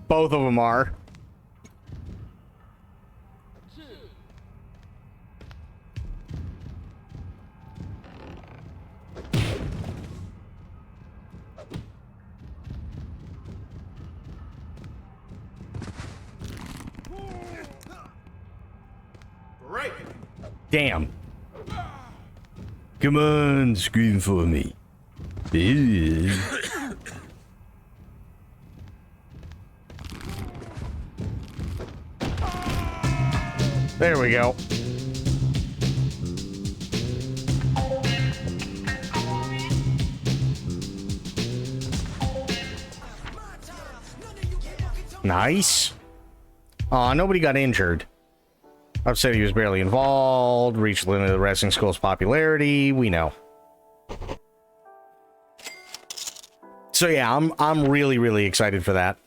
Both of them are. Right. Damn. Come on, scream for me. Yeah. There we go. Nice. Aw, nobody got injured. Upset he was barely involved. Reached the limit of the wrestling school's popularity. We know. So yeah, I'm really, really excited for that.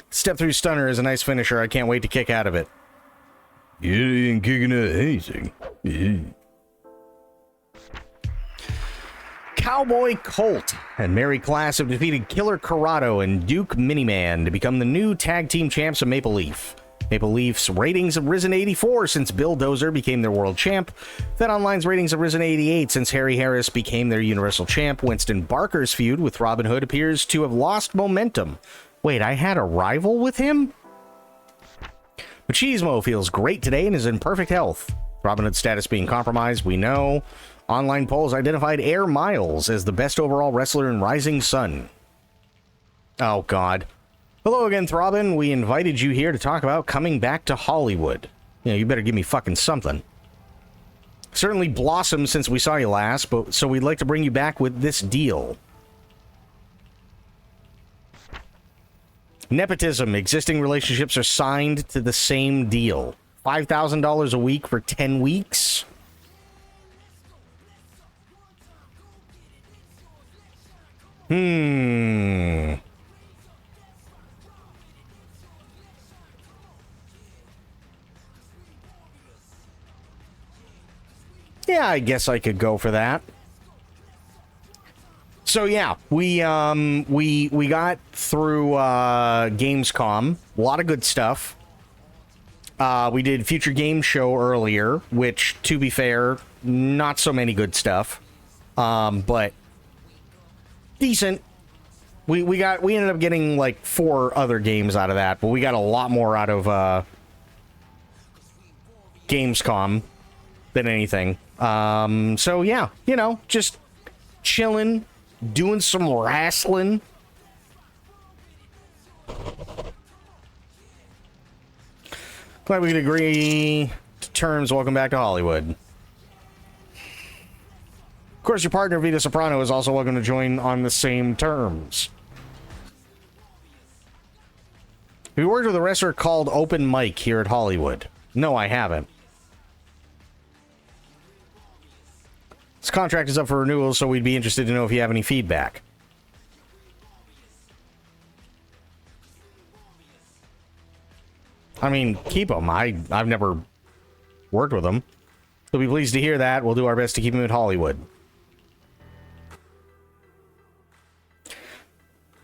Step through stunner is a nice finisher. I can't wait to kick out of it. You ain't kicking out anything. Yeah. Cowboy Colt and Mary Class have defeated Killer Corrado and Duke Miniman to become the new tag team champs of Maple Leaf. Maple Leaf's ratings have risen to 84 since Bill Dozer became their world champ. Fed Online's ratings have risen to 88 since Harry Harris became their universal champ. Winston Barker's feud with Robin Hood appears to have lost momentum. Wait, I had a rival with him? Machismo feels great today and is in perfect health. Robin Hood's status being compromised, we know. Online polls identified Air Miles as the best overall wrestler in Rising Sun. Oh, God. Hello again, Throbbin. We invited you here to talk about coming back to Hollywood. You better give me fucking something. Certainly blossomed since we saw you last, but so we'd like to bring you back with this deal. Nepotism. Existing relationships are signed to the same deal. $5,000 a week for 10 weeks. Yeah, I guess I could go for that. So yeah, we got through Gamescom. A lot of good stuff. We did Future Game Show earlier, which, to be fair, not so many good stuff. But decent. We ended up getting like 4 other games out of that, but we got a lot more out of Gamescom than anything. So yeah, just chilling, doing some wrestling. Glad we could agree to terms. Welcome back to Hollywood. Of course, your partner, Vita Soprano, is also welcome to join on the same terms. Have you worked with a wrestler called Open Mike here at Hollywood? No, I haven't. This contract is up for renewal, so we'd be interested to know if you have any feedback. I mean, keep him. I've never worked with him. We'll be pleased to hear that. We'll do our best to keep him at Hollywood.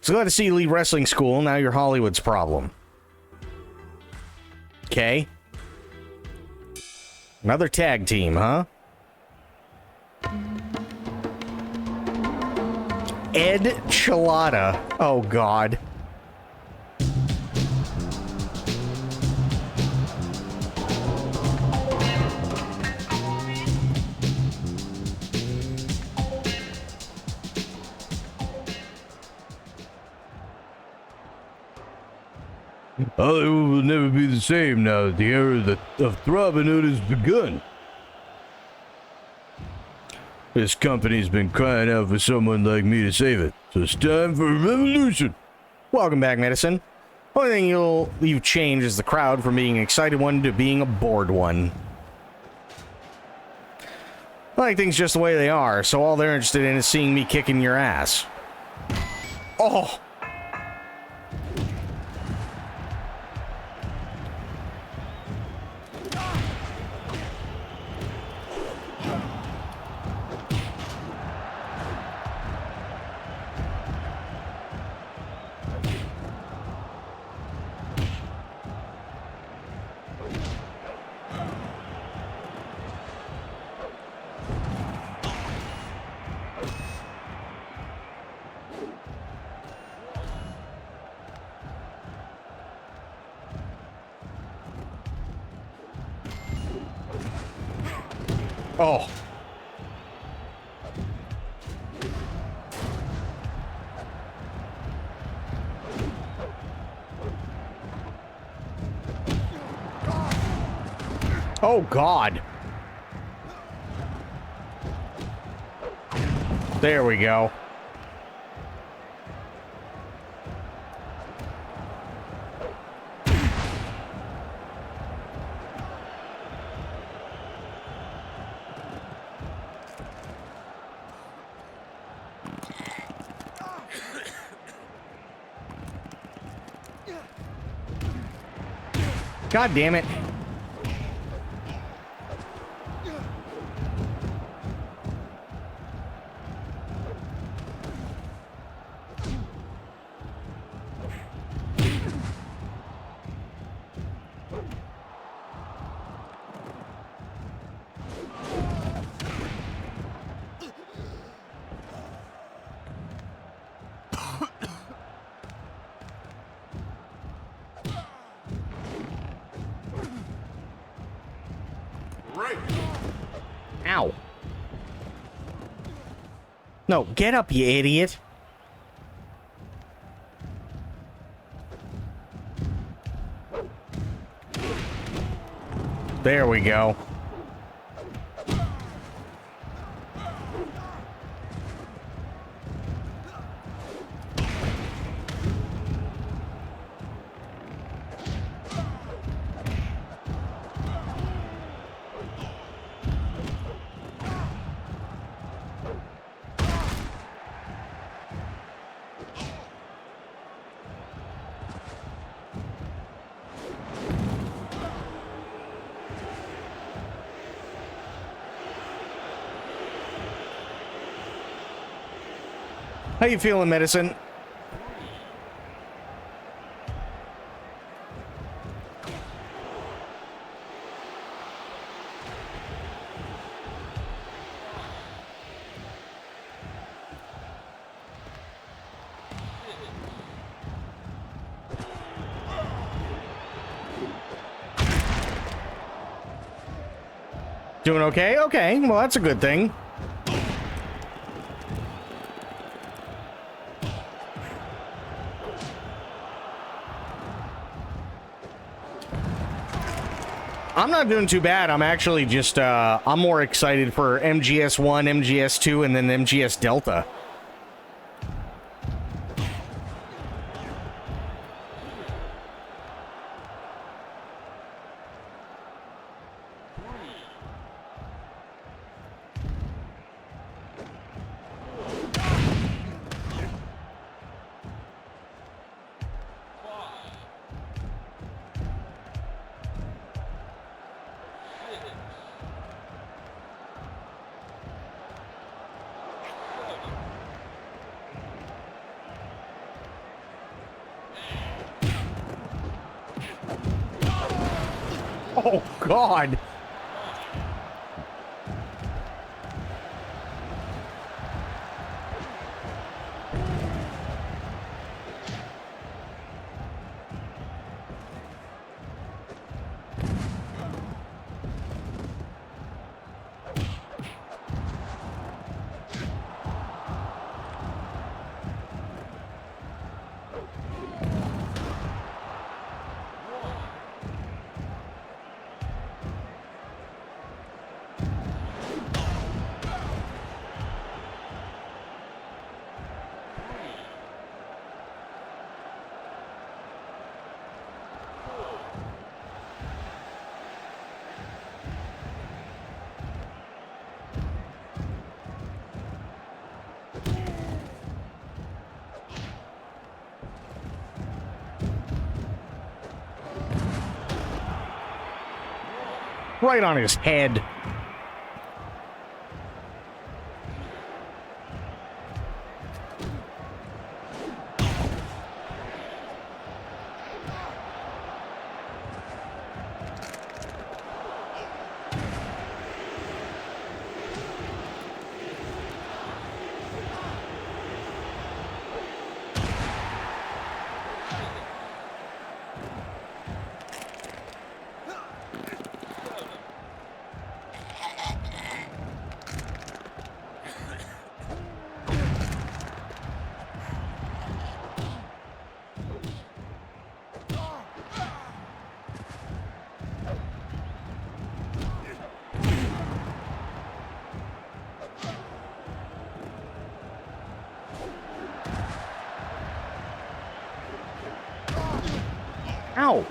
So glad to see you leave wrestling school. Now you're Hollywood's problem. Okay. Another tag team, huh? Ed Chilada. Oh, God. Hollywood will never be the same now that the era of throbbing hood has begun. This company's been crying out for someone like me to save it, so it's time for a revolution. Welcome back, Medicine. Only thing you've changed is the crowd from being an excited one to being a bored one. I like things just the way they are, so all they're interested in is seeing me kicking your ass. Oh! Oh. Oh, God. There we go. God damn it. Right. Ow. No, get up, you idiot. There we go. How you feeling, Medicine? Doing okay? Okay, well, that's a good thing. I'm not doing too bad. I'm actually just, I'm more excited for MGS1, MGS2, and then MGS Delta. Oh, God. Right on his head. Ow.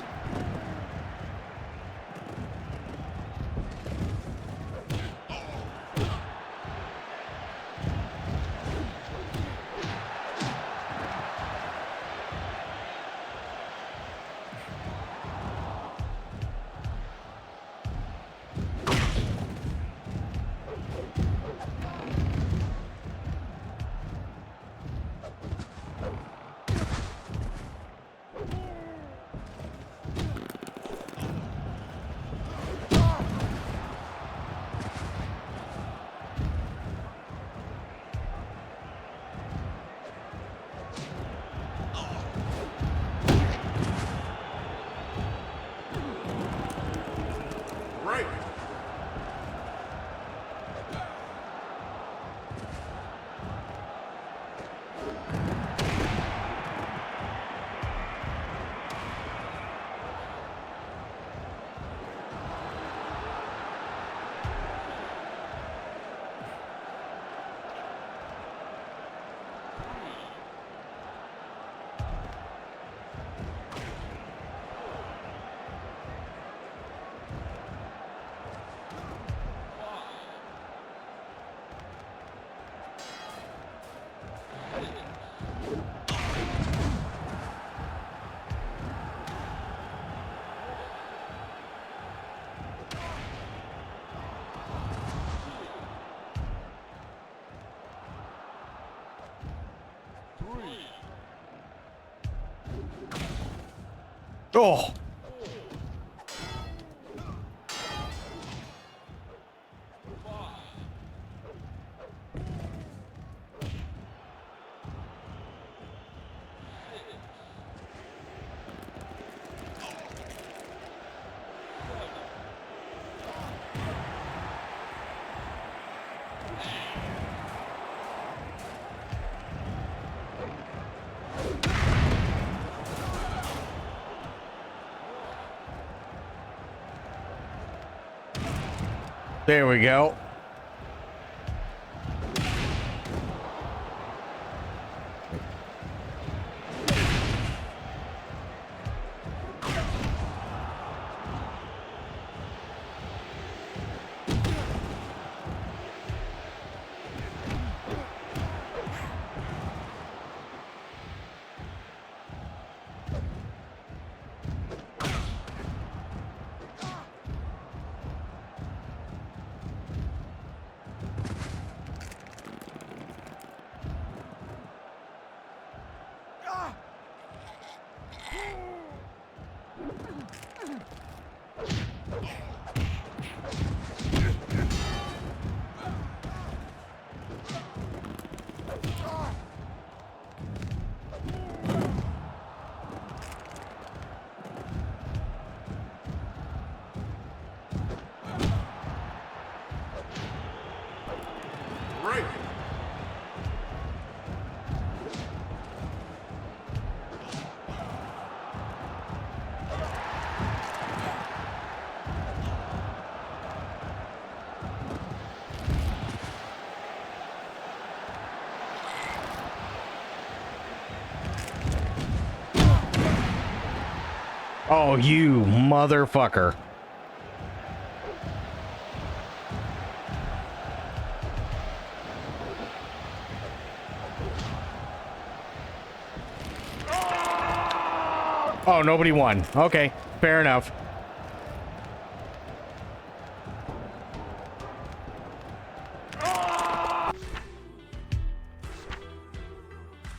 Oh. There we go. Right. Oh, you motherfucker. Oh, nobody won. Okay, fair enough.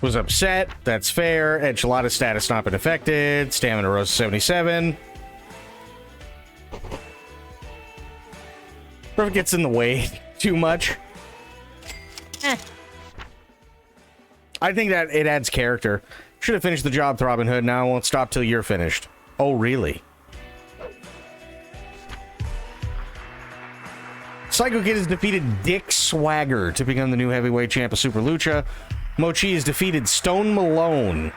Was upset. That's fair. Enchilada status not been affected. Stamina rose to 77. Perfect gets in the way too much. I think that it adds character. Should have finished the job, Throbbing Hood. Now I won't stop till you're finished. Oh, really? Psycho Kid has defeated Dick Swagger to become the new heavyweight champ of Super Lucha. Mochi has defeated Stone Malone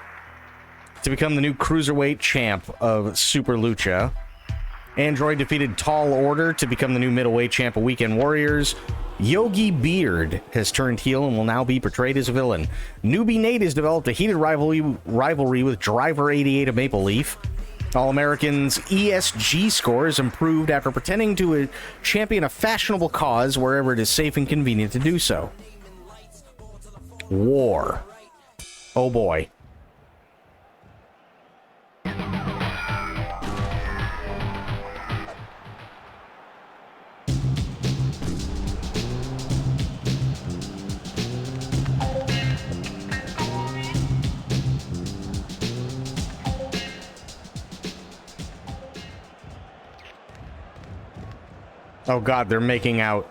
to become the new cruiserweight champ of Super Lucha. Android defeated Tall Order to become the new middleweight champ of Weekend Warriors. Yogi Beard has turned heel and will now be portrayed as a villain. Newbie Nate has developed a heated rivalry with Driver 88 of Maple Leaf. All-Americans' ESG score is improved after pretending to champion a fashionable cause wherever it is safe and convenient to do so. War. Oh boy. Oh god, they're making out.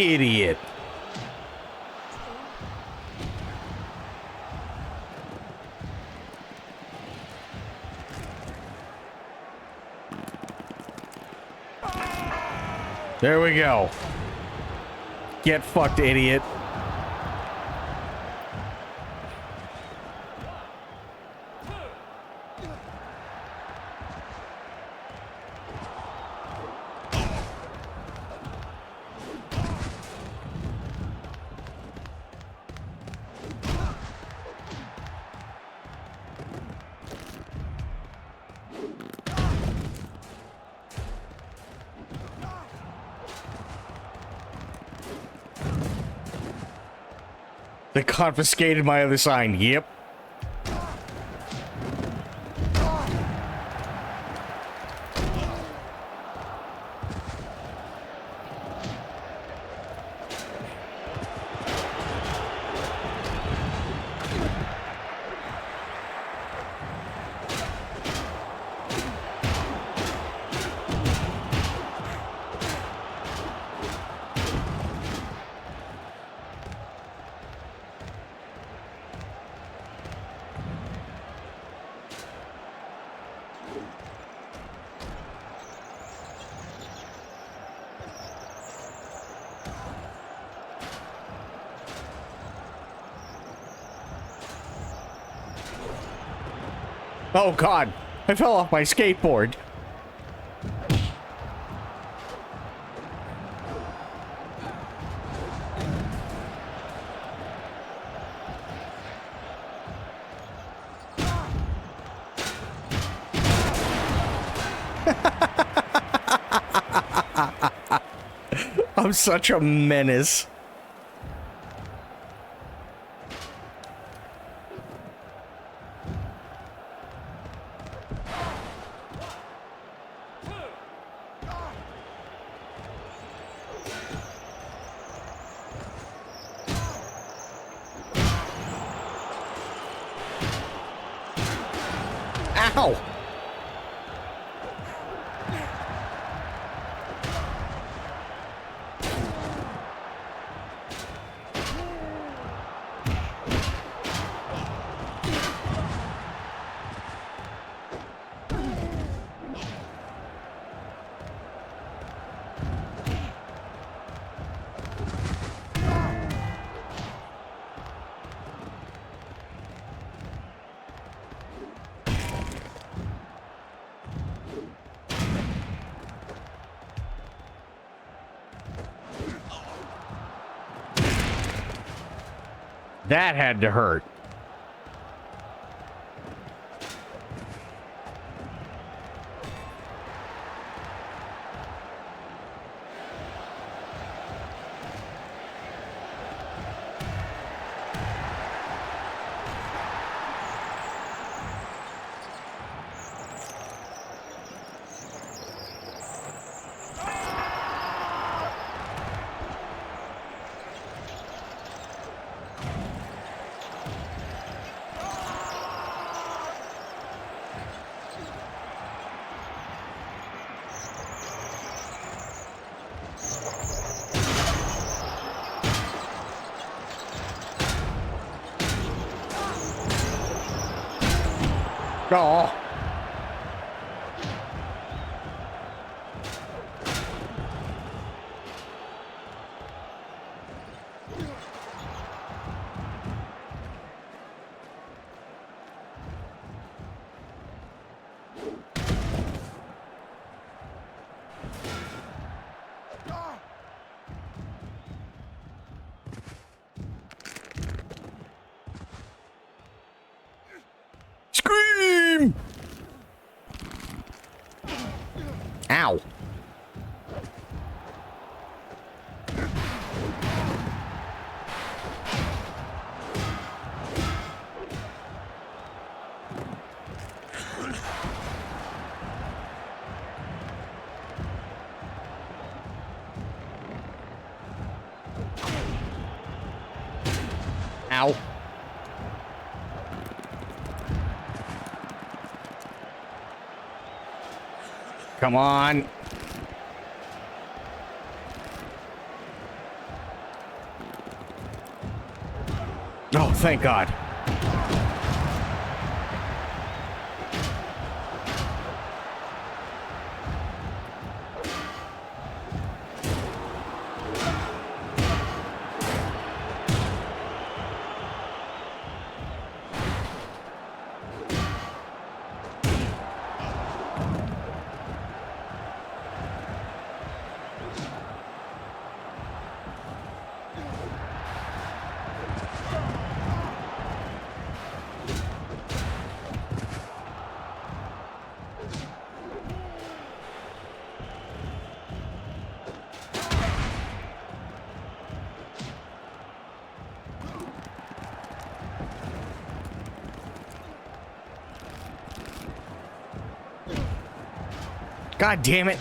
Idiot. There we go. Get fucked, idiot. They confiscated my other sign. Yep. Oh god, I fell off my skateboard. I'm such a menace. Ow! That had to hurt. Oh. Scream! Ow. Ow. Come on. thank God. God damn it.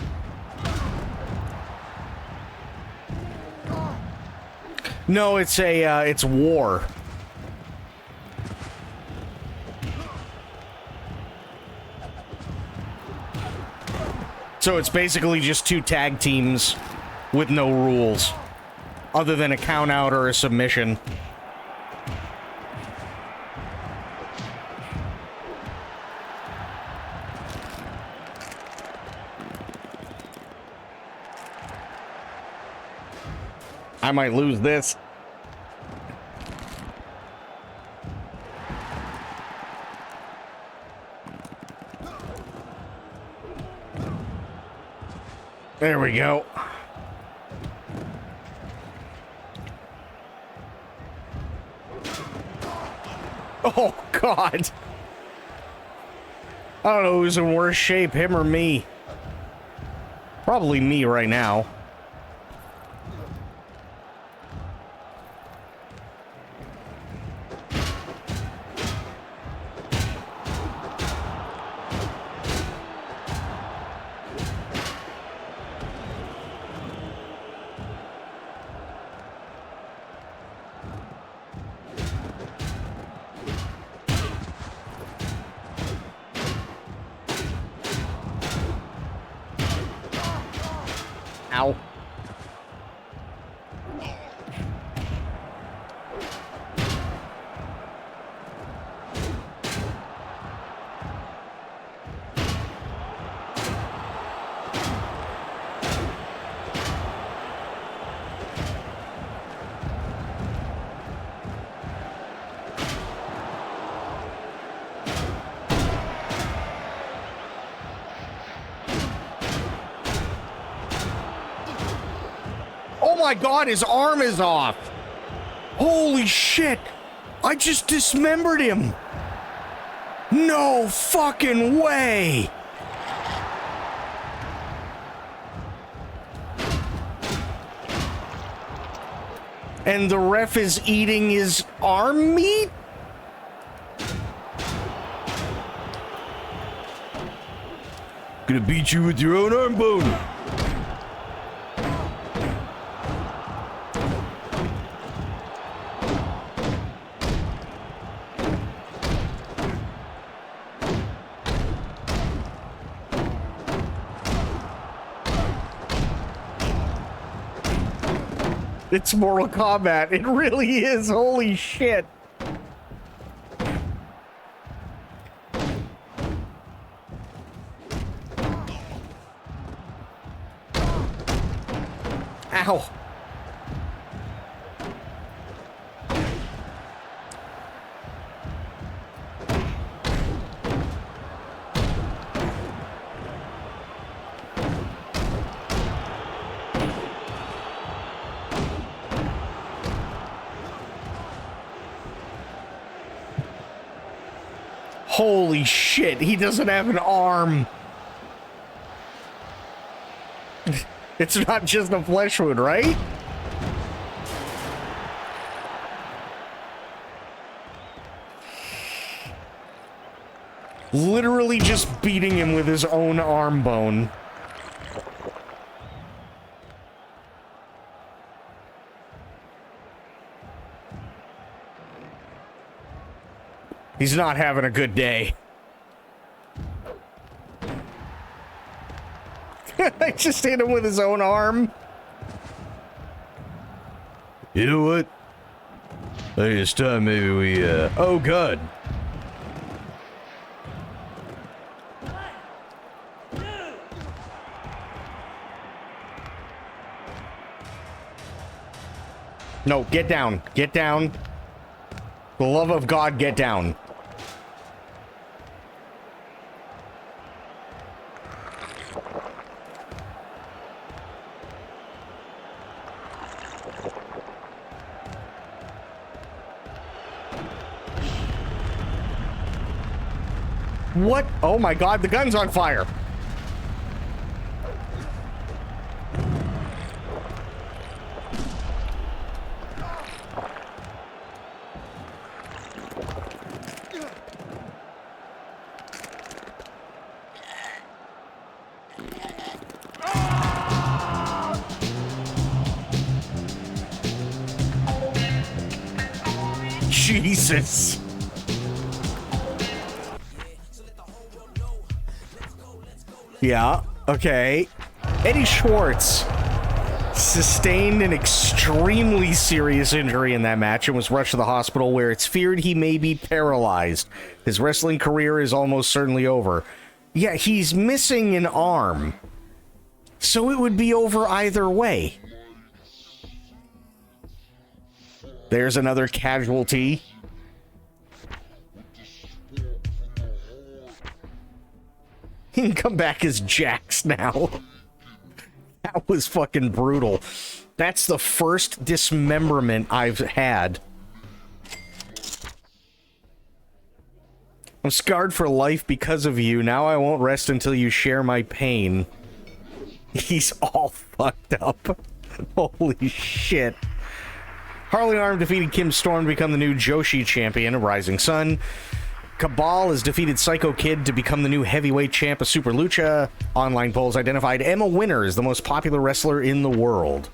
No, it's war. So it's basically just two tag teams with no rules, other than a count out or a submission. I might lose this. There we go. Oh, God. I don't know who's in worse shape, him or me. Probably me right now. Ow. Oh my God, his arm is off. Holy shit. I just dismembered him. No fucking way. And the ref is eating his arm meat? Gonna beat you with your own arm bone. It's Mortal Kombat. It really is. Holy shit. Ow. Holy shit, he doesn't have an arm. It's not just a flesh wound, right? Literally just beating him with his own arm bone. He's not having a good day. I just hit him with his own arm. You know what? Hey, it's time maybe we, oh god. No, get down. Get down. For the love of God, get down. What? Oh my God, the gun's on fire. Jesus. Yeah, okay. Eddie Schwartz sustained an extremely serious injury in that match and was rushed to the hospital where it's feared he may be paralyzed. His wrestling career is almost certainly over. Yeah, he's missing an arm. So it would be over either way. There's another casualty. He can come back as Jax now. That was fucking brutal. That's the first dismemberment I've had. I'm scarred for life because of you. Now I won't rest until you share my pain. He's all fucked up. Holy shit. Harley Arm defeated Kim Storm to become the new Joshi champion of Rising Sun. Cabal has defeated Psycho Kid to become the new heavyweight champ of Super Lucha. Online polls identified Emma Winner as the most popular wrestler in the world.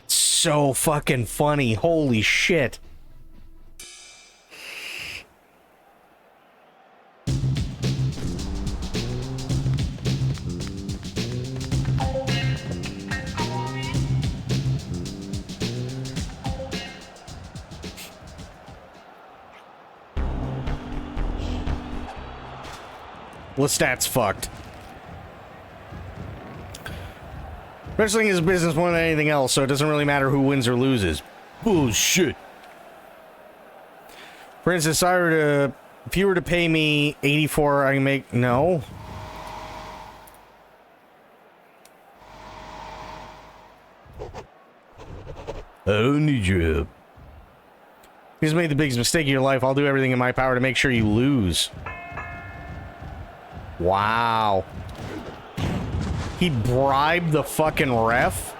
So fucking funny. Holy shit. Lestat's fucked. Wrestling is a business more than anything else, so it doesn't really matter who wins or loses. Bullshit. For instance, if you were to pay me 84, I can make... No. I don't need your help. You just made the biggest mistake of your life. I'll do everything in my power to make sure you lose. Wow. He bribed the fucking ref?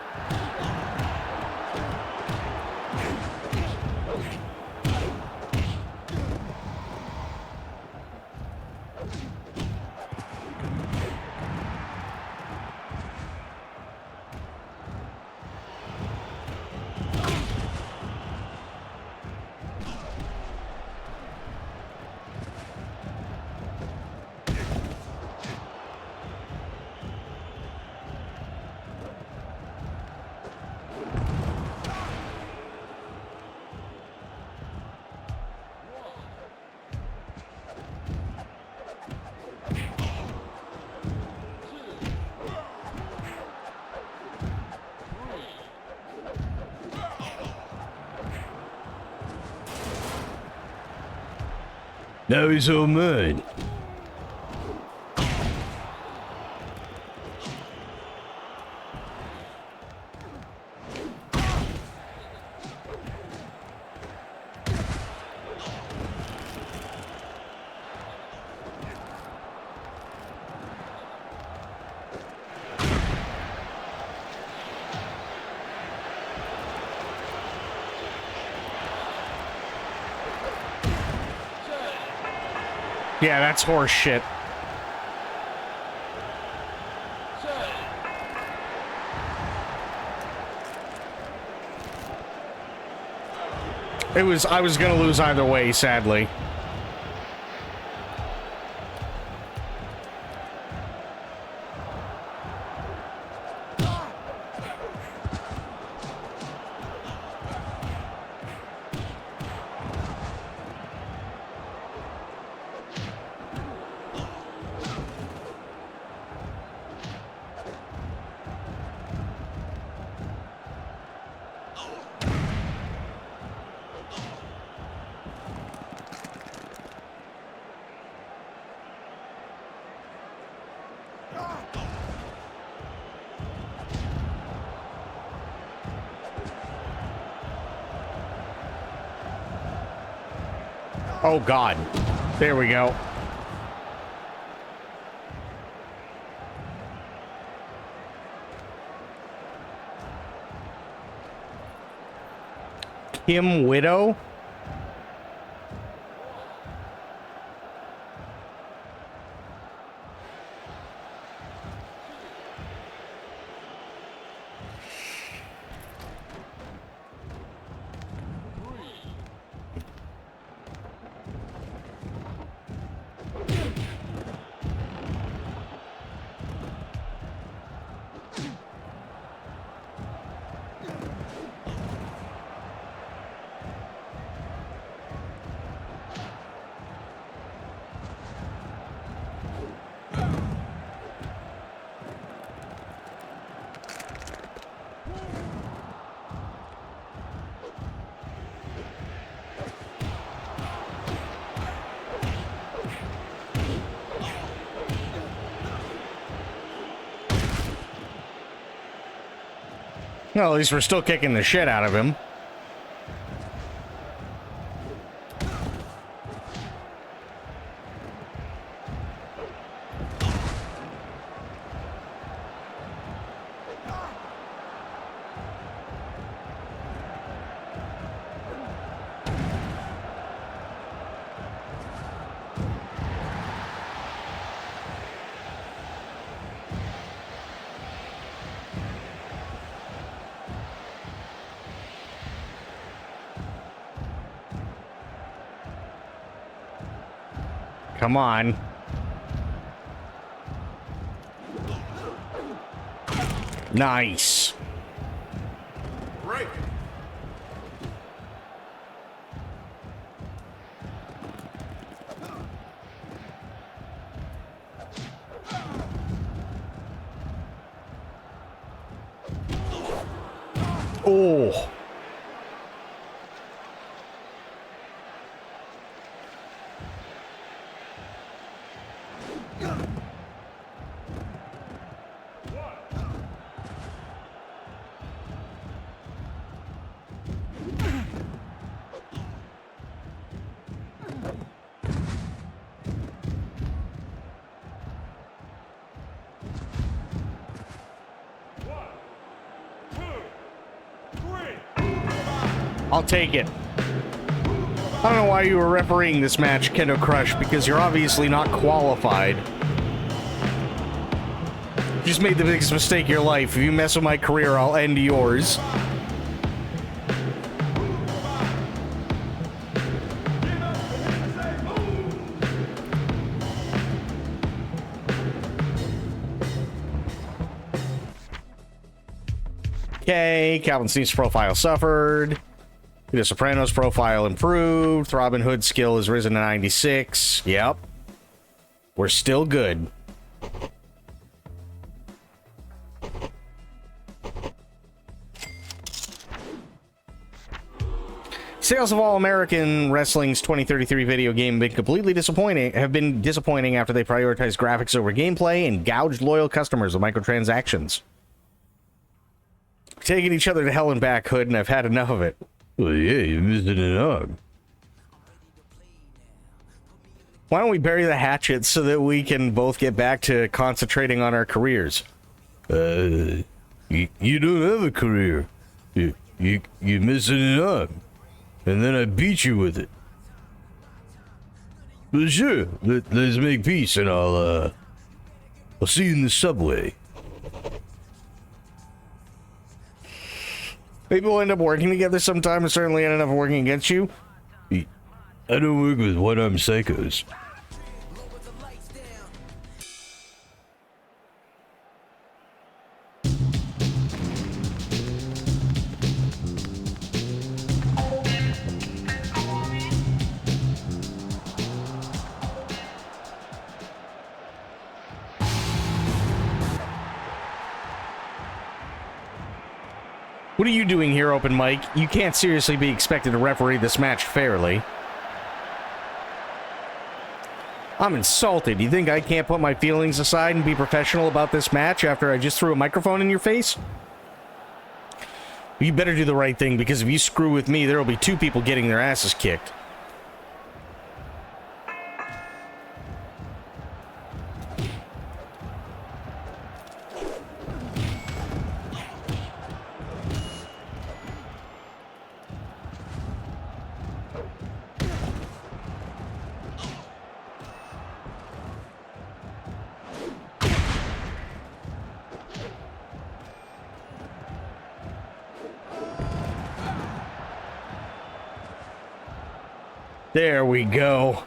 Now he's all mine. Yeah, that's horse shit. I was gonna lose either way, sadly. Oh, God. There we go. Kim Widow? Well, at least we're still kicking the shit out of him. Come on. Nice. Break. Oh. I'll take it. I don't know why you were refereeing this match, Kendo Crush, because you're obviously not qualified. You just made the biggest mistake of your life. If you mess with my career, I'll end yours. Okay, Calvin Steen's profile suffered. The Sopranos profile improved. Robin Hood's skill has risen to 96. Yep. We're still good. Sales of All American Wrestling's 2033 video game have been disappointing after they prioritized graphics over gameplay and gouged loyal customers with microtransactions. Taking each other to hell and back, Hood, and I've had enough of it. Well, yeah, you're missing it up. Why don't we bury the hatchet so that we can both get back to concentrating on our careers? You don't have a career. You're missing it up. And then I beat you with it. But sure, let's make peace and I'll see you in the subway. Maybe we'll end up working together sometime, and certainly end up working against you. I don't work with one-armed psychos. What are you doing here, Open Mike? You can't seriously be expected to referee this match fairly. I'm insulted. You think I can't put my feelings aside and be professional about this match after I just threw a microphone in your face? You better do the right thing, because if you screw with me, there will be two people getting their asses kicked. There we go.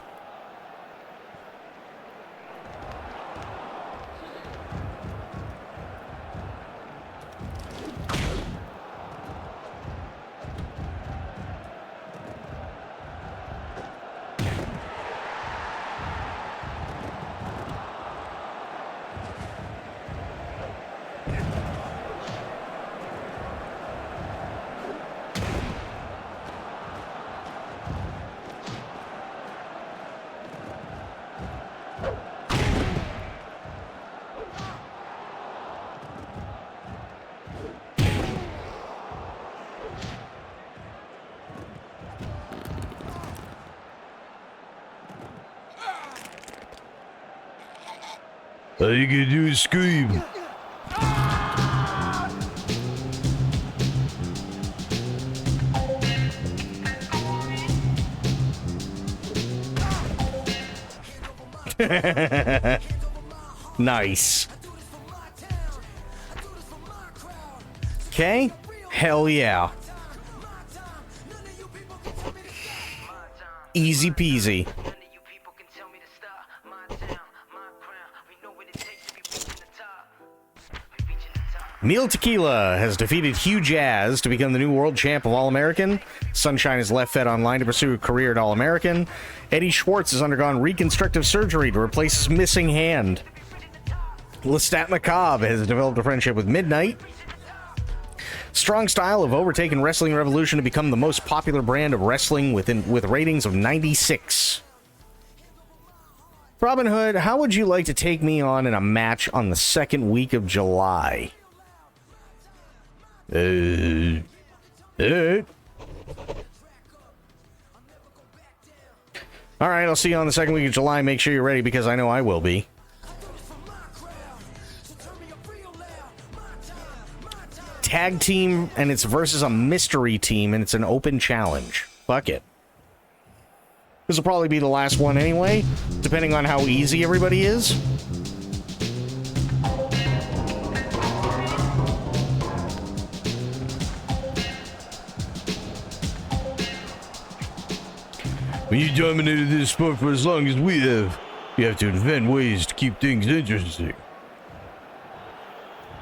All you can do is scream. Nice. Okay. Hell yeah. Easy peasy. Neil Tequila has defeated Hugh Jazz to become the new world champ of All-American. Sunshine has left Fed Online to pursue a career at All-American. Eddie Schwartz has undergone reconstructive surgery to replace his missing hand. Lestat Macabre has developed a friendship with Midnight. Strong Style have overtaken Wrestling Revolution to become the most popular brand of wrestling with ratings of 96. Robin Hood, how would you like to take me on in a match on the second week of July? Alright. Alright, I'll see you on the second week of July. Make sure you're ready because I know I will be. Tag team, and it's versus a mystery team, and it's an open challenge. Fuck it. This will probably be the last one anyway, depending on how easy everybody is. When you dominated this sport for as long as we have, you have to invent ways to keep things interesting.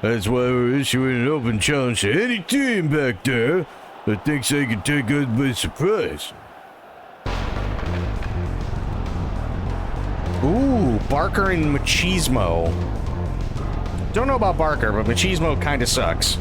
That's why we're issuing an open challenge to any team back there that thinks they can take us by surprise. Ooh, Barker and Machismo. Don't know about Barker, but Machismo kind of sucks.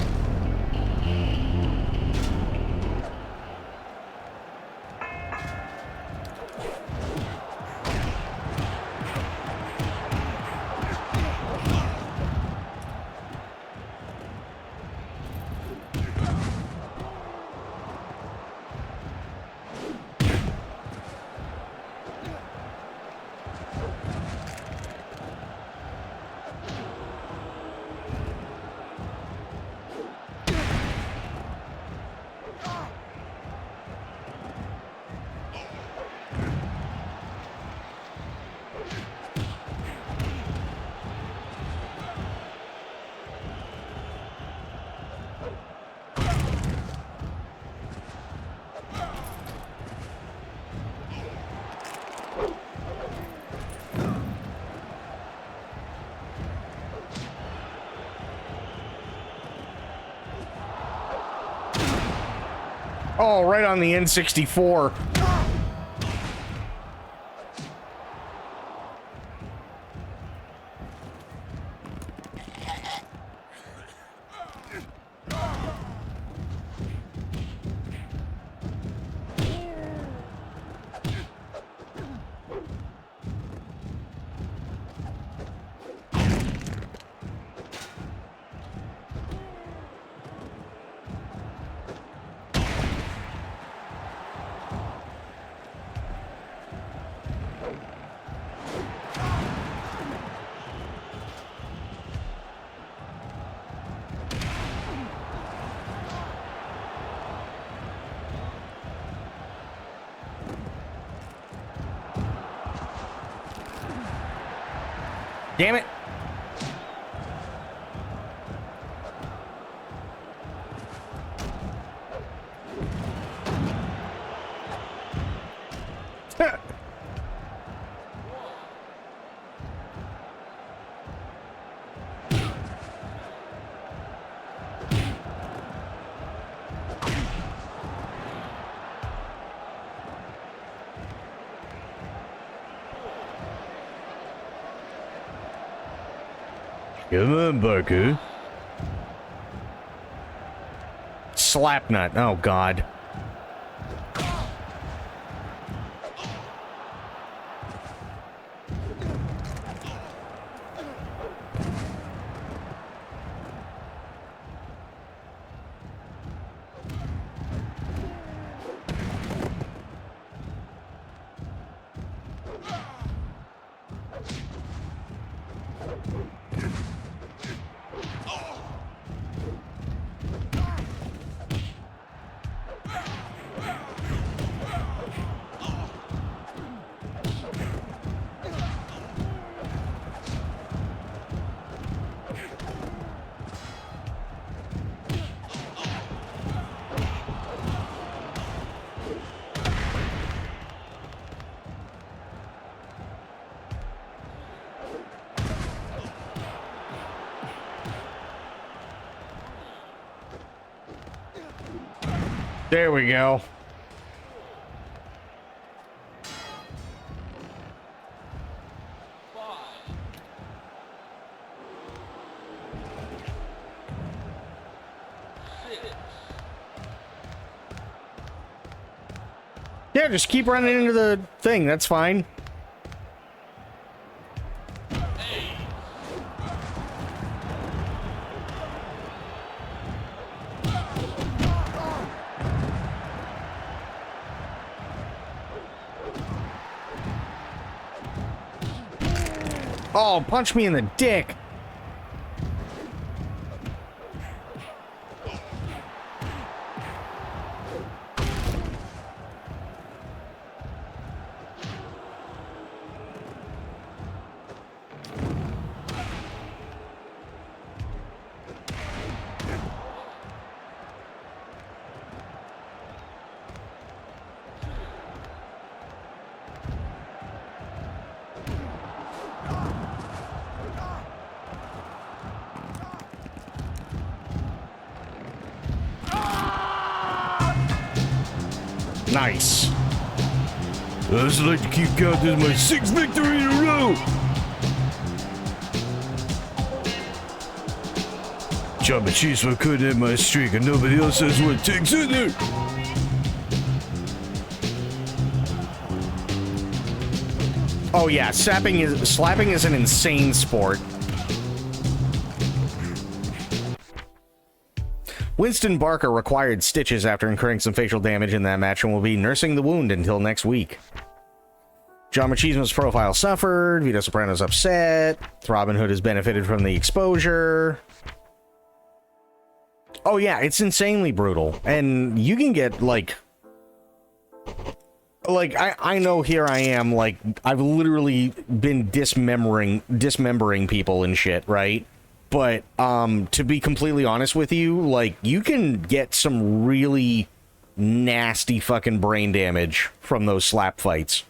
Oh, right on the N64. Damn it. Come on, Barker. Slapnut. Oh, God. There we go. Yeah, just keep running into the thing. That's fine. Oh, punch me in the dick. Nice. I just like to keep count. This is my 6th victory in a row. Chop and cheese for couldn't end my streak, and nobody else has what it takes either. Oh yeah, slapping is an insane sport. Winston Barker required stitches after incurring some facial damage in that match and will be nursing the wound until next week. John Machismo's profile suffered, Vito Soprano's upset, Robin Hood has benefited from the exposure. Oh yeah, it's insanely brutal, and you can get like I know here I am, like, I've literally been dismembering people and shit, right? But, to be completely honest with you, like, you can get some really nasty fucking brain damage from those slap fights.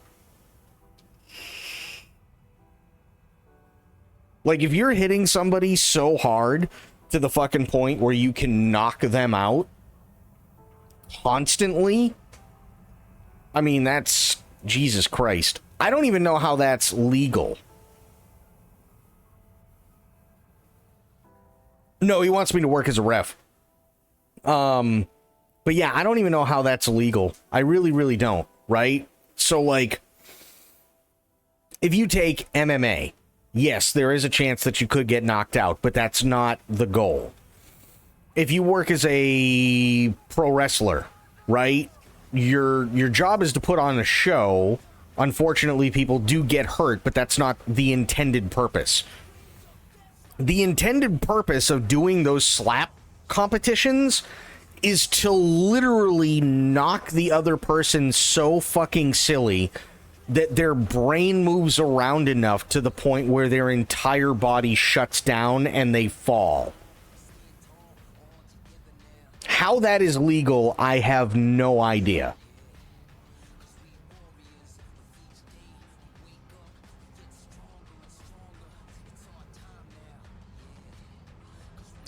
Like, if you're hitting somebody so hard to the fucking point where you can knock them out constantly, I mean, that's... Jesus Christ. I don't even know how that's legal. No, he wants me to work as a ref. But yeah, I don't even know how that's legal. I really, really don't, right? So, like, if you take MMA, yes, there is a chance that you could get knocked out, but that's not the goal. If you work as a pro wrestler, right? Your job is to put on a show. Unfortunately, people do get hurt, but that's not the intended purpose. The intended purpose of doing those slap competitions is to literally knock the other person so fucking silly that their brain moves around enough to the point where their entire body shuts down and they fall. How that is legal, I have no idea.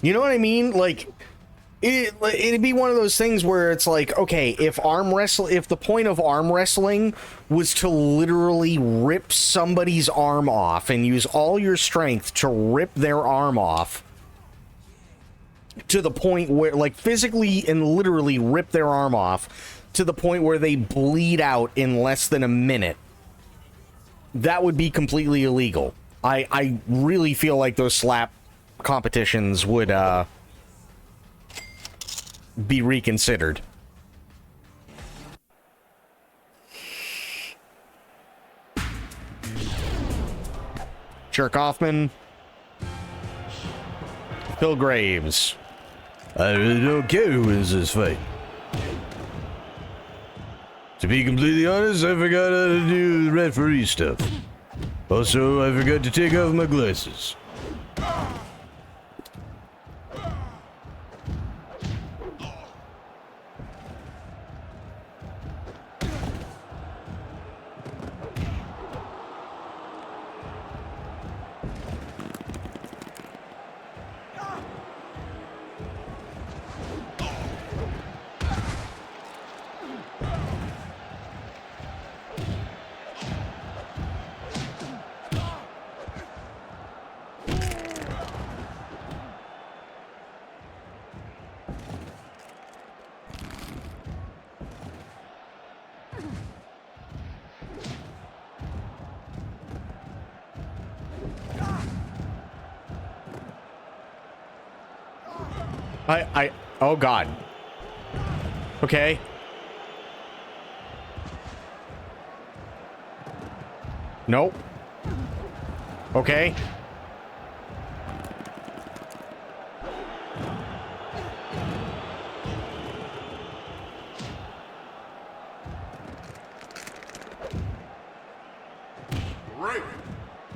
You know what I mean? Like, It'd be one of those things where it's like, okay, if the point of arm wrestling was to literally rip somebody's arm off and use all your strength to rip their arm off to the point where, like, physically and literally rip their arm off to the point where they bleed out in less than a minute, that would be completely illegal. I really feel like those slap competitions would be reconsidered. Jerk Hoffman. Phil Graves. I really don't care who wins this fight. To be completely honest, I forgot how to do the referee stuff. Also, I forgot to take off my glasses. Oh God. Okay. Nope. Okay.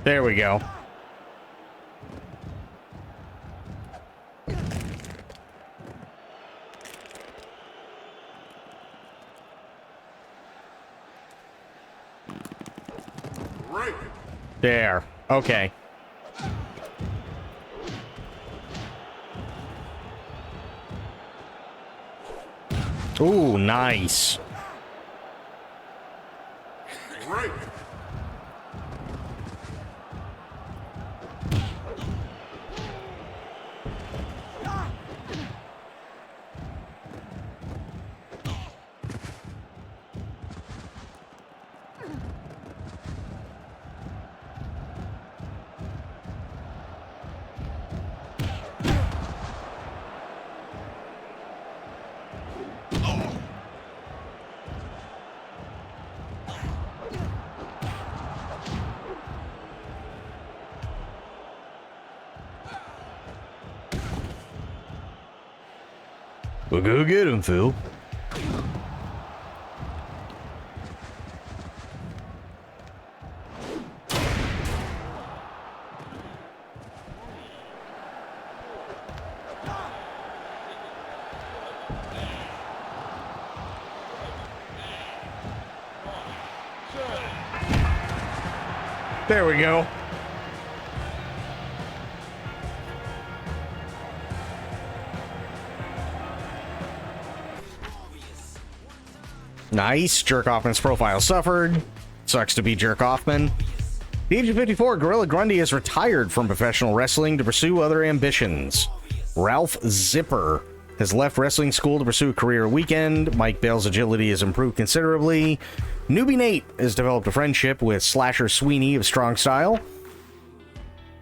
There we go. There. Okay. Ooh, nice. Well, go get him, Phil. There we go. Nice. Jerk Hoffman's profile suffered. Sucks to be Jerk Hoffman. At the age of 54, Gorilla Grundy has retired from professional wrestling to pursue other ambitions. Ralph Zipper has left wrestling school to pursue a career weekend. Mike Bale's agility has improved considerably. Newbie Nate has developed a friendship with Slasher Sweeney of Strong Style.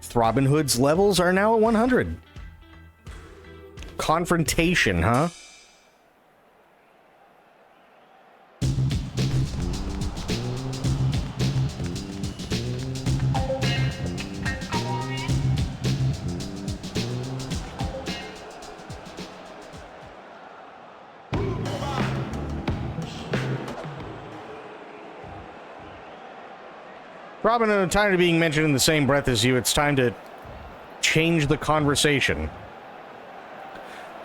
Throbbing Hood's levels are now at 100. Confrontation, huh? Robin, I'm tired of being mentioned in the same breath as you. It's time to change the conversation.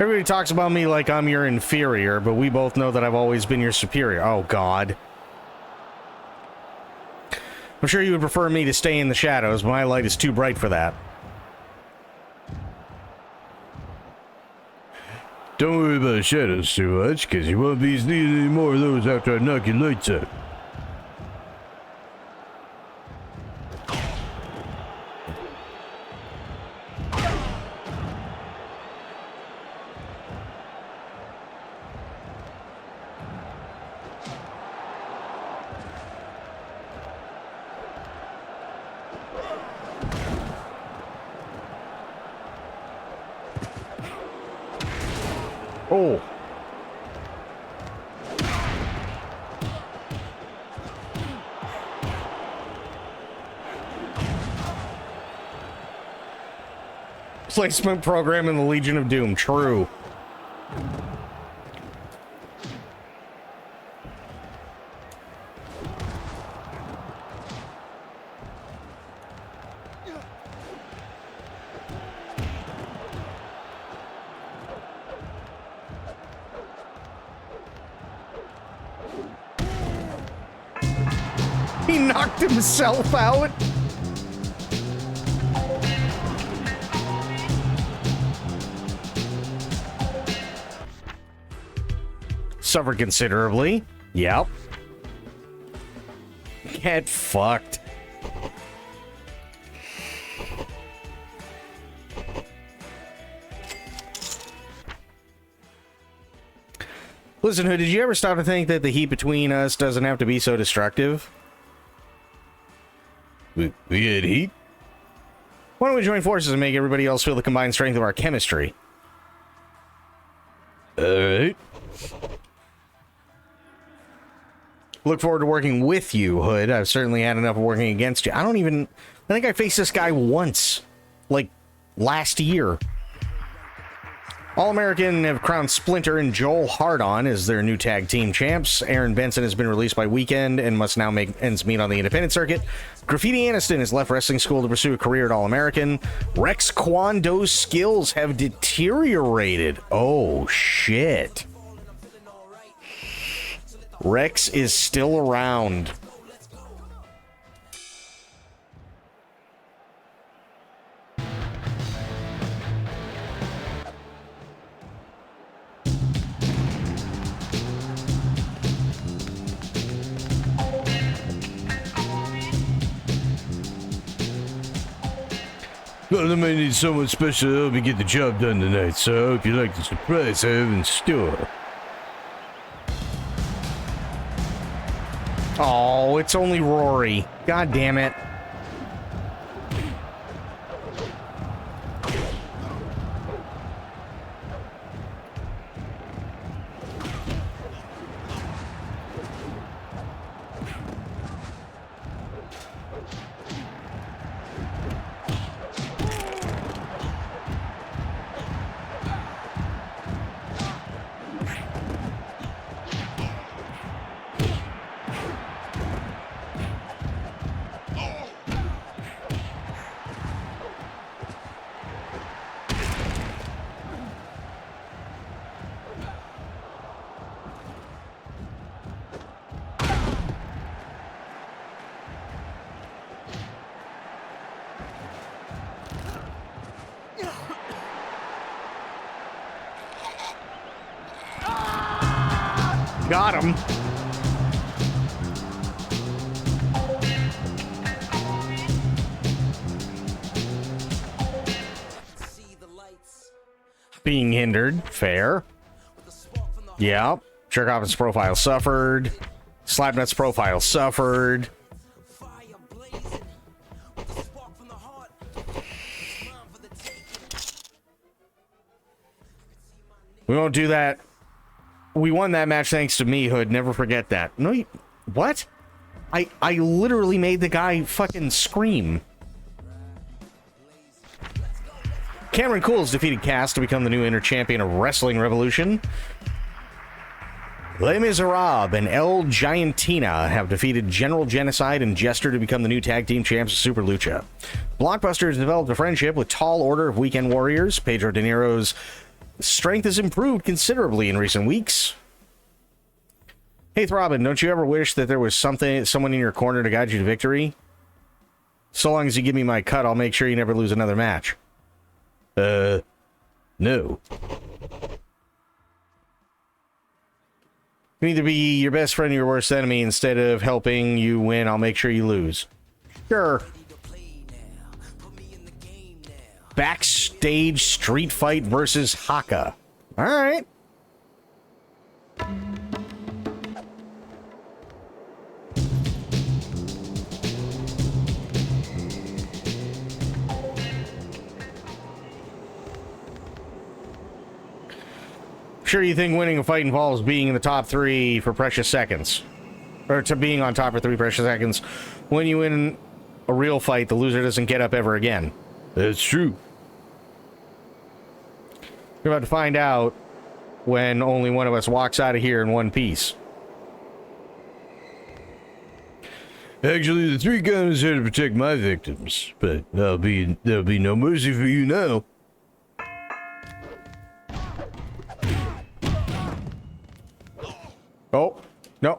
Everybody talks about me like I'm your inferior, but we both know that I've always been your superior. Oh, God. I'm sure you would prefer me to stay in the shadows, but my light is too bright for that. Don't worry about the shadows too much, because you won't be seeing any more of those after I knock your lights out. Oh. Placement program in the Legion of Doom. True. He knocked himself out. Suffered considerably. Yep. Get fucked. Listen, Hood, did you ever stop to think that the heat between us doesn't have to be so destructive? We had heat? Why don't we join forces and make everybody else feel the combined strength of our chemistry? Alright. Look forward to working with you, Hood. I've certainly had enough of working against you. I think I faced this guy once. Like, last year. All-American have crowned Splinter and Joel Hardon as their new tag team champs. Aaron Benson has been released by Weekend and must now make ends meet on the independent circuit. Graffiti Aniston has left wrestling school to pursue a career at All-American. Rex Kwando's skills have deteriorated. Oh, shit. Rex is still around. Well, I might need someone special to help me get the job done tonight, so I hope you like the surprise I have in store. Oh, it's only Rory. God damn it. Got him. Being hindered. Fair. Yep. Jerkoff's profile suffered. Slapnut's profile suffered. We won't do that. We won that match thanks to me, Hood. Never forget that. No, you, what? I literally made the guy fucking scream. Cameron Cools defeated Cass to become the new inner champion of Wrestling Revolution. Les Miserables and El Giantina have defeated General Genocide and Jester to become the new tag team champs of Super Lucha. Blockbuster has developed a friendship with Tall Order of Weekend Warriors. Pedro De Niro's strength has improved considerably in recent weeks. Hey, Robin, don't you ever wish that there was someone in your corner to guide you to victory? So long as you give me my cut, I'll make sure you never lose another match. No. can either be your best friend or your worst enemy. Instead of helping you win, I'll make sure you lose. Sure. Backstage street fight versus Haka. All right. Sure, you think winning a fight involves being in the top 3 for precious seconds. Or to being on top for 3 precious seconds. When you win a real fight, the loser doesn't get up ever again. That's true. You're about to find out when only one of us walks out of here in one piece. Actually, the 3 gunners here to protect my victims, but there'll be no mercy for you now. Oh, no.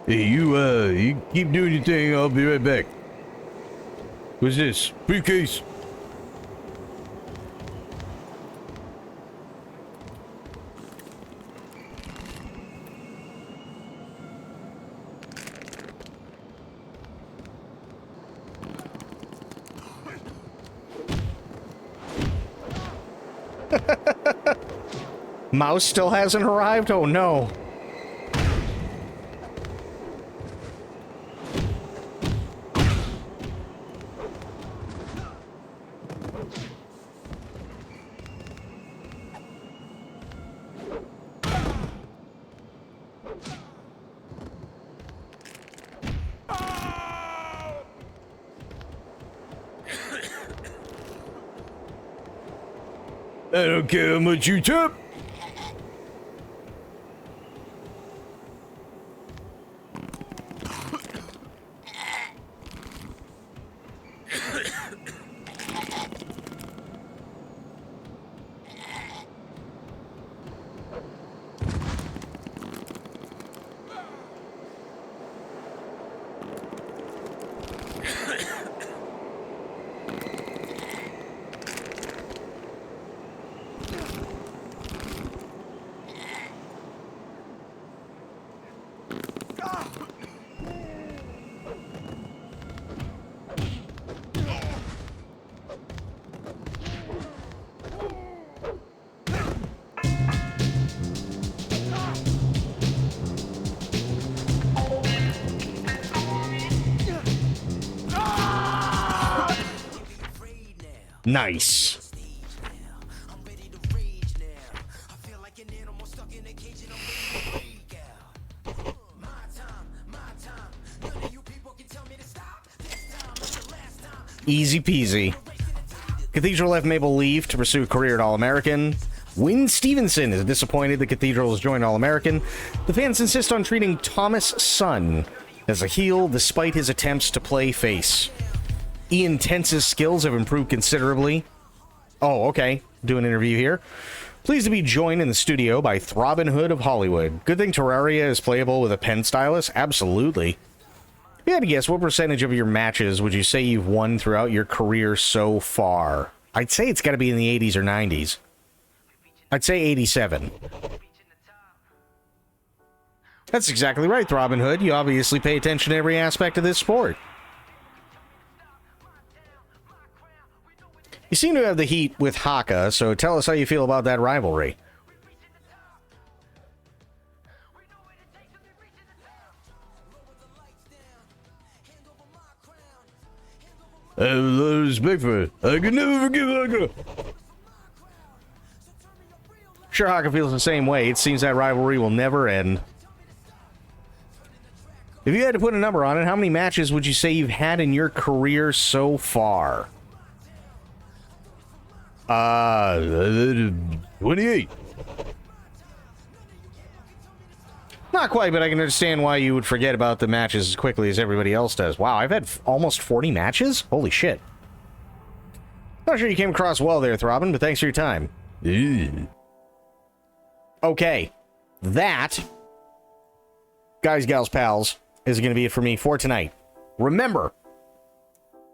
Hey, you keep doing your thing, I'll be right back. What's this? Briefcase. Mouse still hasn't arrived? Oh no. I don't care how much you tip. Nice. Easy peasy. Cathedral left Mabel Leaf to pursue a career at All-American. Wynn Stevenson is disappointed the Cathedral has joined All-American. The fans insist on treating Thomas Sun as a heel despite his attempts to play face. Ian Tence's skills have improved considerably. Oh, okay. Do an interview here. Pleased to be joined in the studio by Throbbing Hood of Hollywood. Good thing Terraria is playable with a pen stylus? Absolutely. If you had to guess, what percentage of your matches would you say you've won throughout your career so far? I'd say it's got to be in the 80s or 90s. I'd say 87. That's exactly right, Throbbing Hood. You obviously pay attention to every aspect of this sport. You seem to have the heat with Haka, so tell us how you feel about that rivalry. I have a lot of respect for it. I can never forgive Haka. Sure, Haka feels the same way. It seems that rivalry will never end. If you had to put a number on it, how many matches would you say you've had in your career so far? 28. Not quite, but I can understand why you would forget about the matches as quickly as everybody else does. Wow, I've had almost 40 matches? Holy shit. Not sure you came across well there, Throbbing, but thanks for your time. Okay. That, guys, gals, pals, is going to be it for me for tonight. Remember,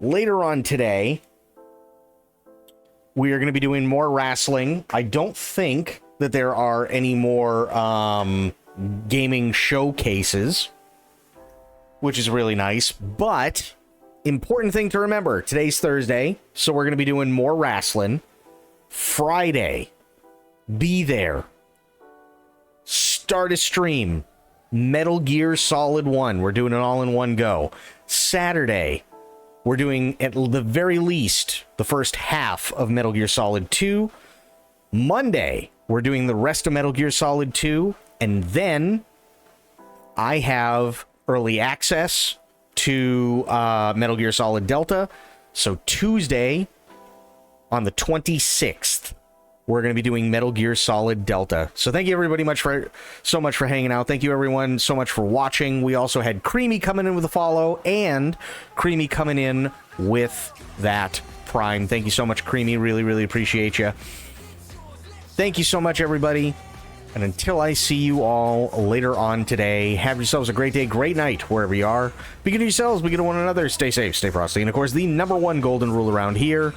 Later on today, we are going to be doing more wrestling. I don't think that there are any more gaming showcases, which is really nice. But important thing to remember, today's Thursday, so we're going to be doing more wrestling. Friday, be there. Start a stream. Metal Gear Solid 1. We're doing it all in one go. Saturday, we're doing, at the very least, the first half of Metal Gear Solid 2. Monday, we're doing the rest of Metal Gear Solid 2. And then I have early access to Metal Gear Solid Delta. So Tuesday, on the 26th, we're going to be doing Metal Gear Solid Delta. So thank you everybody so much for hanging out. Thank you everyone so much for watching. We also had Creamy coming in with a follow and Creamy coming in with that Prime. Thank you so much, Creamy. Really, really appreciate you. Thank you so much, everybody. And until I see you all later on today, have yourselves a great day, great night, wherever you are. Be good to yourselves, be good to one another. Stay safe, stay frosty. And of course, the #1 golden rule around here,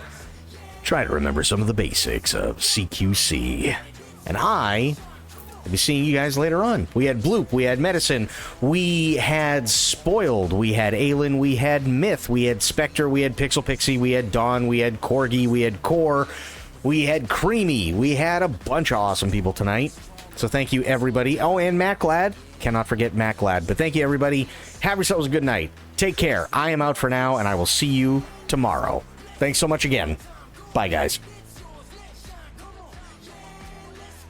try to remember some of the basics of CQC. And I will be seeing you guys later on. We had Bloop, we had Medicine, we had Spoiled, we had Aelin, we had Myth, we had Spectre, we had Pixel Pixie, we had Dawn, we had Corgi, we had Core, we had Creamy. We had a bunch of awesome people tonight. So thank you, everybody. Oh, and MacLad. Cannot forget MacLad. But thank you, everybody. Have yourselves a good night. Take care. I am out for now, and I will see you tomorrow. Thanks so much again. Bye, guys.